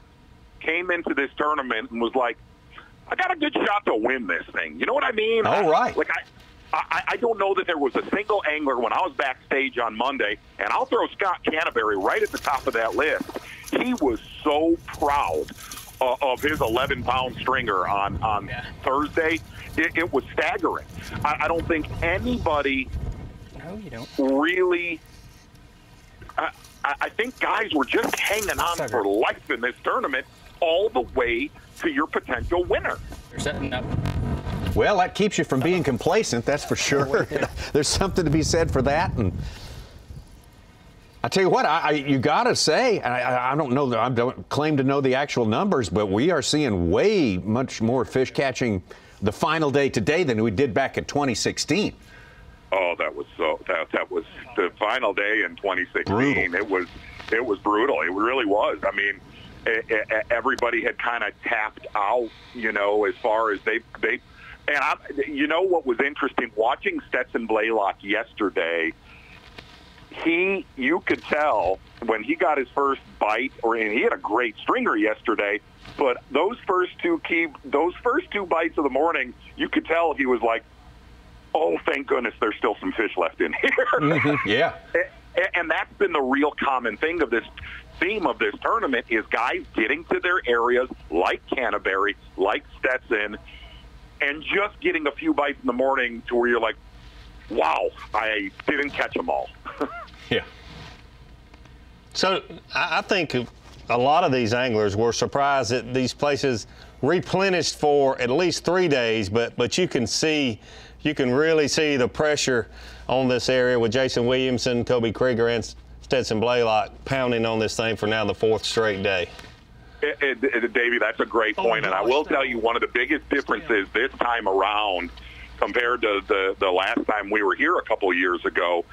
came into this tournament and was like, I got a good shot to win this thing. You know what I mean? All right. Like I don't know that there was a single angler when I was backstage on Monday, and I'll throw Scott Canterbury right at the top of that list. He was so proud of his 11-pound stringer on Thursday. It was staggering. I don't think anybody really. I think guys were just hanging on for life in this tournament all the way to your potential winner. They're setting up. Well, that keeps you from being complacent, that's for sure. There's something to be said for that. And I tell you what, you got to say, I don't know, I don't claim to know the actual numbers, but we are seeing way much more fish catching the final day today than we did back in 2016. Oh, that was the final day in 2016. Brutal. It was brutal. It really was. I mean, everybody had kind of tapped out, you know, as far as you know what was interesting watching Stetson Blaylock yesterday. You could tell when he got his first bite, and he had a great stringer yesterday. But those first two bites of the morning, you could tell he was like, oh, thank goodness there's still some fish left in here. Mm-hmm. Yeah. And that's been the real common thing of this theme of this tournament is guys getting to their areas like Canterbury, like Stetson, and just getting a few bites in the morning to where you're like, wow, I didn't catch them all. Yeah. So I think a lot of these anglers were surprised that these places replenished for at least 3 days, but you can really see the pressure on this area with Jason Williamson, Kobe Krieger, and Stetson Blaylock pounding on this thing for now the 4th straight day. Davey, that's a great point, and I will tell you one of the biggest differences this time around compared to the last time we were here a couple of years ago.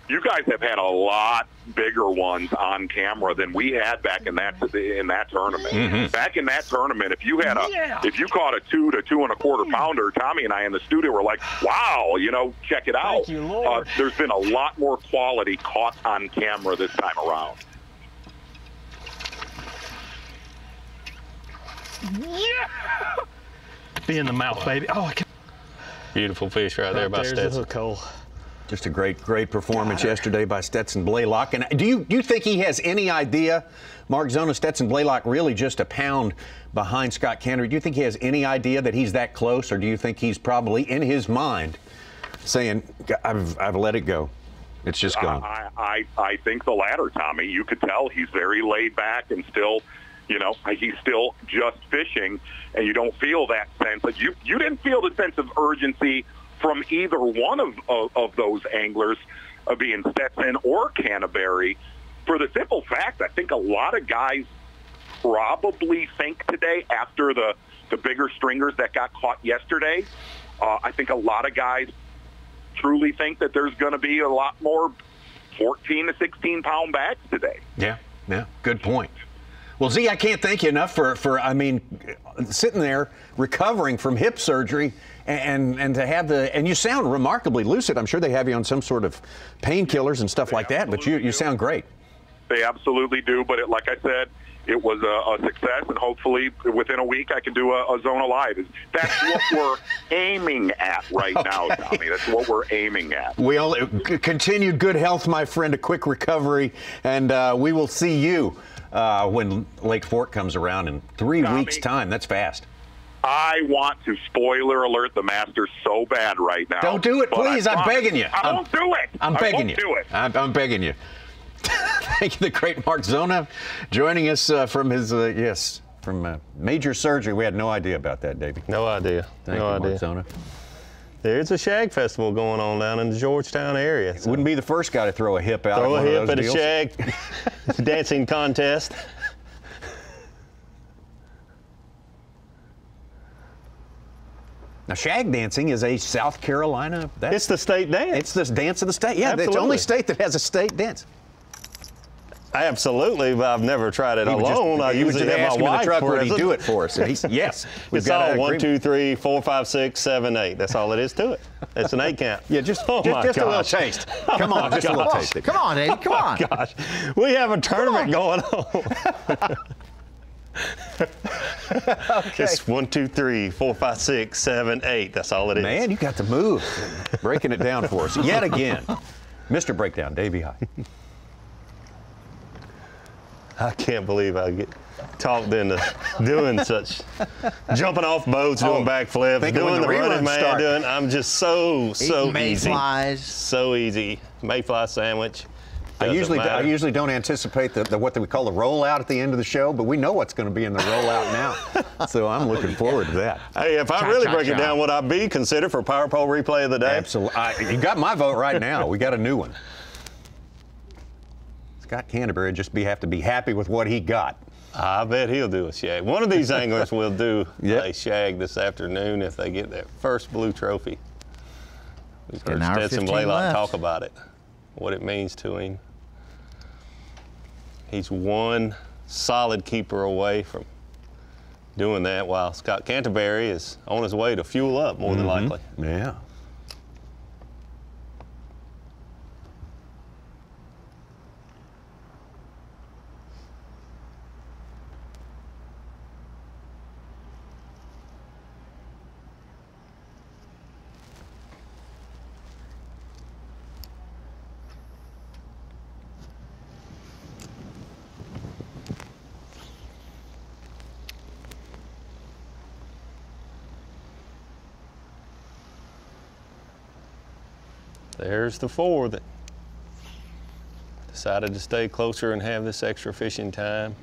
You guys have had a lot bigger ones on camera than we had back in that tournament. Mm-hmm. Back in that tournament, if you caught a 2 to 2 1/4 pounder, Tommy and I in the studio were like, "Wow, you know, check it out." Thank you, Lord. There's been a lot more quality caught on camera this time around. Yeah. Be in the mouth, baby. Oh, I can. Beautiful fish right there by There's Stetson. the hook hole. Just a great performance yesterday by Stetson Blaylock. And do you think he has any idea, Mark Zona, Stetson Blaylock really just a pound behind Scott Canterbury? Do you think he has any idea that he's that close, or do you think he's probably in his mind saying, I've let it go? It's just gone. I think the latter, Tommy. You could tell he's very laid back and still, he's still just fishing, and you don't feel that sense. You didn't feel the sense of urgency from either one of those anglers, being Stetson or Canterbury, for the simple fact, I think a lot of guys probably think today, after the bigger stringers that got caught yesterday, I think a lot of guys truly think that there's going to be a lot more 14 to 16 pound bags today. Yeah, good point. Well, Z, I can't thank you enough for sitting there recovering from hip surgery and to have and you sound remarkably lucid. I'm sure they have you on some sort of painkillers and stuff like that, but you sound great. They absolutely do, but like I said, it was a success, and hopefully within a week I can do a Zona Live. That's what we're aiming at right now, Tommy. That's what we're aiming at. We all continued good health, my friend, a quick recovery, and we will see you when Lake Fork comes around in 3 weeks' time. That's fast. I want to, spoiler alert, the Masters so bad right now. Don't do it, please. I'm begging you. I won't do it. I'm begging you. Do it. I'm begging you. Thank you, the great Mark Zona, joining us from his, from major surgery. We had no idea about that, Davey. No idea. Thank you, Mark Zona. There's a shag festival going on down in the Georgetown area. So. Wouldn't be the first guy to throw a hip out. Throw a hip at a shag dancing contest. Now, shag dancing is a South Carolina. It's the state dance. It's the dance of the state. Yeah, Absolutely. It's the only state that has a state dance. Absolutely, but I've never tried it alone. I usually have my wife in the truck present. would he do it for us? Yes, it's all 1, 2, 3, 4, 5, 6, 7, 8. That's all it is to it. It's an 8 count. Yeah, just a little taste. Come on, just a little taste. Come on, Eddie. Come on. Gosh, we have a tournament going on. Okay. It's 1, 2, 3, 4, 5, 6, 7, 8. That's all it is. Man, you got to move. Breaking it down for us yet again. Mr. Breakdown, Davey High. I can't believe I get talked into doing such, jumping off boats, doing backflips, doing the running man, I'm just so easy. Mayflies. So easy. Mayfly sandwich. I usually don't anticipate what we call the rollout at the end of the show, but we know what's going to be in the rollout now. So I'm looking forward to that. Hey, if I really break it down, would I be considered for Power Pole Replay of the Day? Absolutely. You got my vote right now. We got a new one. Scott Canterbury have to be happy with what he got. I bet he'll do a shag. One of these anglers will do a shag this afternoon if they get that first blue trophy. We've heard Stetson Blaylock talk about it, what it means to him. He's one solid keeper away from doing that, while Scott Canterbury is on his way to fuel up, more than likely. Yeah. There's the 4 that decided to stay closer and have this extra fishing time.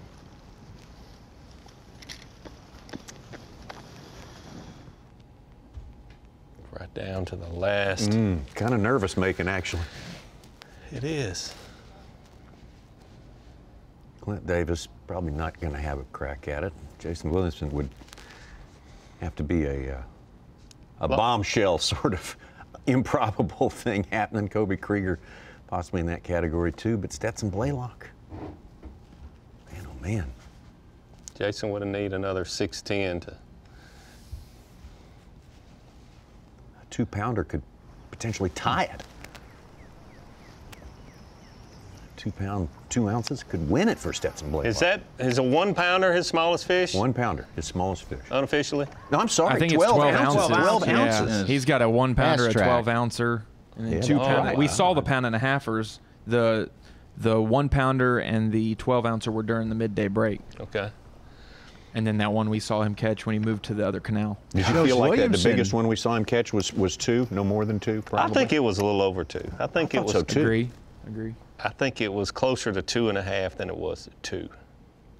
Right down to the last. Kind of nervous making, actually. It is. Clint Davis probably not going to have a crack at it. Jason Williamson would have to be a bombshell sort of improbable thing happening. Kobe Krieger possibly in that category too, but Stetson Blaylock. Man, oh man. Jason would need another 6'10" to. A 2-pounder could potentially tie it. 2 pound, 2 ounces could win it for Stetson Blaylock. Is a 1-pounder his smallest fish? 1-pounder, his smallest fish. Unofficially? No, I'm sorry. I think 12 it's 12 ounces. 12 ounces. Yeah. He's got a 1-pounder, a 12-ouncer. And then Yeah, 2 pound. right. We saw the pound and a halfers. The 1 pounder and the 12 ouncer were during the midday break. Okay. And then that one we saw him catch when he moved to the other canal. Did you feel like that the biggest one we saw him catch was 2, no more than 2, probably? I think it was a little over 2. I think it was so, too. Agree. I think it was closer to 2.5 than it was to 2.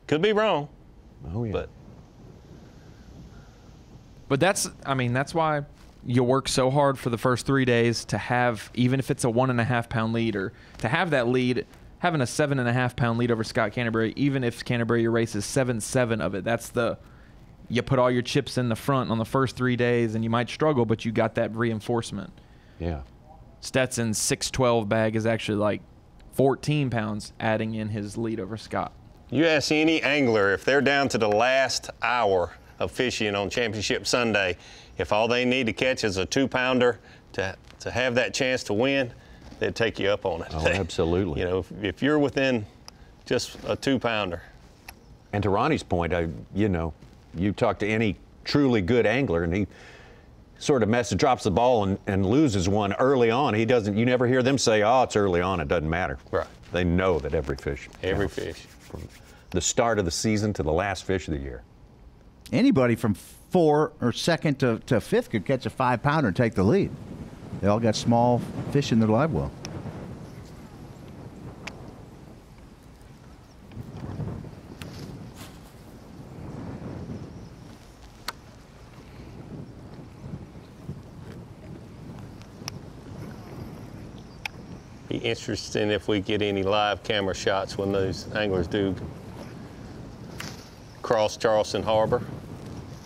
Could be wrong. Oh yeah. But that's why you work so hard for the first 3 days to have, even if it's a 1.5 pound lead, or to have that lead, having a 7.5 pound lead over Scott Canterbury, even if Canterbury erases 7-7 of it, that's you put all your chips in the front on the first 3 days, and you might struggle, but you got that reinforcement. Yeah. Stetson's 612 bag is actually like 14 pounds, adding in his lead over Scott. You ask any angler if they're down to the last hour of fishing on Championship Sunday, if all they need to catch is a 2 pounder to have that chance to win, they'd take you up on it. Oh, absolutely. You know, if you're within just a 2 pounder. And to Ronnie's point, you talk to any truly good angler, and he sort of drops the ball and loses one early on. You never hear them say, "Oh, it's early on, it doesn't matter." Right. They know that every fish fish. From the start of the season to the last fish of the year. Anybody from 4 or 2nd to 5th could catch a 5 pounder and take the lead. They all got small fish in their live well. Be interesting if we get any live camera shots when those anglers do cross Charleston Harbor.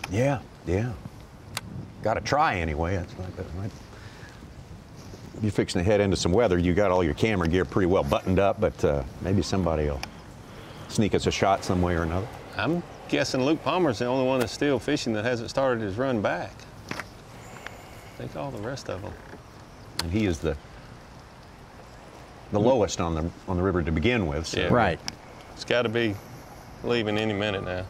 Yeah. Got to try anyway. That's right. You're fixing to head into some weather. You got all your camera gear pretty well buttoned up, but maybe somebody will sneak us a shot some way or another. I'm guessing Luke Palmer's the only one that's still fishing that hasn't started his run back. I think all the rest of them. And he is the lowest on the river to begin with. So. Yeah. Right. It's got to be leaving any minute now.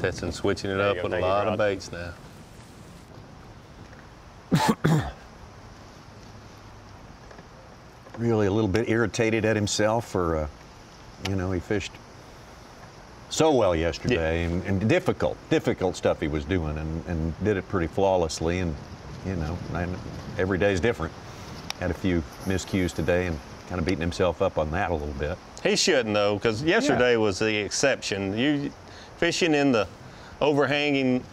Stetson switching it up with a lot of baits now. Really a little bit irritated at himself for, he fished so well yesterday, and difficult stuff he was doing, and did it pretty flawlessly, and every day's different. Had a few miscues today and kind of beating himself up on that a little bit. He shouldn't, though, because yesterday was the exception. You fishing in the overhanging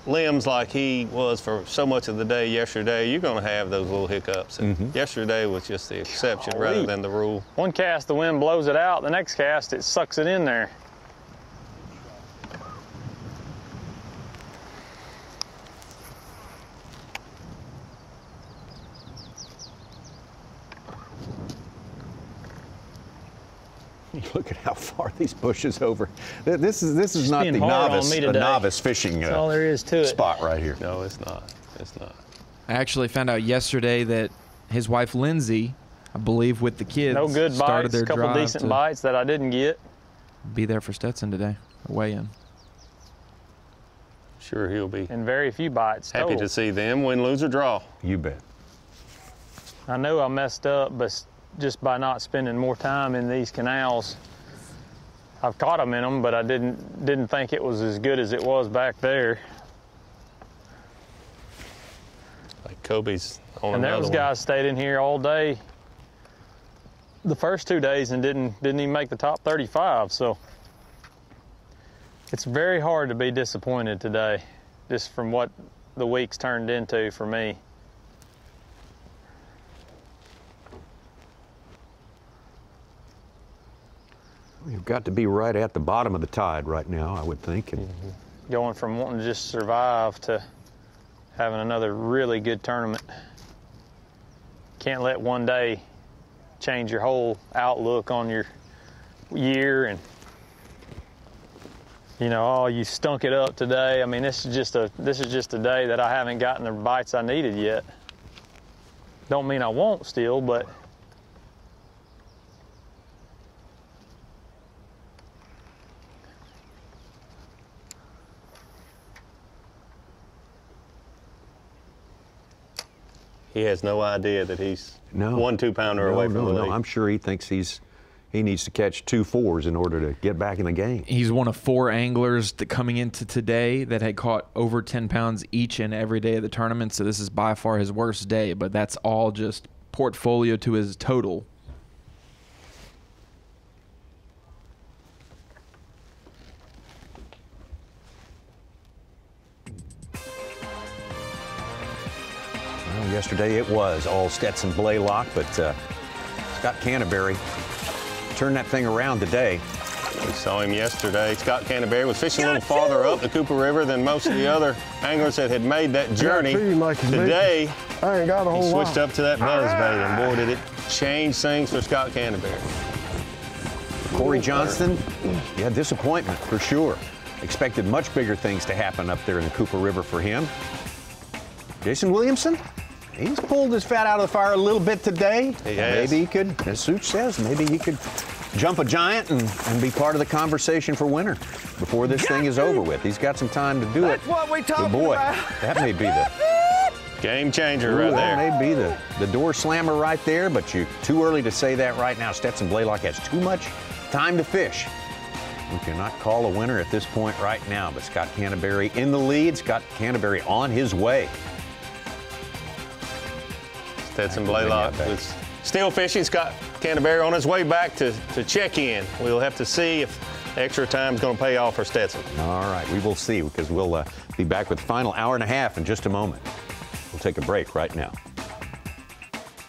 limbs like he was for so much of the day yesterday, you're going to have those little hiccups. And yesterday was just the exception rather than the rule. One cast, the wind blows it out. The next cast, it sucks it in there. Look at how far these bushes over. This is not the novice fishing That's all there is to it. spot right here. No, it's not. It's not. I actually found out yesterday that his wife Lindsay, I believe with the kids, No good started bites, their a couple drive decent to bites that I didn't get. be there for Stetson today, weigh-in. Sure, he'll be And very few bites happy total. to see them win, lose, or draw. You bet. I know I messed up, but just by not spending more time in these canals, I've caught them in them, but I didn't think it was as good as it was back there. Like Kobe's on And another those one. guys stayed in here all day the first 2 days and didn't even make the top 35. So it's very hard to be disappointed today, just from what the week's turned into for me. You've got to be right at the bottom of the tide right now, I would think. And Going from wanting to just survive to having another really good tournament. Can't let one day change your whole outlook on your year. And you know, oh, you stunk it up today. I mean, this is just a day that I haven't gotten the bites I needed yet. Don't mean I won't still, but he has no idea that he's 1 2-pounder away from the lead. No, I'm sure he thinks he needs to catch 2 4s in order to get back in the game. He's one of 4 anglers that coming into today that had caught over 10 pounds each and every day of the tournament, so this is by far his worst day, but that's all just portfolio to his total. Well, yesterday it was all Stetson Blaylock, but Scott Canterbury turned that thing around today. We saw him yesterday. Scott Canterbury was fishing a little farther up the Cooper River than most of the other anglers that had made that journey. Today, I ain't got a whole he lot. switched up to that buzz bait, and boy, did it change things for Scott Canterbury. Corey Johnston, yeah, disappointment for sure. Expected much bigger things to happen up there in the Cooper River for him. Jason Williamson, he's pulled his fat out of the fire a little bit today. Maybe he could, as Such says, maybe he could jump a giant and be part of the conversation for winter before this thing is over with. He's got some time to do it. That's what we talking But boy, about. that may be the game changer right there. That may be the door slammer right there, but too early to say that right now. Stetson Blaylock has too much time to fish. We cannot call a winner at this point right now, but Scott Canterbury in the lead. Scott Canterbury on his way. Stetson Blaylock was still fishing. Scott Canterbury on his way back to check in. We'll have to see if extra time is going to pay off for Stetson. All right, we will see, because we'll be back with the final hour and a half in just a moment. We'll take a break right now.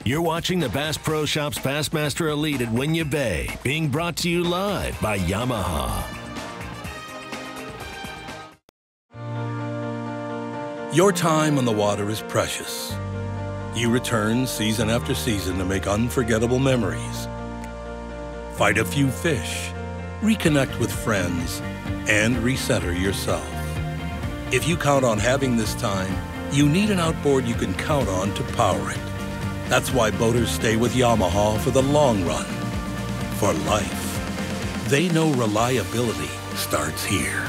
You're watching the Bass Pro Shops Bassmaster Elite at Winyah Bay, being brought to you live by Yamaha. Your time on the water is precious. You return season after season to make unforgettable memories. Fight a few fish, reconnect with friends, and recenter yourself. If you count on having this time, you need an outboard you can count on to power it. That's why boaters stay with Yamaha for the long run, for life. They know reliability starts here.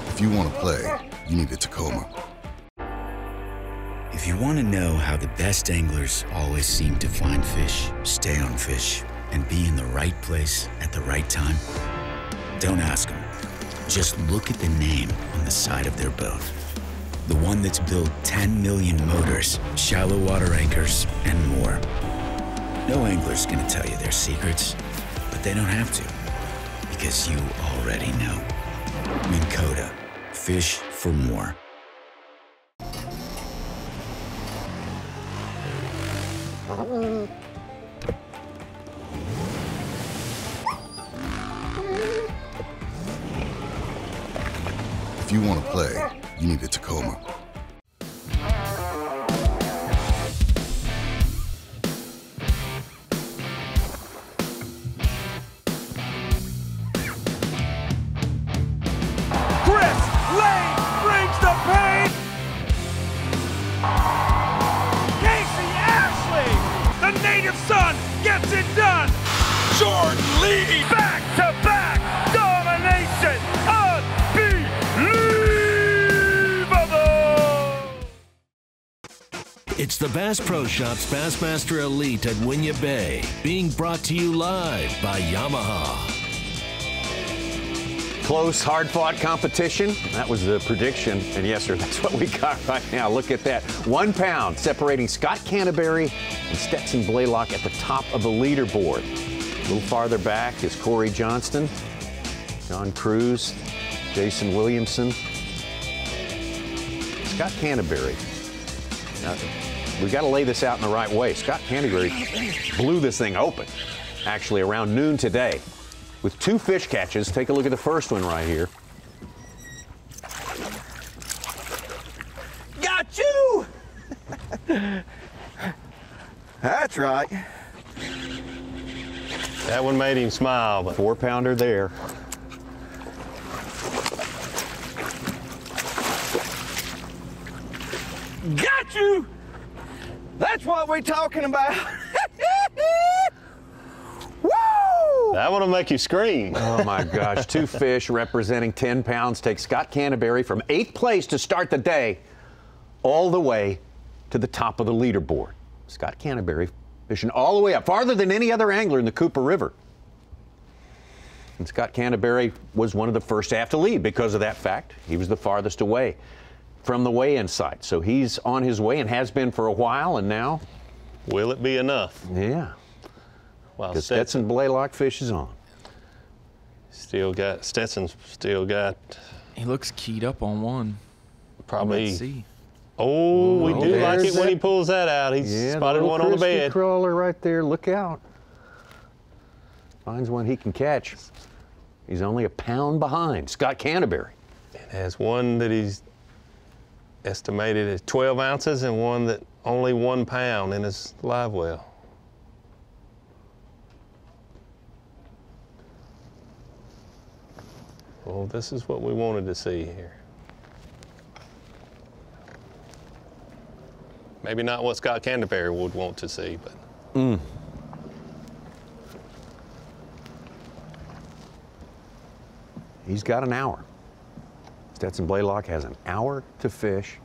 If you want to play, you need a Tacoma. If you want to know how the best anglers always seem to find fish, stay on fish, and be in the right place at the right time, don't ask them. Just look at the name on the side of their boat. The one that's built 10 million motors, shallow water anchors, and more. No angler's gonna tell you their secrets, but they don't have to, because you already know. Minn Kota, fish for more. If you want to play, you need a Tacoma. Chris Lane brings the pain. Casey Ashley, the native son, gets it done. Jordan Lee, back-to-back domination, unbelievable. It's the Bass Pro Shops Bassmaster Elite at Winyah Bay, being brought to you live by Yamaha. Close, hard-fought competition. That was the prediction. And yes, sir, that's what we got right now. Look at that. 1 pound separating Scott Canterbury and Stetson Blaylock at the top of the leaderboard. A little farther back is Corey Johnston, John Cruz, Jason Williamson, Scott Canterbury. Now, we've got to lay this out in the right way. Scott Canterbury blew this thing open, actually, around noon today, with 2 fish catches. Take a look at the first one right here. That's right. That one made him smile, but 4-pounder there. Got you! That's what we're talking about. Woo! that one will make you scream. Oh my gosh, 2 fish representing 10 pounds take Scott Canterbury from 8th place to start the day all the way to the top of the leaderboard. Scott Canterbury fishing all the way up, farther than any other angler in the Cooper River. And Scott Canterbury was one of the first to have to lead because of that fact. He was the farthest away from the weigh-in site. So he's on his way and has been for a while, and now... Will it be enough? Yeah. Well, Because Stetson Blaylock fishes on. Stetson's still got... He looks keyed up on one. Probably... Let's see. Oh, we do like it when he pulls that out. He's spotted one on the bed. Crawler right there. Look out. Finds one he can catch. He's only a pound behind Scott Canterbury. And has one that he's estimated as 12 ounces and one that only 1 pound in his live well. Well, this is what we wanted to see here. Maybe not what Scott Canterbury would want to see, but. He's got an hour. Stetson Blaylock has an hour to fish.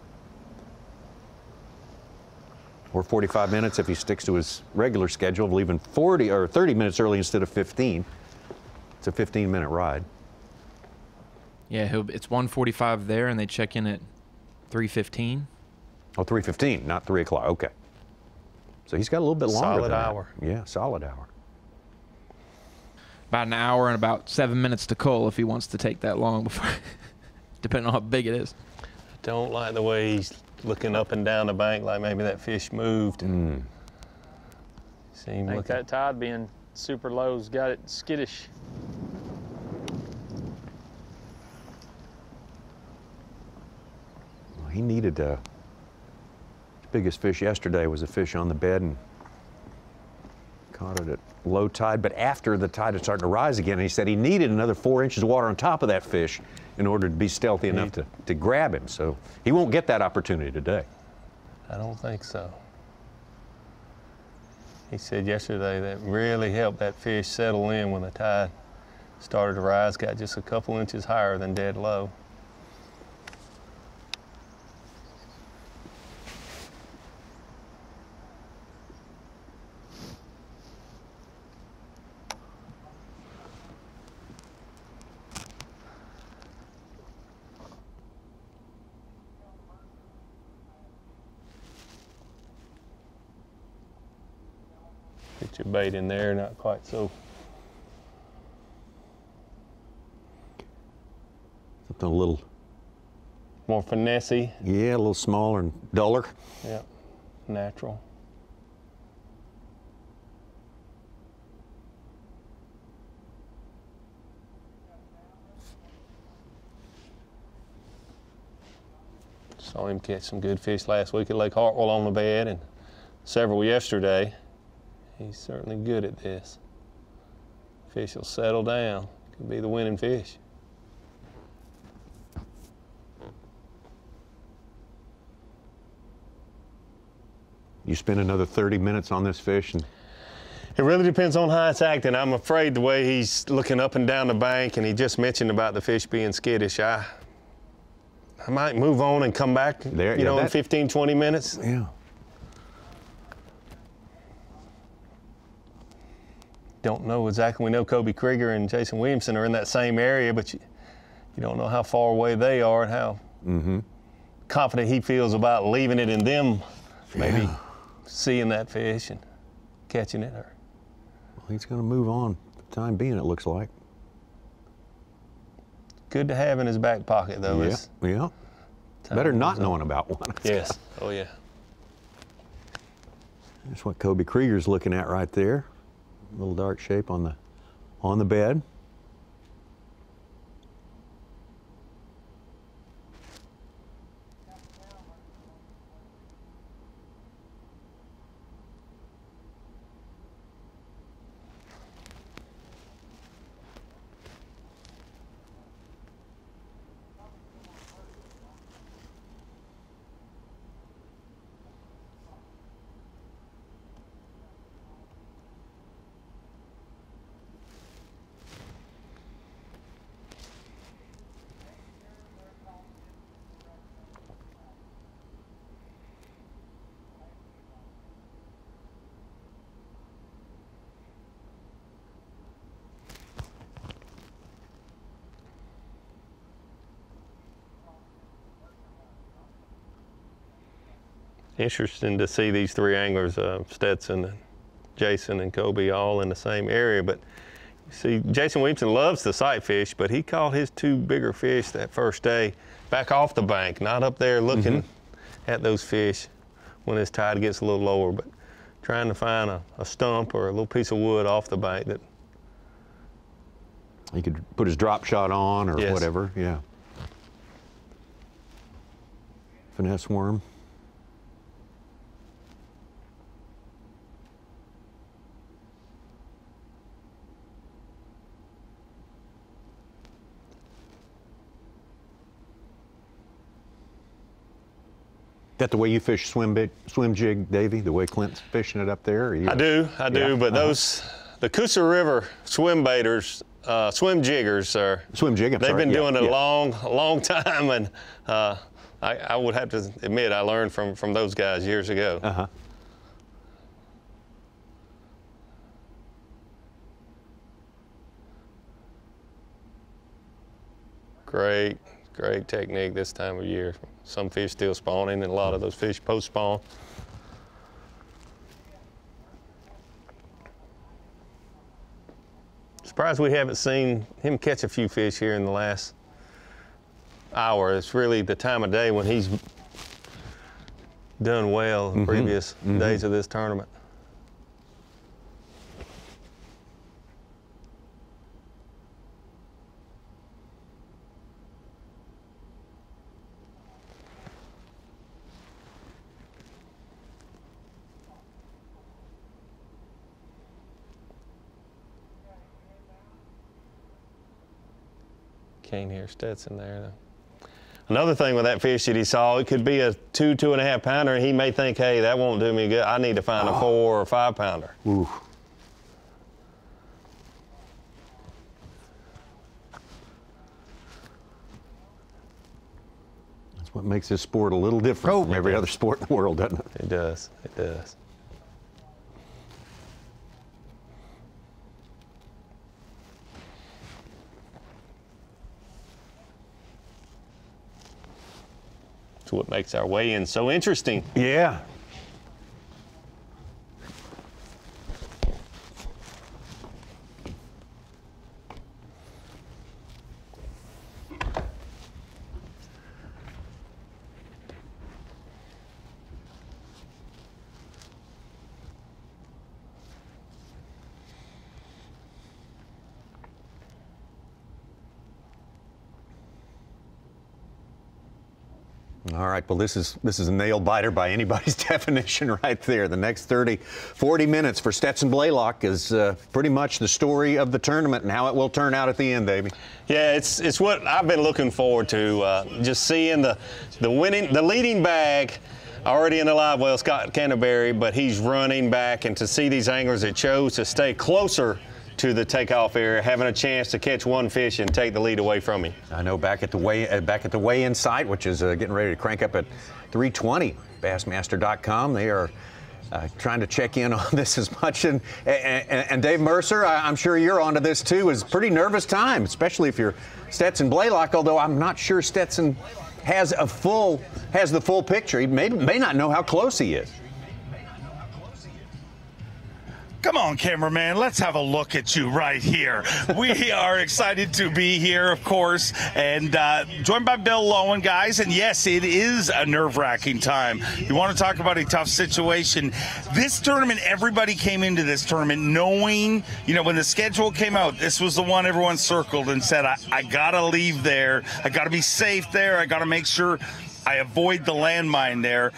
Or 45 minutes if he sticks to his regular schedule of leaving 40 or 30 minutes early instead of 15. It's a 15-minute ride. Yeah, it's 1:45 there, and they check in at 3:15. Oh, 3:15, not 3 o'clock. Okay. So he's got a little bit longer. Solid than that. hour. Yeah, solid hour. About an hour and about 7 minutes to cull if he wants to take that long before, depending on how big it is. I don't like the way he's looking up and down the bank like maybe that fish moved. I think that tide being super low's got it skittish. Well, he needed his biggest fish yesterday was a fish on the bed and caught it at low tide, but after the tide had started to rise again, he said he needed another 4 inches of water on top of that fish in order to be stealthy enough to grab him. So he won't get that opportunity today. I don't think so. He said yesterday that really helped that fish settle in when the tide started to rise, got just a couple inches higher than dead low. Get your bait in there, not quite so. Something a little more finessey. Yeah, a little smaller and duller. Yeah, natural. Saw him catch some good fish last week at Lake Hartwell on the bed and several yesterday. He's certainly good at this. Fish will settle down. Could be the winning fish. You spend another 30 minutes on this fish? And it really depends on how it's acting. I'm afraid the way he's looking up and down the bank, and he just mentioned about the fish being skittish. I might move on and come back there, in 15, 20 minutes. Yeah. Don't know exactly. We know Kobe Krieger and Jason Williamson are in that same area, but you don't know how far away they are and how confident he feels about leaving it in them, maybe seeing that fish and catching it. Well, he's going to move on for the time being, it looks like. Good to have in his back pocket, though. Yeah. Better not knowing about one. Yes. Oh, yeah. That's what Kobe Krieger's looking at right there. A little dark shape on the bed. Interesting to see these three anglers, Stetson, and Jason, and Kobe, all in the same area. But see, Jason Williamson loves the sight fish, but he caught his two bigger fish that first day back off the bank, not up there looking at those fish when his tide gets a little lower, but trying to find a stump or a little piece of wood off the bank that he could put his drop shot on or whatever. Yeah. Finesse worm. That the way you fish swim jig, Davey? The way Clint's fishing it up there? Or I do. But the Coosa River swim baiters, swim jiggers are. Swim jig. They've been doing it a long time, and I would have to admit I learned from those guys years ago. Great technique this time of year. Some fish still spawning, and a lot of those fish post-spawn. Surprised we haven't seen him catch a few fish here in the last hour. It's really the time of day when he's done well in previous days of this tournament. Can't hear Stetson there though. Another thing with that fish that he saw, it could be a 2.5 pounder, and he may think, hey, that won't do me good. I need to find a 4 or 5 pounder. Ooh. That's what makes this sport a little different from every other sport in the world, doesn't it? It does. It does. It's what makes our weigh-in so interesting. Yeah. All right, well, this is a nail biter by anybody's definition right there. The next 40 minutes for Stetson Blaylock is pretty much the story of the tournament and how it will turn out at the end, Davey. Yeah, it's what I've been looking forward to. Just seeing the leading bag already in the live well, Scott Canterbury, but he's running back, and to see these anglers that chose to stay closer to the takeoff area, having a chance to catch one fish and take the lead away from him. I know back at the weigh-in site, which is getting ready to crank up at 3:20, Bassmaster.com. They are trying to check in on this as much. And Dave Mercer, I'm sure you're onto this too, is a pretty nervous time, especially if you're Stetson Blaylock, although I'm not sure Stetson has the full picture. He may not know how close he is. Come on, cameraman, let's have a look at you right here. We are excited to be here, of course, and joined by Bill Lowen, guys. And yes, it is a nerve-wracking time. You want to talk about a tough situation. This tournament, everybody came into this tournament knowing, when the schedule came out, this was the one everyone circled and said, I got to leave there. I got to be safe there. I got to make sure I avoid the landmine there.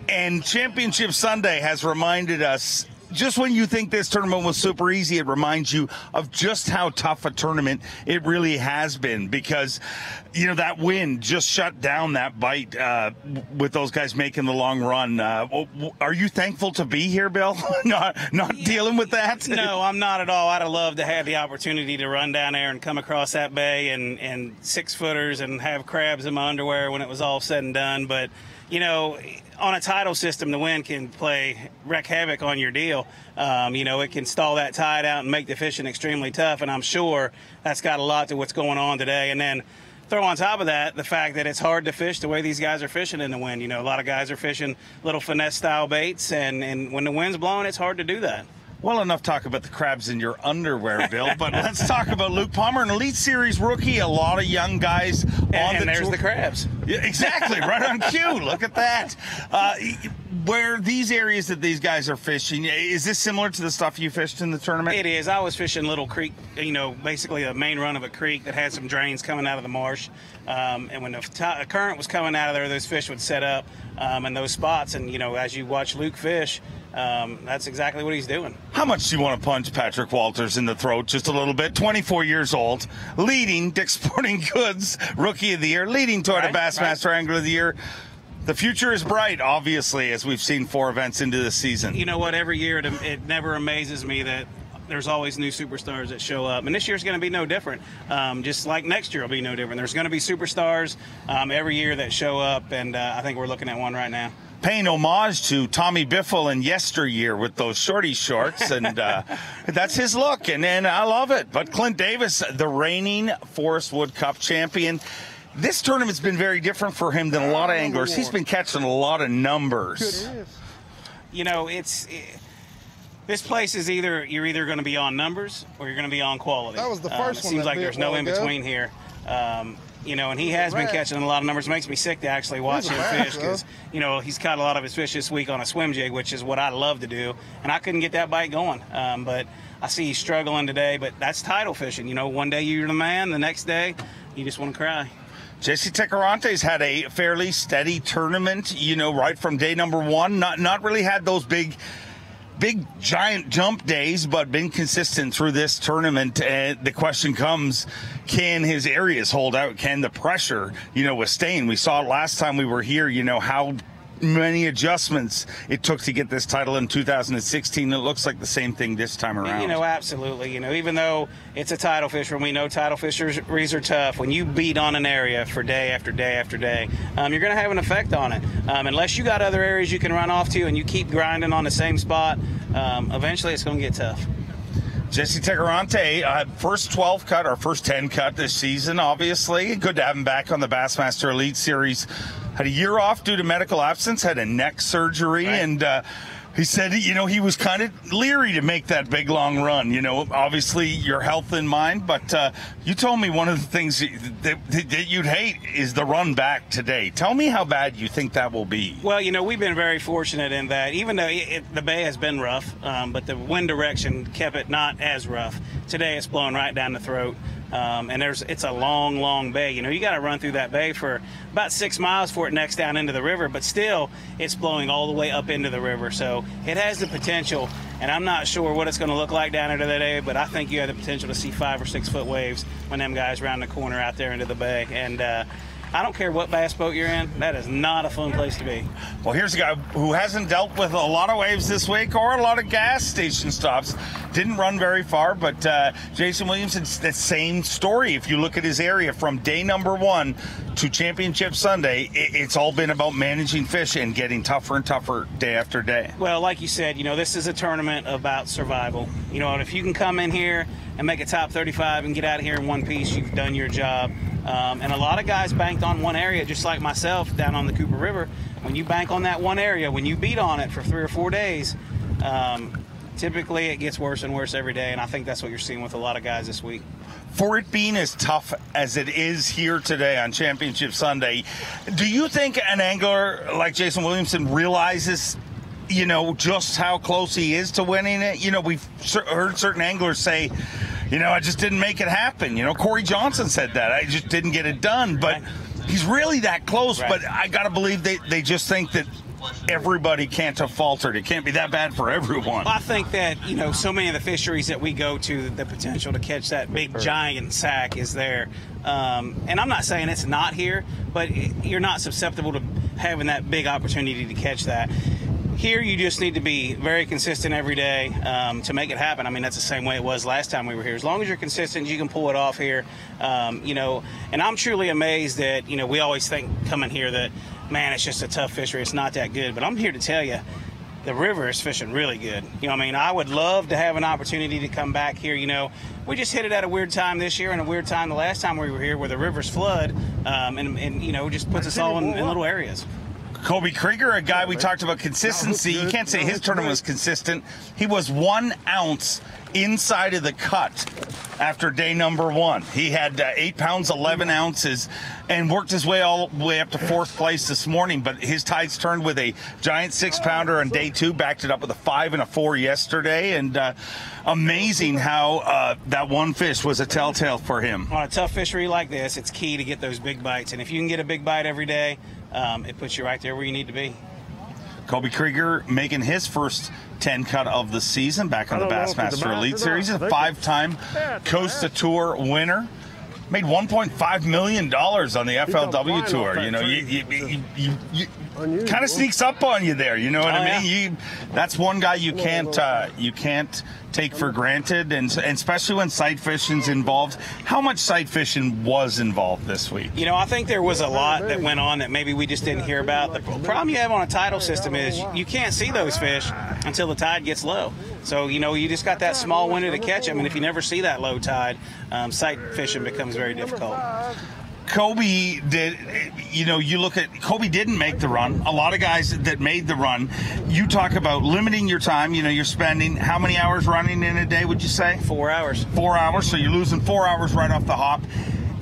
And Championship Sunday has reminded us, just when you think this tournament was super easy, it reminds you of just how tough a tournament it really has been, because, that wind just shut down that bite with those guys making the long run. Are you thankful to be here, Bill? not dealing with that? No, I'm not at all. I'd have loved to have the opportunity to run down there and come across that bay and 6-footers and have crabs in my underwear when it was all said and done. But, on a tidal system, the wind can wreak havoc on your deal. It can stall that tide out and make the fishing extremely tough, and I'm sure that's got a lot to what's going on today. And then throw on top of that the fact that it's hard to fish the way these guys are fishing in the wind. You know, a lot of guys are fishing little finesse style baits, and when the wind's blowing, it's hard to do that. Well, enough talk about the crabs in your underwear, Bill, but let's talk about Luke Palmer, an Elite Series rookie. A lot of young guys and there's the crabs. Yeah, exactly, right on cue. Look at that. Where these areas that these guys are fishing, is this similar to the stuff you fished in the tournament? It is. I was fishing Little Creek, you know, basically a main run of a creek that had some drains coming out of the marsh. And when the current was coming out of there, those fish would set up in those spots. And, you know, as you watch Luke fish, that's exactly what he's doing. How much do you want to punch Patrick Walters in the throat? Just a little bit. 24 years old, leading Dick's Sporting Goods Rookie of the Year, leading Toyota Bassmaster Angler of the Year. The future is bright, obviously, as we've seen 4 events into this season. You know what? Every year it never amazes me that there's always new superstars that show up. And this year's going to be no different. Just like next year will be no different. There's going to be superstars every year that show up, and I think we're looking at one right now. Paying homage to Tommy Biffle in yesteryear with those shorty shorts, and that's his look, and I love it. But Clint Davis, the reigning Forest Wood Cup champion, this tournament's been very different for him than a lot of anglers. He's been catching a lot of numbers. You know, this place is you're either going to be on numbers or you're going to be on quality. That was the first one. It seems like there's no in between here. You know, and he has been catching a lot of numbers. It makes me sick to actually watch him fish because, you know, he's caught a lot of his fish this week on a swim jig, which is what I love to do. And I couldn't get that bite going. But I see he's struggling today. But that's title fishing. You know, one day you're the man, the next day you just want to cry. Jesse Tecarante's had a fairly steady tournament, you know, right from day number 1. Not really had those big giant jump days, but been consistent through this tournament. And the question comes, can his areas hold out? Can the pressure, you know, withstand? We saw it last time we were here, you know, how many adjustments it took to get this title in 2016. It looks like the same thing this time around. You know, absolutely. You know, even though it's a title fisher, and we know title fisheries are tough, when you beat on an area for day after day after day, you're going to have an effect on it. Unless you got other areas you can run off to and you keep grinding on the same spot, eventually it's going to get tough. Jesse Tecarante, first 12 cut, or first 10 cut this season, obviously. Good to have him back on the Bassmaster Elite Series. Had a year off due to medical absence, had a neck surgery, and he said, you know, he was kind of leery to make that big, long run. You know, obviously your health in mind, but you told me one of the things that you'd hate is the run back today. Tell me how bad you think that will be. Well, you know, we've been very fortunate in that, even though the bay has been rough, but the wind direction kept it not as rough. Today it's blowing right down the throat. And it's a long, long bay. You know, you got to run through that bay for about 6 miles before it necks down into the river, but still it's blowing all the way up into the river. So it has the potential, and I'm not sure what it's going to look like down into that area, but I think you have the potential to see 5 or 6 foot waves when them guys round the corner out there into the bay. And I don't care what bass boat you're in, that is not a fun place to be. Well, here's a guy who hasn't dealt with a lot of waves this week or a lot of gas station stops. Didn't run very far, but Jason Williamson's the same story. If you look at his area from day number 1 to Championship Sunday, it's all been about managing fish and getting tougher and tougher day after day. Well, like you said, you know, this is a tournament about survival. You know, and if you can come in here and make a top 35 and get out of here in one piece, you've done your job. And a lot of guys banked on one area, just like myself down on the Cooper River. When you bank on that one area, when you beat on it for 3 or 4 days, typically it gets worse and worse every day, and I think that's what you're seeing with a lot of guys this week. For it being as tough as it is here today on Championship Sunday, do you think an angler like Jason Williamson realizes, you know, just how close he is to winning it? You know, we've heard certain anglers say, you know, I just didn't make it happen. You know, Corey Johnson said that. I just didn't get it done. But he's really that close. Right. But I got to believe they just think that everybody can't have faltered. It can't be that bad for everyone. Well, I think that, you know, so many of the fisheries that we go to, the potential to catch that big giant sack is there. And I'm not saying it's not here, but you're not susceptible to having that big opportunity to catch that. Here, you just need to be very consistent every day to make it happen. I mean, that's the same way it was last time we were here. As long as you're consistent, you can pull it off here. You know, and I'm truly amazed that, you know, we always think coming here that, man, it's just a tough fishery. It's not that good. But I'm here to tell you, the river is fishing really good. You know, I mean, I would love to have an opportunity to come back here. You know, we just hit it at a weird time this year and a weird time the last time we were here where the rivers flood and you know, just puts us all in little areas. Kobe Krieger, a guy we talked about consistency. You can't say his tournament was consistent. He was 1 ounce inside of the cut after day number 1. He had 8 pounds, 11 ounces, and worked his way all the way up to 4th place this morning. But his tides turned with a giant 6-pounder on day 2, backed it up with a 5 and a 4 yesterday. And amazing how that one fish was a telltale for him. On a tough fishery like this, it's key to get those big bites. And if you can get a big bite every day, it puts you right there where you need to be. Kobe Krieger making his first 10 cut of the season back on the Bassmaster Elite Series. He's a 5-time Costa Tour winner. Made $1.5 million on the FLW Tour. You know, you kind of sneaks up on you there. You know what I mean? That's one guy you can't take for granted, and especially when sight fishing's involved. How much sight fishing was involved this week? You know, I think there was a lot that went on that maybe we just didn't hear about. The problem you have on a tidal system is you can't see those fish until the tide gets low. So, you know, you just got that small window to catch them, and if you never see that low tide, sight fishing becomes very difficult. Kobe did, you know, you look at, Kobe didn't make the run. A lot of guys that made the run, you talk about limiting your time. You know, you're spending how many hours running in a day, would you say? 4 hours. 4 hours, so you're losing 4 hours right off the hop.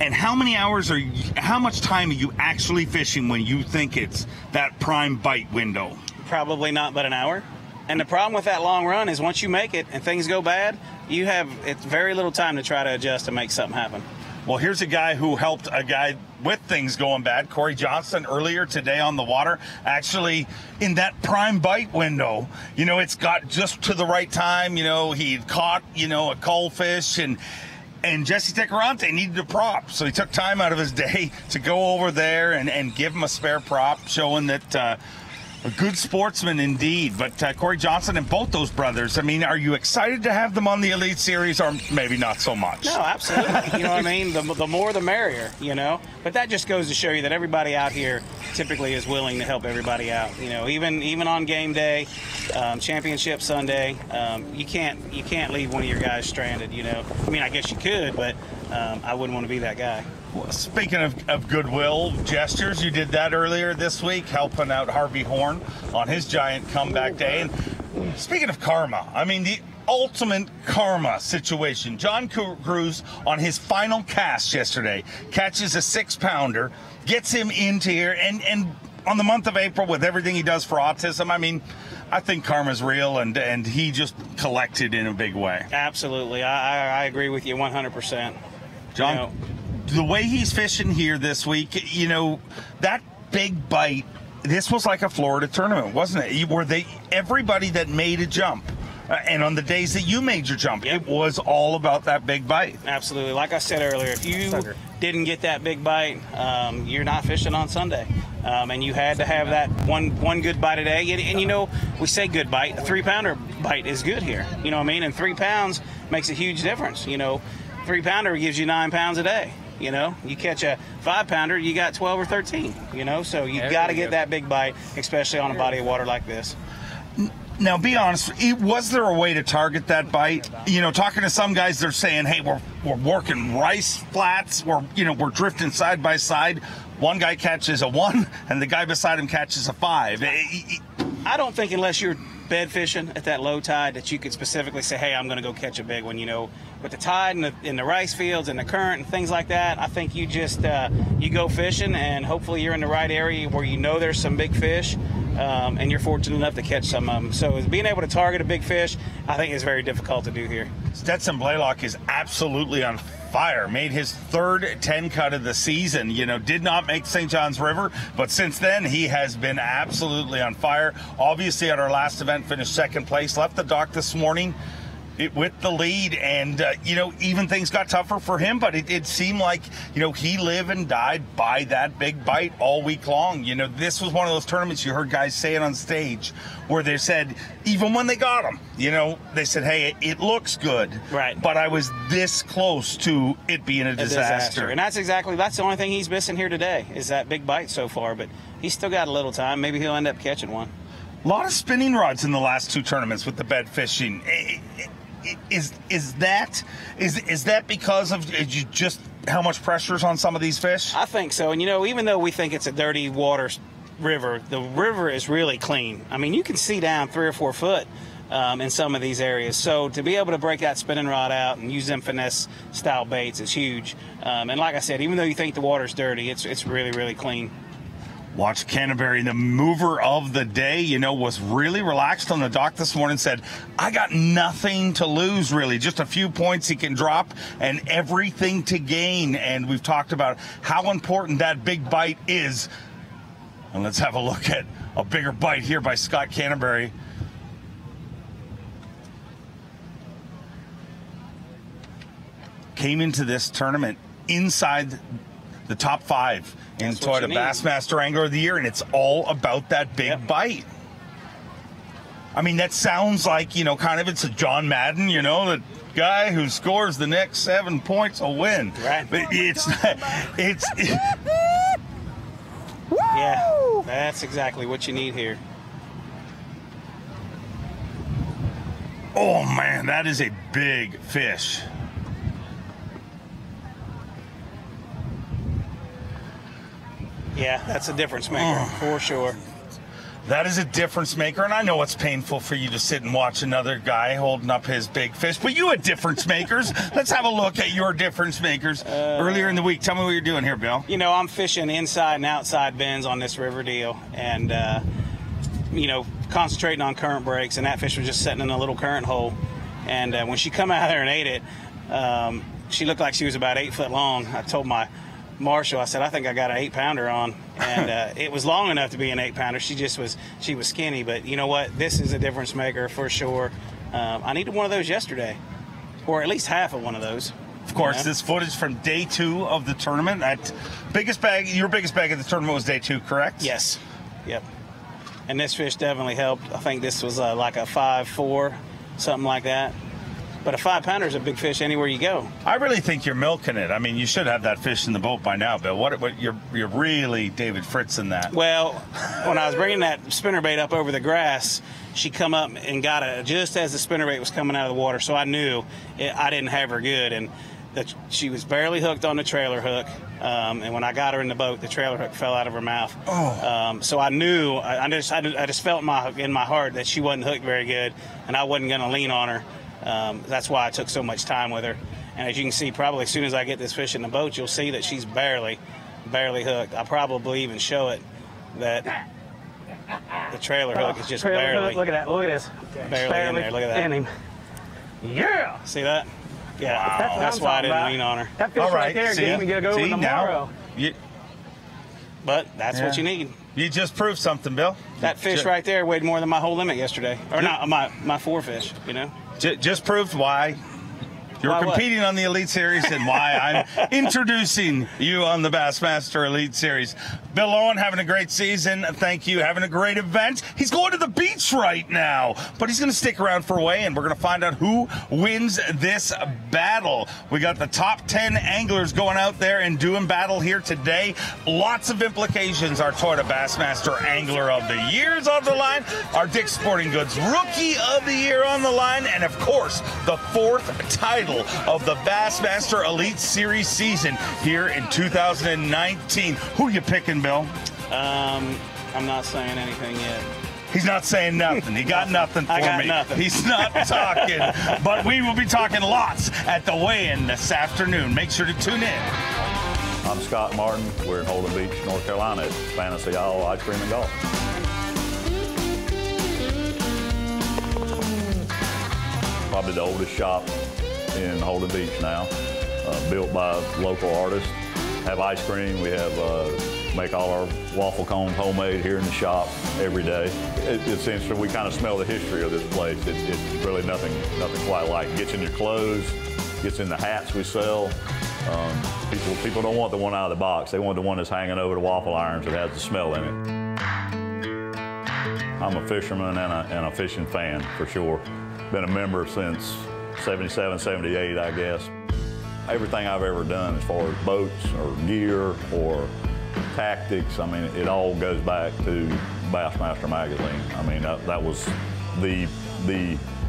And how many hours how much time are you actually fishing when you think it's that prime bite window? Probably not but an hour. And the problem with that long run is once you make it and things go bad, it's very little time to try to adjust and make something happen. Well, here's a guy who helped a guy with things going bad, Corey Johnson, earlier today on the water. Actually, in that prime bite window, you know, it's got just to the right time. You know, he'd caught, you know, a cullfish, and Jesse Tecarante needed a prop. So he took time out of his day to go over there and give him a spare prop, showing that a good sportsman indeed. But Corey Johnson and both those brothers, I mean, are you excited to have them on the Elite Series, or maybe not so much? No, absolutely. You know what I mean? The more the merrier, you know? But that just goes to show you that everybody out here typically is willing to help everybody out. You know, even on game day, championship Sunday, you can't leave one of your guys stranded, you know? I mean, I guess you could, but I wouldn't want to be that guy. Well, speaking of goodwill gestures, you did that earlier this week, helping out Harvey Horn on his giant comeback day. And speaking of karma, I mean, the ultimate karma situation. John Cruz on his final cast yesterday catches a 6-pounder, gets him into here, and on the month of April with everything he does for autism, I mean, I think karma's real, and he just collected in a big way. Absolutely. I agree with you 100%. John, you know, the way he's fishing here this week, you know, that big bite, this was like a Florida tournament, wasn't it? Everybody that made a jump, and on the days that you made your jump, it was all about that big bite. Absolutely. Like I said earlier, if you didn't get that big bite, you're not fishing on Sunday. And you had to have that one good bite a day. And you know, we say good bite, a 3-pounder bite is good here. You know what I mean? And 3 pounds makes a huge difference. You know, 3-pounder gives you 9 pounds a day. You know, you catch a 5-pounder, you got 12 or 13, you know, so you got to get that big bite, especially on a body of water like this. Now, be honest, was there a way to target that bite? You know, talking to some guys, they're saying, hey, we're working rice flats, we're drifting side by side. One guy catches a 1, and the guy beside him catches a 5. I don't think unless you're bed fishing at that low tide that you could specifically say, hey, I'm going to go catch a big one, you know. With the tide and in the rice fields and the current and things like that, I think you just you go fishing, and hopefully you're in the right area where you know there's some big fish, and you're fortunate enough to catch some of them. So being able to target a big fish, I think is very difficult to do here. Stetson Blaylock is absolutely on fire. Made his 3rd 10 cut of the season. You know, did not make St. John's River, but since then he has been absolutely on fire. Obviously, at our last event, finished 2nd place. Left the dock this morning with the lead, and you know, even things got tougher for him, but it seemed like, you know, he lived and died by that big bite all week long. You know, this was one of those tournaments you heard guys say it on stage where they said, even when they got him, you know, they said, hey, it looks good, right, but I was this close to it being a disaster. And that's the only thing he's missing here today is that big bite so far, but he's still got a little time. Maybe he'll end up catching one. A lot of spinning rods in the last 2 tournaments with the bed fishing. Is that because of just how much pressure is on some of these fish? I think so. And, even though we think it's a dirty water river, the river is really clean. I mean, you can see down 3 or 4 foot in some of these areas. So to be able to break that spinning rod out and use them finesse-style baits is huge. And like I said, even though you think the water's dirty, it's really, really clean. Watch Canterbury, the mover of the day, was really relaxed on the dock this morning, said, I got nothing to lose, really. Just a few points he can drop and everything to gain. And we've talked about how important that big bite is. And let's have a look at a bigger bite here by Scott Canterbury. Came into this tournament inside the top 5 in Toyota Bassmaster Angler of the Year, and it's all about that big bite. I mean, that sounds like, kind of it's a John Madden, the guy who scores the next 7 points will win. Right. But yeah, that's exactly what you need here. Oh, man, that is a big fish. Yeah, that's a difference maker, for sure. That is a difference maker, and I know it's painful for you to sit and watch another guy holding up his big fish, but you had difference makers. Let's have a look at your difference makers earlier in the week. Tell me what you're doing here, Bill. I'm fishing inside and outside bends on this river deal, and, concentrating on current breaks, and that fish was just sitting in a little current hole. And when she come out there and ate it, she looked like she was about 8 foot long. I told my Marshall, I said, I think I got an 8-pounder on, and it was long enough to be an 8-pounder. She was skinny, but you know what? This is a difference maker for sure. I needed one of those yesterday, or at least half of one of those. Of course, this footage from day 2 of the tournament. That biggest bag, your biggest bag of the tournament was day 2, correct? Yes. Yep. And this fish definitely helped. I think this was like a 5.4, something like that. But a 5-pounder is a big fish anywhere you go. I really think you're milking it. I mean, you should have that fish in the boat by now, Bill. What you're really David Fritz in that. Well, when I was bringing that spinnerbait up over the grass, she come up and got it just as the spinnerbait was coming out of the water. So I knew I didn't have her good, and that she was barely hooked on the trailer hook. And when I got her in the boat, the trailer hook fell out of her mouth. So I knew, I just felt in my heart that she wasn't hooked very good, and I wasn't going to lean on her. That's why I took so much time with her. And as you can see, probably as soon as I get this fish in the boat, you'll see that she's barely hooked. I'll probably even show it that the trailer hook is just barely. Look at that. Look at this. Barely in there. Look at that. In him. Yeah. See that? Yeah. Wow. That's why I didn't lean on her. That fish right there gave me to go with tomorrow. But that's what you need. You just proved something, Bill. That fish right there weighed more than my whole limit yesterday. Or not, my 4 fish, Just proved why you're competing on the Elite Series and why I'm introducing you on the Bassmaster Elite Series. Bill Owen having a great season. Thank you. Having a great event. He's going to the beach right now, but he's going to stick around for a weigh, and we're going to find out who wins this battle. We got the top 10 anglers going out there and doing battle here today. Lots of implications. Our Toyota Bassmaster Angler of the Year is on the line. Our Dick's Sporting Goods Rookie of the Year on the line. And, of course, the 4th title of the Bassmaster Elite Series season here in 2019. Who you picking, Bill? I'm not saying anything yet. He's not saying nothing. He got nothing for me. I got nothing. He's not talking. But we will be talking lots at the weigh-in this afternoon. Make sure to tune in. I'm Scott Martin. We're in Holden Beach, North Carolina at Fantasy Isle Ice Cream and Golf. Probably the oldest shop in Holden Beach now, built by local artists. Have ice cream. We have make all our waffle cones homemade here in the shop every day. It's interesting. We kind of smell the history of this place. It's really nothing quite like it. Gets in your clothes, gets in the hats we sell. People don't want the one out of the box. They want the one that's hanging over the waffle irons that has the smell in it. I'm a fisherman and a fishing fan for sure. Been a member since 77, 78, I guess. Everything I've ever done as far as boats or gear or tactics, I mean, it all goes back to Bassmaster magazine. I mean, that was the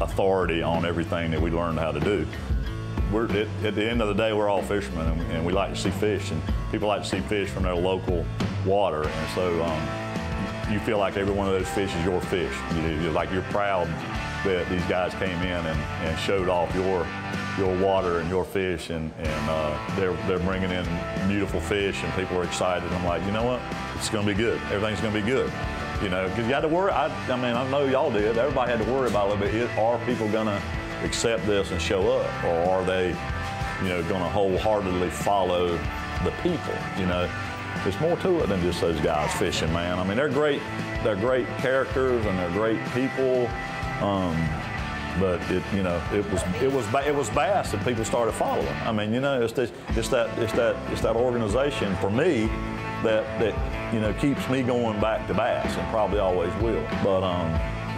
authority on everything that we learned how to do. At the end of the day, we're all fishermen, and we like to see fish, and people like to see fish from their local water, and so you feel like every one of those fish is your fish. You're proud that these guys came in and showed off your water and your fish, and they're bringing in beautiful fish, and people are excited. I'm like, you know what? It's going to be good. Everything's going to be good. You know, because you had to worry. I mean, I know y'all did. Everybody had to worry about a little bit. Are people going to accept this and show up, or are they, you know, going to wholeheartedly follow the people? You know, there's more to it than just those guys fishing, man. I mean, they're great characters and they're great people. But it was bass that people started following. I mean, you know, it's that organization for me that you know keeps me going back to bass, and probably always will. But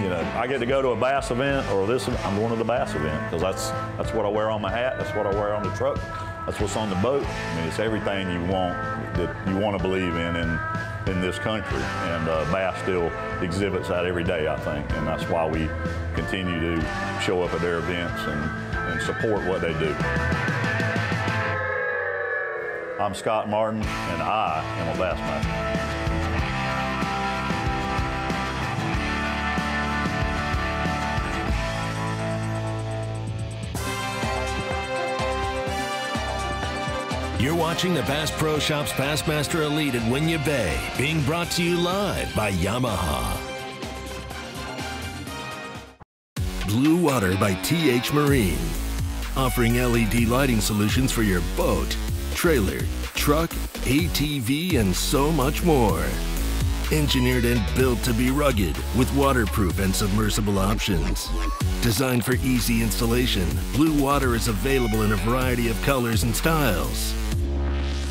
you know, I get to go to a bass event or this, I'm going to the bass event because that's what I wear on my hat. That's what I wear on the truck. That's what's on the boat. I mean, it's everything you want to believe in this country, and bass still exhibits that every day, I think, and that's why we continue to show up at their events and support what they do. I'm Scott Martin, and I am a Bassmaster. You're watching the Bass Pro Shops Bassmaster Elite at Winyah Bay, being brought to you live by Yamaha. Blue Water by TH Marine, offering LED lighting solutions for your boat, trailer, truck, ATV, and so much more. Engineered and built to be rugged with waterproof and submersible options. Designed for easy installation, Blue Water is available in a variety of colors and styles.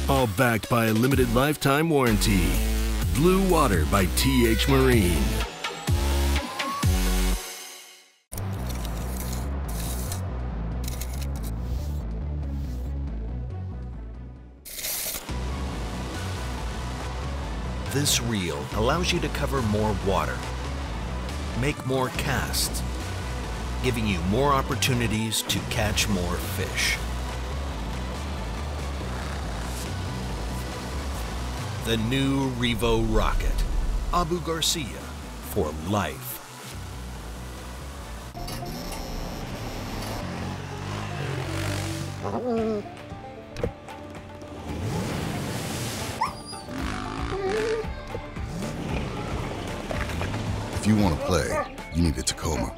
All backed by a limited lifetime warranty. Blue Water by TH Marine. This reel allows you to cover more water, make more casts, giving you more opportunities to catch more fish. The new Revo Rocket, Abu Garcia for life. If you want to play, you need a Tacoma.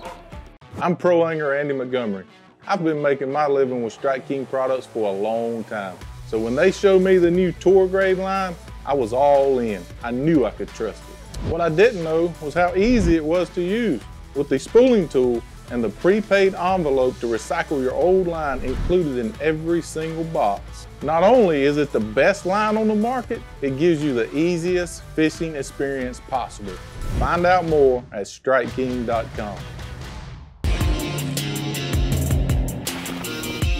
I'm pro angler Andy Montgomery. I've been making my living with Strike King products for a long time. So when they showed me the new Tour Grade line, I was all in. I knew I could trust it. What I didn't know was how easy it was to use. With the spooling tool and the prepaid envelope to recycle your old line included in every single box. Not only is it the best line on the market, it gives you the easiest fishing experience possible. Find out more at StrikeKing.com.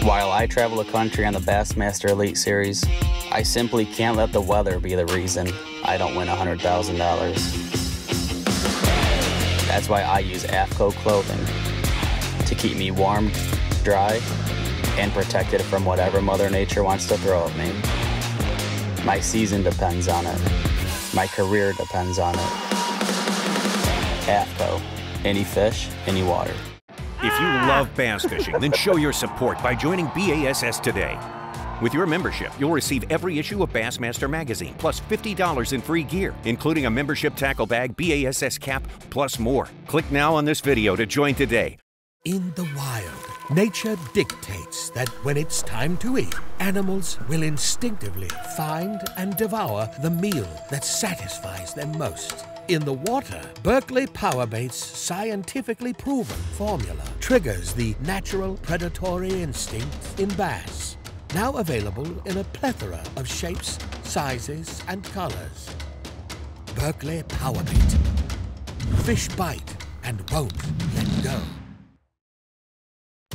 While I travel the country on the Bassmaster Elite Series, I simply can't let the weather be the reason I don't win $100,000. That's why I use AFCO clothing to keep me warm, dry, and protected from whatever Mother Nature wants to throw at me. My season depends on it. My career depends on it. AFCO, any fish, any water. If you love bass fishing, then show your support by joining BASS today. With your membership, you'll receive every issue of Bassmaster magazine, plus $50 in free gear, including a membership tackle bag, BASS cap, plus more. Click now on this video to join today. In the wild, nature dictates that when it's time to eat, animals will instinctively find and devour the meal that satisfies them most. In the water, Berkley Powerbait's scientifically proven formula triggers the natural predatory instinct in bass. Now available in a plethora of shapes, sizes, and colors. Berkley Powerbait. Fish bite and won't let go.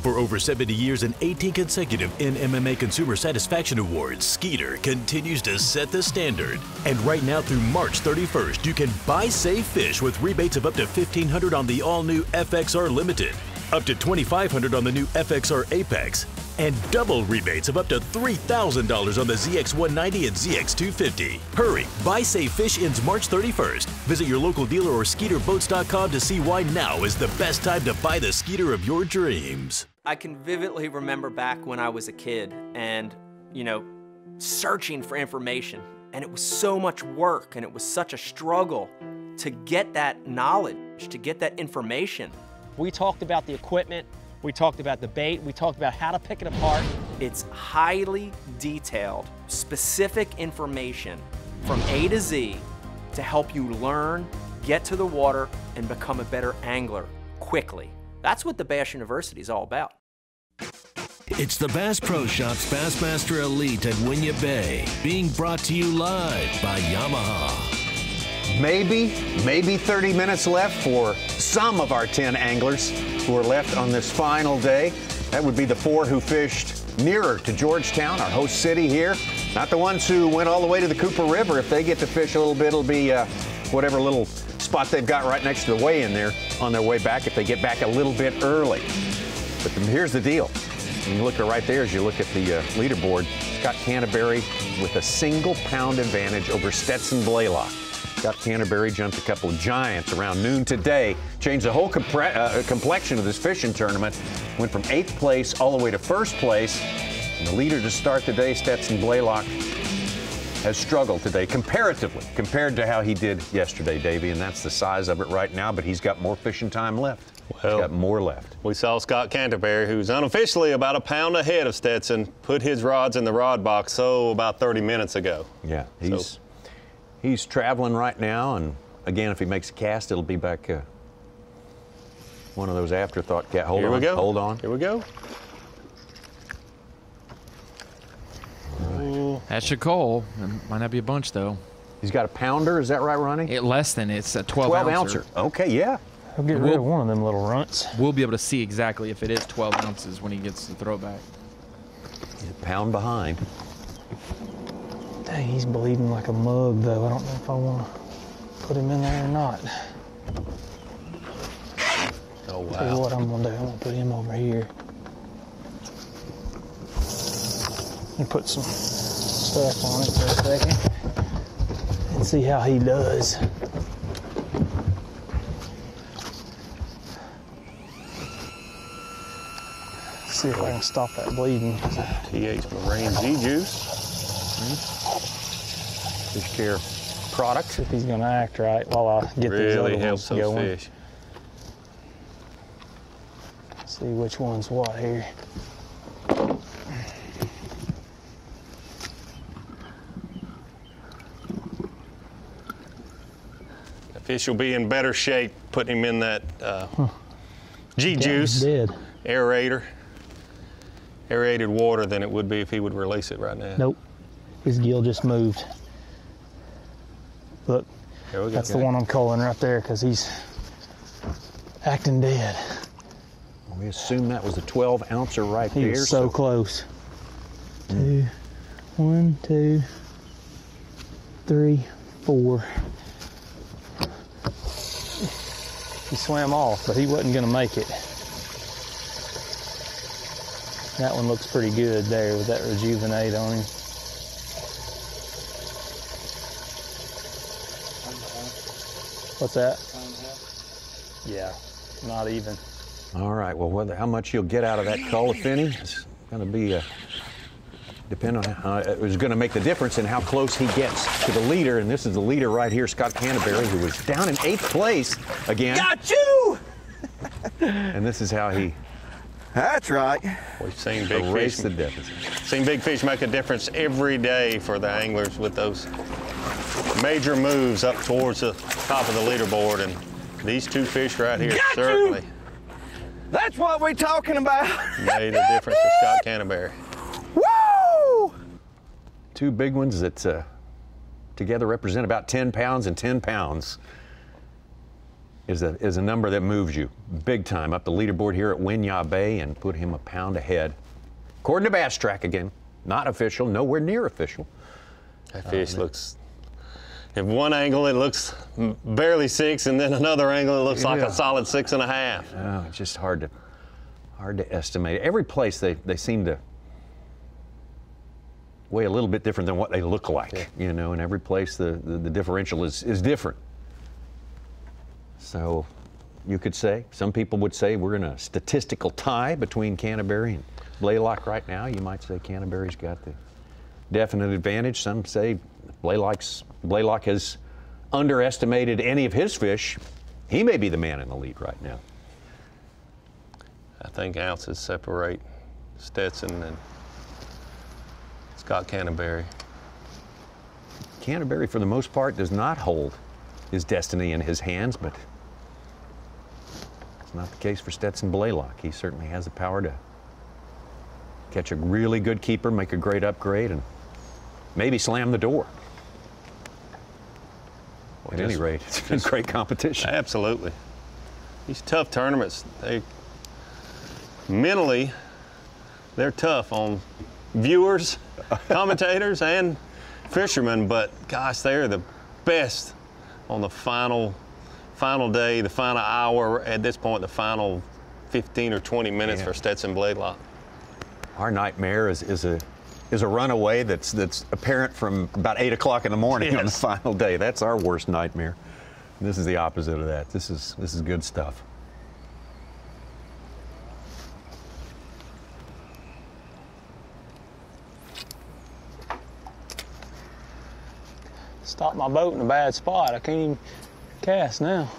For over 70 years and 18 consecutive NMMA Consumer Satisfaction Awards, Skeeter continues to set the standard. And right now through March 31st, you can buy Save Fish with rebates of up to $1,500 on the all-new FXR Limited, up to $2,500 on the new FXR Apex, and double rebates of up to $3,000 on the ZX190 and ZX250. Hurry! Buy Save Fish ends March 31st. Visit your local dealer or SkeeterBoats.com to see why now is the best time to buy the Skeeter of your dreams. I can vividly remember back when I was a kid and, you know, searching for information. And it was so much work and it was such a struggle to get that knowledge, to get that information. We talked about the equipment, we talked about the bait, we talked about how to pick it apart. It's highly detailed, specific information from A to Z to help you learn, get to the water, and become a better angler quickly. That's what the Bass University is all about. It's the Bass Pro Shops Bassmaster Elite at Winyah Bay, being brought to you live by Yamaha. Maybe 30 minutes left for some of our 10 anglers who are left on this final day. That would be the 4 who fished nearer to Georgetown, our host city here. Not the ones who went all the way to the Cooper River. If they get to fish a little bit, it'll be whatever little spot they've got right next to the weigh-in there on their way back if they get back a little bit early. But here's the deal. And you look right there as you look at the leaderboard. Scott Canterbury with a single pound advantage over Stetson Blaylock. Scott Canterbury jumped a couple of giants around noon today, changed the whole complexion of this fishing tournament, went from 8th place all the way to 1st place. And the leader to start the day, Stetson Blaylock, has struggled today comparatively compared to how he did yesterday, Davey, and that's the size of it right now, but he's got more fishing time left. Well, he's got more left. We saw Scott Canterbury, who's unofficially about a pound ahead of Stetson, put his rods in the rod box about 30 minutes ago. Yeah, he's traveling right now, and again, if he makes a cast, it'll be back one of those afterthought. Hold on. Hold on. Here we go. That's Shakol. Might not be a bunch, though. He's got a pounder, is that right, Ronnie? Less than, it's a 12 ouncer. Okay, yeah. I'll get rid of one of them little runts. We'll be able to see exactly if it is 12 ounces when he gets the throwback. He's a pound behind. Dang, he's bleeding like a mug, though. I don't know if I want to put him in there or not. Oh, wow. Tell you what I'm going to do. I'm going to put him over here. And put some stuff on it for a second and see how he does. See if I can stop that bleeding. TH Marine G-Juice. Fish Care product. See if he's going to act right while I get these other ones going. Fish. See which one's what here. The fish will be in better shape putting him in that G-Juice aerator. Aerated water than it would be if he would release it right now. Nope, his gill just moved. Look, that's the one I'm calling right there because he's acting dead. We assume that was a 12 ouncer right there. He was so close. 1, 2, 3, 4. He swam off, but he wasn't going to make it. That one looks pretty good there with that Rejuvenate on him. What's that? Yeah, not even. All right, well, how much you'll get out of that cull, if any, is going to be depend on it's going to make the difference in how close he gets to the leader. And this is the leader right here, Scott Canterbury, who was down in 8th place again. Got you! And this is how he. That's right. We've seen big erase fish. the deficit. Seen big fish make a difference every day for the anglers with those major moves up towards the top of the leaderboard, and these two fish right here Got certainly you! That's what we're talking about. made a difference for Scott Canterbury. Woo! Two big ones that together represent about 10 pounds and 10 pounds. is a number that moves you big time up the leaderboard here at Winyah Bay and put him a pound ahead. According to Bass Track again, not official, nowhere near official. That fish looks, at one angle it looks barely 6, and then another angle it looks like a solid 6.5. Oh, it's just hard to estimate. Every place they seem to weigh a little bit different than what they look like, you know, and every place the differential is different. So you could say, some people would say we're in a statistical tie between Canterbury and Blaylock right now. You might say Canterbury's got the definite advantage. Some say Blaylock has underestimated any of his fish. He may be the man in the lead right now. I think ounces separate Stetson and Scott Canterbury. Canterbury, for the most part, does not hold his destiny in his hands, but it's not the case for Stetson Blaylock. He certainly has the power to catch a really good keeper, make a great upgrade, and maybe slam the door. At any rate, it's been great competition. Absolutely. These tough tournaments, mentally, they're tough on viewers, commentators, and fishermen, but gosh, they're the best on the final day, the final hour, at this point, the final 15 or 20 minutes for Stetson Blaylock. Our nightmare is a runaway that's apparent from about 8 o'clock in the morning on the final day. That's our worst nightmare. This is the opposite of that. This is good stuff. Stopped my boat in a bad spot. I can't even cast now.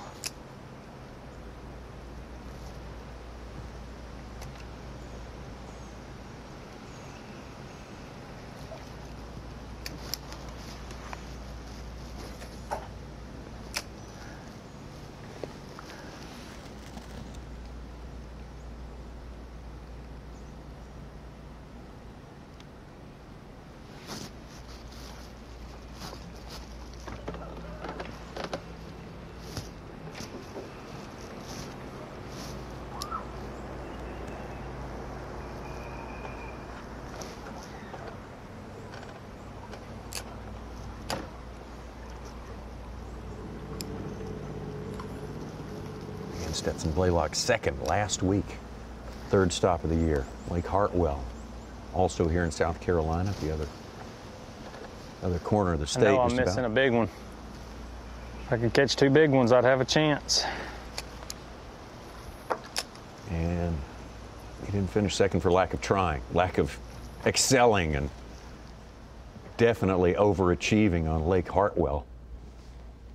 Stetson Blaylock's second last week. Third stop of the year, Lake Hartwell. Also here in South Carolina, the other corner of the state. I know I'm missing a big one. If I could catch 2 big ones, I'd have a chance. And he didn't finish second for lack of trying, lack of excelling, and definitely overachieving on Lake Hartwell.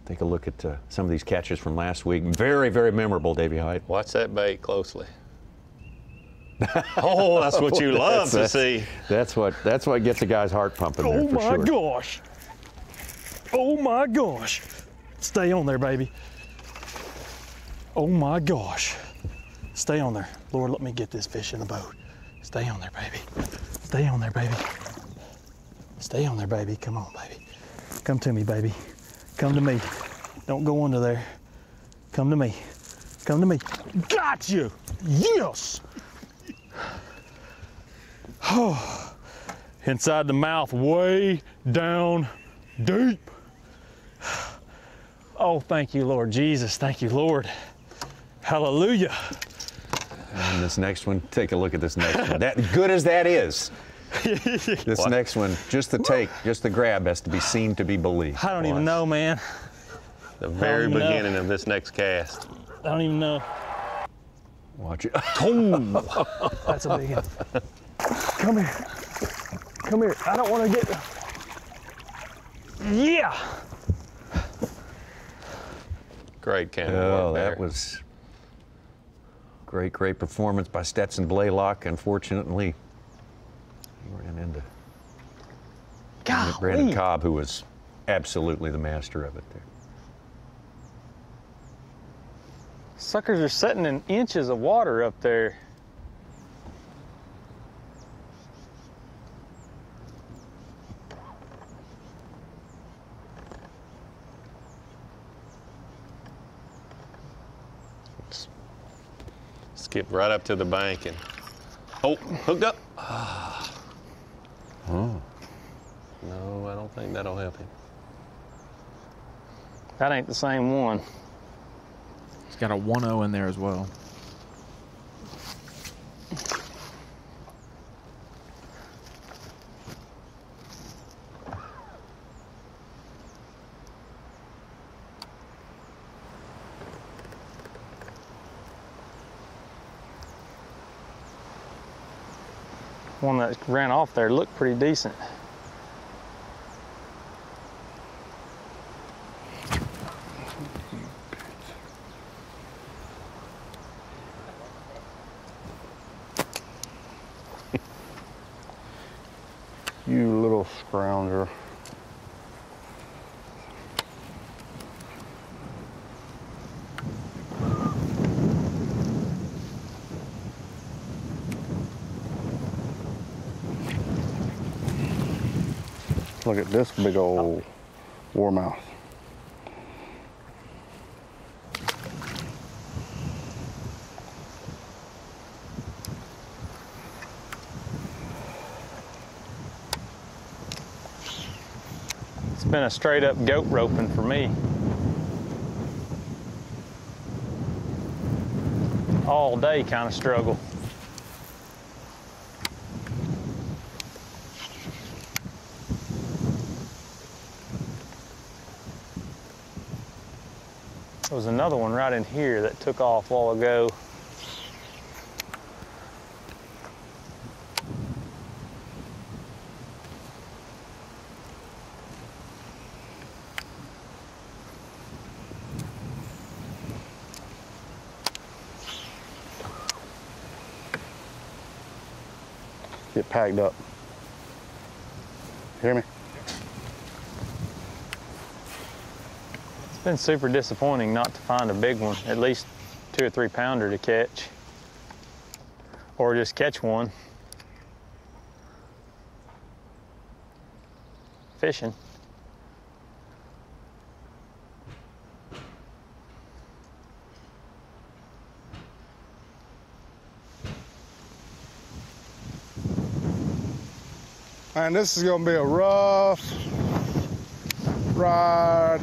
Take a look at some of these catches from last week. Very, very memorable, Davey Hyde. Watch that bait closely. Oh, that's what you love to see. That's what gets a guy's heart pumping there, for sure. Oh, my gosh. Oh, my gosh. Stay on there, baby. Oh, my gosh. Stay on there. Lord, let me get this fish in the boat. Stay on there, baby. Stay on there, baby. Stay on there, baby. Come on, baby. Come to me, baby. Come to me. Don't go under there. Come to me. Come to me. Got you! Yes! Oh, inside the mouth, way down deep. Oh, thank you, Lord Jesus. Thank you, Lord. Hallelujah. And this next one, take a look at this next one. That good as that is. This next one, just the grab has to be seen to be believed. I don't even know, man. The very beginning of this next cast. I don't even know. Watch it. Oh, that's a big one. Come here. Come here. I don't want to get. Yeah. Great camera. Oh, that was great performance by Stetson Blaylock. Unfortunately, he ran into Brandon Cobb, who was absolutely the master of it there. Suckers are sitting in inches of water up there. Skipped right up to the bank and, oh, hooked up. Oh. No, I don't think that'll help him. That ain't the same one. He's got a 1-0 in there as well. One that ran off there looked pretty decent. You little scrounger. Look at this big old warmouth. It's been a straight up goat roping for me. All day kind of struggle. There was another one right in here that took off a while ago. Get packed up. Hear me? It's been super disappointing not to find a big one, at least 2 or 3 pounder to catch, or just catch one. Fishing. Man, this is gonna be a rough ride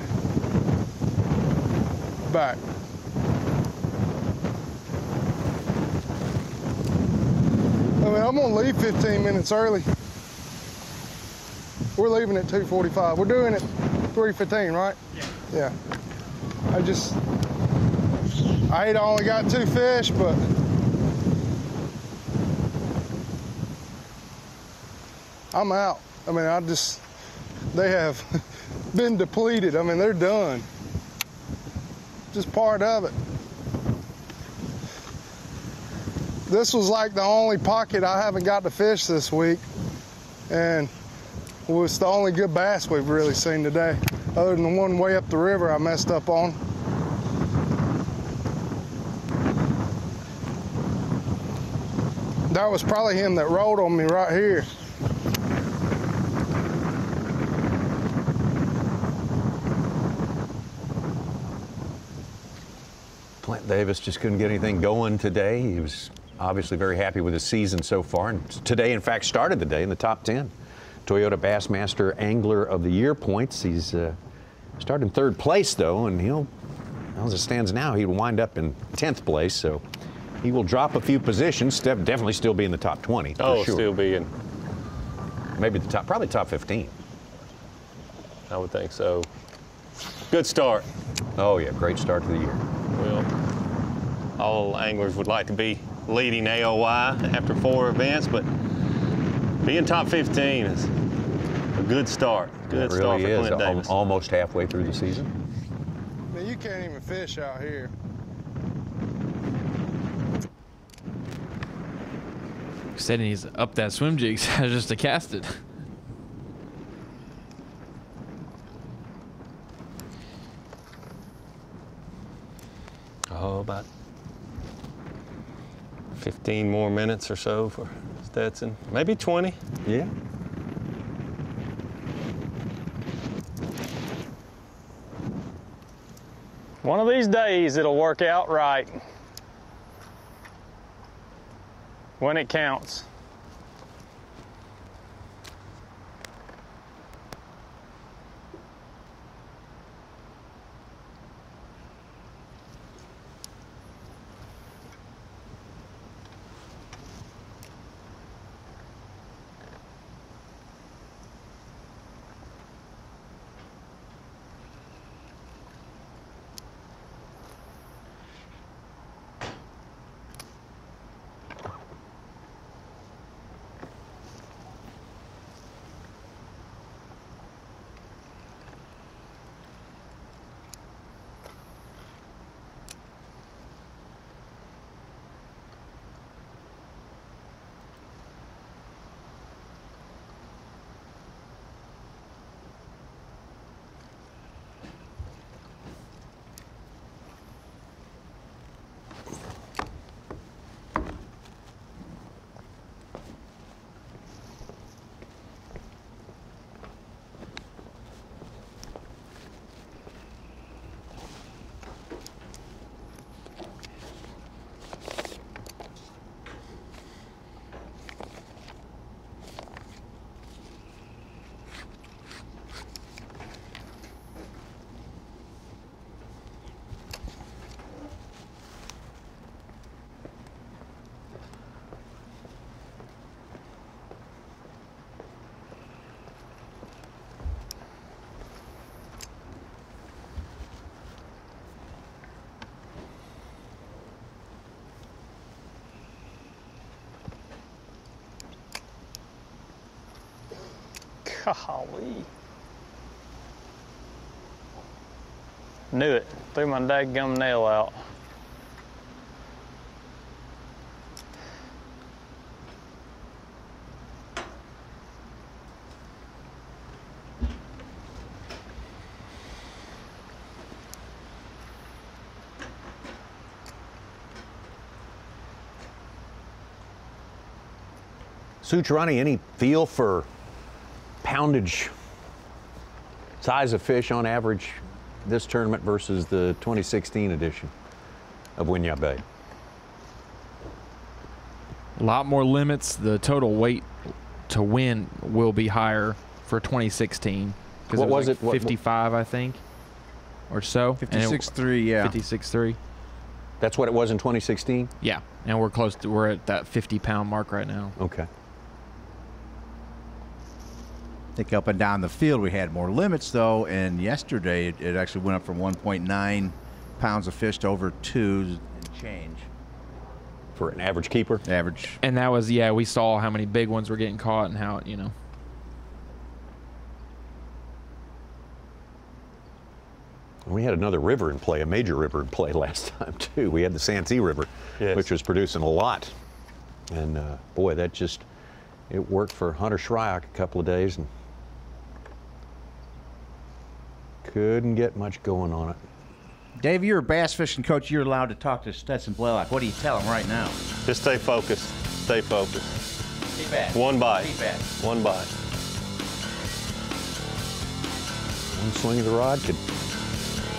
back. I mean, I'm gonna leave 15 minutes early. We're leaving at 2:45. We're doing it 3:15, right? Yeah. I hate I only got 2 fish, but I'm out. I mean, they have been depleted. I mean, they're done. Just part of it. This was like the only pocket I haven't got to fish this week, and it's the only good bass we've really seen today, other than the one way up the river I messed up on. That was probably him that rolled on me right here. Clint Davis just couldn't get anything going today. He was obviously very happy with his season so far. And today, in fact, started the day in the top 10. Toyota Bassmaster Angler of the Year points. He's started in 3rd place, though, and as it stands now, he'll wind up in 10th place. So he will drop a few positions. Definitely still be in the top 20. Oh, sure. still be in. Maybe probably top 15. I would think so. Good start. Oh, yeah, great start to the year. Well, all anglers would like to be leading AOY after 4 events, but being top 15 is a good start. Good start for Clint Davis. Almost halfway through the season. I mean, you can't even fish out here. Said he's up that swim jig just to cast it. Oh, about 15 more minutes or so for Stetson. Maybe 20. Yeah. One of these days it'll work out right. when it counts. Golly. Knew it. Threw my daggum nail out. Sucharani, any feel for poundage size of fish on average this tournament versus the 2016 edition of Winyah Bay? A lot more limits. The total weight to win will be higher for 2016. What was it? 55, I think, or so. 56.3, yeah. 56.3. That's what it was in 2016? Yeah, and we're close to, we're at that 50-pound mark right now. Okay. I think up and down the field we had more limits, though, and yesterday it actually went up from 1.9 pounds of fish to over 2 and change. For an average keeper? Average. And that was, yeah, we saw how many big ones were getting caught and how, you know. We had another river in play, a major river in play last time, too. We had the Santee River, yes, which was producing a lot. And, boy, that just, it worked for Hunter Shryock a couple of days and couldn't get much going on it. Dave, you're a bass fishing coach. You're allowed to talk to Stetson Blaylock. What do you tell him right now? Just stay focused. Stay focused. Stay back. One bite. Stay back. One bite. One swing of the rod could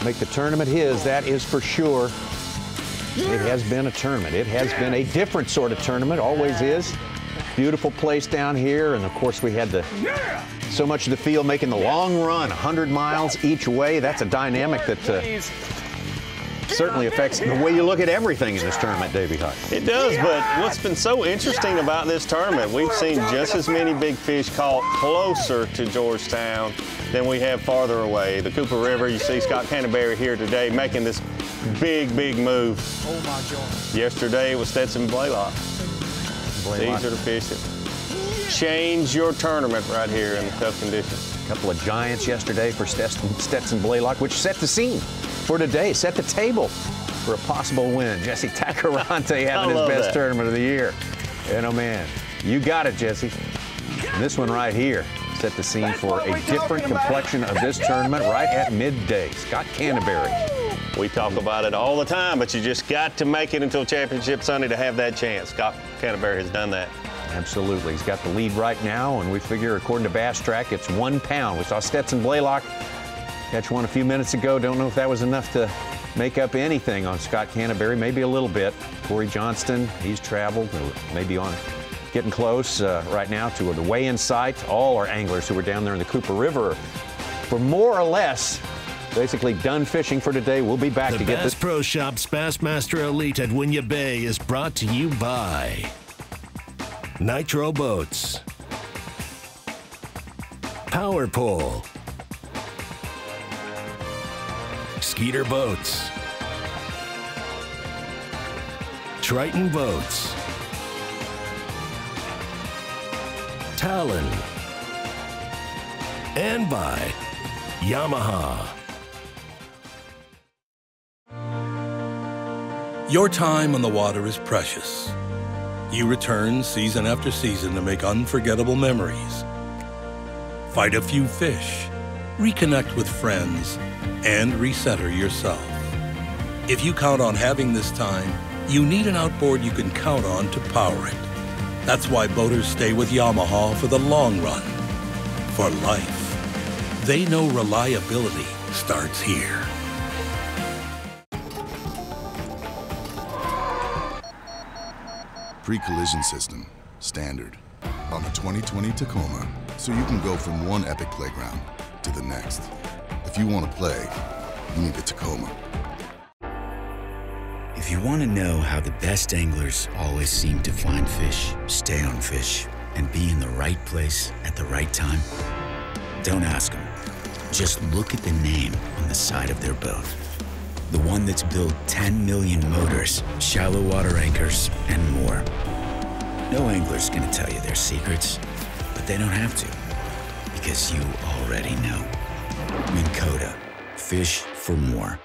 make the tournament his, that is for sure. It has been a tournament. It has been a different sort of tournament, always is. Beautiful place down here, and of course we had so much of the field making the long run, 100 miles each way. That's a dynamic that certainly affects the way you look at everything in this tournament, Davey Hutt. It does, but what's been so interesting about this tournament, we've seen just as many big fish caught closer to Georgetown than we have farther away. The Cooper River, you see Scott Canterbury here today making this big, big move. Oh my God. Yesterday it was Stetson Blaylock. These are the fish that change your tournament right here in tough conditions. A couple of giants yesterday for Stetson Blaylock, which set the scene for today, set the table for a possible win. Jesse Tacarante having his best tournament of the year. And oh man, you got it, Jesse. And this one right here set the scene for a different complexion of this tournament right at midday. Scott Canterbury. We talk about it all the time, but you just got to make it until Championship Sunday to have that chance. Scott Canterbury has done that. Absolutely. He's got the lead right now, and we figure, according to Bass Track, it's 1 pound. We saw Stetson Blaylock catch one a few minutes ago. Don't know if that was enough to make up anything on Scott Canterbury, maybe a little bit. Corey Johnston, he's traveled, maybe on getting close right now to the weigh-in site. All our anglers who were down there in the Cooper River for more or less basically done fishing for today. We'll be back to get this. Bass Pro Shops Bassmaster Elite at Winyah Bay is brought to you by Nitro Boats, Power Pole, Skeeter Boats, Triton Boats, Talon, and by Yamaha. Your time on the water is precious. You return season after season to make unforgettable memories, fight a few fish, reconnect with friends, and recenter yourself. If you count on having this time, you need an outboard you can count on to power it. That's why boaters stay with Yamaha for the long run, for life. They know reliability starts here. Pre-collision system, standard, on the 2020 Tacoma, so you can go from one epic playground to the next. If you want to play, you need the Tacoma. If you want to know how the best anglers always seem to find fish, stay on fish, and be in the right place at the right time, don't ask them. Just look at the name on the side of their boat. The one that's built 10 million motors, shallow water anchors, and more. No angler's gonna tell you their secrets, but they don't have to, because you already know. Minn Kota, fish for more.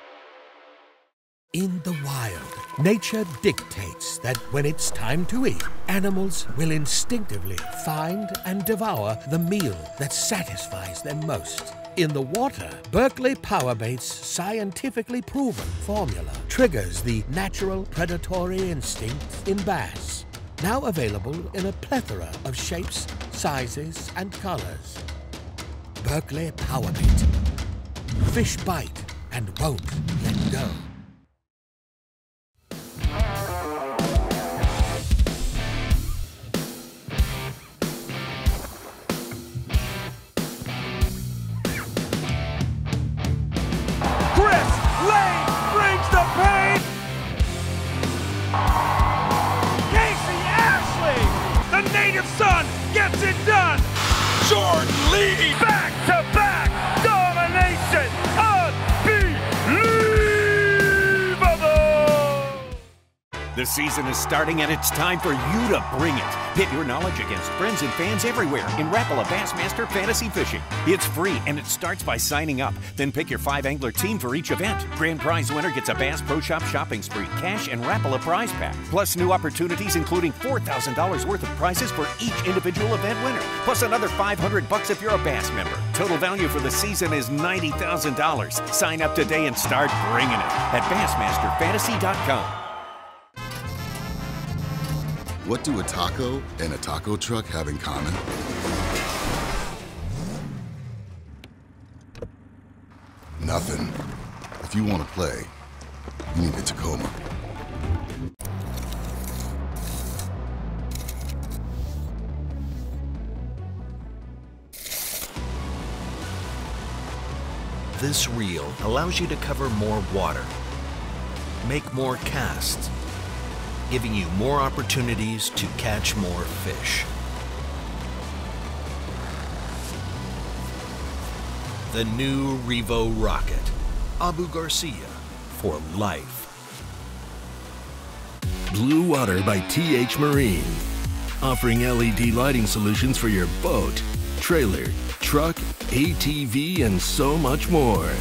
In the wild, nature dictates that when it's time to eat, animals will instinctively find and devour the meal that satisfies them most. In the water, Berkley Powerbait's scientifically proven formula triggers the natural predatory instinct in bass. Now available in a plethora of shapes, sizes, and colors. Berkley Powerbait. Fish bite and won't let go. Son gets it done. Jordan Lee, back-to-back domination, unbelievable. The season is starting and it's time for you to bring it. Pit your knowledge against friends and fans everywhere in Rapala Bassmaster Fantasy Fishing. It's free and it starts by signing up. Then pick your 5-angler team for each event. Grand prize winner gets a Bass Pro Shop shopping spree, cash, and Rapala prize pack. Plus new opportunities including $4,000 worth of prizes for each individual event winner. Plus another $500 if you're a Bass member. Total value for the season is $90,000. Sign up today and start bringing it at BassmasterFantasy.com. What do a taco and a taco truck have in common? Nothing. If you want to play, you need a Tacoma. This reel allows you to cover more water, make more casts, giving you more opportunities to catch more fish. The new Revo Rocket, Abu Garcia, for life. Blue Water by TH Marine, offering LED lighting solutions for your boat, trailer, truck, ATV, and so much more.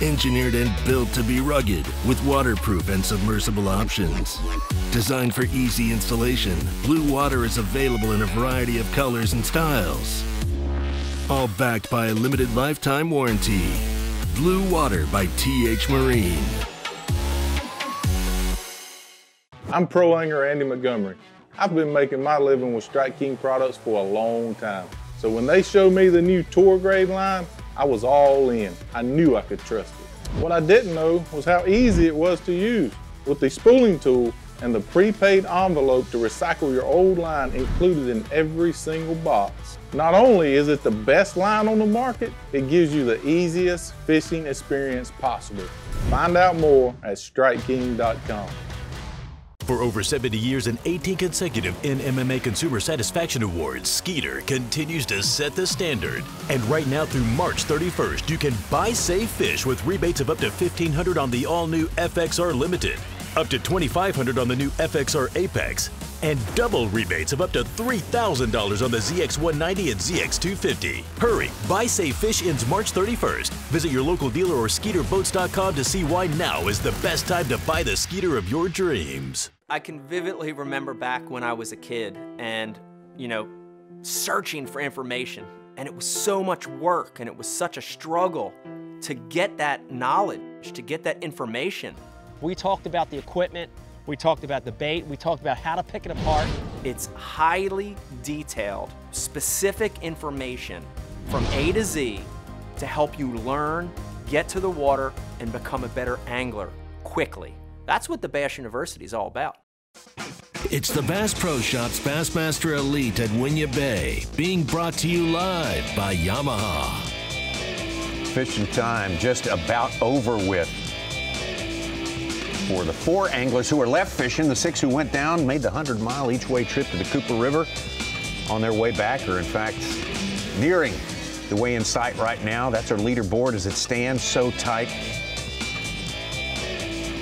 Engineered and built to be rugged with waterproof and submersible options. Designed for easy installation, Blue Water is available in a variety of colors and styles. All backed by a limited lifetime warranty. Blue Water by TH Marine. I'm pro angler Andy Montgomery. I've been making my living with Strike King products for a long time. So when they showed me the new Tour Grade line, I was all in. I knew I could trust it. What I didn't know was how easy it was to use. With the spooling tool and the prepaid envelope to recycle your old line included in every single box. Not only is it the best line on the market, it gives you the easiest fishing experience possible. Find out more at StrikeKing.com. For over 70 years and 18 consecutive NMMA Consumer Satisfaction Awards, Skeeter continues to set the standard. And right now through March 31st, you can buy Save Fish with rebates of up to $1,500 on the all-new FXR Limited, up to $2,500 on the new FXR Apex, and double rebates of up to $3,000 on the ZX190 and ZX250. Hurry! Buy Save Fish ends March 31st. Visit your local dealer or SkeeterBoats.com to see why now is the best time to buy the Skeeter of your dreams. I can vividly remember back when I was a kid and, you know, searching for information. And it was so much work and it was such a struggle to get that knowledge, to get that information. We talked about the equipment, we talked about the bait, we talked about how to pick it apart. It's highly detailed, specific information from A to Z to help you learn, get to the water, and become a better angler quickly. That's what the Bass University is all about. It's the Bass Pro Shops Bassmaster Elite at Winyah Bay, being brought to you live by Yamaha. Fishing time just about over with. For the 4 anglers who are left fishing, the 6 who went down made the 100-mile each-way trip to the Cooper River. On their way back, or in fact, nearing the weigh-in site right now. That's our leaderboard as it stands, so tight.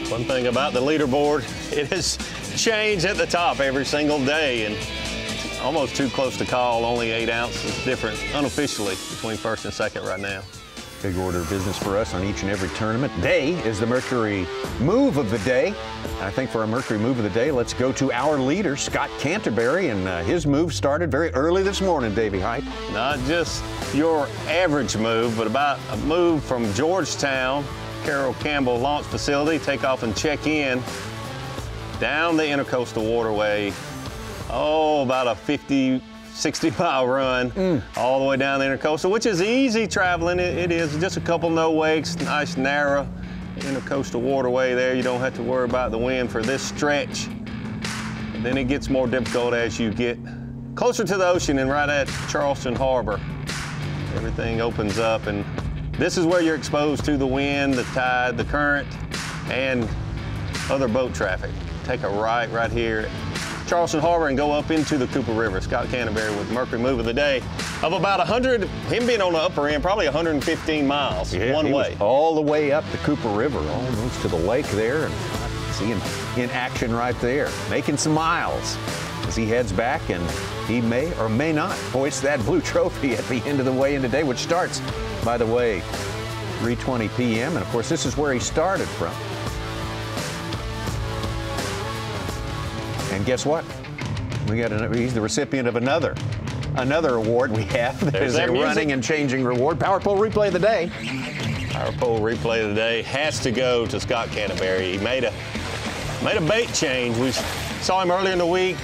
One thing about the leaderboard, it has changed at the top every single day, and it's almost too close to call. Only 8 ounces difference unofficially between first and second right now. Big order of business for us on each and every tournament. Day is the Mercury move of the day. And I think for our Mercury move of the day, let's go to our leader, Scott Canterbury, and his move started very early this morning, Davey Height. Not just your average move, but about a move from Georgetown, Carroll Campbell Launch Facility, take off and check in down the Intercoastal Waterway. Oh, about a 60-mile run all the way down the Intercoastal, which is easy traveling. It is just a couple no wakes, nice narrow Intercoastal Waterway there. You don't have to worry about the wind for this stretch. And then it gets more difficult as you get closer to the ocean and right at Charleston Harbor. Everything opens up, and this is where you're exposed to the wind, the tide, the current, and other boat traffic. Take a right here at Charleston Harbor and go up into the Cooper River. Scott Canterbury with Mercury move of the day of about 100, him being on the upper end, probably 115 miles one way. All the way up the Cooper River, almost to the lake there, and see him in action right there, making some miles as he heads back, and he may or may not hoist that blue trophy at the end of the weigh-in today, which starts, by the way, 3:20 p.m. And of course, this is where he started from. And guess what? He's the recipient of another award we have. There's a running and changing reward. Power Pole Replay of the Day. Power Pole Replay of the Day has to go to Scott Canterbury. He made a bait change. We saw him earlier in the week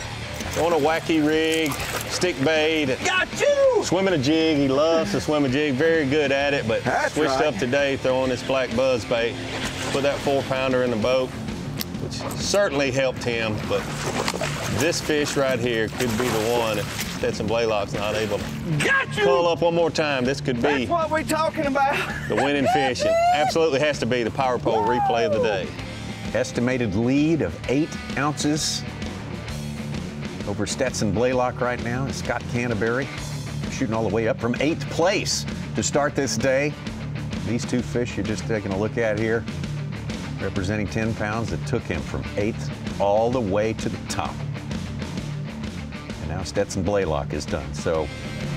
on a wacky rig, stick bait. Got you! Swimming a jig. He loves to swim a jig. Very good at it, but switched up today throwing this black buzz bait. Put that 4-pounder in the boat, which certainly helped him, but this fish right here could be the one if Stetson Blaylock's not able to pull up one more time. This could be That's what we're talking about. The winning fish, and absolutely has to be the Power Pole Replay of the Day. Estimated lead of 8 ounces over Stetson Blaylock right now is Scott Canterbury, shooting all the way up from 8th place to start this day. These 2 fish you're just taking a look at here, representing 10 pounds that took him from 8th all the way to the top. And now Stetson Blaylock is done. So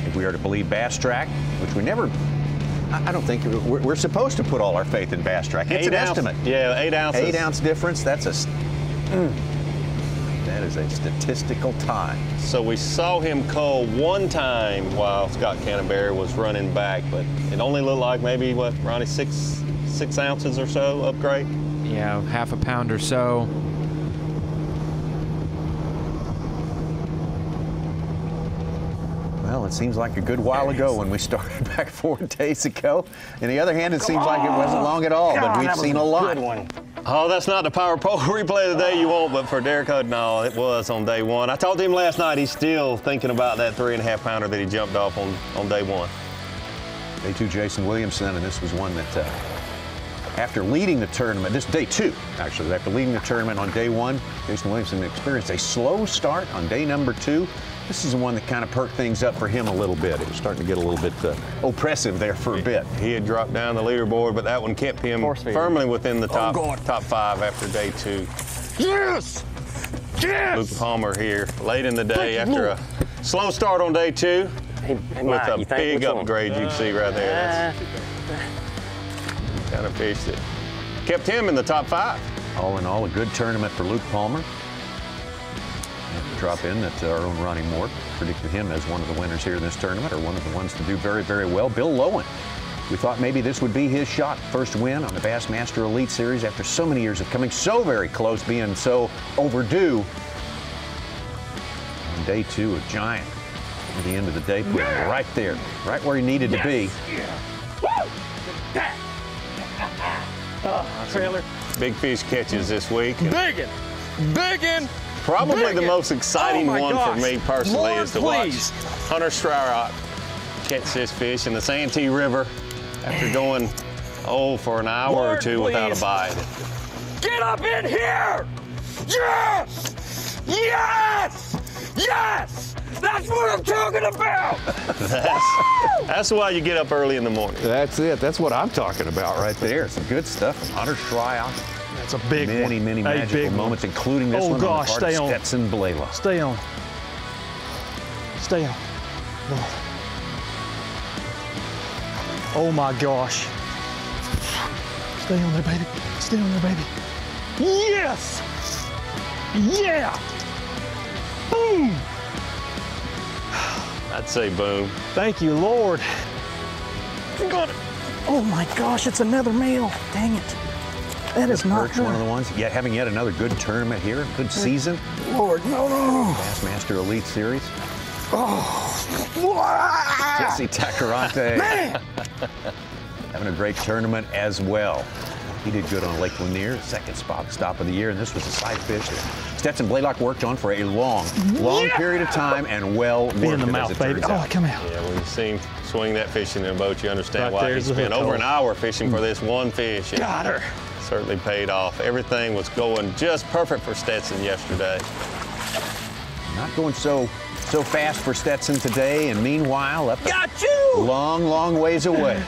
if we are to believe Bass Track, which we never, I don't think we're supposed to put all our faith in Bass Track. It's an estimate. Yeah, 8 ounces. 8 ounce difference, that is a statistical tie. So we saw him cull one time while Scott Canterbury was running back, but it only looked like maybe, what, Ronnie, 6 ounces or so upgrade? Yeah, half a pound or so. Well, it seems like a good while ago when we started back 4 days ago. On the other hand, it seems like it wasn't long at all, but we've seen a lot. Oh, that's not the power pole replay of the day you want, but for Derek Hudnall, it was on day one. I talked to him last night. He's still thinking about that 3.5 pounder that he jumped off on day one. Day 2, Jason Williamson, and this was one that after leading the tournament, this day 2, actually, after leading the tournament on day 1, Jason Williamson experienced a slow start on day number 2. This is the one that kind of perked things up for him a little bit. It was starting to get a little bit oppressive there for a bit. He had dropped down the leaderboard, but that one kept him firmly within the top 5 after day 2. Yes! Yes! Luke Palmer here late in the day after a slow start on day 2 with a big upgrade you can see right there. That's kind of fish that kept him in the top 5. All in all, a good tournament for Luke Palmer. Drop in that our own Ronnie Moore predicted him as one of the winners here in this tournament, or one of the ones to do very, very well. Bill Lowen, we thought maybe this would be his shot. First win on the Bassmaster Elite Series after so many years of coming so very close, being so overdue. On day 2, a giant at the end of the day, put him right there, right where he needed to be. Trailer. Big fish catches this week. Biggin! Probably the most exciting one for me personally is to watch Hunter Straurock catch this fish in the Santee River after going, for an hour or 2 without a bite. Get up in here! Yes! Yes! Yes! That's what I'm talking about! That's why you get up early in the morning. That's it. That's what I'm talking about right there. Some good stuff from Hunter Straurock. That's a big one. Many magical moments, including this one on the part of Stetson Blaylock. Stay on. Stay on. Oh my gosh. Stay on there, baby. Stay on there, baby. Yes! Yeah! Boom! I'd say boom. Thank you, Lord. Got it. Oh my gosh, it's another male. Dang it. That is not one of the ones. Yeah, having yet another good tournament here, good season. Lord, no. Bassmaster Elite Series. Oh. Jesse Tacarante. Man. Having a great tournament as well. He did good on Lake Lanier, second stop of the year, and this was a side fish that Stetson Blaylock worked on for a long period of time, and well worth in the mouth, baby. Oh, come out. Yeah, when you see him swing that fish in a boat, you understand why he spent over an hour fishing for this one fish. Got her. Certainly paid off. Everything was going just perfect for Stetson yesterday. Not going so fast for Stetson today, and meanwhile, up long ways away.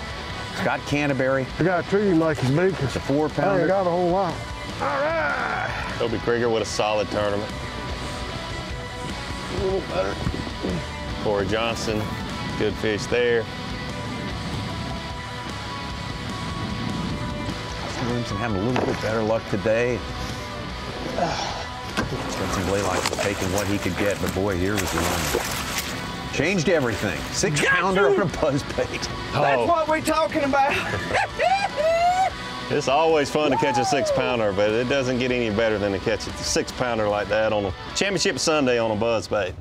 Scott Canterbury. I got to treat him like he's big. It's a 4-pounder. I got a whole lot. All right. Toby Krieger with a solid tournament. A little better. Corey Johnson, good fish there. Williamson having a little bit better luck today. Stetson Blaylock was taking what he could get, but boy, here was the one. Changed everything. 6-pounder on a buzzbait. That's what we're talking about. It's always fun to catch a 6-pounder, but it doesn't get any better than to catch a 6-pounder like that on a championship Sunday on a buzzbait.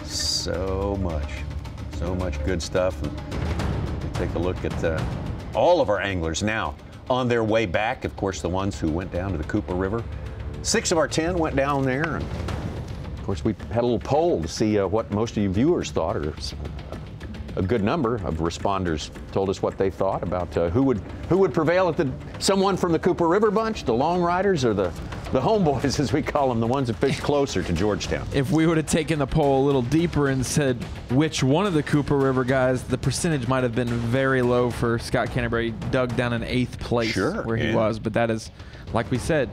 So much good stuff. And take a look at all of our anglers now on their way back. Of course, the ones who went down to the Cooper River. 6 of our 10 went down there. And of course, we had a little poll to see what most of you viewers thought, or a good number of responders told us what they thought about who would prevail at someone from the Cooper River bunch, the Long Riders, or the homeboys, as we call them, the ones that fish closer to Georgetown. If we would have taken the poll a little deeper and said which one of the Cooper River guys, the percentage might have been very low for Scott Canterbury. Dug down in 8th place where he was, but that is, like we said,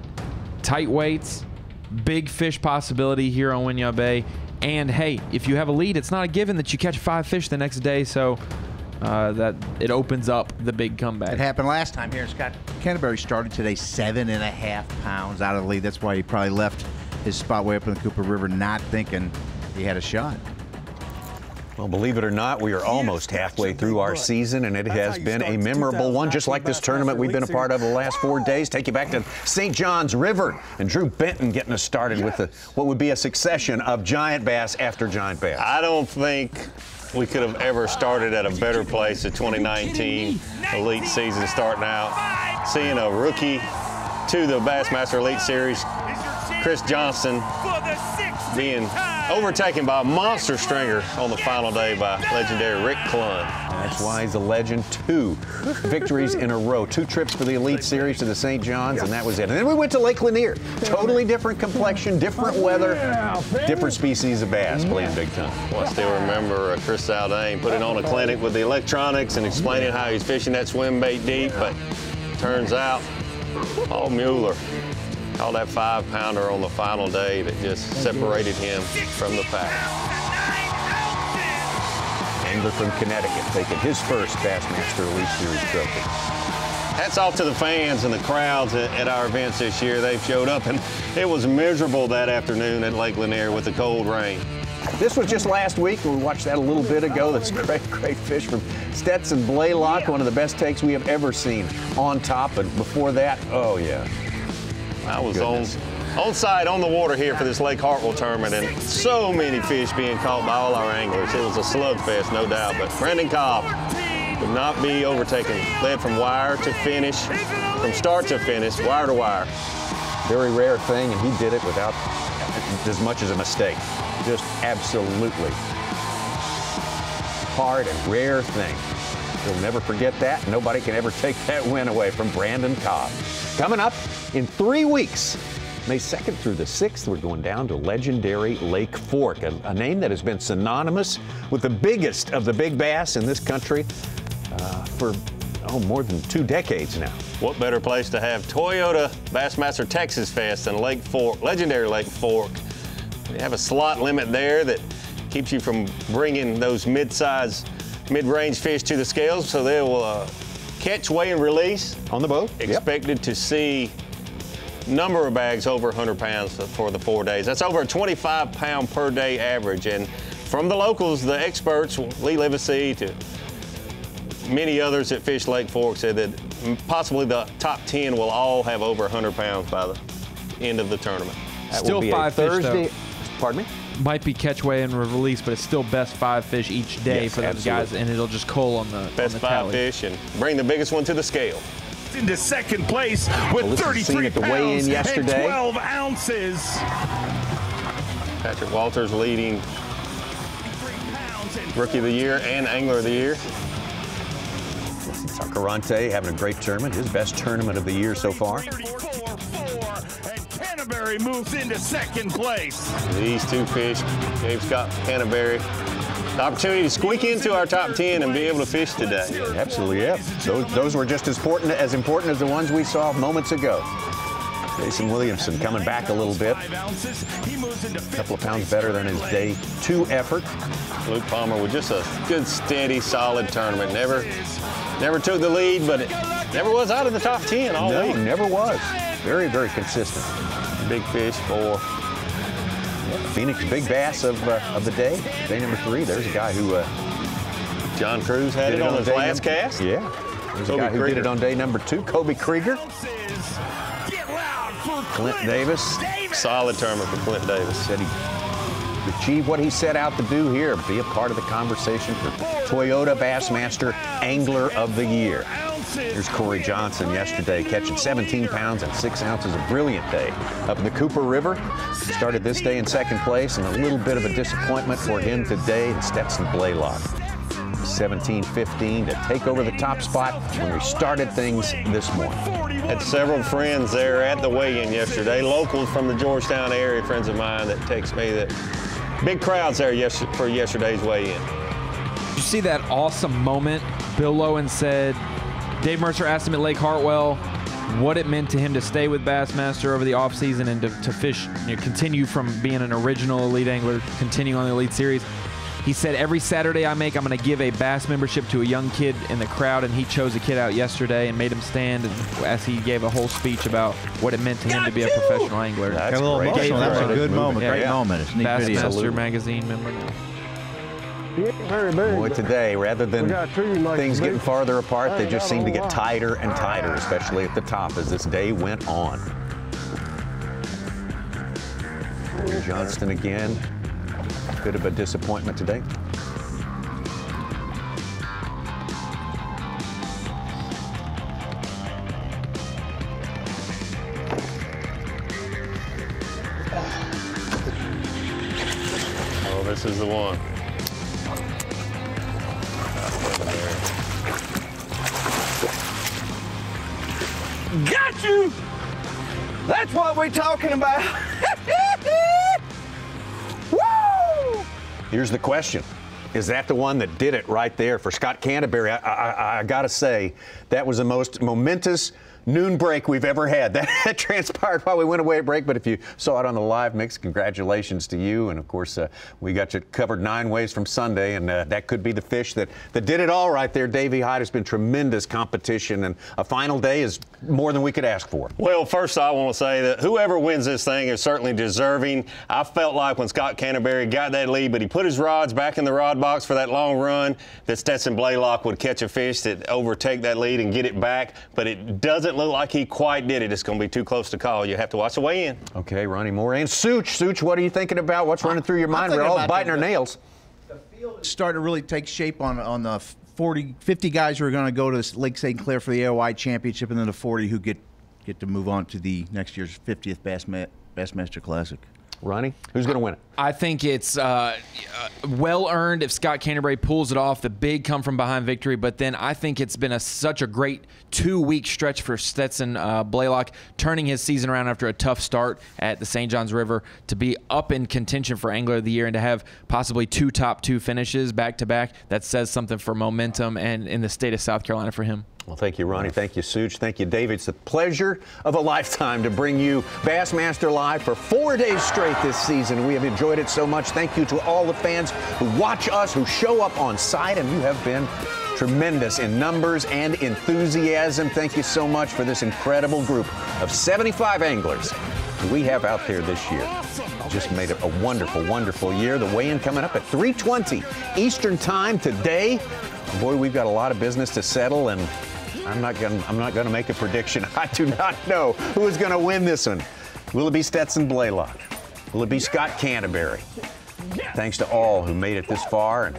tight weights, big fish possibility here on Winyah Bay. And hey, if you have a lead, it's not a given that you catch 5 fish the next day, so that it opens up the big comeback. It happened last time here. Scott Canterbury started today 7.5 pounds out of the lead. That's why he probably left his spot way up in the Cooper River not thinking he had a shot. Well, believe it or not, we are almost halfway through our season, and it has been a memorable one, just like this tournament we've been a part of the last 4 days. Take you back to St. John's River, and Drew Benton getting us started with what would be a succession of giant bass after giant bass. I don't think we could have ever started at a better place. The 2019 Elite season starting out, seeing a rookie to the Bassmaster Elite Series, Chris Johnson, being overtaken by a monster stringer on the final day by legendary Rick Clunn. That's why he's a legend. 2 victories in a row. 2 trips for the Elite Series to the St. John's, and that was it. And then we went to Lake Lanier. Totally different complexion, different weather, different species of bass playing big time. Well, I still remember Chris Zaldain putting on a clinic with the electronics and explaining how he's fishing that swim bait deep, but turns out Paul Mueller caught that 5-pounder on the final day that just separated him from the pack. Angler from Connecticut taking his first Bassmaster Elite Series trophy. Hats off to the fans and the crowds at our events this year. They've showed up, and it was miserable that afternoon at Lake Lanier with the cold rain. This was just last week. We watched that a little bit ago. That's great fish from Stetson Blaylock, one of the best takes we have ever seen on top. But before that, oh yeah. I was on site on the water here for this Lake Hartwell tournament, and so many fish being caught by all our anglers. It was a slugfest, no doubt, but Brandon Cobb would not be overtaken. Led from wire to finish, from start to finish, wire to wire. Very rare thing, and he did it without as much as a mistake. Just absolutely hard and rare thing. You'll never forget that. Nobody can ever take that win away from Brandon Cobb. Coming up in 3 weeks, May 2nd through the 6th, we're going down to legendary Lake Fork, a name that has been synonymous with the biggest of the big bass in this country for more than 2 decades now. What better place to have Toyota Bassmaster Texas Fest than Lake Fork, legendary Lake Fork. We have a slot limit there that keeps you from bringing those mid-range fish to the scales, so they will catch, weigh, and release on the boat. Expected to see number of bags over 100 pounds for the 4 days. That's over a 25-pound per day average. And from the locals, the experts, Lee Livesey to many others that fish Lake Fork, said that possibly the top 10 will all have over 100 pounds by the end of the tournament. That still will be 5 Thursday. fish, though. Pardon me? Might be catch, weigh, and release, but it's still best 5 fish each day for those guys, and it'll just cull on the best 5 fish and bring the biggest one to the scale. Into second place with 33 pounds and 12 ounces. Patrick Walters leading Rookie of the Year and Angler of the Year. Tacarante having a great tournament, his best tournament of the year so far. Canterbury moves into second place. These 2 fish, James Scott, Canterbury, the opportunity to squeak into our top 10 and be able to fish today. Absolutely, yeah. Those were just as important as the ones we saw moments ago. Jason Williamson coming back a little bit. A couple of pounds better than his day 2 effort. Luke Palmer with just a good, steady, solid tournament. Never took the lead, but it never was out of the top 10 all week. No, never was. Very, very consistent. Big fish for Phoenix big bass of the day. Day number 3. There's a guy who John Cruz had it on his last cast. Yeah. There's a guy who did it on day number 2. Kobe Krieger. Clint Davis. Solid tournament for Clint Davis. Said he achieved what he set out to do here, be a part of the conversation for Toyota Bassmaster Angler of the Year. Here's Corey Johnson yesterday catching 17 pounds and 6 ounces. A brilliant day up in the Cooper River. He started this day in second place, and a little bit of a disappointment for him today in Stetson Blaylock. 17-15 to take over the top spot when we started things this morning. Had several friends there at the weigh-in yesterday, locals from the Georgetown area, friends of mine that text me that big crowds there for yesterday's weigh-in. Did you see that awesome moment? Bill Lowen said, Dave Mercer asked him at Lake Hartwell what it meant to him to stay with Bassmaster over the offseason and to fish, continue from being an original elite angler, continue on the Elite Series. He said, every Saturday I make, I'm going to give a bass membership to a young kid in the crowd, and he chose a kid out yesterday and made him stand as he gave a whole speech about what it meant to him to be a professional angler. That's a little emotional. That was a good moment. Great moment. It's a neat video. Bassmaster magazine member now. He ain't very big. Boy, today, rather than things getting farther apart, they just seem to get lot. tighter and tighter, especially at the top as this day went on. Johnston again. Bit of a disappointment today. Oh, this is the one. Got you! That's what we're talking about. Woo! Here's the question. Is that the one that did it right there for Scott Canterbury? I got to say, that was the most momentous noon break we've ever had. That transpired while we went away at break, but if you saw it on the live mix, congratulations to you. And, of course, we got you covered 9 ways from Sunday, and that could be the fish that did it all right there. Davey Hyde has been tremendous competition, and a final day is more than we could ask for. Well, first I want to say that whoever wins this thing is certainly deserving. I felt like when Scott Canterbury got that lead, but he put his rods back in the rod box for that long run, that Stetson Blaylock would catch a fish that overtake that lead and get it back, but it doesn't look like he quite did it. It's going to be too close to call. You have to watch the weigh in. Okay, Ronnie Moore and Such, what are you thinking about? What's running through your mind? We're all biting our nails. The field is starting to really take shape on the 50 guys who are going to go to Lake St. Clair for the AOY Championship, and then the 40 who get to move on to the next year's 50th Bassmaster Classic. Ronnie, who's going to win it? I think it's well earned if Scott Canterbury pulls it off. The big come from behind victory, but then I think it's been such a great 2-week stretch for Stetson Blaylock, turning his season around after a tough start at the St. Johns River to be up in contention for Angler of the Year and to have possibly 2 top 2 finishes back to back. That says something for momentum and in the state of South Carolina for him. Well, thank you, Ronnie. Thank you, Such. Thank you, David. It's the pleasure of a lifetime to bring you Bassmaster Live for 4 days straight this season. We have enjoyed it so much. Thank you to all the fans who watch us, who show up on site, and you have been tremendous in numbers and enthusiasm. Thank you so much for this incredible group of 75 anglers we have out there this year. Just made it a wonderful, wonderful year. The weigh-in coming up at 3:20 Eastern Time today. Boy, we've got a lot of business to settle, and I'm not gonna make a prediction. I do not know who is gonna win this one. Will it be Stetson Blaylock? Will it be Scott Canterbury? Thanks to all who made it this far and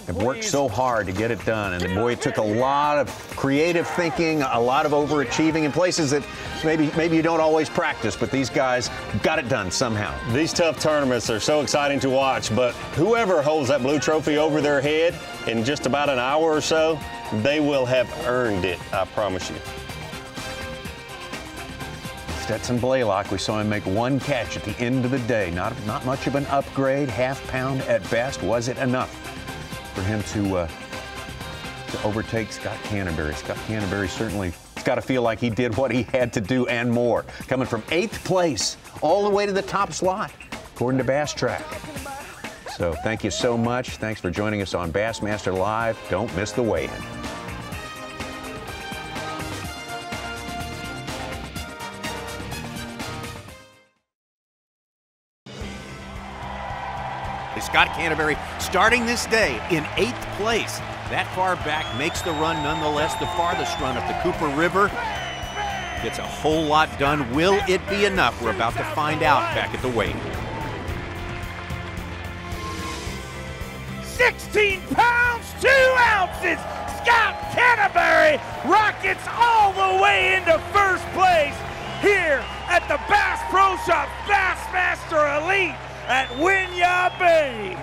have worked so hard to get it done. And boy, it took a lot of creative thinking, a lot of overachieving in places that maybe you don't always practice, but these guys got it done somehow. These tough tournaments are so exciting to watch, but whoever holds that blue trophy over their head in just about an hour or so, they will have earned it, I promise you. Stetson Blaylock, we saw him make 1 catch at the end of the day. Not much of an upgrade, half pound at best. Was it enough for him to overtake Scott Canterbury? Scott Canterbury certainly has got to feel like he did what he had to do and more. Coming from 8th place all the way to the top slot, according to Bass Track. So thank you so much. Thanks for joining us on Bassmaster Live. Don't miss the weigh-in. Scott Canterbury starting this day in 8th place. That far back makes the run nonetheless. The farthest run up the Cooper River. Gets a whole lot done. Will it be enough? We're about to find out back at the weigh-in. 16 pounds, 2 ounces. Scott Canterbury rockets all the way into first place here at the Bass Pro Shop Bassmaster Elite at Winyah Bay.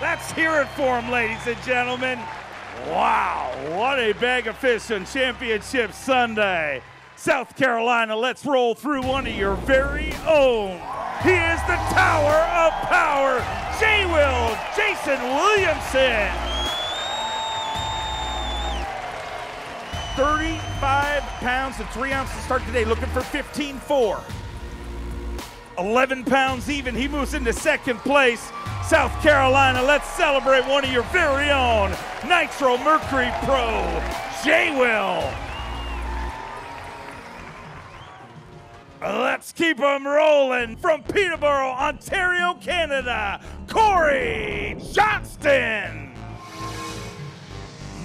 Let's hear it for him, ladies and gentlemen. Wow, what a bag of fish on Championship Sunday. South Carolina, let's roll through one of your very own. He is the Tower of Power, J-Will Jason Williamson. 35 pounds and 3 ounces to start today, looking for 15.4. 11 pounds even, he moves into 2nd place. South Carolina, let's celebrate one of your very own Nitro Mercury Pro, J-Will. Let's keep them rolling. From Peterborough, Ontario, Canada, Corey Johnston.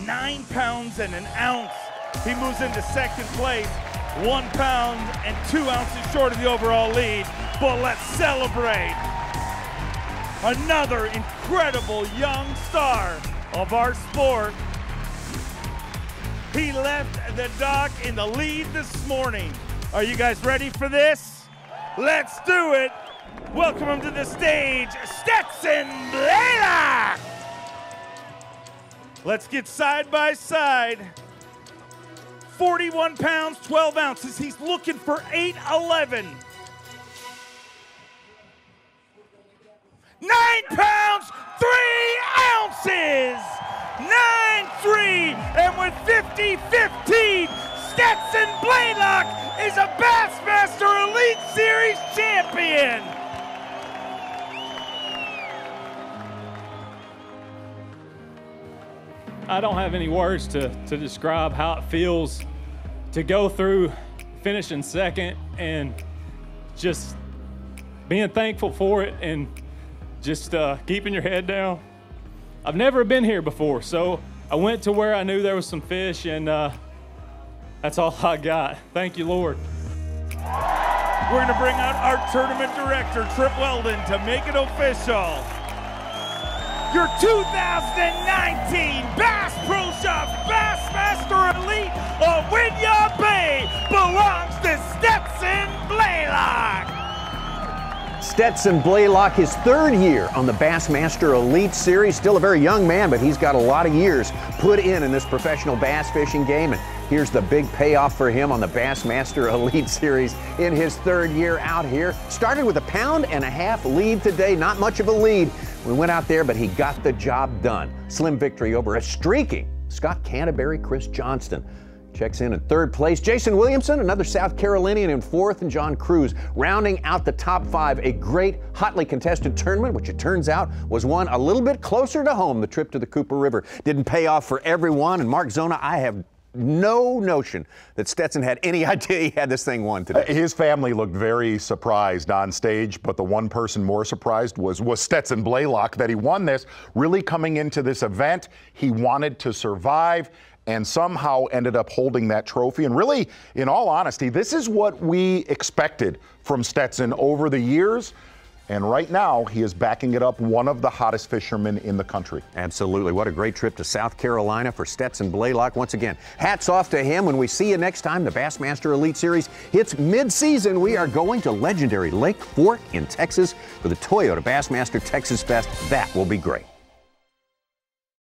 9 pounds and an ounce. He moves into second place, 1 pound and 2 ounces short of the overall lead. But let's celebrate another incredible young star of our sport. He left the dock in the lead this morning. Are you guys ready for this? Let's do it. Welcome him to the stage, Stetson Blaylock. Let's get side by side. 41 pounds, 12 ounces. He's looking for 8'11". 9 pounds, 3 ounces. 9'3", and with 50-15, Stetson Blaylock is a Bassmaster Elite Series champion. I don't have any words to describe how it feels to go through finishing second and just being thankful for it and just keeping your head down. I've never been here before, so I went to where I knew there was some fish, and that's all I got. Thank you, Lord. We're gonna bring out our tournament director, Trip Weldon, to make it official. Your 2019 Bass Pro Shops Bassmaster Elite of Winyah Bay belongs to Stetson Blaylock. Stetson Blaylock, his 3rd year on the Bassmaster Elite Series. Still a very young man, but he's got a lot of years put in this professional bass fishing game. And here's the big payoff for him on the Bassmaster Elite Series in his 3rd year out here. Started with a 1.5 pound lead today. Not much of a lead. We went out there, but he got the job done. Slim victory over a streaking Scott Canterbury, Chris Johnston. Checks in 3rd place. Jason Williamson, another South Carolinian, in 4th, and John Cruz rounding out the top 5. A great, hotly contested tournament, which it turns out was one a little bit closer to home. The trip to the Cooper River didn't pay off for everyone. And Mark Zona, I have no notion that Stetson had any idea he had this thing won today. His family looked very surprised on stage, but the one person more surprised was Stetson Blaylock that he won this. Really coming into this event, he wanted to survive and somehow ended up holding that trophy. And really, in all honesty, this is what we expected from Stetson over the years. And right now, he is backing it up, one of the hottest fishermen in the country. Absolutely. What a great trip to South Carolina for Stetson Blaylock. Once again, hats off to him. When we see you next time, the Bassmaster Elite Series hits mid-season. We are going to legendary Lake Fork in Texas for the Toyota Bassmaster Texas Fest. That will be great.